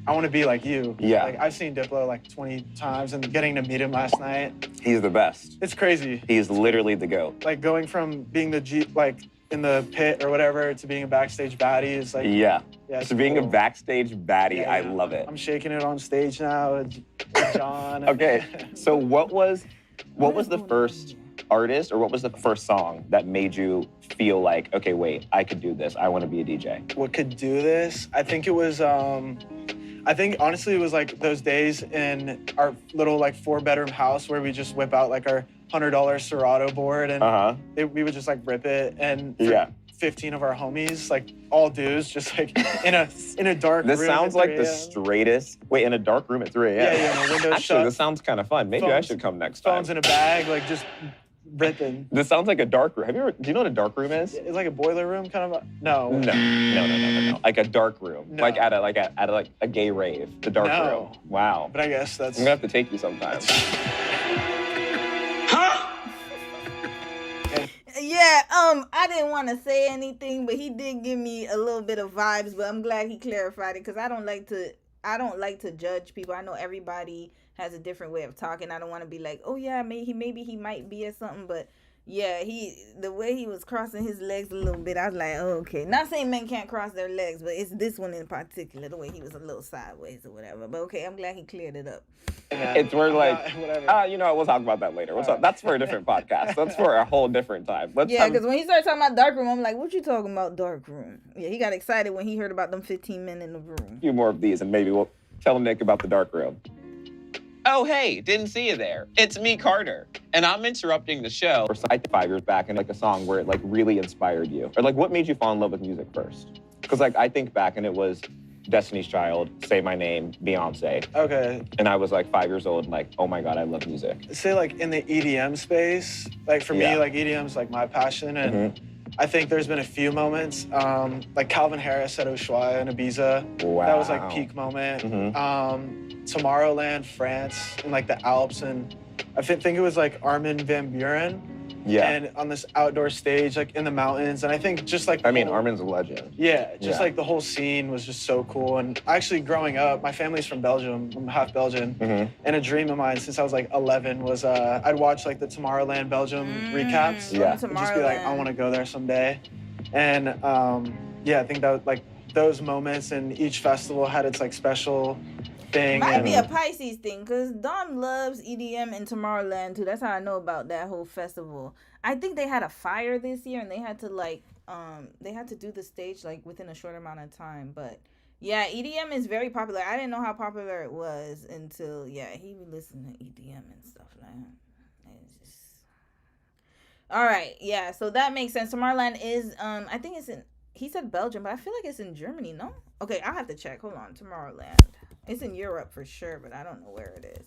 like you. Yeah. Like I've seen Diplo like 20 times and getting to meet him last night. He's the best. It's crazy. He's literally the GOAT. Like going from being like in the pit or whatever to being a backstage baddie is like. Yeah. So being a backstage baddie, I love it. I'm shaking it on stage now with John. Okay, so what was the first artist or what was the first song that made you feel like, okay, wait, I could do this. I want to be a DJ. What could do this? I think it was, honestly it was like those days in our little like 4-bedroom house where we just whip out like our $100 Serato board and we would just like rip it and 15 of our homies, like all dudes, just like in a dark room. This sounds like the straightest. Wait, in a dark room at 3 a.m. Yeah, my windows Actually, shut. this sounds kind of fun. Maybe I should come next time. Phones in a bag, like just ripping. This sounds like a dark room. Do you know what a dark room is? It's like a boiler room, kind of. No. Like a dark room, like at a gay rave. The dark room. Wow. But I guess that's. I'm gonna have to take you sometime. Yeah, I didn't want to say anything, but he did give me a little bit of vibes, but I'm glad he clarified it because I don't like to judge people. I know everybody has a different way of talking. I don't want to be like, oh yeah, maybe he might be or something, but yeah, the way he was crossing his legs a little bit, I was like, oh, okay. Not saying men can't cross their legs, but it's this one in particular, the way he was a little sideways or whatever. But okay, I'm glad he cleared it up. It's where like, we'll talk about that later. That's for a different podcast. That's for a whole different time. Because when he started talking about dark room, I'm like, what you talking about dark room? Yeah, he got excited when he heard about them 15 men in the room. A few more of these, and maybe we'll tell Nick about the dark room. Oh, hey, didn't see you there. It's me, Carter, and I'm interrupting the show. Or 5 years back, and like a song where it like really inspired you, or like what made you fall in love with music first? Because like I think back, and it was Destiny's Child, Say My Name, Beyonce. Okay. And I was like 5 years old, and like, oh my God, I love music. Say like in the EDM space, like for me, like EDM's like my passion, and I think there's been a few moments, like Calvin Harris at Ushuaia and Ibiza. Wow. That was like peak moment. Tomorrowland, France, in like the Alps, and I think it was like Armin van Buuren. Yeah. And on this outdoor stage, like in the mountains, and I think just like Armin's a legend. Yeah, just like the whole scene was just so cool. And actually, growing up, my family's from Belgium. I'm half Belgian, and a dream of mine since I was like 11 was I'd watch like the Tomorrowland Belgium recaps. Yeah. And just be like, I want to go there someday. And I think that like those moments, and each festival had its like special thing. Might be a Pisces thing, because Dom loves EDM and Tomorrowland too. That's how I know about that whole festival. I think they had a fire this year, and they had to do the stage like within a short amount of time. But yeah, EDM is very popular. I didn't know how popular it was until he would listen to EDM and stuff like that. It's just... All right, yeah. So that makes sense. Tomorrowland is I think it's in. He said Belgium, but I feel like it's in Germany. No. Okay, I'll have to check. Hold on, Tomorrowland. It's in Europe for sure, but I don't know where it is.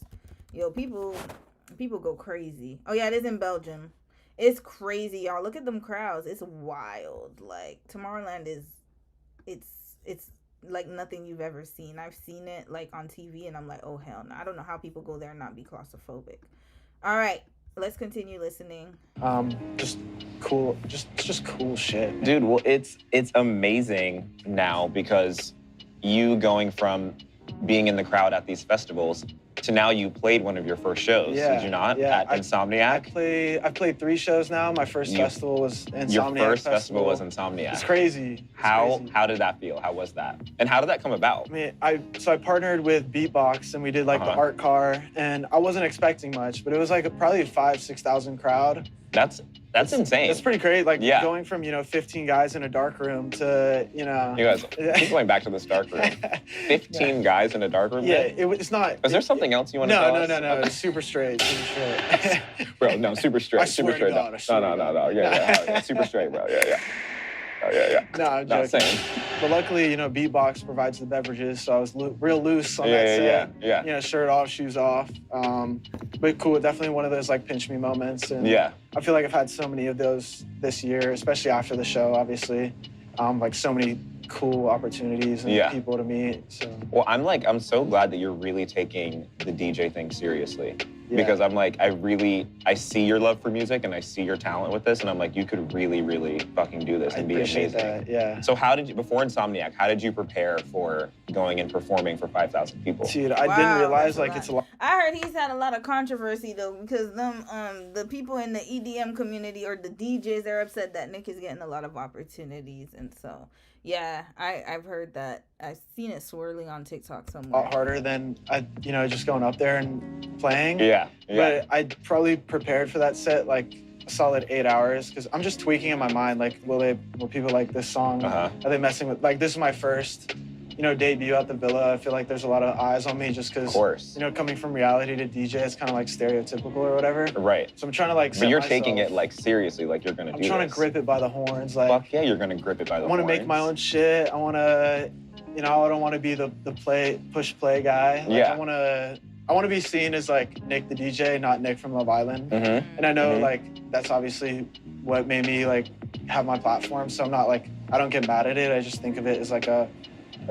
Yo, people go crazy. Oh, yeah, it is in Belgium. It's crazy, y'all. Look at them crowds. It's wild. Like, Tomorrowland it's like nothing you've ever seen. I've seen it, like, on TV, and I'm like, oh, hell no. I don't know how people go there and not be claustrophobic. All right. let's continue listening. Just cool, just cool shit. Dude, well, it's amazing now because you going from being in the crowd at these festivals to now you played one of your first shows, did you not? Yeah, at Insomniac? I've played 3 shows now. My first festival was Insomniac. Your first festival was Insomniac. It's crazy. How did that feel? How was that? And how did that come about? I mean, I partnered with Beatbox and we did like the art car, and I wasn't expecting much, but it was like probably 5,000-6,000 crowd. That's insane. That's pretty great. Like going from 15 guys in a dark room to You guys keep going back to this dark room. 15 guys in a dark room. Yeah, it's not. Is there something else you want to tell us? No. It's super straight. Super straight. Bro, no, super straight. I super swear to straight. God, No. Yeah. Super straight, bro. Yeah. Oh, yeah. No, I'm Not joking. saying. But luckily, Beatbox provides the beverages, so I was real loose on that set. Yeah. Shirt off, shoes off. But cool, definitely one of those like pinch me moments. And Yeah. I feel like I've had so many of those this year, especially after the show, obviously. Like so many cool opportunities and people to meet. So. Well, I'm so glad that you're really taking the DJ thing seriously. Yeah. Because I'm like, I see your love for music and I see your talent with this, and I'm like, you could really, really fucking do this and be amazing. That, yeah. So before Insomniac, how did you prepare for going and performing for 5,000 people? Dude, I didn't realize like it's a lot. I heard he's had a lot of controversy though, because the people in the EDM community or the DJs are upset that Nick is getting a lot of opportunities, and so yeah, I've heard that. I've seen it swirling on TikTok somewhere. A lot harder than just going up there and playing. Yeah. But I probably prepared for that set like a solid 8 hours because I'm just tweaking in my mind. Like, will people like this song? Are they messing with? Like, this is my first, debut at the Villa. I feel like there's a lot of eyes on me just because. Of course. Coming from reality to DJ, it's kind of like stereotypical or whatever. Right. So I'm trying to like. But you're taking it like seriously, like you're gonna do this. I'm trying to grip it by the horns, like. Fuck yeah, you're gonna grip it by the horns. I want to make my own shit. I want to, I don't want to be the push play guy. Like, Yeah. I want to be seen as like Nick the DJ, not Nick from Love Island. Mm-hmm. And I know like that's obviously what made me like have my platform. So I'm not like, I don't get mad at it. I just think of it as like a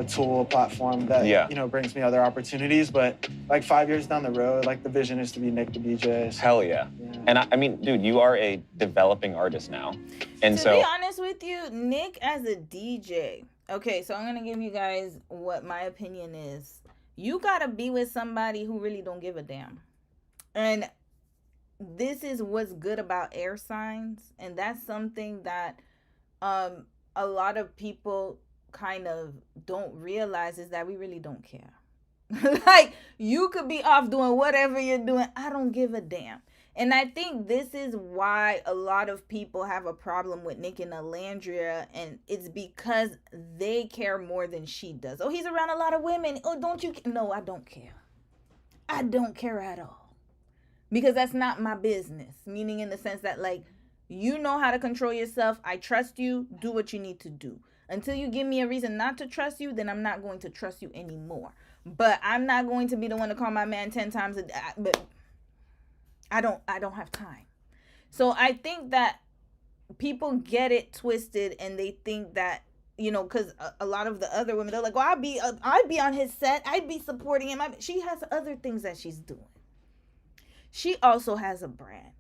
tool, a platform that brings me other opportunities. But like 5 years down the road, like the vision is to be Nick the DJ. So, Hell yeah. And I mean, dude, you are a developing artist now. And To be honest with you, Nick as a DJ. Okay, so I'm gonna give you guys what my opinion is. You gotta be with somebody who really don't give a damn. And this is what's good about air signs. And that's something that a lot of people kind of don't realize, is that we really don't care. Like, you could be off doing whatever you're doing. I don't give a damn. And I think this is why a lot of people have a problem with Nick and Alandria, and it's because they care more than she does. Oh, he's around a lot of women. Oh, don't you? No, I don't care. I don't care at all. Because that's not my business. Meaning in the sense that, like, you know how to control yourself. I trust you. Do what you need to do. Until you give me a reason not to trust you, then I'm not going to trust you anymore. But I'm not going to be the one to call my man 10 times a day. But I don't have time. So I think that people get it twisted, and they think that, because a lot of the other women, they're like, well, I'd be on his set. I'd be supporting him. She has other things that she's doing. She also has a brand,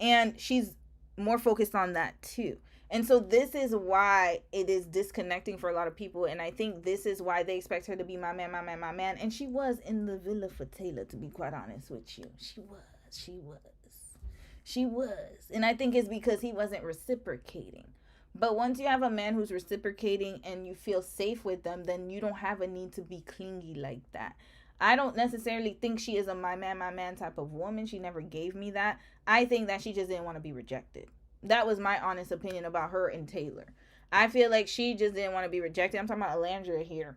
and she's more focused on that too. And so this is why it is disconnecting for a lot of people. And I think this is why they expect her to be my man. And she was in the Villa for Taylor, to be quite honest with you. She was. And I think it's because he wasn't reciprocating. But once you have a man who's reciprocating and you feel safe with them, then you don't have a need to be clingy like that. I don't necessarily think she is a my man type of woman. She never gave me that. I think that she just didn't want to be rejected. That was my honest opinion about her and Taylor. I feel like she just didn't want to be rejected. I'm talking about Alandria here.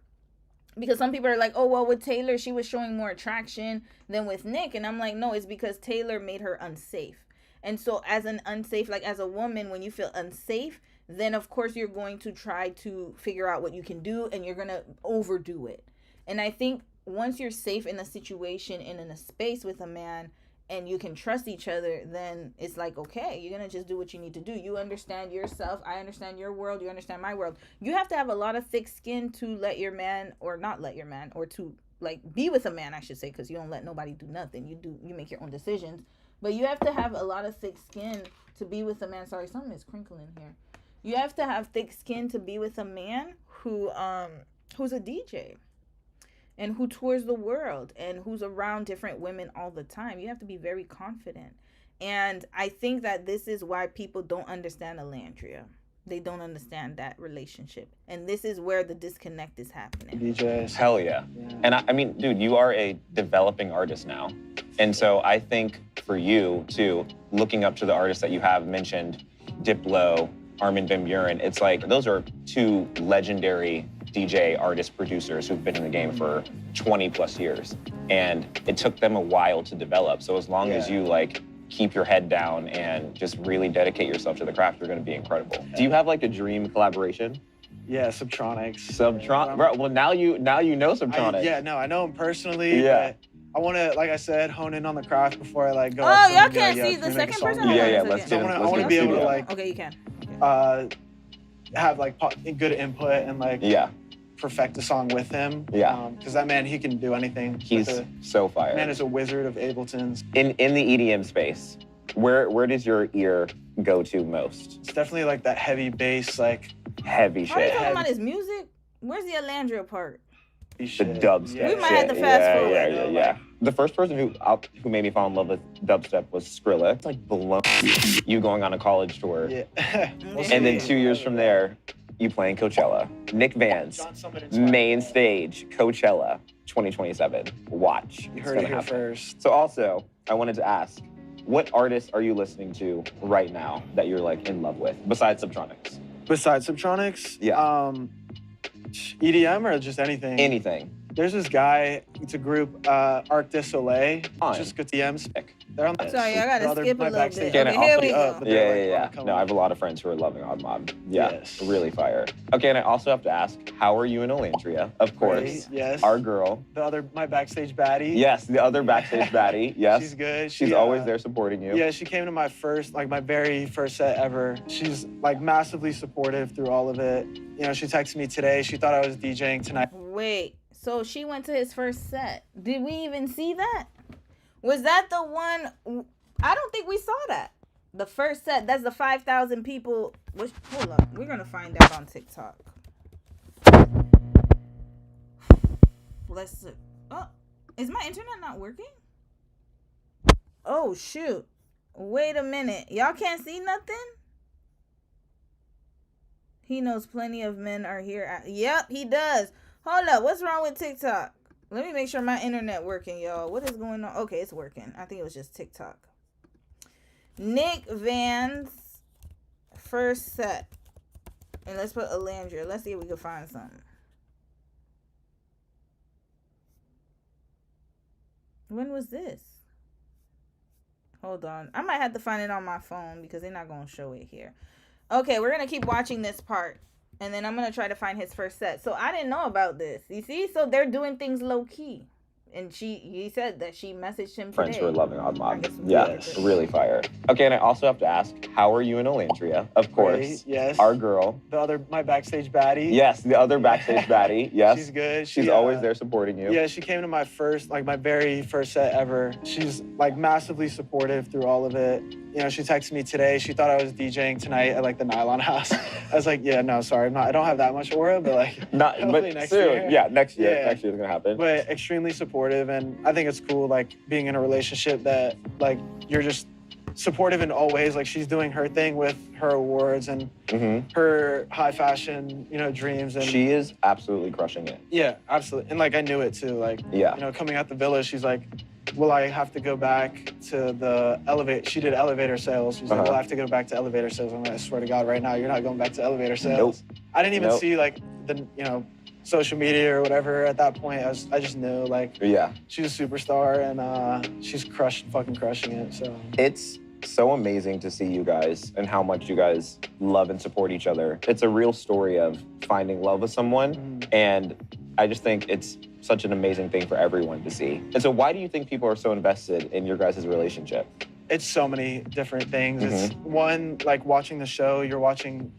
Because some people are like, oh, well, with Taylor, she was showing more attraction than with Nick. And I'm like, no, it's because Taylor made her unsafe. And so as a woman, when you feel unsafe, then of course you're going to try to figure out what you can do, and you're going to overdo it. And I think once you're safe in a situation and in a space with a man, and you can trust each other, then it's like, okay, you're going to just do what you need to do. You understand yourself. I understand your world. You understand my world. You have to have a lot of thick skin to let your man, or not let your man, or to like be with a man, I should say, because you don't let nobody do nothing. You make your own decisions. But you have to have a lot of thick skin to be with a man. Sorry, something is crinkling here. You have to have thick skin to be with a man who's a DJ and who tours the world and who's around different women all the time. You have to be very confident. And I think that this is why people don't understand Alandria. They don't understand that relationship. And this is where the disconnect is happening. DJs. Hell yeah. And I mean, dude, you are a developing artist now. And so I think for you, too, looking up to the artists that you have mentioned, Diplo, Armin van Buuren, it's like those are two legendary DJ artist producers who've been in the game for 20 plus years. And it took them a while to develop. So as long as you like keep your head down and just really dedicate yourself to the craft, you're going to be incredible. Do you have like a dream collaboration? Yeah, Subtronics. Bro, well, now you know Subtronics. I know him personally. Yeah. But I want to, like I said, hone in on the craft before I like go. Oh, y'all can't see the second person? Yeah, let's get I want to be able to like. Okay, you can. Have like good input and like. Perfect the song with him. Yeah. Because that man, he can do anything. He's so fire. Man is a wizard of Ableton's. In the EDM space, where does your ear go to most? It's definitely like that heavy bass, like heavy Are you shit. talking about his music? Where's the Alandria part? The dubstep. We might have to fast forward. Yeah. The first person who made me fall in love with dubstep was Skrilla. It's like below you going on a college tour. Yeah. And then 2 years from there, you playing Coachella. Nick Vance, main stage, Coachella, 2027. Watch. You heard it here first. So also, I wanted to ask, what artists are you listening to right now that you're like in love with, besides Subtronics? Besides Subtronics? Yeah. EDM or just anything? Anything. There's this guy, it's a group, Arc du Soleil. Just good DMs. They're on the Sorry, I gotta skip a little bit. Okay, Okay, here we go. Yeah. No, I have a lot of friends who are loving Odd Mob. Yeah, really fire. Okay, and I also have to ask, how are you and Alandria? Of course. Great, yes. Our girl. My backstage baddie. Yes, the other backstage baddie. Yes. She's good. She's always there supporting you. Yeah, she came to my very first set ever. She's like massively supportive through all of it. You know, she texted me today. She thought I was DJing tonight. Wait, so she went to his first set. Did we even see that? Was that the one? I don't think we saw that. The first set, that's the 5,000 people. Hold up, we're gonna find out on TikTok. Let's see. Oh, is my internet not working? Oh, shoot. Wait a minute. Y'all can't see nothing? He knows plenty of men are here. Yep, he does. Hold up. What's wrong with TikTok? Let me make sure my internet working, y'all. What is going on? Okay, it's working. I think it was just TikTok. Nick Van's first set. And let's put Alandria. Let's see if we can find something. When was this? Hold on. I might have to find it on my phone because they're not going to show it here. Okay, we're going to keep watching this part. And then I'm going to try to find his first set. So I didn't know about this. You see? So they're doing things low key. And he said that she messaged him Friends today. who are loving Odd Mob. Yeah, really fire. Okay, and I also have to ask, how are you and Alandria? Of course. Great, yes. Our girl. My backstage baddie. Yes, the other backstage baddie. Yes. She's good. She's always there supporting you. Yeah, she came to my very first set ever. She's like massively supportive through all of it. You know, she texted me today. She thought I was DJing tonight at like the Nylon House. I was like, yeah, no, sorry, I don't have that much aura, but like, hopefully next year. Yeah, next year. Next year is gonna happen. But extremely supportive, and I think it's cool, like being in a relationship that like you're just supportive in all ways. Like she's doing her thing with her awards and her high fashion, dreams. And she is absolutely crushing it. Yeah, absolutely. And like I knew it too. Like, coming out the villa, she's like, will I have to go back to the elevator? She did elevator sales. She's like, will I have to go back to elevator sales? I'm like, I swear to God, right now, you're not going back to elevator sales. Nope. I didn't even see like the, social media or whatever at that point. I just knew like, she's a superstar and she's fucking crushing it. So it's so amazing to see you guys and how much you guys love and support each other. It's a real story of finding love with someone, and I just think it's such an amazing thing for everyone to see. And so why do you think people are so invested in your guys' relationship? It's so many different things. It's one, like watching the show, you're watching,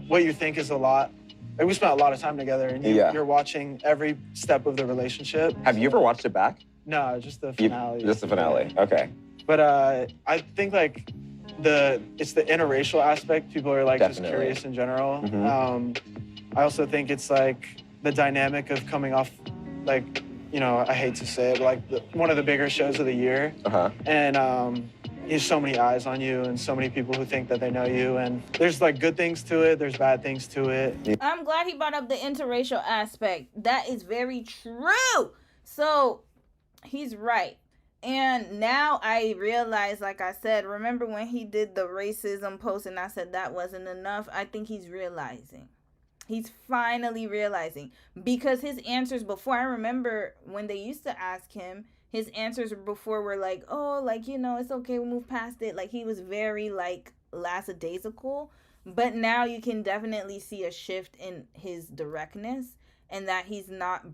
what you think is a lot. Like, we spent a lot of time together, and you're watching every step of the relationship. Have you ever watched it back? No, just the finale. Just the finale, okay. But I think like it's the interracial aspect. People are like just curious in general. I also think it's like the dynamic of coming off, like, you know, I hate to say it, but like one of the bigger shows of the year. And there's so many eyes on you and so many people who think that they know you. And there's like good things to it. There's bad things to it. I'm glad he brought up the interracial aspect. That is very true. So he's right. And now I realize, like I said, remember when he did the racism post and I said that wasn't enough? I think he's realizing. He's finally realizing, because his answers before, I remember when they used to ask him, his answers before were like, oh, like, you know, it's okay, we'll move past it. Like, he was very, like, lackadaisical. But now you can definitely see a shift in his directness and that he's not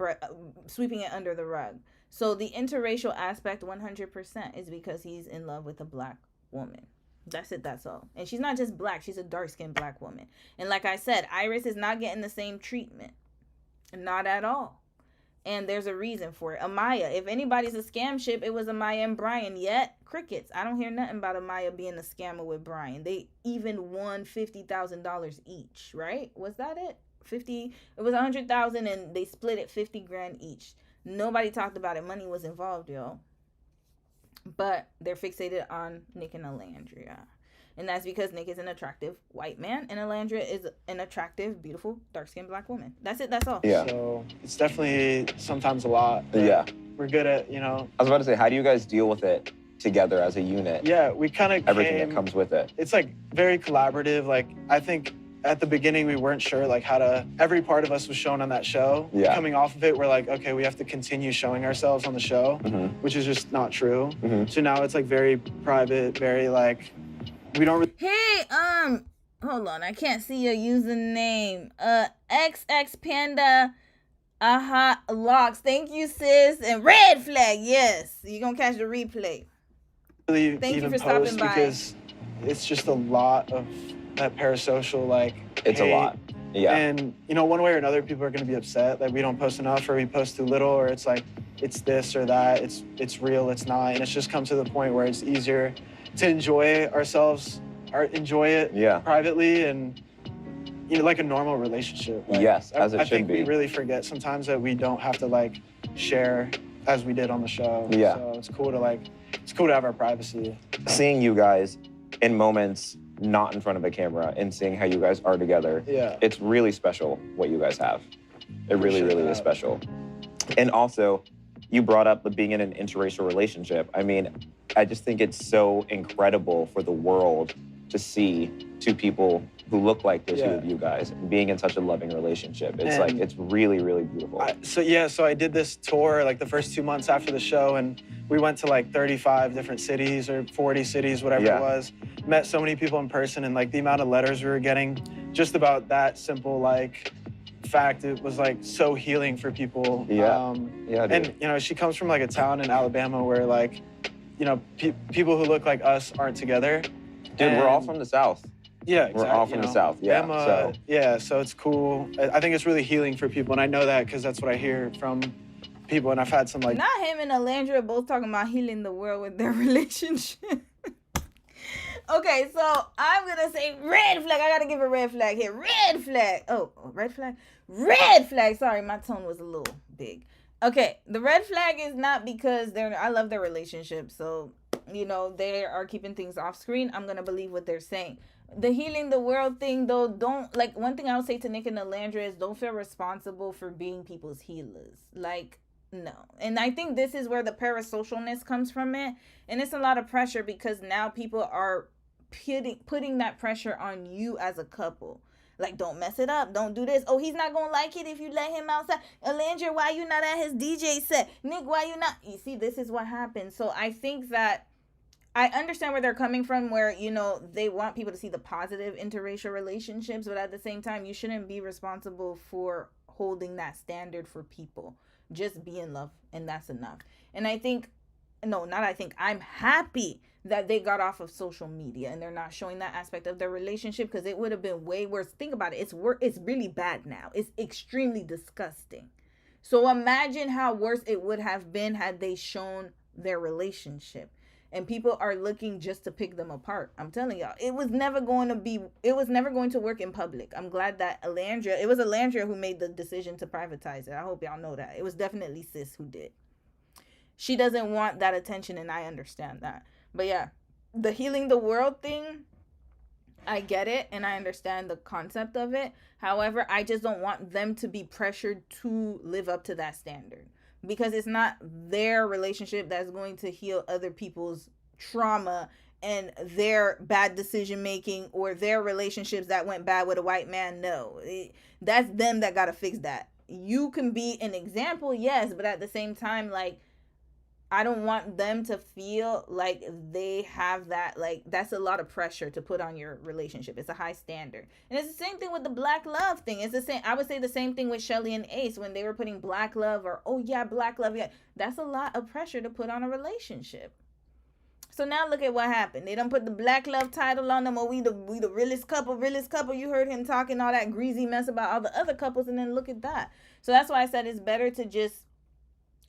sweeping it under the rug. So the interracial aspect 100% is because he's in love with a black woman. That's it, that's all. And she's not just black, she's a dark-skinned black woman. And like I said, Iris is not getting the same treatment. Not at all. And there's a reason for it. Amaya, if anybody's a scam ship, it was Amaya and Brian. Yet, crickets. I don't hear nothing about Amaya being a scammer with Brian. They even won $50,000 each, right? Was that it? It was $100,000 and they split it $50,000 each. Nobody talked about it. Money was involved, yo. But they're fixated on Nick and Alandria. And that's because Nick is an attractive white man and Alandria is an attractive, beautiful, dark-skinned black woman. That's it, that's all. Yeah. So it's definitely sometimes a lot. Yeah. We're good at, you know. I was about to say, how do you guys deal with it together as a unit? Yeah, we kind of everything that comes with it. It's like very collaborative. Like, I think at the beginning we weren't sure like how to, every part of us was shown on that show. Yeah. Coming off of it, we're like, okay, we have to continue showing ourselves on the show, which is just not true. So now it's like very private, very like, we don't really. Hey, hold on, I can't see your username. XX Panda, Locks. Thank you, sis. And Red Flag, yes. You're gonna catch the replay. Really Thank you even for stopping post by. because it's just a lot of that parasocial, like, It's hate. a lot. Yeah. And, you know, one way or another, people are going to be upset that we don't post enough or we post too little, or it's like, it's this or that, it's real, it's not. And it's just come to the point where it's easier to enjoy ourselves, or enjoy it privately and, you know, like a normal relationship. Like, Yes, as it I should think be. we really forget sometimes that we don't have to, like, share as we did on the show. Yeah. So it's cool to have our privacy. Seeing you guys in moments not in front of a camera and seeing how you guys are together, it's really special what you guys have. It really, really is special. And also, you brought up being in an interracial relationship. I mean, I just think it's so incredible for the world to see two people who look like the two of you guys being in such a loving relationship. It's like, it's really, really beautiful. So I did this tour like the first 2 months after the show, and we went to like 35 different cities or 40 cities, whatever it was. Met so many people in person, and like the amount of letters we were getting just about that simple like fact, it was like so healing for people. Dude. And you know, she comes from like a town in Alabama where like, you know, people who look like us aren't together. Dude, we're all from the South. Yeah, exactly. We're all from the South, So it's cool. I think it's really healing for people, and I know that because that's what I hear from people, and I've had some like. Not him and Alandria both talking about healing the world with their relationship. Okay, so I'm gonna say red flag. I gotta give a red flag here. Red flag. Oh, red flag? Red flag. Sorry, my tone was a little big. Okay, the red flag is not because I love their relationship, so, you know, they are keeping things off screen. I'm gonna believe what they're saying. The healing the world thing, though, one thing I would say to Nick and Alandria is don't feel responsible for being people's healers. Like, no. And I think this is where the parasocialness comes from it. And it's a lot of pressure because now people are putting that pressure on you as a couple. Like, don't mess it up. Don't do this. Oh, he's not going to like it if you let him outside. Alandria, why you not at his DJ set? Nick, why you not? You see, this is what happens. So I think that I understand where they're coming from, where, you know, they want people to see the positive interracial relationships, but at the same time, you shouldn't be responsible for holding that standard for people. Just be in love, and that's enough. And I'm happy that they got off of social media and they're not showing that aspect of their relationship, because it would have been way worse. Think about it. It's really bad now. It's extremely disgusting. So imagine how worse it would have been had they shown their relationship. And people are looking just to pick them apart. I'm telling y'all, it was never going to work in public. I'm glad that it was Alandria who made the decision to privatize it. I hope y'all know that. It was definitely Sis who did. She doesn't want that attention, and I understand that. But yeah, the healing the world thing, I get it, and I understand the concept of it. However, I just don't want them to be pressured to live up to that standard. Because it's not their relationship that's going to heal other people's trauma and their bad decision making or their relationships that went bad with a white man. No, that's them that got to fix that. You can be an example, yes, but at the same time, like, I don't want them to feel like they have that, like, that's a lot of pressure to put on your relationship. It's a high standard. And it's the same thing with the black love thing. It's the same. I would say the same thing with Shelly and Ace when they were putting black love or, oh yeah, black love. Yeah, that's a lot of pressure to put on a relationship. So now look at what happened. They done put the black love title on them. Oh, we the realest couple, realest couple. You heard him talking all that greasy mess about all the other couples, and then look at that. So that's why I said it's better to just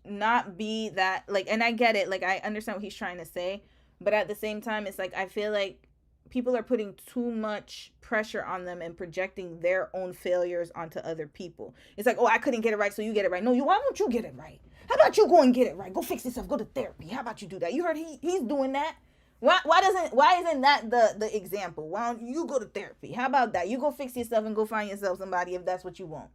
not be that, like, and I get it, like, I understand what he's trying to say, but at the same time, it's like, I feel like people are putting too much pressure on them and projecting their own failures onto other people. It's like, oh, I couldn't get it right, so you get it right. No, why don't you get it right? How about you go and get it right? Go fix yourself, go to therapy. How about you do that? You heard he's doing that. Why isn't that the example? Why don't you go to therapy? How about that? You go fix yourself and go find yourself somebody if that's what you want.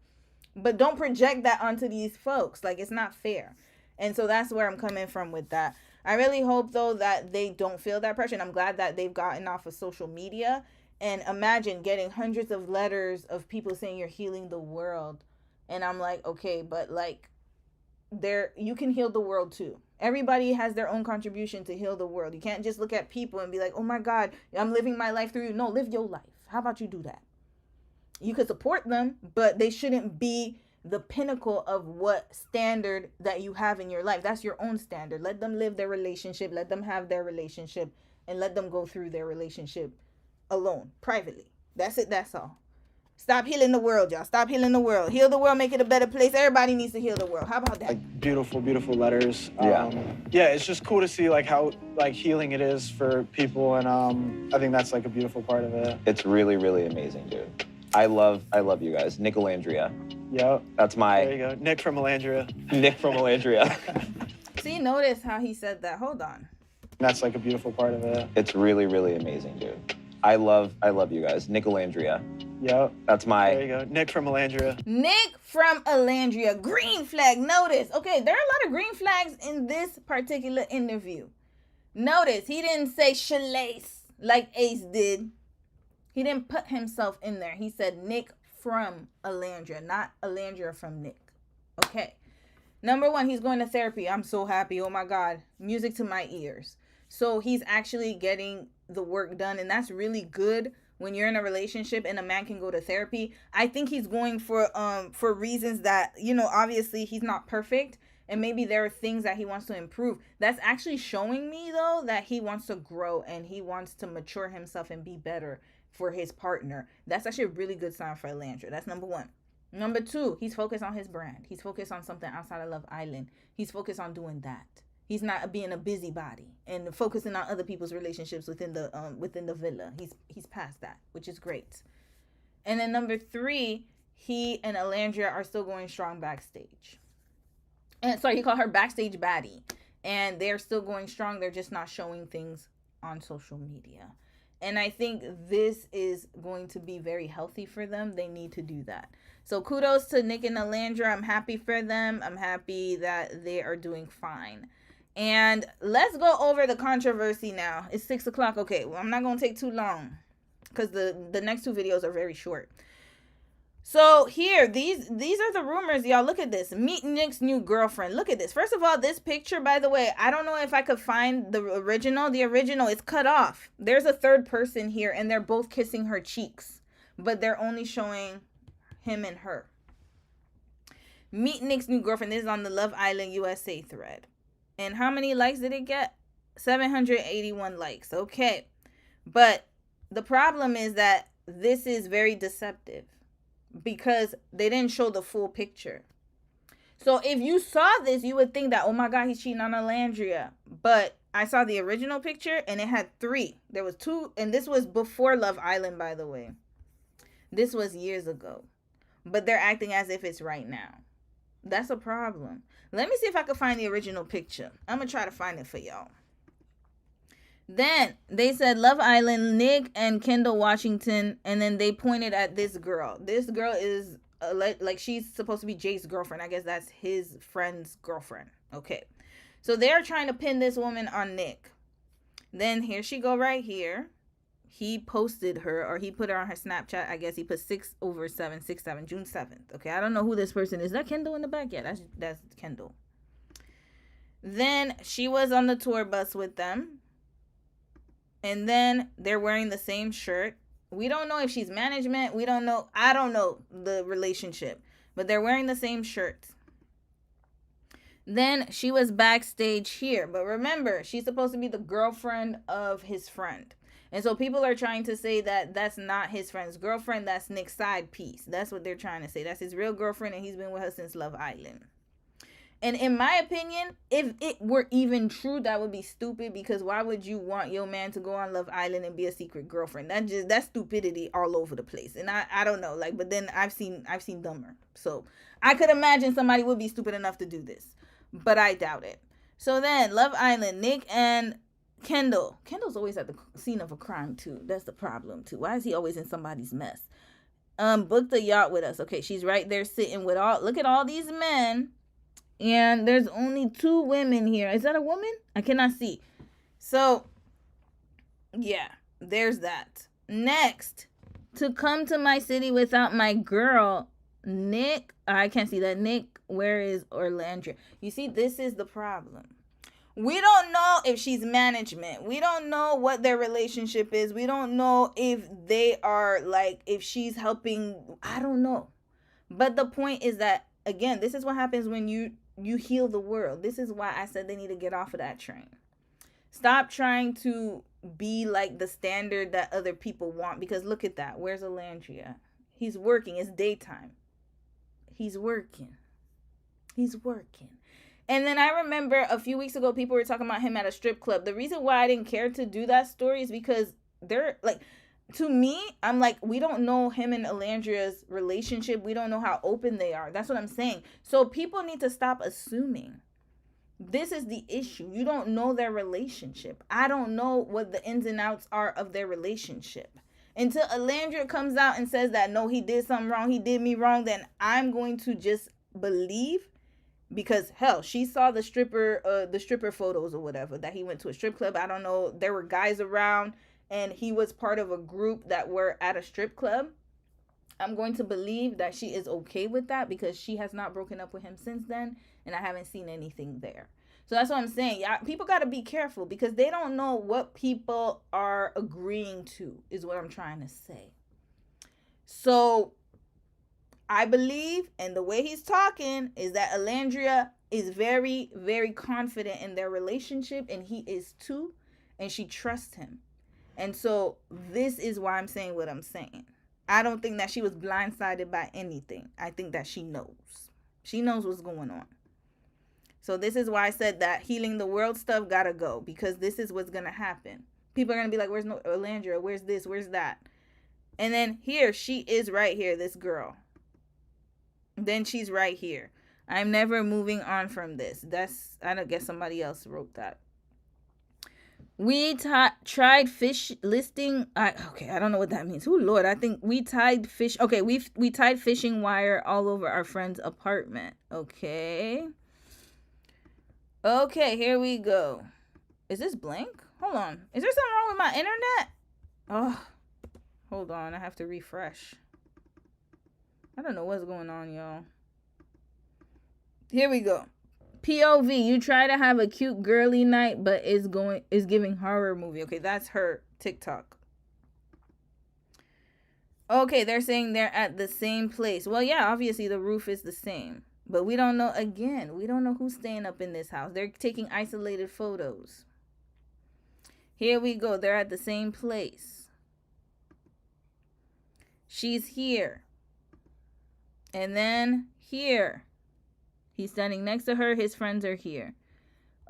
But don't project that onto these folks. Like, it's not fair. And so that's where I'm coming from with that. I really hope, though, that they don't feel that pressure. And I'm glad that they've gotten off of social media. And imagine getting hundreds of letters of people saying you're healing the world. And I'm like, okay, but, like, you can heal the world, too. Everybody has their own contribution to heal the world. You can't just look at people and be like, oh, my God, I'm living my life through you. No, live your life. How about you do that? You could support them, but they shouldn't be the pinnacle of what standard that you have in your life. That's your own standard. Let them live their relationship. Let them have their relationship, and let them go through their relationship alone, privately. That's it. That's all. Stop healing the world, y'all. Stop healing the world. Heal the world. Make it a better place. Everybody needs to heal the world. How about that? Like, beautiful, beautiful letters. Yeah. Yeah, it's just cool to see, like, how, like, healing it is for people, and I think that's, like, a beautiful part of it. It's really, really amazing, dude. I love you guys. Nick Alandria. Yep. That's my... There you go. Nick from Alandria. Nick from Alandria. See, notice how he said that. Hold on. That's, like, a beautiful part of it. It's really, really amazing, dude. I love you guys. Nick Alandria. Yep. That's my... There you go. Nick from Alandria. Nick from Alandria. Green flag. Notice. Okay, there are a lot of green flags in this particular interview. Notice, he didn't say Shalace like Ace did. He didn't put himself in there. He said Nick from Alandria, not Alandria from Nick. Okay. Number one, he's going to therapy. I'm so happy. Oh my God. Music to my ears. So he's actually getting the work done. And that's really good when you're in a relationship and a man can go to therapy. I think he's going for reasons that, you know, obviously he's not perfect. And maybe there are things that he wants to improve. That's actually showing me, though, that he wants to grow and he wants to mature himself and be better for his partner. That's actually a really good sign for Alandria. That's number one. Number two, he's focused on his brand. He's focused on something outside of Love Island. He's focused on doing that. He's not being a busybody and focusing on other people's relationships within the villa. He's past that, which is great. And then number three, he and Alandria are still going strong backstage. And sorry, he called her backstage baddie. And they're still going strong. They're just not showing things on social media. And I think this is going to be very healthy for them. They need to do that. So kudos to Nick and Alandria. I'm happy for them. I'm happy that they are doing fine. And let's go over the controversy now. It's 6 o'clock. Okay, well, I'm not going to take too long because the next two videos are very short. So here, these are the rumors, y'all. Look at this. Meet Nick's new girlfriend. Look at this. First of all, this picture, by the way, I don't know if I could find the original. The original is cut off. There's a third person here, and they're both kissing her cheeks. But they're only showing him and her. Meet Nick's new girlfriend. This is on the Love Island USA thread. And how many likes did it get? 781 likes. Okay. But the problem is that this is very deceptive, because they didn't show the full picture. So if you saw this, you would think that, oh my God, he's cheating on Alandria. But I saw the original picture and it had 3. There was 2, and this was before Love Island, by the way. This was years ago. But they're acting as if it's right now. That's a problem. Let me see if I can find the original picture. I'm going to try to find it for y'all. Then they said Love Island, Nick and Kendall Washington, and then they pointed at this girl. This girl is like she's supposed to be Jake's girlfriend. I guess that's his friend's girlfriend. Okay. So they're trying to pin this woman on Nick. Then here she go right here. He posted her, or he put her on her Snapchat. I guess he put 6/7, June 7th. Okay, I don't know who this person is. Is that Kendall in the back? Yeah, that's Kendall. Then she was on the tour bus with them. And then they're wearing the same shirt. We don't know if she's management. We don't know. I don't know the relationship. But they're wearing the same shirt. Then she was backstage here. But remember, she's supposed to be the girlfriend of his friend. And so people are trying to say that that's not his friend's girlfriend. That's Nick's side piece. That's what they're trying to say. That's his real girlfriend, and he's been with her since Love Island. And in my opinion, if it were even true, that would be stupid, because why would you want your man to go on Love Island and be a secret girlfriend? That's stupidity all over the place. And I don't know, like, but then I've seen dumber. So I could imagine somebody would be stupid enough to do this, but I doubt it. So then Love Island, Nick and Kendall. Kendall's always at the scene of a crime too. That's the problem too. Why is he always in somebody's mess? Booked a yacht with us. Okay, she's right there sitting with look at all these men. And there's only 2 women here. Is that a woman? I cannot see. So, yeah, there's that. Next, to come to my city without my girl, Nick. I can't see that. Nick, where is Orlandria? You see, this is the problem. We don't know if she's management. We don't know what their relationship is. We don't know if they are, like, if she's helping. I don't know. But the point is that, again, this is what happens when you heal the world. This is why I said they need to get off of that train. Stop trying to be like the standard that other people want, because look at that. Where's Orlandria? He's working. It's daytime. He's working. And then I remember a few weeks ago, people were talking about him at a strip club. The reason why I didn't care to do that story is because they're like, to me, I'm like, we don't know him and Orlandria's relationship. We don't know how open they are. That's what I'm saying. So people need to stop assuming. This is the issue. You don't know their relationship. I don't know what the ins and outs are of their relationship. Until Orlandria comes out and says that, no, he did something wrong, he did me wrong, then I'm going to just believe. Because, hell, she saw the stripper photos or whatever, that he went to a strip club. I don't know. There were guys around, and he was part of a group that were at a strip club. I'm going to believe that she is okay with that, because she has not broken up with him since then, and I haven't seen anything there. So that's what I'm saying. Yeah, people got to be careful, because they don't know what people are agreeing to, is what I'm trying to say. So I believe, and the way he's talking, is that Orlandria is very, very confident in their relationship, and he is too, and she trusts him. And so this is why I'm saying what I'm saying. I don't think that she was blindsided by anything. I think that she knows. She knows what's going on. So this is why I said that healing the world stuff gotta go, because this is what's gonna happen. People are gonna be like, where's Orlandria? Where's this? Where's that? And then here, she is right here, this girl. Then she's right here. I'm never moving on from this. I don't guess somebody else wrote that. We tried fish listing. I don't know what that means. Oh Lord, I think we tied fish. Okay, we tied fishing wire all over our friend's apartment. Okay, here we go. Is this blank? Hold on. Is there something wrong with my internet? Oh, hold on. I have to refresh. I don't know what's going on, y'all. Here we go. POV, you try to have a cute girly night, but is giving horror movie. Okay, that's her TikTok. Okay, they're saying they're at the same place. Well, yeah, obviously the roof is the same. But we don't know, again, we don't know who's staying up in this house. They're taking isolated photos. Here we go. They're at the same place. She's here. And then here. He's standing next to her. His friends are here.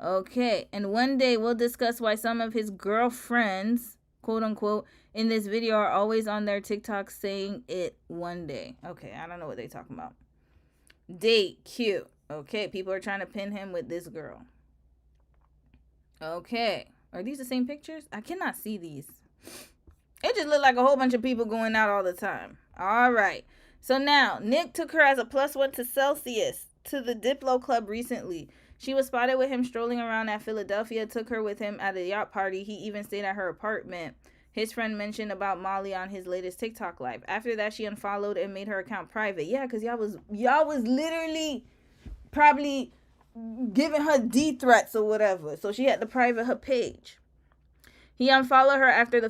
Okay, and one day we'll discuss why some of his girlfriends, quote unquote, in this video are always on their TikTok saying it one day. Okay, I don't know what they're talking about. Date, cute. Okay, people are trying to pin him with this girl. Okay, are these the same pictures? I cannot see these. It just looked like a whole bunch of people going out all the time. All right. So now, Nick took her as a +1 to Celsius to the Diplo Club recently. She was spotted with him strolling around at Philadelphia, took her with him at a yacht party. He even stayed at her apartment. His friend mentioned about Molly on his latest TikTok live. After that, she unfollowed and made her account private. Yeah, because y'all was literally probably giving her D threats or whatever. So she had to private her page. He unfollowed her after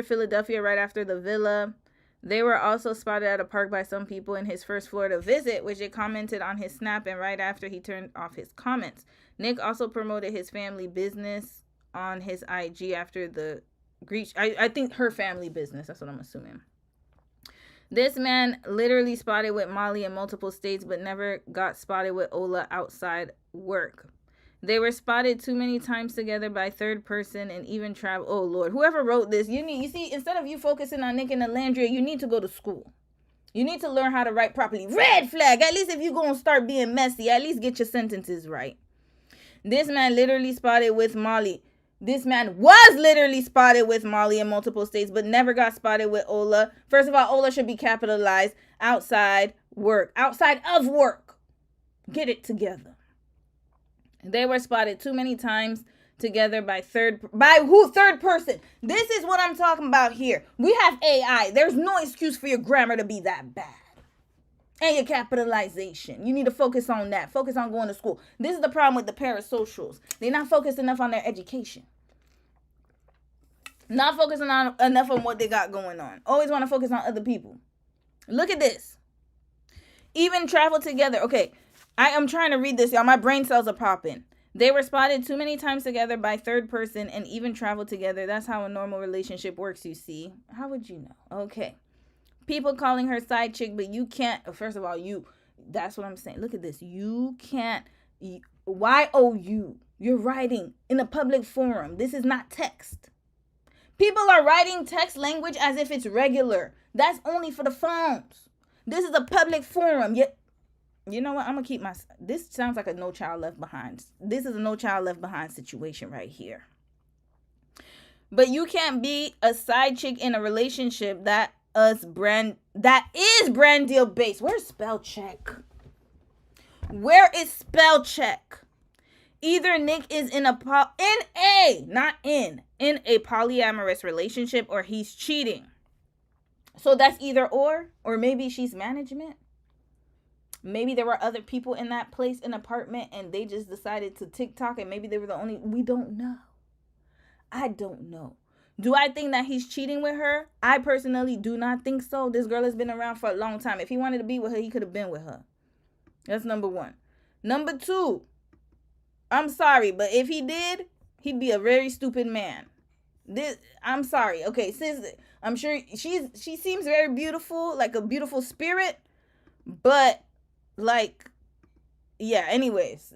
Philadelphia, right after the villa. They were also spotted at a park by some people in his first Florida visit, which they commented on his snap, and right after he turned off his comments. Nick also promoted his family business on his IG after the I think her family business, that's what I'm assuming. This man literally spotted with Molly in multiple states, but never got spotted with Ola outside work. They were spotted too many times together by third person and even travel. Oh Lord, whoever wrote this, you see, instead of you focusing on Nick and Alandria, you need to go to school. You need to learn how to write properly. Red flag. At least if you're going to start being messy, at least get your sentences right. This man literally spotted with Molly. This man was literally spotted with Molly in multiple states, but never got spotted with Ola. First of all, Ola should be capitalized. Outside work. Outside of work. Get it together. They were spotted too many times together by third person. This is what I'm talking about here. We have AI. There's no excuse for your grammar to be that bad. And your capitalization. You need to focus on that. Focus on going to school. This is the problem with the parasocials. They're not focused enough on their education. Not focusing on enough on what they got going on. Always want to focus on other people. Look at this. Even travel together. Okay, I am trying to read this, y'all. My brain cells are popping. They were spotted too many times together by third person and even travel together. That's how a normal relationship works, you see. How would you know? Okay. People calling her side chick, but you can't. First of all, that's what I'm saying. Look at this. You can't. YOU. You're writing in a public forum. This is not text. People are writing text language as if it's regular. That's only for the phones. This is a public forum. You know what? I'm going to keep this sounds like a No Child Left Behind. This is a No Child Left Behind situation right here. But you can't be a side chick in a relationship that is brand deal based. Where's spell check? Where is spell check? Either Nick is in a polyamorous relationship or he's cheating. So that's either or maybe she's management. Maybe there were other people in that place, an apartment, and they just decided to TikTok, and maybe they were the only. We don't know. I don't know. Do I think that he's cheating with her? I personally do not think so. This girl has been around for a long time. If he wanted to be with her, he could have been with her. That's number one. Number two, I'm sorry, but if he did, he'd be a very stupid man. I'm sorry. Okay, sis, I'm sure she seems very beautiful, like a beautiful spirit, but like, yeah, anyways.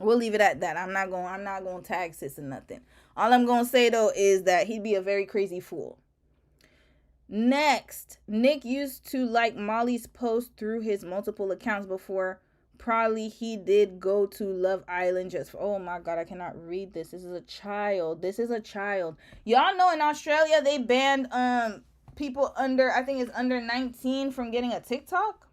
We'll leave it at that. I'm not going to tag sis or nothing. All I'm going to say, though, is that he'd be a very crazy fool. Next, Nick used to like Molly's post through his multiple accounts before. Probably he did go to Love Island just for... Oh, my God, I cannot read this. This is a child. Y'all know in Australia, they banned people under... I think it's under 19 from getting a TikTok.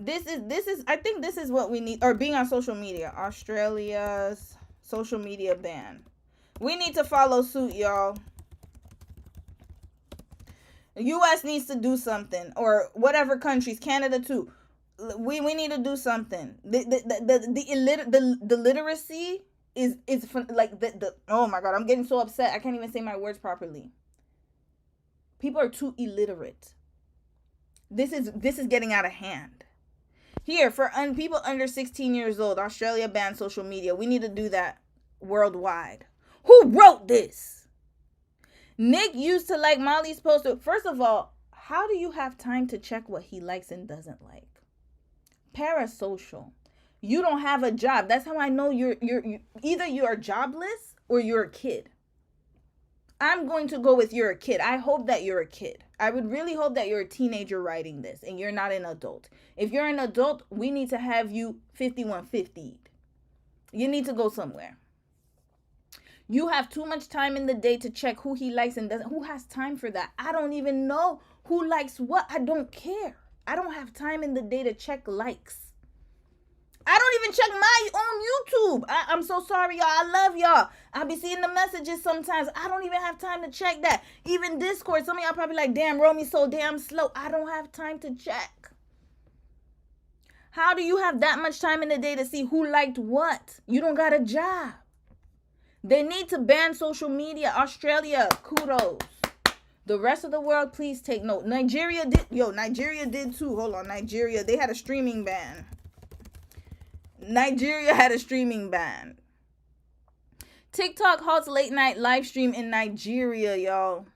This is I think this is what we need, or being on social media. Australia's social media ban. We need to follow suit, y'all. The US needs to do something, or whatever countries, Canada too. We need to do something. The literacy is like the oh my God, I'm getting so upset. I can't even say my words properly. People are too illiterate. This is getting out of hand. Here, for people under 16 years old, Australia banned social media. We need to do that worldwide. Who wrote this? Nick used to like Molly's post. First of all, how do you have time to check what he likes and doesn't like? Parasocial. You don't have a job. That's how I know you're either you are jobless or you're a kid. I'm going to go with you're a kid. I hope that you're a kid. I would really hope that you're a teenager writing this and you're not an adult. If you're an adult, we need to have you 5150'd. You need to go somewhere. You have too much time in the day to check who he likes and doesn't. Who has time for that? I don't even know who likes what. I don't care. I don't have time in the day to check likes. I don't even check my own YouTube. I'm so sorry, y'all. I love y'all. I be seeing the messages sometimes. I don't even have time to check that. Even Discord, some of y'all probably like, damn, Romy's so damn slow. I don't have time to check. How do you have that much time in the day to see who liked what? You don't got a job. They need to ban social media. Australia, kudos. The rest of the world, please take note. Nigeria did too. Hold on, Nigeria. They had a streaming ban. Nigeria had a streaming ban. TikTok halts late night live stream in Nigeria, y'all.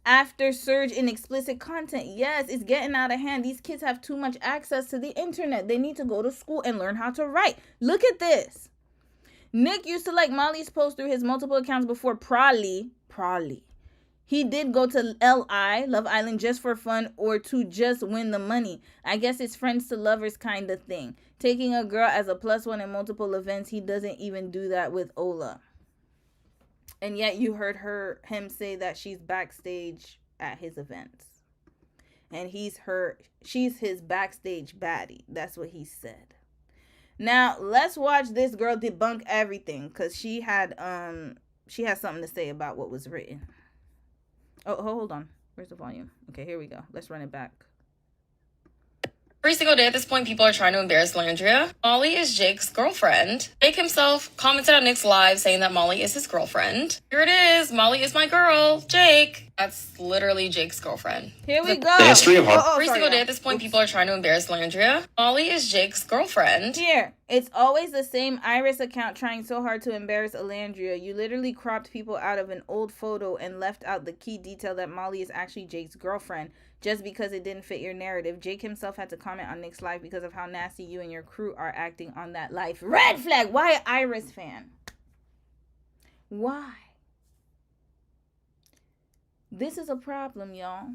After surge in explicit content. Yes, it's getting out of hand. These kids have too much access to the internet. They need to go to school and learn how to write. Look at this. Nick used to like Molly's post through his multiple accounts before Prolly. He did go to LI, Love Island, just for fun or to just win the money. I guess it's friends to lovers kind of thing. Taking a girl as a +1 in multiple events. He doesn't even do that with Ola. And yet you heard him say that she's backstage at his events. And she's his backstage baddie. That's what he said. Now, let's watch this girl debunk everything, because she had something to say about what was written. Oh, hold on. Where's the volume? Okay, here we go. Let's run it back. Every single day at this point, people are trying to embarrass Landria. Molly is Jake's girlfriend. Jake himself commented on Nick's live saying that Molly is his girlfriend. Here it is. Molly is my girl. Jake. That's literally Jake's girlfriend. Here we go. The history of Every single day at this point, people are trying to embarrass Landria. Molly is Jake's girlfriend. Here. It's always the same Iris account trying so hard to embarrass Alandria. You literally cropped people out of an old photo and left out the key detail that Molly is actually Jake's girlfriend just because it didn't fit your narrative. Jake himself had to comment on Nick's live because of how nasty you and your crew are acting on that live. Red flag. Why an Iris fan? Why? This is a problem, y'all.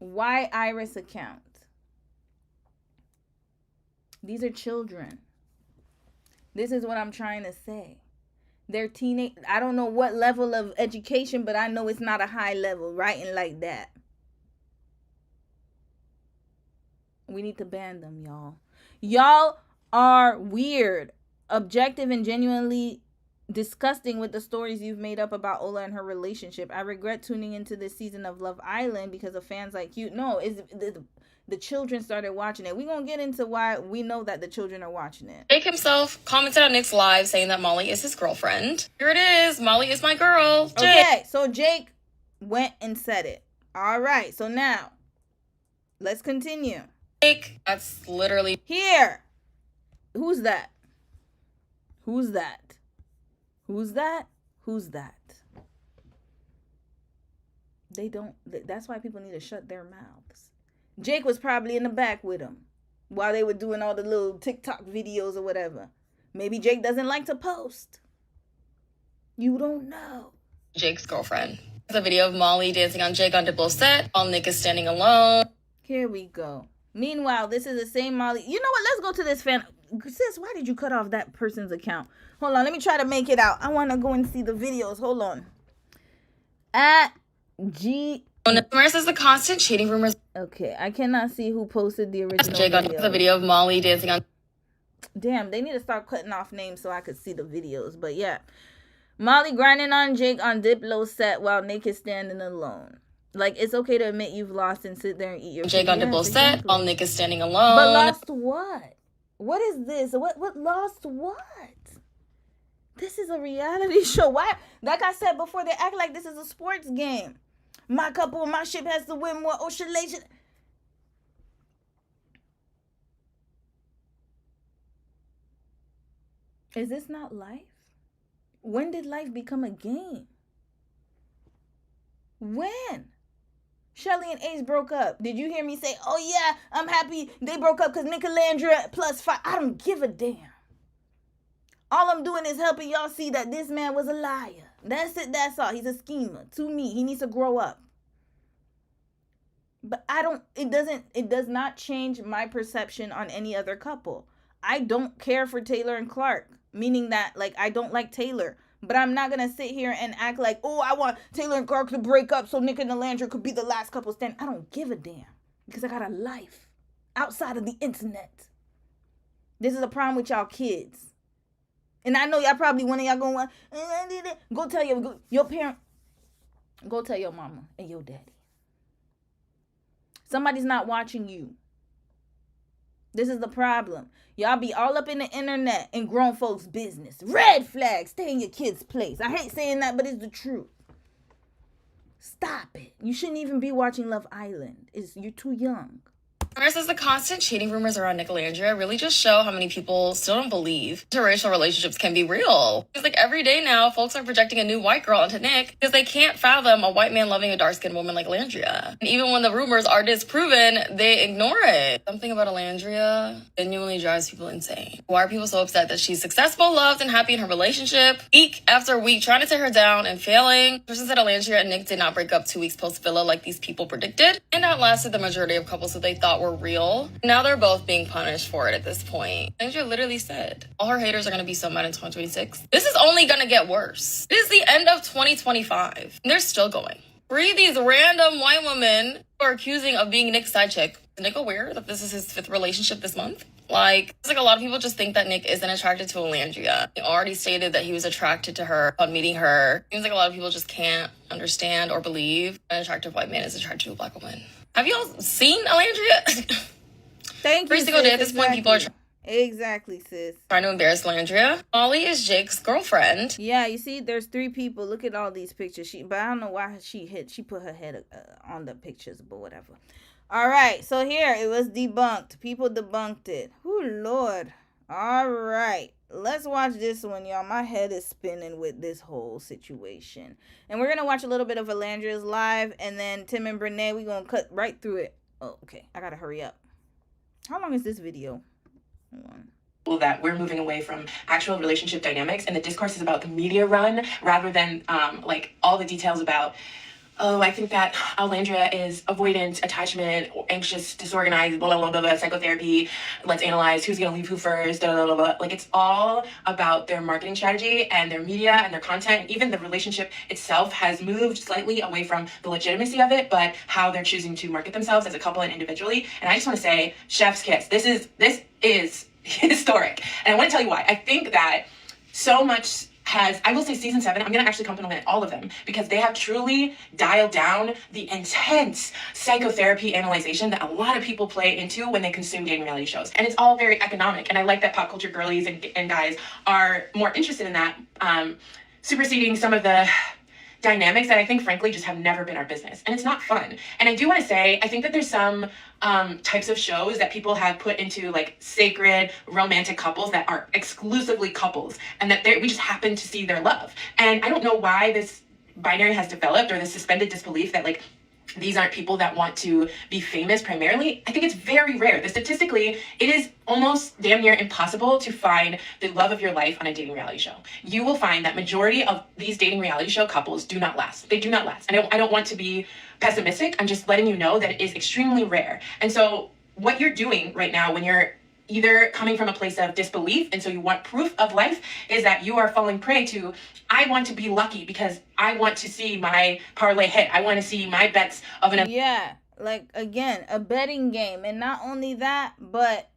Why Iris account? These are children. This is what I'm trying to say. They're teenage. I don't know what level of education, but I know it's not a high level writing like that. We need to ban them, y'all. Y'all are weird, objective, and genuinely disgusting with the stories you've made up about Ola and her relationship. I regret tuning into this season of Love Island because of fans like you. No, the children started watching it. We're going to get into why we know that the children are watching it. Jake himself commented on Nick's live saying that Molly is his girlfriend. Here it is. Molly is my girl. Jake. Okay, so Jake went and said it. All right, so now let's continue. Jake, that's literally... Here. Who's that? Who's that? Who's that? Who's that? They don't... That's why people need to shut their mouths. Jake was probably in the back with him while they were doing all the little TikTok videos or whatever. Maybe Jake doesn't like to post. You don't know. Jake's girlfriend. It's a video of Molly dancing on Jake on Diplo's set while Nick is standing alone. Here we go. Meanwhile, this is the same Molly. You know what? Let's go to this fan. Sis, why did you cut off that person's account? Hold on. Let me try to make it out. I want to go and see the videos. Hold on. At G... Maris says the constant cheating rumors. Okay, I cannot see who posted the original Jake video. On the video of Molly dancing on... Damn, they need to start cutting off names so I could see the videos. But yeah. Molly grinding on Jake on Diplo's set while Nick is standing alone. Like, it's okay to admit you've lost and sit there and eat your food. Jake on Diplo's set while Nick is standing alone. But lost what? What is this? What lost what? This is a reality show. Why? Like I said before, they act like this is a sports game. My couple, my ship has to win more oscillation. Is this not life? When did life become a game? When? Shelly and Ace broke up. Did you hear me say, oh yeah, I'm happy they broke up because Nicolandra +5. I don't give a damn. All I'm doing is helping y'all see that this man was a liar. That's it, that's all. He's a schemer. To me, he needs to grow up. But it does not change my perception on any other couple. I don't care for Taylor and Clark, meaning that, like, I don't like Taylor. But I'm not going to sit here and act like, oh, I want Taylor and Clark to break up so Nick and Nilandra could be the last couple standing. I don't give a damn because I got a life outside of the internet. This is a problem with y'all kids. And I know y'all probably, one of y'all going, go tell your parent, go tell your mama and your daddy. Somebody's not watching you. This is the problem. Y'all be all up in the internet and grown folks' business. Red flag. Stay in your kids' place. I hate saying that, but it's the truth. Stop it. You shouldn't even be watching Love Island. You're too young. Says the constant cheating rumors around Nicolandra really just show how many people still don't believe interracial relationships can be real. It's like every day now, folks are projecting a new white girl onto Nick because they can't fathom a white man loving a dark-skinned woman like Alandria. And even when the rumors are disproven, they ignore it. Something about Alandria genuinely drives people insane. Why are people so upset that she's successful, loved, and happy in her relationship? Week after week, trying to tear her down and failing. Person said Alandria and Nick did not break up 2 weeks post-Villa like these people predicted, and outlasted the majority of couples that they thought were real. Now they're both being punished for it at this point. Andrea literally said, all her haters are going to be so mad in 2026. This is only going to get worse. It is the end of 2025. And they're still going. Free these random white women who are accusing of being Nick's side chick. Is Nick aware that this is his 5th relationship this month? It's like a lot of people just think that Nick isn't attracted to Alandria. He already stated that he was attracted to her upon meeting her. Seems like a lot of people just can't understand or believe an attractive white man is attracted to a black woman. Have y'all seen Alandria? Thank you, Every single day at this point, people are exactly, sis. trying to embarrass Alandria. Molly is Jake's girlfriend. Yeah, you see, there's 3 people. Look at all these pictures. But I don't know why she put her head on the pictures, but whatever. All right, so here it was debunked. People debunked it. Oh Lord. All right, let's watch this one, y'all. My head is spinning with this whole situation, and we're gonna watch a little bit of Alandria's live, and then Tim and Brene. We're gonna cut right through it. Oh, okay. I gotta hurry up. How long is this video? Hold on. That we're moving away from actual relationship dynamics, and the discourse is about the media run rather than like all the details about, oh, I think that Alandria is avoidant, attachment, anxious, disorganized, blah, blah, blah, blah, psychotherapy. Let's analyze who's going to leave who first, blah, blah, blah, blah. Like, it's all about their marketing strategy and their media and their content. And even the relationship itself has moved slightly away from the legitimacy of it, but how they're choosing to market themselves as a couple and individually. And I just want to say, chef's kiss. This is historic. And I want to tell you why. I think that so much I will say season 7, I'm going to actually compliment all of them because they have truly dialed down the intense psychotherapy analyzation that a lot of people play into when they consume dating reality shows. And it's all very economic. And I like that pop culture girlies and guys are more interested in that, superseding some of the dynamics that I think, frankly, just have never been our business. And it's not fun. And I do want to say, I think that there's some types of shows that people have put into like sacred romantic couples that are exclusively couples and that we just happen to see their love. And I don't know why this binary has developed or this suspended disbelief that like these aren't people that want to be famous primarily. I think it's very rare. Statistically, it is almost damn near impossible to find the love of your life on a dating reality show. You will find that majority of these dating reality show couples do not last. They do not last. I don't want to be pessimistic. I'm just letting you know that it is extremely rare. And so what you're doing right now when you're either coming from a place of disbelief and so you want proof of life is that you are falling prey to, I want to be lucky because I want to see my parlay hit. I want to see my bets of an... Yeah, like, again, a betting game. And not only that, but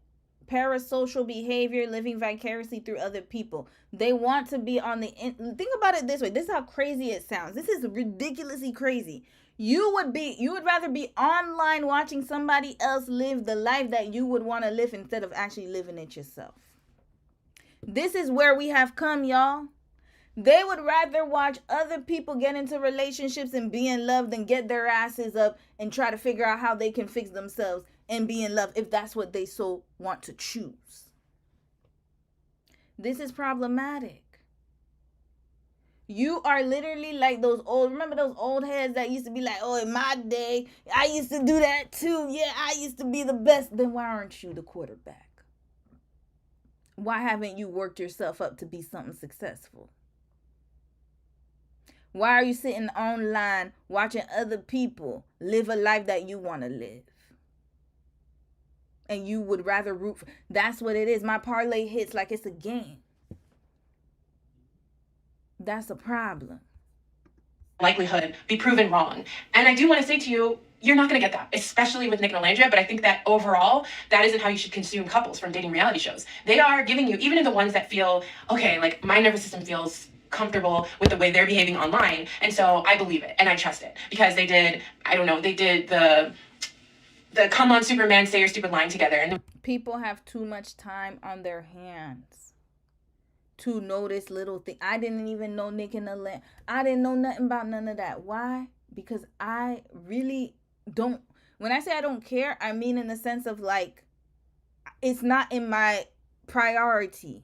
parasocial behavior, living vicariously through other people. They want to be on the... Think about it this way. This is how crazy it sounds. This is ridiculously crazy. You would rather be online watching somebody else live the life that you would want to live instead of actually living it yourself. This is where we have come, y'all. They would rather watch other people get into relationships and be in love than get their asses up and try to figure out how they can fix themselves and be in love if that's what they so want to choose. This is problematic. You are literally like those old, remember those old heads that used to be like, oh, in my day, I used to do that too. Yeah, I used to be the best. Then why aren't you the quarterback? Why haven't you worked yourself up to be something successful? Why are you sitting online watching other people live a life that you want to live? And you would rather root for, that's what it is. My parlay hits like it's a game. That's a problem. Likelihood be proven wrong. And I do want to say to you, you're not going to get that, especially with Nick and Alandria. But I think that overall, that isn't how you should consume couples from dating reality shows. They are giving you, even in the ones that feel, okay, like my nervous system feels comfortable with the way they're behaving online. And so I believe it and I trust it because they did, I don't know, they did the come on Superman, say your stupid line together. And people have too much time on their hands to notice little things. I didn't even know Nick and Alandria. I didn't know nothing about none of that. Why? Because I really don't, when I say I don't care, I mean in the sense of like, it's not in my priority.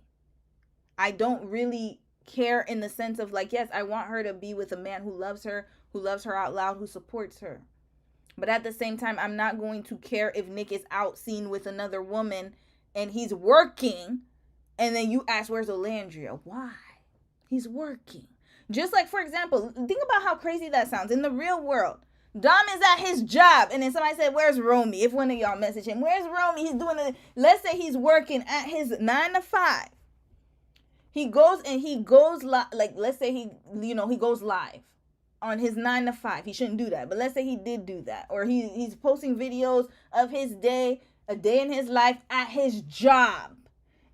I don't really care in the sense of like, yes, I want her to be with a man who loves her out loud, who supports her. But at the same time, I'm not going to care if Nick is out seen with another woman and he's working. And then you ask, where's Alandria? Why? He's working. Just like, for example, think about how crazy that sounds. In the real world, Dom is at his job. And then somebody said, where's Romy? If one of y'all message him, where's Romy? He's doing it. Let's say he's working at his 9 to 5. He goes live. Like, let's say he goes live on his 9 to 5. He shouldn't do that. But let's say he did do that. Or he's posting videos of his day, a day in his life at his job.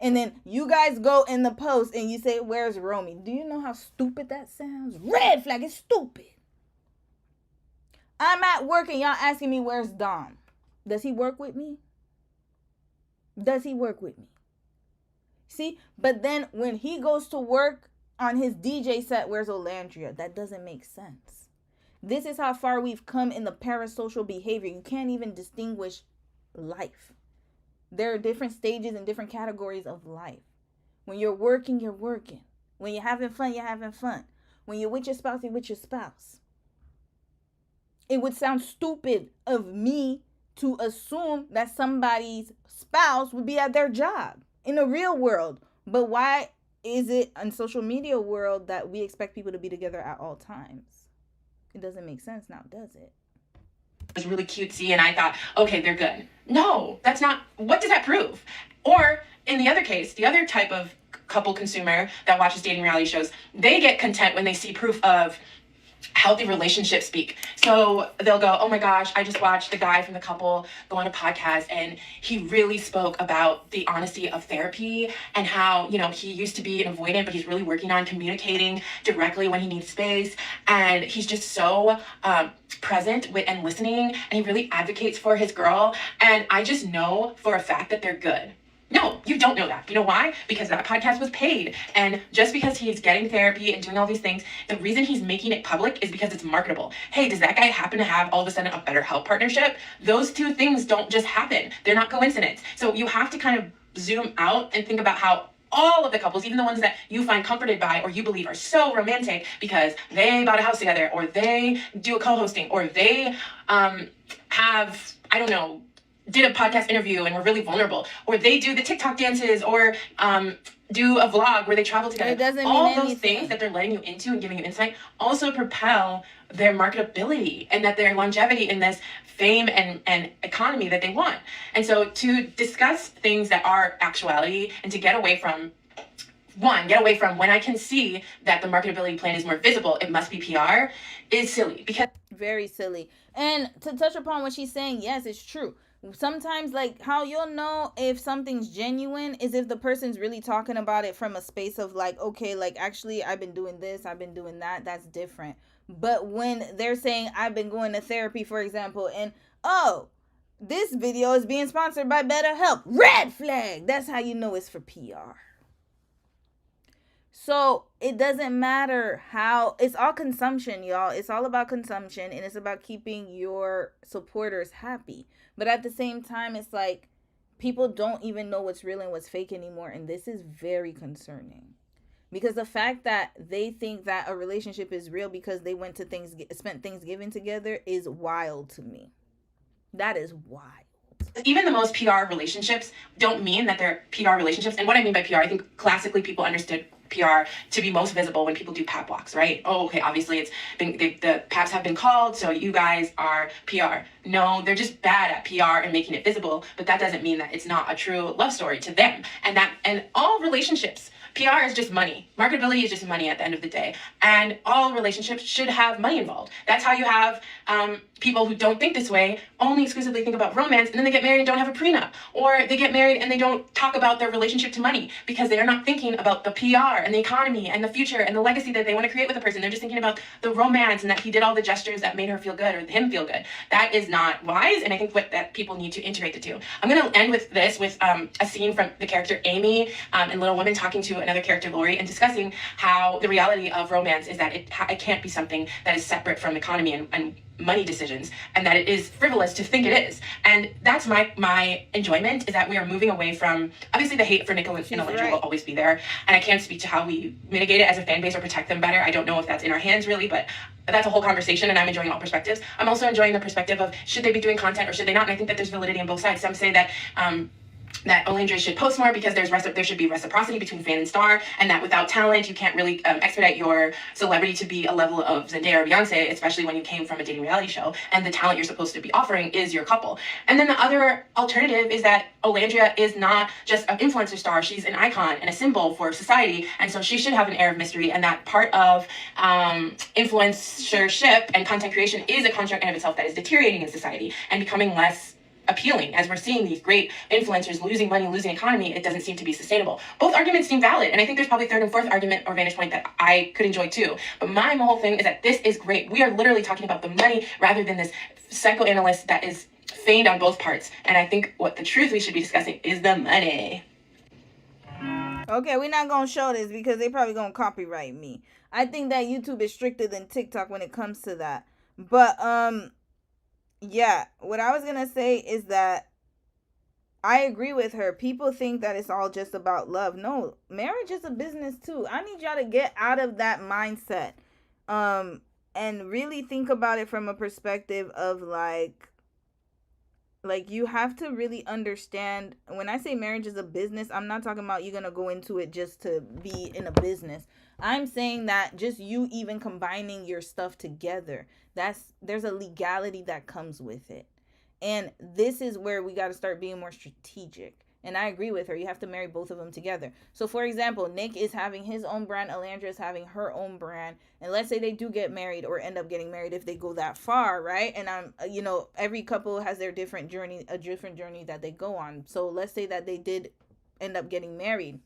And then you guys go in the post and you say, where's Romy? Do you know how stupid that sounds? Red flag is stupid. I'm at work and y'all asking me, where's Dom? Does he work with me? Does he work with me? See? But then when he goes to work on his DJ set, where's Alandria? That doesn't make sense. This is how far we've come in the parasocial behavior. You can't even distinguish life. There are different stages and different categories of life. When you're working, you're working. When you're having fun, you're having fun. When you're with your spouse, you're with your spouse. It would sound stupid of me to assume that somebody's spouse would be at their job in the real world. But why is it in social media world that we expect people to be together at all times? It doesn't make sense now, does it? was really cutesy and I thought, okay, they're good. No, that's not, what does that prove? Or in the other case, the other type of couple consumer that watches dating reality shows, they get content when they see proof of healthy relationships speak. So they'll go, oh my gosh, I just watched the guy from the couple go on a podcast and he really spoke about the honesty of therapy and how, you know, he used to be an avoidant, but he's really working on communicating directly when he needs space. And he's just so present with and listening, and he really advocates for his girl. And I just know for a fact that they're good. No, you don't know that. You know why? Because that podcast was paid. And just because he's getting therapy and doing all these things, the reason he's making it public is because it's marketable. Hey, does that guy happen to have all of a sudden a BetterHelp partnership? Those two things don't just happen. They're not coincidence. So you have to kind of zoom out and think about how all of the couples, even the ones that you find comforted by or you believe are so romantic because they bought a house together or they do a co-hosting or they have, I don't know, did a podcast interview and were really vulnerable, or they do the TikTok dances, or do a vlog where they travel together. It doesn't all mean those anything. things that they're letting you into and giving you insight also propel their marketability and that their longevity in this fame and economy that they want. And so to discuss things that are actuality and to get away from when I can see that the marketability plan is more visible, it must be PR, is silly. Because very silly. And to touch upon what she's saying, yes, it's true. Sometimes, like, how you'll know if something's genuine is if the person's really talking about it from a space of like, okay, like, actually, I've been doing this, I've been doing that, that's different. But when they're saying, I've been going to therapy, for example, and, oh, this video is being sponsored by BetterHelp, red flag, that's how you know it's for PR. So it doesn't matter how, it's all consumption, y'all. It's all about consumption, and it's about keeping your supporters happy. But at the same time, it's like people don't even know what's real and what's fake anymore. And this is very concerning Because the fact that they think that a relationship is real because they went to spent Thanksgiving together is wild to me. That is wild. Even the most PR relationships don't mean that they're PR relationships. And what I mean by PR, I think classically people understood PR to be most visible when people do pap walks, right? Oh, okay, obviously it's been, the paps have been called, so you guys are PR. No, they're just bad at PR and making it visible, but that doesn't mean that it's not a true love story to them. And all relationships, PR is just money. Marketability is just money at the end of the day. And all relationships should have money involved. That's how you have people who don't think this way only exclusively think about romance, and then they get married and don't have a prenup. Or they get married and they don't talk about their relationship to money because they are not thinking about the PR and the economy and the future and the legacy that they want to create with a person. They're just thinking about the romance and that he did all the gestures that made her feel good or him feel good. That is not wise, and I think that people need to integrate the two. I'm going to end with this, with a scene from the character Amy in Little Women talking to another character, Lori, and discussing how the reality of romance is that it can't be something that is separate from economy and money decisions, and that it is frivolous to think it is. And that's my enjoyment, is that we are moving away from, obviously the hate for Nick and Alandria will always be there, and I can't speak to how we mitigate it as a fan base or protect them better. I don't know if that's in our hands really, but that's a whole conversation, and I'm enjoying all perspectives. I'm also enjoying the perspective of should they be doing content or should they not, and I think that there's validity on both sides. Some say that that Alandria should post more because there should be reciprocity between fan and star, and that without talent you can't really expedite your celebrity to be a level of Zendaya or Beyonce, especially when you came from a dating reality show and the talent you're supposed to be offering is your couple. And then the other alternative is that Alandria is not just an influencer star, she's an icon and a symbol for society, and so she should have an air of mystery, and that part of influencership and content creation is a construct in of itself that is deteriorating in society and becoming less appealing. As we're seeing these great influencers losing money, losing economy, it doesn't seem to be sustainable. Both arguments seem valid, and I think there's probably third and fourth argument or vantage point that I could enjoy too. But my whole thing is that this is great. We are literally talking about the money rather than this psychoanalyst that is feigned on both parts. And I think what the truth we should be discussing is the money. Okay, we're not gonna show this because they probably gonna copyright me. I think that YouTube is stricter than TikTok when it comes to that. But yeah, what I was gonna say is that I agree with her. People think that it's all just about love. No, marriage is a business too. I need y'all to get out of that mindset and really think about it from a perspective of like you have to really understand. When I say marriage is a business, I'm not talking about you're gonna go into it just to be in a business. I'm saying that just you even combining your stuff together, there's a legality that comes with it. And this is where we got to start being more strategic. And I agree with her. You have to marry both of them together. So, for example, Nick is having his own brand. Alandria is having her own brand. And let's say they do get married or end up getting married if they go that far, right? And every couple has their different journey, a different journey that they go on. So let's say that they did end up getting married.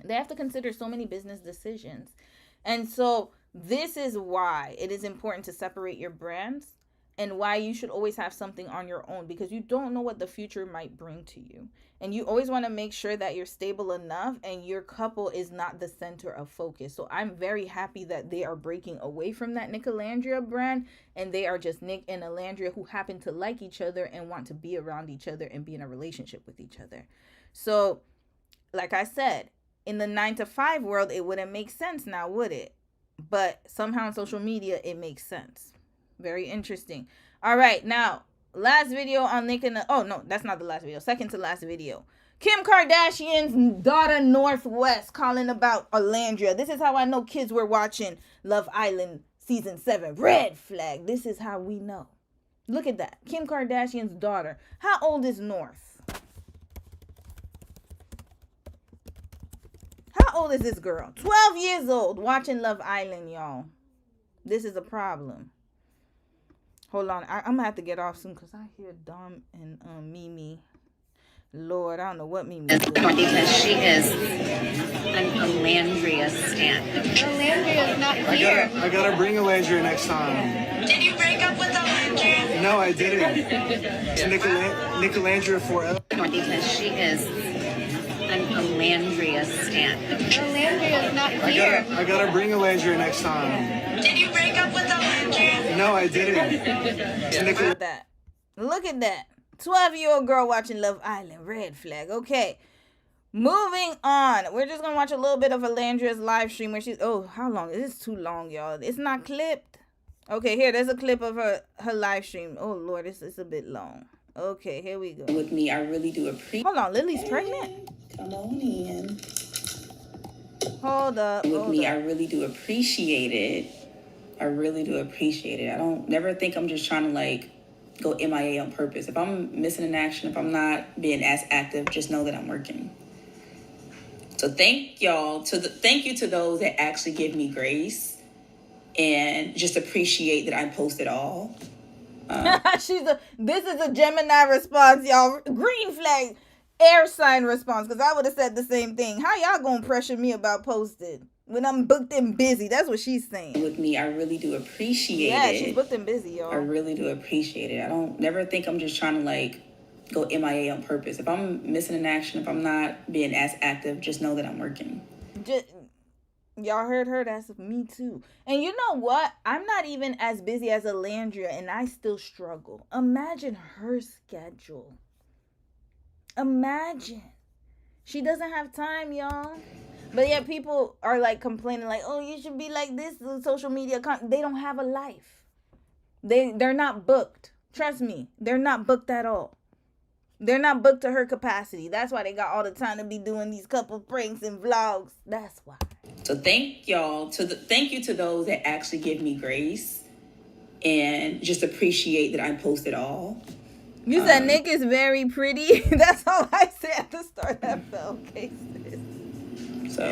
They have to consider so many business decisions. And so this is why it is important to separate your brands and why you should always have something on your own, because you don't know what the future might bring to you. And you always want to make sure that you're stable enough and your couple is not the center of focus. So I'm very happy that they are breaking away from that Nick Alandria brand, and they are just Nick and Alandria who happen to like each other and want to be around each other and be in a relationship with each other. So, like I said, in the 9-to-5 world, it wouldn't make sense now, would it? But somehow on social media, it makes sense. Very interesting. All right, now, last video on Nick and... Oh, no, that's not the last video. Second to last video. Kim Kardashian's daughter, Northwest, calling about Alandria. This is how I know kids were watching Love Island Season 7. Red flag. This is how we know. Look at that. Kim Kardashian's daughter. How old is North? How old is this girl? 12 years old, watching Love Island, y'all. This is a problem. Hold on. I'm going to have to get off soon because I hear Dom and Mimi. Lord, I don't know what Mimi is doing. Because she is an Alandria stan. Alandria is not here. I gotta bring Alandria next time. Did you break up with Alandria? No, I didn't. It's Nick Alandria forever. Because she is an Alandria stan. Alandria is not here. I gotta bring Alandria next time. Did you break up with Alandria? No, I didn't. Look at that. Look at that. 12-year-old girl watching Love Island. Red flag. Okay. Moving on. We're just gonna watch a little bit of Alandria's live stream where she's how long? This is too long, y'all. It's not clipped. Okay, here, there's a clip of her live stream. Oh Lord, this is a bit long. Okay, here we go. With me, I really do appreciate. Hold on, Lily's pregnant? Come on in. Hold up. With me, I really do appreciate it. I really do appreciate it. I don't never think I'm just trying to like go MIA on purpose. If I'm missing in action, if I'm not being as active, just know that I'm working. So thank you to those that actually give me grace and just appreciate that I post it all. This is a Gemini response, y'all. Green flag, air sign response, because I would have said the same thing. How y'all gonna pressure me about posted when I'm booked and busy? That's what she's saying. With me, I really do appreciate it. Yeah, she's booked and busy, y'all. I really do appreciate it. I don't never think I'm just trying to like go MIA on purpose. If I'm missing in action, if I'm not being as active, just know that I'm working. Y'all heard her. That's me too. And you know what? I'm not even as busy as Alandria, and I still struggle. Imagine her schedule. Imagine. She doesn't have time, y'all. But yeah, people are like complaining like, oh, you should be like this on social media. They don't have a life. They're not booked. Trust me. They're not booked at all. They're not booked to her capacity. That's why they got all the time to be doing these couple pranks and vlogs. That's why. So thank you to those that actually give me grace and just appreciate that I post it all. You said Nick is very pretty. That's all I said at the start. That fell cases. So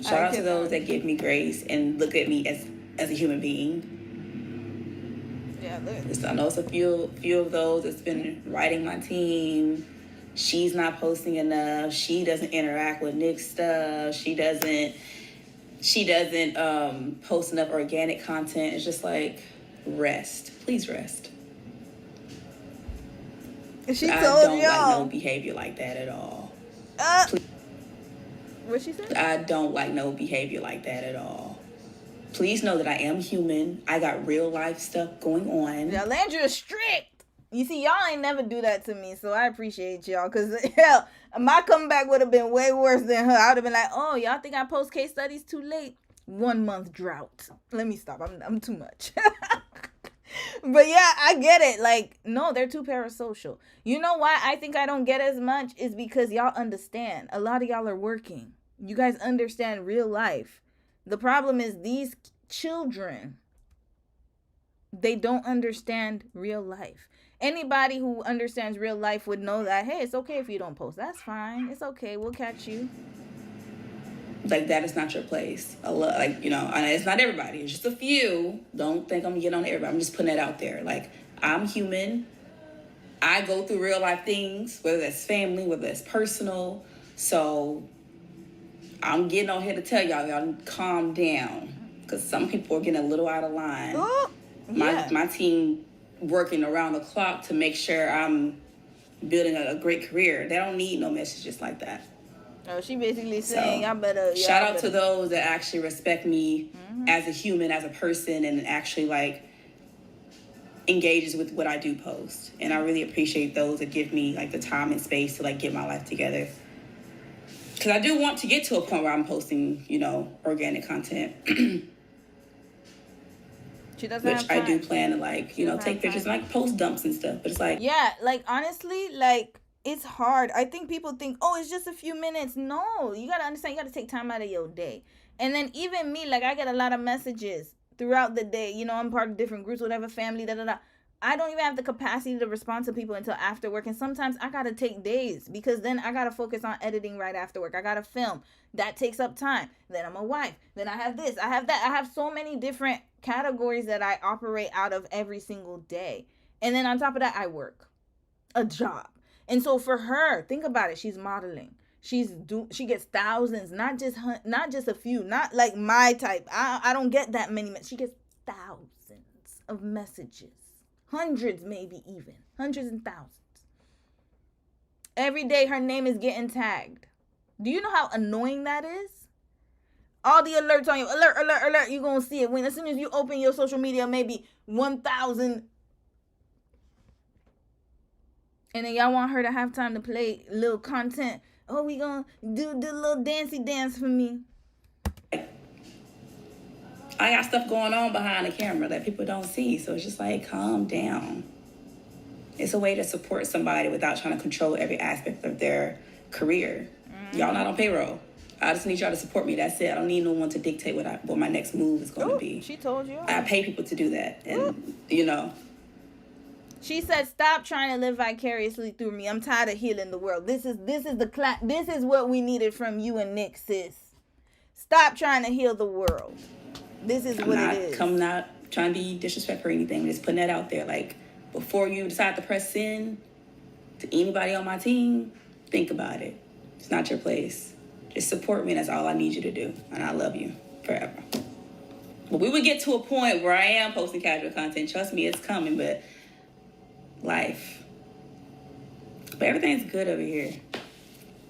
shout out to those that give me grace and look at me as a human being. Yeah, I know it's a few of those that's been writing my team. She's not posting enough. She doesn't interact with Nick's stuff. She doesn't post enough organic content. It's just like, rest. Please rest. She I told don't y'all. like no behavior like that at all. What she said? I don't like no behavior like that at all. Please know that I am human. I got real life stuff going on. Yeah, Landry is strict. You see, y'all ain't never do that to me, so I appreciate y'all. Because, hell, my comeback would have been way worse than her. I would have been like, oh, y'all think I post case studies too late? 1 month drought. Let me stop. I'm too much. But yeah, I get it. Like, no, they're too parasocial. You know why I think I don't get as much is because y'all understand. A lot of y'all are working. You guys understand real life. The problem is these children, they don't understand real life. Anybody who understands real life would know that, hey, it's okay if you don't post. That's fine. It's okay. We'll catch you. Like, that is not your place. Like, you know, and it's not everybody. It's just a few. Don't think I'm getting on everybody. I'm just putting that out there. Like, I'm human. I go through real life things, whether that's family, whether that's personal. So I'm getting on here to tell y'all calm down. Because some people are getting a little out of line. Oh, yeah. My team working around the clock to make sure I'm building a great career. They don't need no messages like that. Oh, she basically saying, y'all better. Shout out to those that actually respect me as a human, as a person, and actually like engages with what I do post. And I really appreciate those that give me like the time and space to like get my life together. Because I do want to get to a point where I'm posting, you know, organic content. She doesn't Which have time. I do plan to like, you know, take pictures and like post dumps and stuff. But it's like, yeah, like honestly, like it's hard. I think people think, oh, it's just a few minutes. No, you gotta understand. You gotta take time out of your day. And then even me, like I get a lot of messages throughout the day. You know, I'm part of different groups, whatever, family, I don't even have the capacity to respond to people until after work. And sometimes I gotta take days because then I gotta focus on editing right after work. I gotta film. That takes up time. Then I'm a wife. Then I have this. I have that. I have so many different categories that I operate out of every single day. And then on top of that, I work a job. And so for her, think about it. She's modeling. She gets thousands, not just a few, not like my type. I don't get that many. She gets thousands of messages. Hundreds, maybe even. Hundreds and thousands. Every day her name is getting tagged. Do you know how annoying that is? All the alerts on you. Alert, alert, alert. You're going to see it. As soon as you open your social media, maybe 1,000. And then y'all want her to have time to play little content. Oh, we gonna do the little dancey dance for me. I got stuff going on behind the camera that people don't see. So it's just like, calm down. It's a way to support somebody without trying to control every aspect of their career. Y'all not on payroll. I just need y'all to support me. That's it. I don't need no one to dictate what my next move is going to be. She told you. I pay people to do that. And, you know. She said, "Stop trying to live vicariously through me. I'm tired of healing the world. This is what we needed from you and Nick, sis. Stop trying to heal the world. This is what it is." I'm not trying to be disrespectful or anything. I'm just putting that out there. Like, before you decide to press send to anybody on my team, think about it. It's not your place. Just support me. That's all I need you to do. And I love you forever. But we would get to a point where I am posting casual content. Trust me, it's coming. But life. But everything's good over here.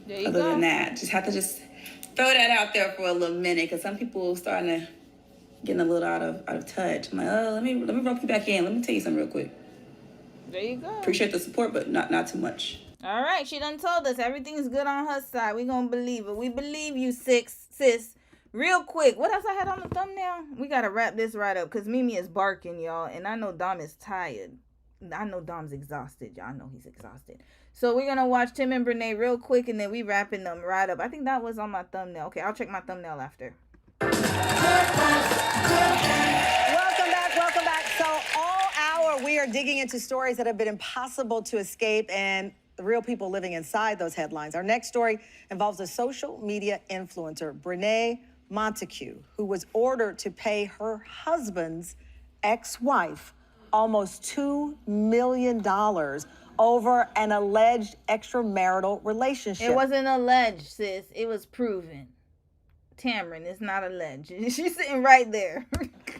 There you Other go. than that, just have to just throw that out there for a little minute, because some people starting to getting a little out of touch. I'm like, oh, let me rope you back in. Let me tell you something real quick. There you go. Appreciate the support, but not too much. All right, she done told us everything's good on her side. We gonna believe it. We believe you, sis. Real quick, what else I had on the thumbnail? We gotta wrap this right up because Mimi is barking, y'all, and I know Dom is tired. I know Dom's exhausted, y'all. I know he's exhausted. So we're gonna watch Tim and Brene real quick, and then we wrapping them right up. I think that was on my thumbnail. Okay, I'll check my thumbnail after. Welcome back. So all hour we are digging into stories that have been impossible to escape and the real people living inside those headlines. Our next story involves a social media influencer, Brene Montague, who was ordered to pay her husband's ex-wife almost $2 million over an alleged extramarital relationship. It wasn't alleged, sis. It was proven. Tamron, it's not alleged. She's sitting right there.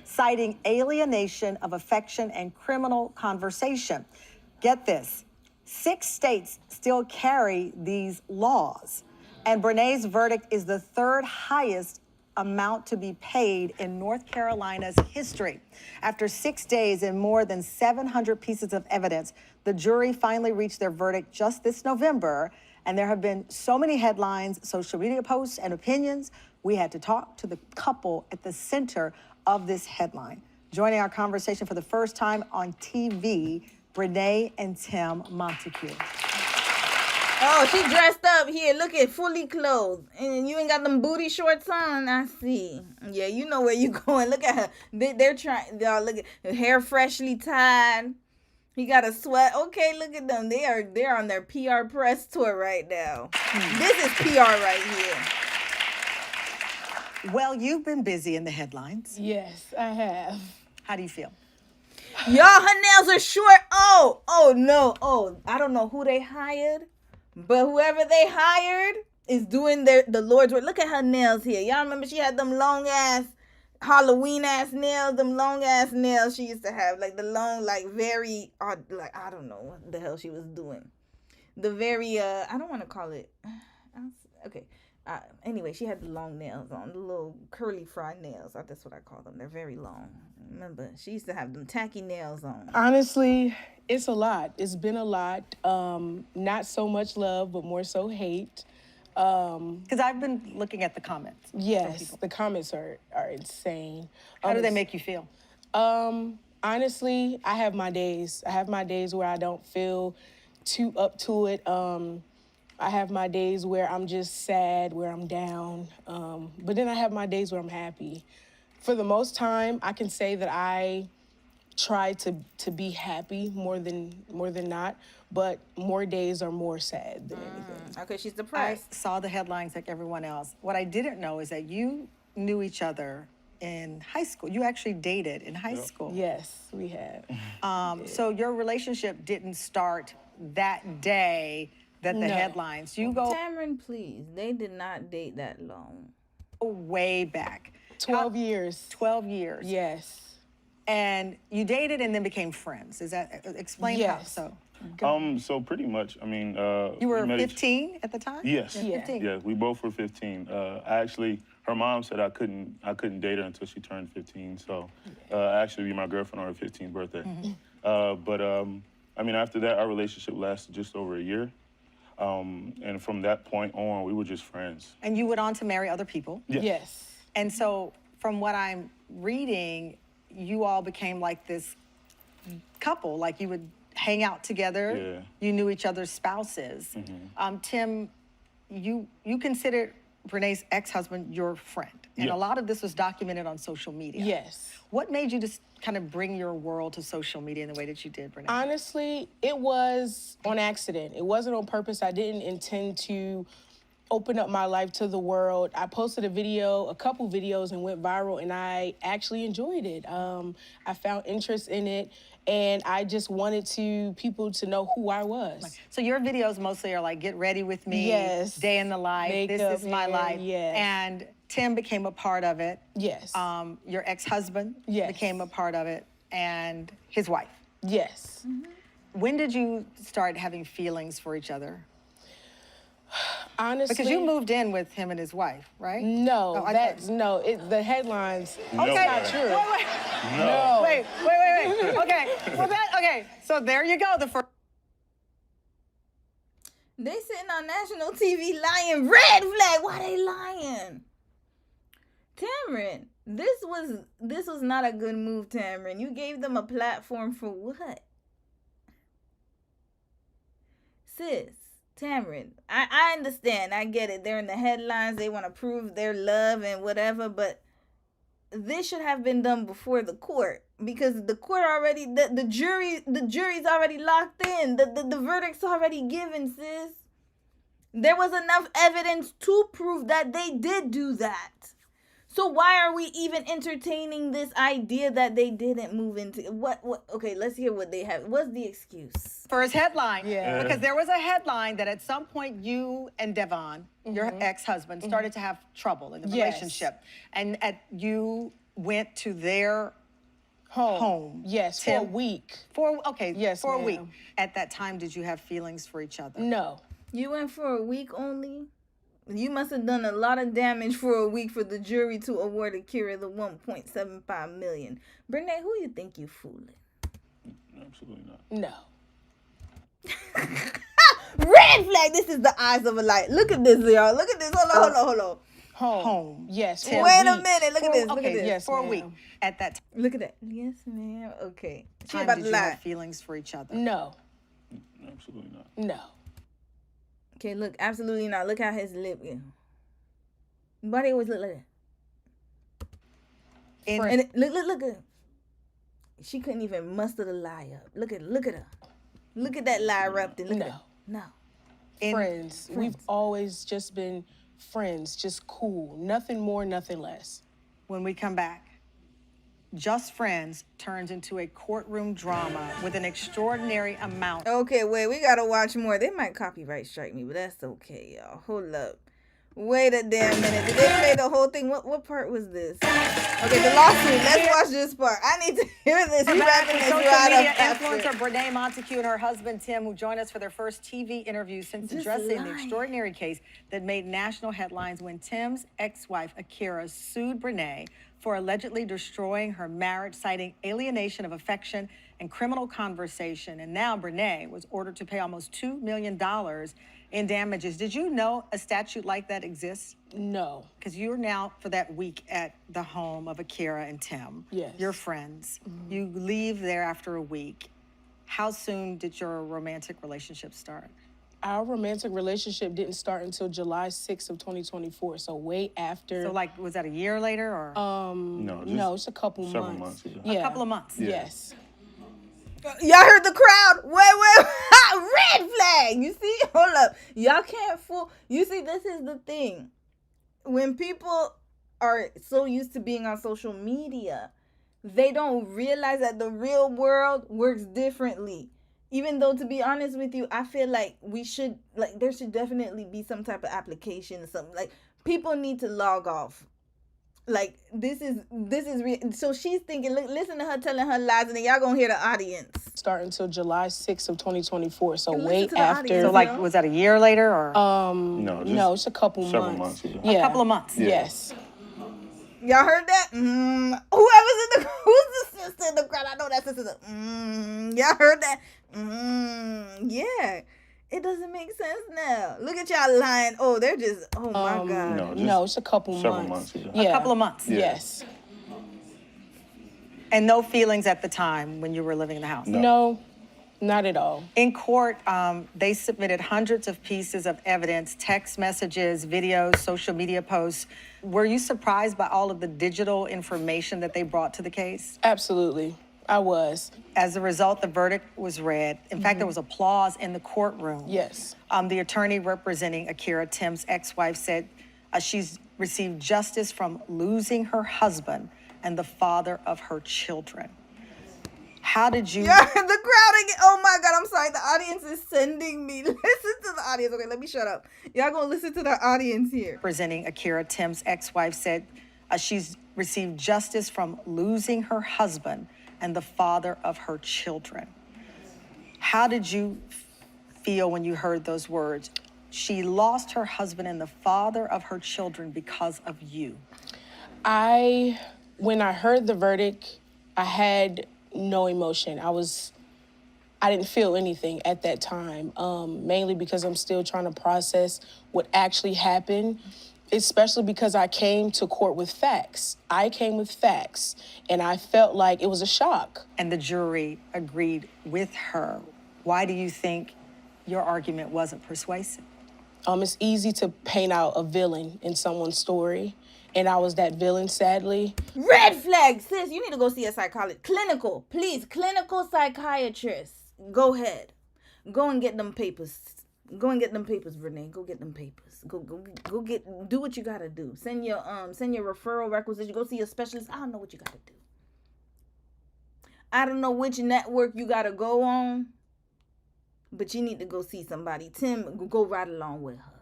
Citing alienation of affection and criminal conversation. Get this. 6 states still carry these laws. And Brene's verdict is the 3rd highest amount to be paid in North Carolina's history. After 6 days and more than 700 pieces of evidence, the jury finally reached their verdict just this November. And there have been so many headlines, social media posts, and opinions. We had to talk to the couple at the center of this headline. Joining our conversation for the first time on TV, Brene and Tim Montague. Oh, she dressed up here, looking fully clothed. And you ain't got them booty shorts on, I see. Yeah, you know where you going. Look at her. They're trying, y'all look at her hair freshly tied. He got a sweat. Okay, look at them. They're on their PR press tour right now. This is PR right here. Well, you've been busy in the headlines. Yes, I have. How do you feel? Y'all, her nails are short. Oh no. Oh, I don't know who they hired, but whoever they hired is doing the Lord's work. Look at her nails here. Y'all remember she had them long ass Halloween ass nails, them long ass nails she used to have, like the long, like very, like I don't know what the hell she was doing. The very, I don't want to call it. Okay. Anyway, she had the long nails on, the little curly fried nails. That's what I call them. They're very long. Remember, she used to have them tacky nails on. Honestly, it's a lot. It's been a lot. Not so much love, but more so hate. Because I've been looking at the comments. Yes, the comments are insane. How do they make you feel? Honestly, I have my days. I have my days where I don't feel too up to it. I have my days where I'm just sad, where I'm down. But then I have my days where I'm happy. For the most time, I can say that I try to be happy more than not, but more days are more sad than anything. Okay, she's depressed. I saw the headlines like everyone else. What I didn't know is that you knew each other in high school. You actually dated in high school. Yes, we have. So your relationship didn't start that day that the headlines. You go Tamron, please. They did not date that long. Way back. 12 years. 12 years. Yes. And you dated and then became friends. Is that explain how so? So pretty much, I mean, You were 15 at the time? Yes. Yeah. 15. Yeah, we both were 15. Her mom said I couldn't date her until she turned 15. So, actually be my girlfriend on her 15th birthday. Mm-hmm. I mean, after that, our relationship lasted just over a year. And from that point on, we were just friends. And you went on to marry other people. Yeah. Yes. And so, from what I'm reading, you all became like this couple. Like you would hang out together. Yeah. You knew each other's spouses. Tim, you considered Brene's ex-husband your friend, and Yes. a lot of this was documented on social media. Yes. What made you just kind of bring your world to social media in the way that you did, Brene? Honestly, it was on accident. It wasn't on purpose. I didn't intend to open up my life to the world. I posted a couple videos, and went viral, and I actually enjoyed it. I found interest in it, and I just wanted people to know who I was. So your videos mostly are like, get ready with me, Yes. day in the life, Makeup, this is my hair, life. yes. And Tim became a part of it. Yes. Your ex-husband became a part of it, and his wife. Yes. When did you start having feelings for each other? Honestly, Because you moved in with him and his wife, right? No, Oh, I that's the headlines. Okay. That's not true. No. Wait. Okay. Okay. So there you go. The first. They sitting on national TV lying. Red flag. Why they lying? Tamron, this was not a good move, Tamron. You gave them a platform for what? Sis, Tamron, I understand. I get it. They're in the headlines. They want to prove their love and whatever, but this should have been done before the court, because the court already, the jury's already locked in. The verdict's already given, sis. There was enough evidence to prove that they did do that. So why are we even entertaining this idea that they didn't move into what? Okay, let's hear what they have. What's the excuse? For his headline. Yeah. Because there was a headline that at some point you and Devon, your ex-husband, started to have trouble in the Yes. relationship. And you went to their home. Yes, for a week. Yes, for a week. ma'am. At that time, did you have feelings for each other? No. You went for a week only? You must have done a lot of damage for a week for the jury to award Akira the $1.75 million. Brene, who you think you fooling? Absolutely not. No. Red flag! This is the eyes of a light. Look at this, y'all. Look at this. Hold on. Home. Yes. Wait a minute. Look at this. Look Okay, at this. yes, for a week. At that Look at that. Yes, ma'am. Okay. She time, about did to you lie. have feelings for each other? No. Absolutely not. No. Okay, look, absolutely not. Look how his lip is. Why they always look like that? And look at her. She couldn't even muster the lie up. Look at her. Look at that lie erupting. Look at her. No. Friends. We've always just been friends, just cool. Nothing more, nothing less. When we come back, Just Friends turns into a courtroom drama with an extraordinary amount. Okay, wait, we gotta watch more. They might copyright strike me, but that's okay, y'all. Hold up. Wait a damn minute. Did they play the whole thing? What part was this? Okay, the lawsuit. Let's watch this part. I need to hear this. We're You back wrapping with this social right media up after. influencer Brene Montague and her husband Tim, who joined us for their first TV interview since Just addressing the lying. extraordinary case that made national headlines when Tim's ex-wife Akira sued Brene for allegedly destroying her marriage, citing alienation of affection and criminal conversation. And now Brene was ordered to pay almost $2 million in damages. Did you know a statute like that exists? No. Because you're now for that week at the home of Akira and Tim. Yes. You're friends. You leave there after a week. How soon did your romantic relationship start? Our romantic relationship didn't start until July 6th of 2024, so way after. So, like, was that a year later or? No, it's a couple several months. months, A couple of months. Yeah. Yes. Y'all heard the crowd? Wait. Red flag. You see? Hold up. Y'all can't fool. You see, this is the thing. When people are so used to being on social media, they don't realize that the real world works differently. Even though, to be honest with you, I feel like there should definitely be some type of application or something. Like, people need to log off. Like, this is real. So she's thinking, listen to her telling her lies, and then y'all gonna hear the audience. Start until July 6th of 2024, so And way listen to the after. audience, So, like, was that a year later or? No, it's a couple several months. months, Yeah. A couple of months. Yeah. Yes. Y'all heard that? Who's the sister in the crowd? I know that sister. Y'all heard that? Yeah. It doesn't make sense now. Look at y'all lying. Oh, they're just, oh my God. No, it's a couple several months. months ago. Yeah. A couple of months. Yeah. Yes. And no feelings at the time when you were living in the house? No, not at all. In court, they submitted hundreds of pieces of evidence, text messages, videos, social media posts. Were you surprised by all of the digital information that they brought to the case? Absolutely. I was. As a result, the verdict was read. In fact, there was applause in the courtroom. Yes. The attorney representing Akira, Tim's ex-wife, said she's received justice from losing her husband and the father of her children. How did you... Yeah, the crowd again. Oh my God, I'm sorry. The audience is sending me. Listen to the audience. Okay, let me shut up. Y'all gonna listen to the audience here. Representing Akira, Tim's ex-wife, said she's received justice from losing her husband and the father of her children. How did you feel when you heard those words? She lost her husband and the father of her children because of you. When I heard the verdict, I had no emotion. I didn't feel anything at that time, mainly because I'm still trying to process what actually happened, especially because I came to court with facts. I came with facts, and I felt like it was a shock. And the jury agreed with her. Why do you think your argument wasn't persuasive? It's easy to paint out a villain in someone's story, and I was that villain, sadly. Red flag, sis. You need to go see a psychologist. Clinical, please. Clinical psychiatrist. Go ahead. Go and get them papers. Go and get them papers, Renee. Go get them papers. Go get. Do what you gotta do. Send your referral requisition. Go see a specialist. I don't know what you gotta do. I don't know which network you gotta go on, but you need to go see somebody. Tim, go right along with her.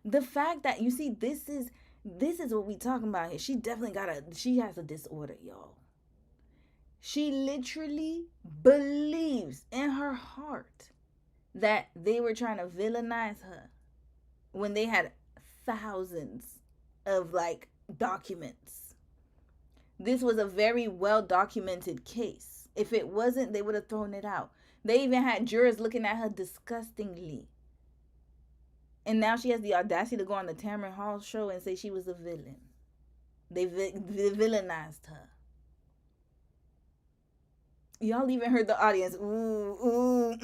The fact that, you see, this is what we talking about here. She definitely she has a disorder, y'all. She literally believes in her heart that they were trying to villainize her when they had thousands of documents. This was a very well documented case. If it wasn't, they would have thrown it out. They even had jurors looking at her disgustingly. And now she has the audacity to go on the Tamron Hall show and say she was a villain. They villainized her. Y'all even heard the audience. Ooh,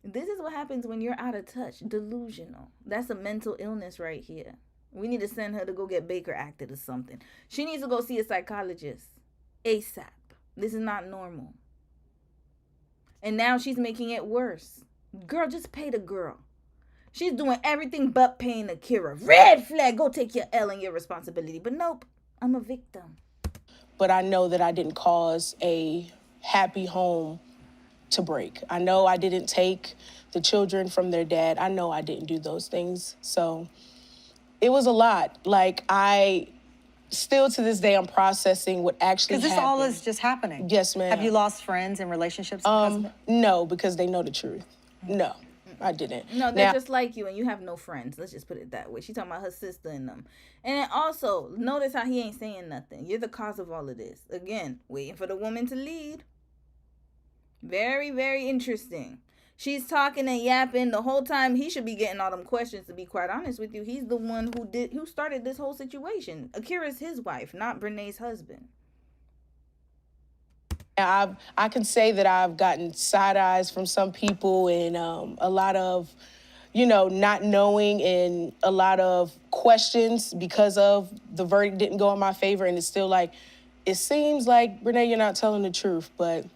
This is what happens when you're out of touch. Delusional. That's a mental illness right here. We need to send her to go get Baker acted or something. She needs to go see a psychologist ASAP. This is not normal. And now she's making it worse. Girl, just pay the girl. She's doing everything but paying Akira. Red flag. Go take your L and your responsibility. But nope, I'm a victim. But I know that I didn't cause a happy home to break. I know I didn't take the children from their dad. I know I didn't do those things. So it was a lot. Still to this day, I'm processing what actually happened. Because this all is just happening. Yes, ma'am. Have you lost friends and relationships because of it? No, because they know the truth. No, I didn't. No, they're just like you, and you have no friends. Let's just put it that way. She's talking about her sister and them. And then also, notice how he ain't saying nothing. You're the cause of all of this. Again, waiting for the woman to lead. Very, very interesting. She's talking and yapping the whole time. He should be getting all them questions, to be quite honest with you. He's the one who started this whole situation. Akira's his wife, not Brene's husband. I can say that I've gotten side eyes from some people and a lot of, not knowing and a lot of questions because of the verdict didn't go in my favor. And it's still it seems like, Brene, you're not telling the truth. But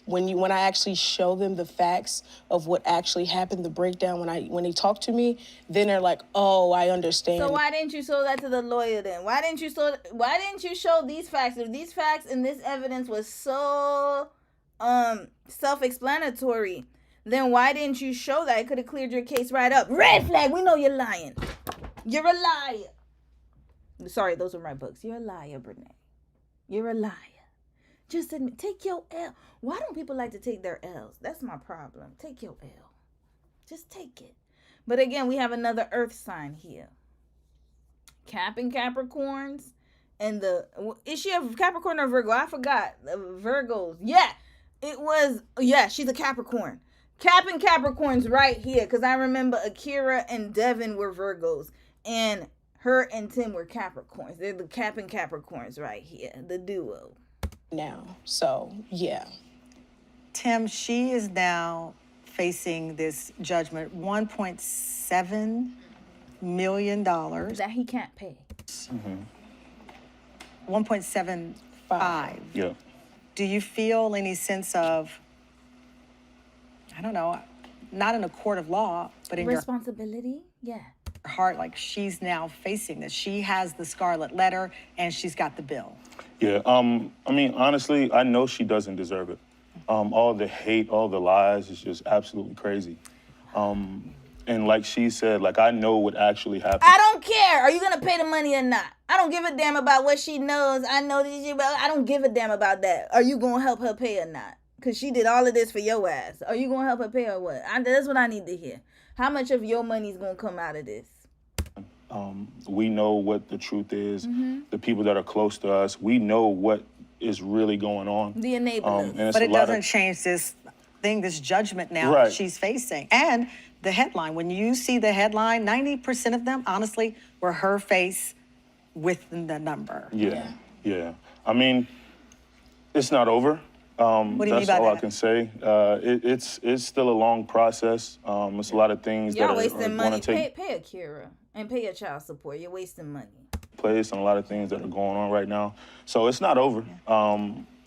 when I actually show them the facts of what actually happened, the breakdown, when they talk to me, then they're like, oh, I understand. So why didn't you show that to the lawyer then? Why didn't you show these facts? If these facts and this evidence was so self-explanatory, then why didn't you show that? It could have cleared your case right up. Red flag, we know you're lying. You're a liar. Sorry, those were my books. You're a liar, Brene. You're a liar. Just admit, take your L. Why don't people like to take their L's? That's my problem. Take your L. Just take it. But again, we have another earth sign here. Cap and Capricorns. And is she a Capricorn or Virgo? I forgot. Virgos. Yeah. It was, yeah, she's a Capricorn. Cap and Capricorn's right here, because I remember Akira and Devin were Virgos, and her and Tim were Capricorns. They're the Cap and Capricorns right here, the duo. Now, so, yeah. Tim, she is now facing this judgment, $1.7 million. That he can't pay. 1.75. Yeah. Do you feel any sense of, I don't know, not in a court of law, but in responsibility? Yeah. your heart, like she's now facing this? She has the scarlet letter and she's got the bill. Yeah. I mean, honestly, I know she doesn't deserve it. All the hate, all the lies is just absolutely crazy. And like she said, like, I know what actually happened. I don't care. Are you going to pay the money or not? I don't give a damn about what she knows. I know that she, I don't give a damn about that. Are you going to help her pay or not? Because she did all of this for your ass. Are you going to help her pay or what? That's what I need to hear. How much of your money is going to come out of this? We know what the truth is. The people that are close to us, we know what is really going on. The enablers. And it's But a it lot doesn't change this thing, this judgment now Right. that she's facing. And the headline, when you see the headline, 90% of them, honestly, were her face with the number. Yeah, yeah. I mean, it's not over. What do you mean That's by all I that? can say. It's still a long process. It's a lot of things Y'all that are wasting going money. to take Pay Akira and pay your child support. You're wasting money. place and a lot of things that are going on right now. So it's not over.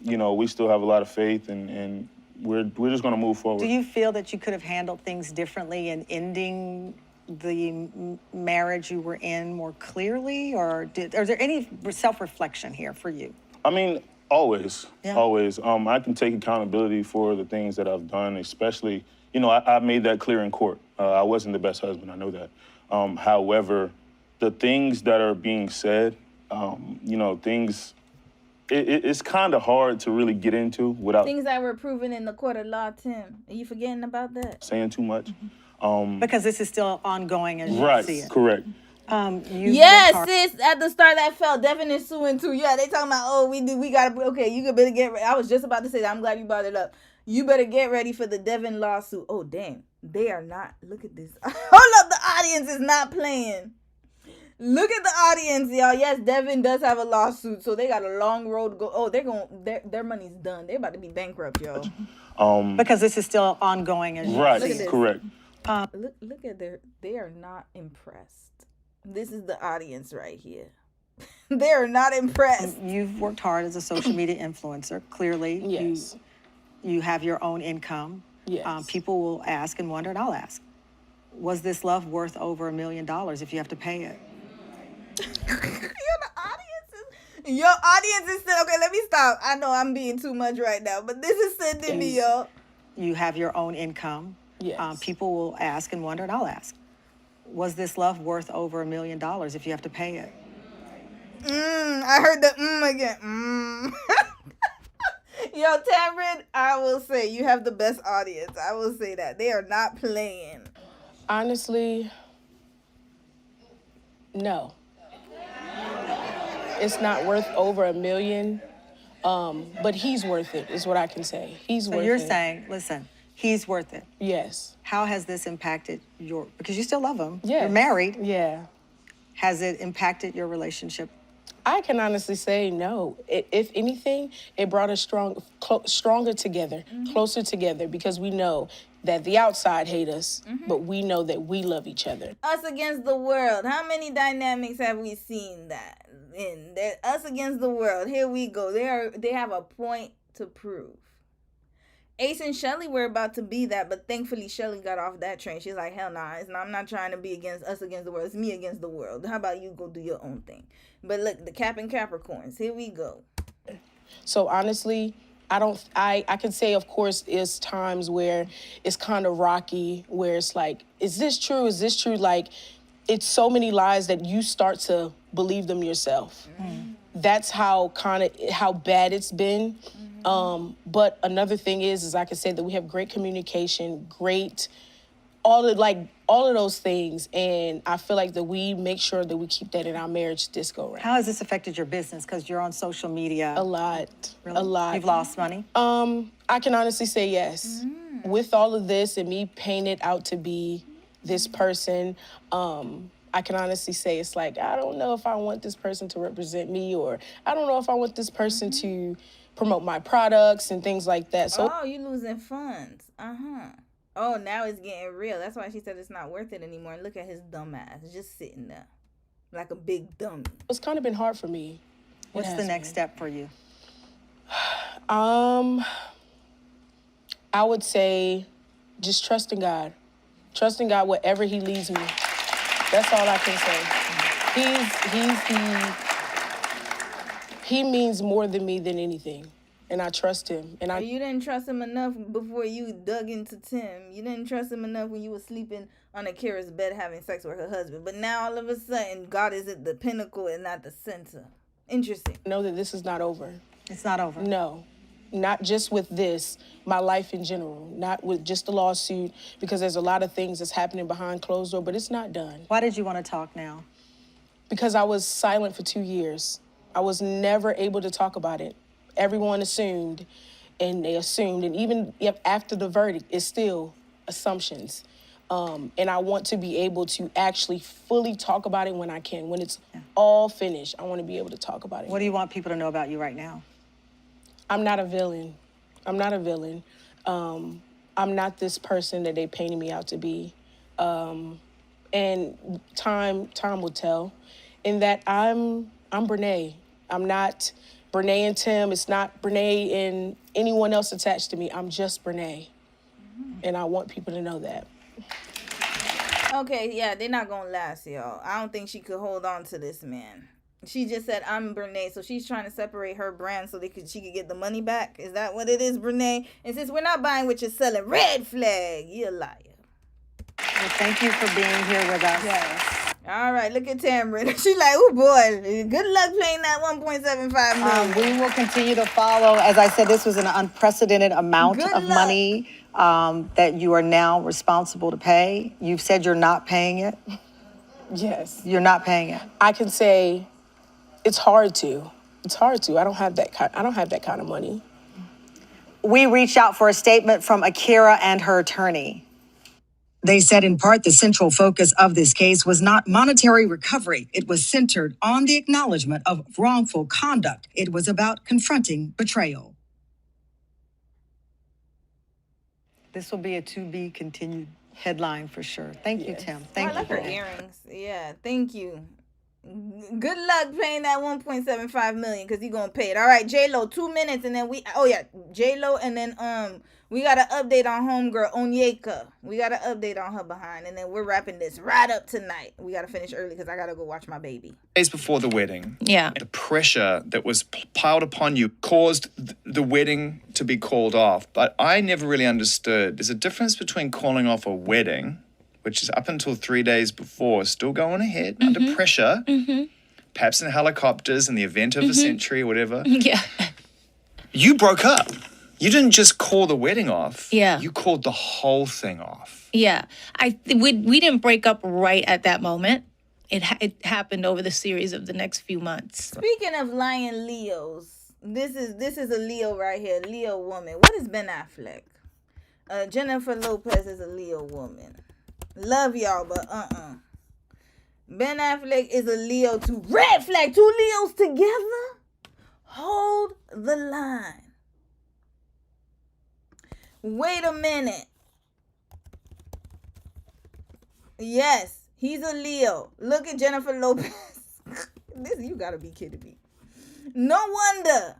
You know, we still have a lot of faith and we're just going to move forward. Do you feel that you could have handled things differently in ending the marriage you were in more clearly? Or is there any self-reflection here for you? I mean, always, Yeah. always. I can take accountability for the things that I've done, especially, you know, I made that clear in court. I wasn't the best husband, I know that. However, the things that are being said, you know, things, it's kind of hard to really get into without Things that were proven in the court of law, Tim. Are you forgetting about that? saying too much. Because this is still ongoing as you Right, see it. correct. Yes, sis. At the start that fell, Devin is suing too. Yeah, they talking about, oh, we gotta, okay, you better get ready. I was just about to say that. I'm glad you brought it up. You better get ready for the Devin lawsuit. Oh, damn. They are not. Look at this. Hold up. The audience is not playing. Look at the audience, y'all. Yes, Devin does have a lawsuit, so they got a long road to go. Oh, their money's done. They're about to be bankrupt, y'all. Because this is still ongoing as you Right, see it. correct. Look at they are not impressed. This is the audience right here. They are not impressed. You've worked hard as a social media influencer. Clearly, Yes. you have your own income. Yes. People will ask and wonder, and I'll ask, was this love worth over $1 million if you have to pay it? Your audience is still, okay, let me stop. I know I'm being too much right now, but this is sending me, y'all. You have your own income. Yes. People will ask and wonder, and I'll ask, was this love worth over $1 million if you have to pay it? I heard the again. Yo, Tamron, I will say you have the best audience. I will say that. They are not playing. Honestly, no. It's not worth over $1 million, but he's worth it, is what I can say. He's So worth it. you're saying, listen, he's worth it. Yes. How has this impacted because you still love him. Yes. You're married. Yeah. Has it impacted your relationship? I can honestly say no. If anything, it brought us stronger together, closer together, because we know that the outside hate us, but we know that we love each other. Us against the world. How many dynamics have we seen that in? Us against the world. Here we go. They have a point to prove. Ace and Shelly were about to be that, but thankfully Shelly got off that train. She's like, hell nah, I'm not trying to be against us against the world. It's me against the world. How about you go do your own thing? But look, the Cap and Capricorns. Here we go. So honestly, I can say, of course, there's times where it's kind of rocky, where it's like, is this true? Is this true? Like, it's so many lies that you start to believe them yourself. That's how bad it's been. But another thing is I can say that we have great communication, great all of those things. And I feel like that we make sure that we keep that in our marriage this go round. How has this affected your business? Because you're on social media. A lot. Really? A lot. You've lost money? I can honestly say yes. With all of this and me painted out to be this person, I can honestly say it's like, I don't know if I want this person to represent me, or I don't know if I want this person to promote my products and things like that. So you losing funds. Oh, now it's getting real. That's why she said it's not worth it anymore. And look at his dumb ass just sitting there like a big dummy. It's kind of been hard for me. What's the next step for you? I would say just trusting God. Trusting God wherever he leads me. That's all I can say. He means more than me than anything. And I trust him. And You didn't trust him enough before you dug into Tim. You didn't trust him enough when you were sleeping on Akira's bed having sex with her husband. But now all of a sudden, God is at the pinnacle and not the center. Interesting. Know that this is not over. It's not over? No. Not just with this, my life in general. Not with just the lawsuit, because there's a lot of things that's happening behind closed doors, but it's not done. Why did you want to talk now? Because I was silent for 2 years. I was never able to talk about it. Everyone assumed, and even after the verdict, it's still assumptions. And I want to be able to actually fully talk about it when I can. When it's all finished, I want to be able to talk about it. What do you want people to know about you right now? I'm not a villain. I'm not a villain. I'm not this person that they painted me out to be. And time will tell. In that I'm Brene. I'm not Brene and Tim. It's not Brene and anyone else attached to me. I'm just Brene. And I want people to know that. Okay, yeah, they're not gonna last, y'all. I don't think she could hold on to this man. She just said, I'm Brene, so she's trying to separate her brand so she could get the money back. Is that what it is, Brene? And since we're not buying what you're selling, red flag, you're a liar. Well, thank you for being here with us. Yes. All right, look at Tamara. She like, oh boy, good luck playing that 1.75 million. We will continue to follow. As I said, this was an unprecedented amount of money that you are now responsible to pay. You've said you're not paying it. Yes. You're not paying it. I can say it's hard to. It's hard to. I don't have that kind of money. We reached out for a statement from Akira and her attorney. They said in part the central focus of this case was not monetary recovery. It was centered on the acknowledgement of wrongful conduct. It was about confronting betrayal. This will be a to be continued headline for sure. Thank you, Tim. Thank I like you. her earrings. Yeah, thank you. Good luck paying that 1.75 million because you're gonna pay it. All right, J-Lo, 2 minutes, and then J-Lo, and then we got an update on homegirl Onyeka. We got an update on her behind, and then we're wrapping this right up tonight. We gotta finish early because I gotta go watch my baby. Days before the wedding, Yeah. the pressure that was piled upon you caused the wedding to be called off. But I never really understood. There's a difference between calling off a wedding, which is up until 3 days before, still going ahead under pressure, perhaps in helicopters in the event of a century or whatever. Yeah. You broke up. You didn't just call the wedding off. Yeah. You called the whole thing off. Yeah. We didn't break up right at that moment. It happened over the series of the next few months. Speaking of lion Leos, this is a Leo right here, Leo woman. What is Ben Affleck? Jennifer Lopez is a Leo woman. Love y'all, but Ben Affleck is a Leo too. Red flag, 2 Leos together? Hold the line. Wait a minute. Yes, he's a Leo. Look at Jennifer Lopez. You gotta be kidding me. No wonder.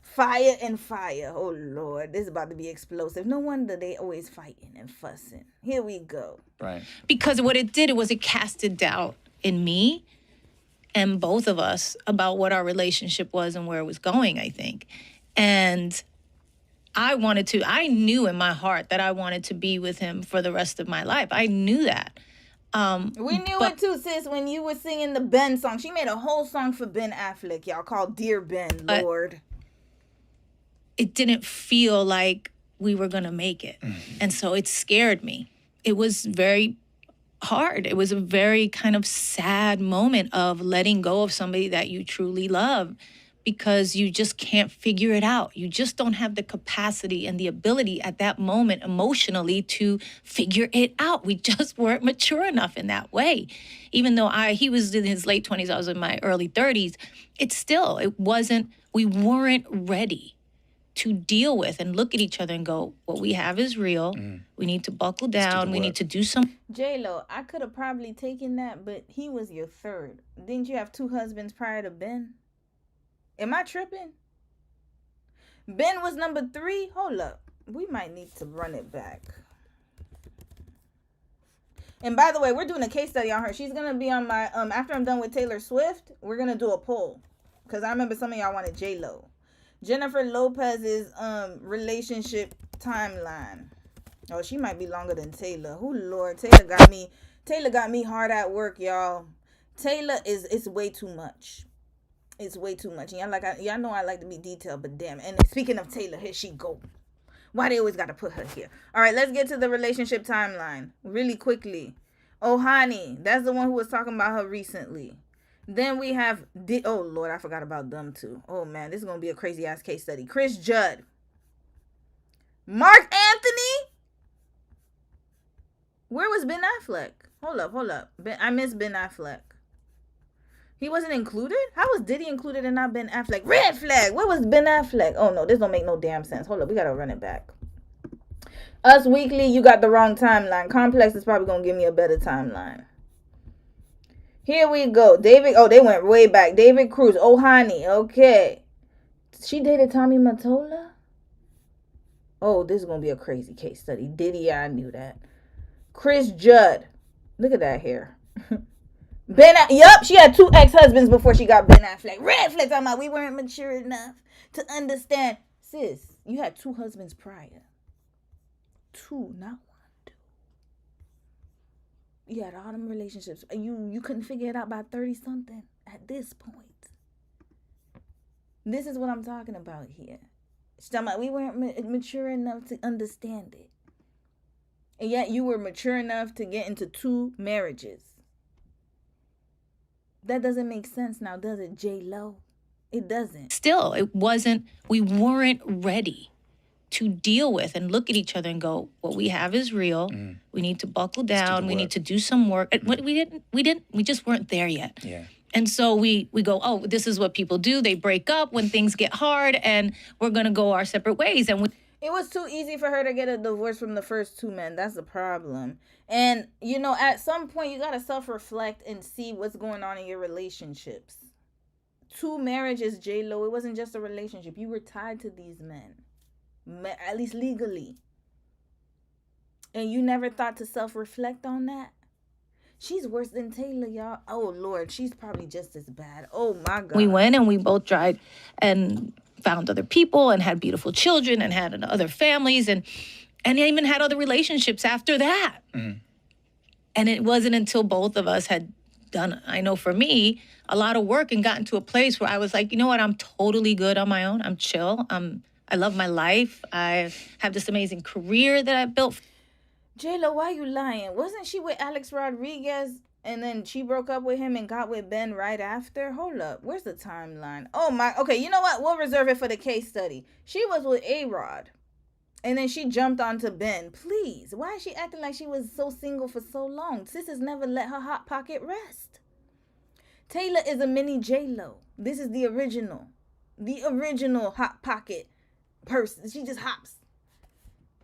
Fire and fire. Oh, Lord. This is about to be explosive. No wonder they always fighting and fussing. Here we go. Right. Because what it did, it casted doubt in me and both of us about what our relationship was and where it was going, I think. And I knew in my heart that I wanted to be with him for the rest of my life. I knew that. We knew it too, sis, when you were singing the Ben song. She made a whole song for Ben Affleck, y'all, called Dear Ben, Lord. It didn't feel like we were going to make it. And so it scared me. it was very hard. It was a very kind of sad moment of letting go of somebody that you truly love, because you just can't figure it out. You just don't have the capacity and the ability at that moment emotionally to figure it out. We just weren't mature enough in that way. Even though he was in his late 20s, I was in my early 30s, we weren't ready to deal with and look at each other and go, what we have is real. We need to buckle down. We need to do some. J-Lo, I could have probably taken that, but he was your third. Didn't you have 2 husbands prior to Ben? Am I tripping? Ben was number 3? Hold up. We might need to run it back. And by the way, we're doing a case study on her. She's going to be on my, after I'm done with Taylor Swift, we're going to do a poll. Because I remember some of y'all wanted J-Lo. Jennifer Lopez's relationship timeline. Oh, she might be longer than Taylor. Oh, Lord. Taylor got me hard at work, y'all. Taylor it's way too much. It's way too much. Y'all know I like to be detailed, but damn. And speaking of Taylor, here she go. Why they always got to put her here? All right, let's get to the relationship timeline really quickly. Ohani, that's the one who was talking about her recently. Then we have, oh Lord, I forgot about them too. Oh man, this is going to be a crazy ass case study. Chris Judd. Mark Anthony? Where was Ben Affleck? Hold up. I missed Ben Affleck. He wasn't included? How was Diddy included and not Ben Affleck? Red flag. Where was Ben Affleck? Oh no, this don't make no damn sense. Hold up, we gotta run it back. Us Weekly, you got the wrong timeline. Complex is probably gonna give me a better timeline. Here we go. David, oh, they went way back. David Cruz, Ohani, okay. She dated Tommy Mottola? Oh, this is gonna be a crazy case study. Diddy, I knew that. Chris Judd. Look at that hair. Yup, she had 2 ex-husbands before she got Ben Affleck. Red flag talking about we weren't mature enough to understand. Sis, you had 2 husbands prior. 2, not 1, 2. You had all them relationships. You couldn't figure it out by 30-something at this point. This is what I'm talking about here. She's talking about we weren't mature enough to understand it. And yet you were mature enough to get into 2 marriages. That doesn't make sense now, does it, J-Lo? It doesn't. Still, we weren't ready to deal with and look at each other and go, what we have is real. We need to buckle down. We need to do some work. We just weren't there yet. Yeah. And so we go, oh, this is what people do. They break up when things get hard and we're going to go our separate ways. And it was too easy for her to get a divorce from the first 2 men. That's the problem. And, at some point, you got to self-reflect and see what's going on in your relationships. 2 marriages, J-Lo. It wasn't just a relationship. You were tied to these men, at least legally. And you never thought to self-reflect on that? She's worse than Taylor, y'all. Oh, Lord. She's probably just as bad. Oh, my God. We went and we both tried and found other people and had beautiful children and had other families and even had other relationships after that. And it wasn't until both of us had done, I know for me, a lot of work and gotten to a place where I was like, you know what, I'm totally good on my own. I'm chill. I love my life. I have this amazing career that I built. J-Lo, why are you lying? Wasn't she with Alex Rodriguez and then she broke up with him and got with Ben right after? Hold up. Where's the timeline? Oh, my. Okay, you know what? We'll reserve it for the case study. She was with A-Rod. And then she jumped onto Ben. Please, why is she acting like she was so single for so long? Sis has never let her hot pocket rest. Taylor is a mini J-Lo. This is the original hot pocket person. She just hops.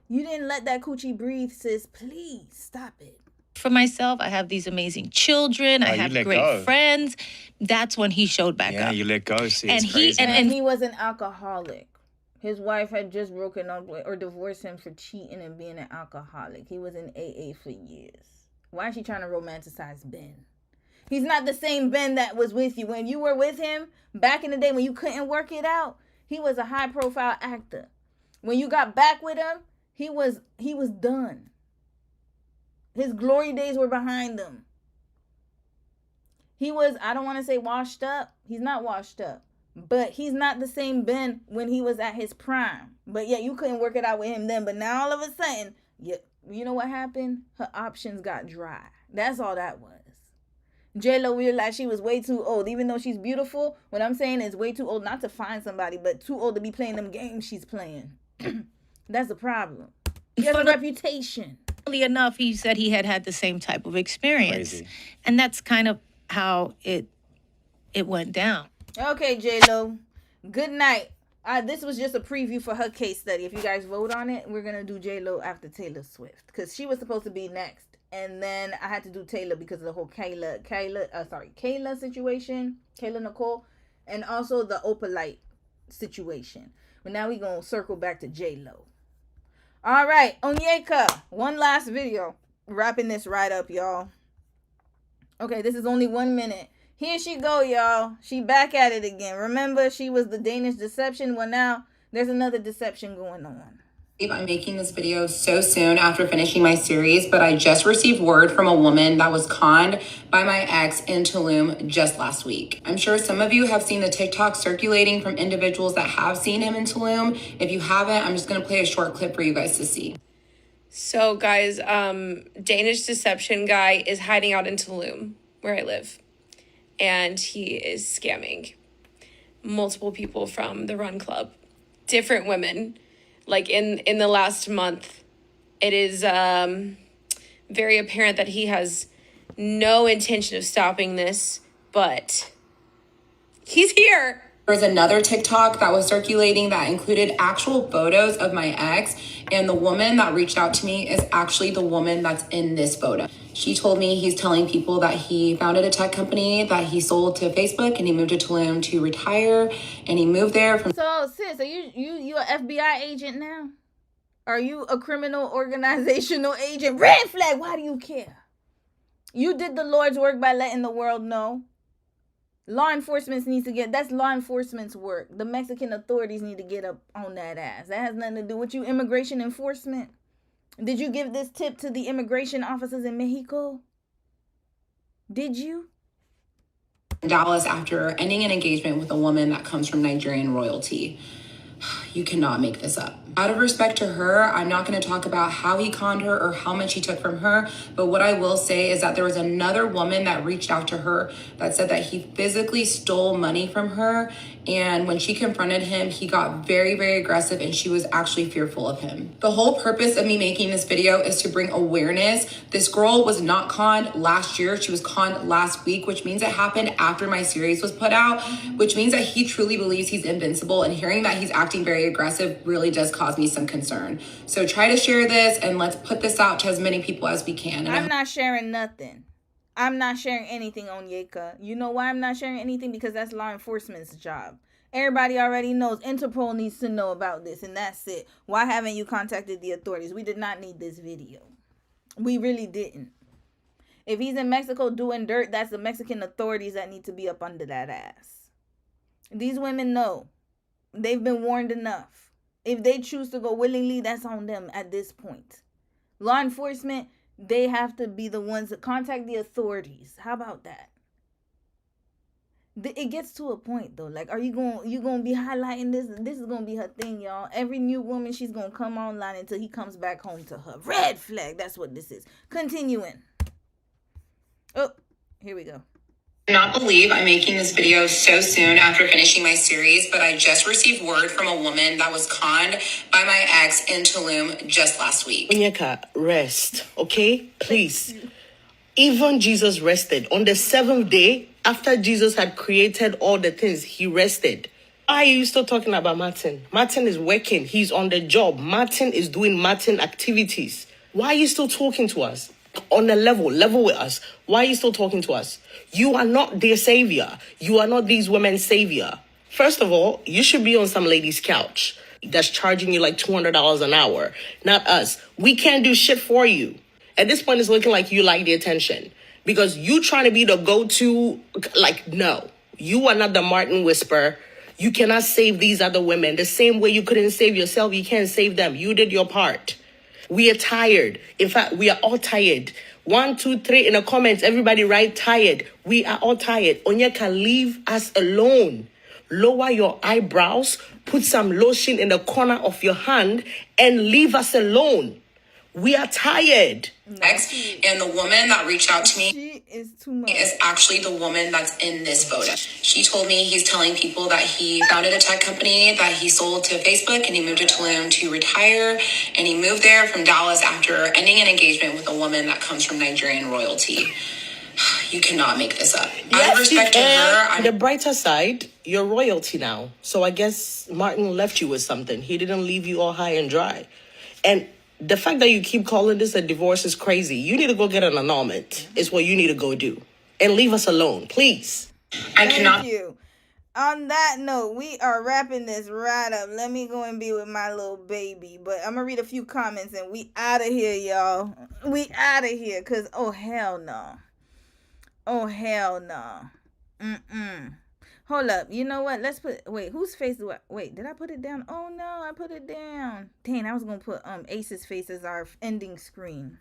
You didn't let that coochie breathe, sis. Please, stop it. For myself, I have these amazing children. I have great friends. That's when he showed back up. Yeah, you let go. See, and he was an alcoholic. His wife had just broken up with or divorced him for cheating and being an alcoholic. He was in AA for years. Why is she trying to romanticize Ben? He's not the same Ben that was with you. When you were with him back in the day when you couldn't work it out, he was a high-profile actor. When you got back with him, he was done. His glory days were behind him. He was, I don't want to say washed up. He's not washed up. But he's not the same Ben when he was at his prime. But yeah, you couldn't work it out with him then. But now all of a sudden, you know what happened? Her options got dry. That's all that was. J-Lo realized she was way too old, even though she's beautiful. What I'm saying is way too old, not to find somebody, but too old to be playing them games she's playing. That's the problem. She has a reputation. Funnily enough, he said he had the same type of experience. Crazy. And that's kind of how it went down. Okay, J-Lo. Good night. This was just a preview for her case study. If you guys vote on it, we're going to do J-Lo after Taylor Swift. Because she was supposed to be next. And then I had to do Taylor because of the whole Kayla situation. Kayla Nicole. And also the Opalite situation. But now we're going to circle back to J-Lo. All right. Onyeka. One last video. Wrapping this right up, y'all. Okay, this is only 1 minute. Here she go, y'all. She back at it again. Remember, she was the Danish deception. Well, now there's another deception going on. I'm making this video so soon after finishing my series, but I just received word from a woman that was conned by my ex in Tulum just last week. I'm sure some of you have seen the TikTok circulating from individuals that have seen him in Tulum. If you haven't, I'm just going to play a short clip for you guys to see. So guys, Danish deception guy is hiding out in Tulum, where I live. And he is scamming multiple people from the Run Club. Different women. Like in the last month, it is very apparent that he has no intention of stopping this, but he's here. There's another TikTok that was circulating that included actual photos of my ex, and the woman that reached out to me is actually the woman that's in this photo. She told me he's telling people that he founded a tech company that he sold to Facebook, and he moved to Tulum to retire, and he moved there from... So, sis, are you an FBI agent now? Are you a criminal organizational agent? Red flag, why do you care? You did the Lord's work by letting the world know. Law enforcement needs to get, that's law enforcement's work. The Mexican authorities need to get up on that ass. That has nothing to do with you, immigration enforcement. Did you give this tip to the immigration officers in Mexico? Did you? Dallas after ending an engagement with a woman that comes from Nigerian royalty. You cannot make this up. Out of respect to her, I'm not going to talk about how he conned her or how much he took from her. But what I will say is that there was another woman that reached out to her that said that he physically stole money from her. And when she confronted him, he got very, very aggressive and she was actually fearful of him. The whole purpose of me making this video is to bring awareness. This girl was not conned last year. She was conned last week, which means it happened after my series was put out, which means that he truly believes he's invincible. And hearing that he's acting very aggressive really does cause me some concern. So try to share this and let's put this out to as many people as we can. I'm not sharing nothing. I'm not sharing anything on Onyeka. You know why I'm not sharing anything? Because that's law enforcement's job. Everybody already knows. Interpol needs to know about this, and that's it. Why haven't you contacted the authorities? We did not need this video. We really didn't. If he's in Mexico doing dirt, that's the Mexican authorities that need to be up under that ass. These women know. They've been warned enough. If they choose to go willingly, that's on them at this point. Law enforcement, they have to be the ones that contact the authorities. How about that? It gets to a point though. Like, are you gonna be highlighting this? This is gonna be her thing, y'all. Every new woman, she's gonna come online until he comes back home to her. Red flag. That's what this is. Continuing. Oh, here we go. I cannot believe I'm making this video so soon after finishing my series, but I just received word from a woman that was conned by my ex in Tulum just last week. Onyeka, rest, okay? Please. Even Jesus rested. On the 7th day, after Jesus had created all the things, he rested. Why are you still talking about Martin? Martin is working. He's on the job. Martin is doing Martin activities. Why are you still talking to us? On a level with us. Why are you still talking to us? You are not their savior. You are not these women's savior. First of all, you should be on some lady's couch that's charging you like $200 an hour. Not us. We can't do shit for you. At this point, it's looking like you like the attention. Because you trying to be the go-to, like, no. You are not the Martin Whisper. You cannot save these other women. The same way you couldn't save yourself, you can't save them. You did your part. We are tired. In fact, we are all tired. 1, 2, 3 in the comments. Everybody write tired. We are all tired. Onyeka, leave us alone. Lower your eyebrows. Put some lotion in the corner of your hand and leave us alone. We are tired. And the woman that reached out to me She is too much. is actually the woman that's in this photo. She told me he's telling people that he founded a tech company that he sold to Facebook and he moved to Tulum to retire. And he moved there from Dallas after ending an engagement with a woman that comes from Nigerian royalty. You cannot make this up. Out of respect to her, On the brighter side, you're royalty now. So I guess Martin left you with something. He didn't leave you all high and dry. And the fact that you keep calling this a divorce is crazy. You need to go get an annulment. Is what you need to go do. And leave us alone, please. Thank you. On that note, we are wrapping this right up. Let me go and be with my little baby. But I'm going to read a few comments and we out of here, y'all. We out of here because, oh, hell no. Oh, hell no. Hold up. You know what? Let's put... Wait, whose face do I... Wait, did I put it down? Oh, no, I put it down. Dang, I was going to put Ace's face as our ending screen.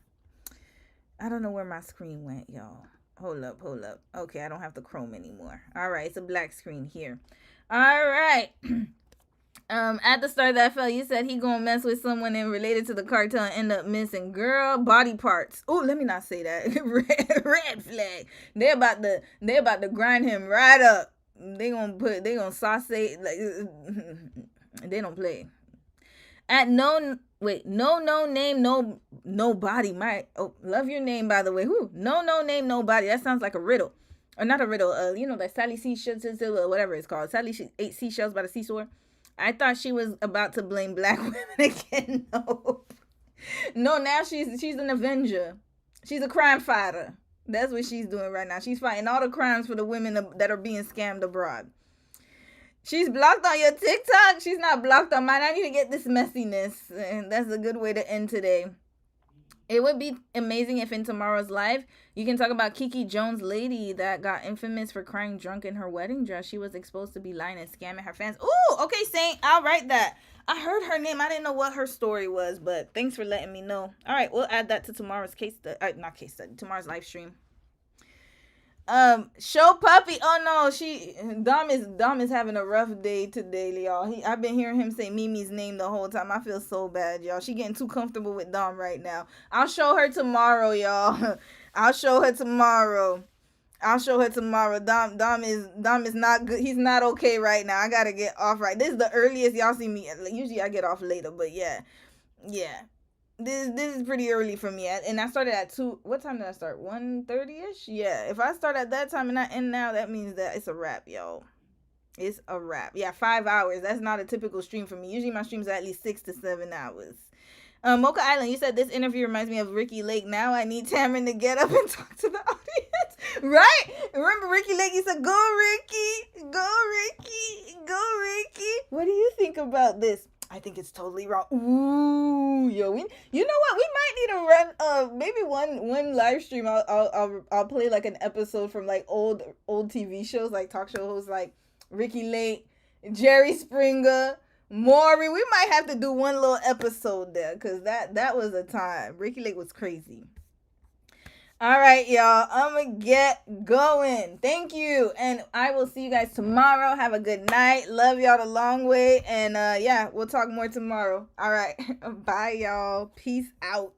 I don't know where my screen went, y'all. Hold up. Okay, I don't have the Chrome anymore. All right, it's a black screen here. All right. At the start of that fell, you said he gonna mess with someone and related to the cartel and end up missing. Girl, body parts. Oh, let me not say that. Red flag. They about to grind him right up. They gonna sausage like they don't play. At no name, no body. Love your name, by the way. Who? No name, no body. That sounds like a riddle. Or not a riddle. You know, like Sally Seashells, whatever it's called. Sally ate seashells by the seashore. I thought she was about to blame black women again. No, now she's an avenger. She's a crime fighter. That's what she's doing right now. She's fighting all the crimes for the women that are being scammed abroad. She's blocked on your TikTok. She's not blocked on mine. I need to get this messiness. And that's a good way to end today. It would be amazing if in tomorrow's live, you can talk about Kiki Jones, lady that got infamous for crying drunk in her wedding dress. She was exposed to be lying and scamming her fans. Ooh, okay, Saint, I'll write that. I heard her name. I didn't know what her story was, but thanks for letting me know. All right, we'll add that to tomorrow's tomorrow's live stream. Show Puppy. Oh no, Dom is having a rough day today, y'all. I've been hearing him say Mimi's name the whole time. I feel so bad, y'all. She getting too comfortable with Dom right now. I'll show her tomorrow, y'all. I'll show her tomorrow. Dom is not good. He's not okay right now. I gotta get off right. This is the earliest y'all see me. Usually I get off later, but yeah. This is pretty early for me, and I started at 2. What time did I start? 1:30ish. Yeah, if I start at that time and I end now, that means that it's a wrap, y'all. It's a wrap. Yeah, 5 hours. That's not a typical stream for me. Usually my streams are at least 6 to 7 hours. Mocha Island, you said this interview reminds me of Ricky Lake. Now I need Tamron to get up and talk to the audience. Right? Remember Ricky Lake? He said, "Go Ricky, go Ricky, go Ricky." What do you think about this? I think it's totally wrong. Ooh, yo, you know what? We might need to run maybe one live stream. I'll play like an episode from like old TV shows, like talk show hosts like Ricky Lake, Jerry Springer, Maury. We might have to do one little episode there because that was a time. Ricky Lake was crazy. All right, y'all. I'm going to get going. Thank you. And I will see you guys tomorrow. Have a good night. Love y'all the long way. And yeah, we'll talk more tomorrow. All right. Bye, y'all. Peace out.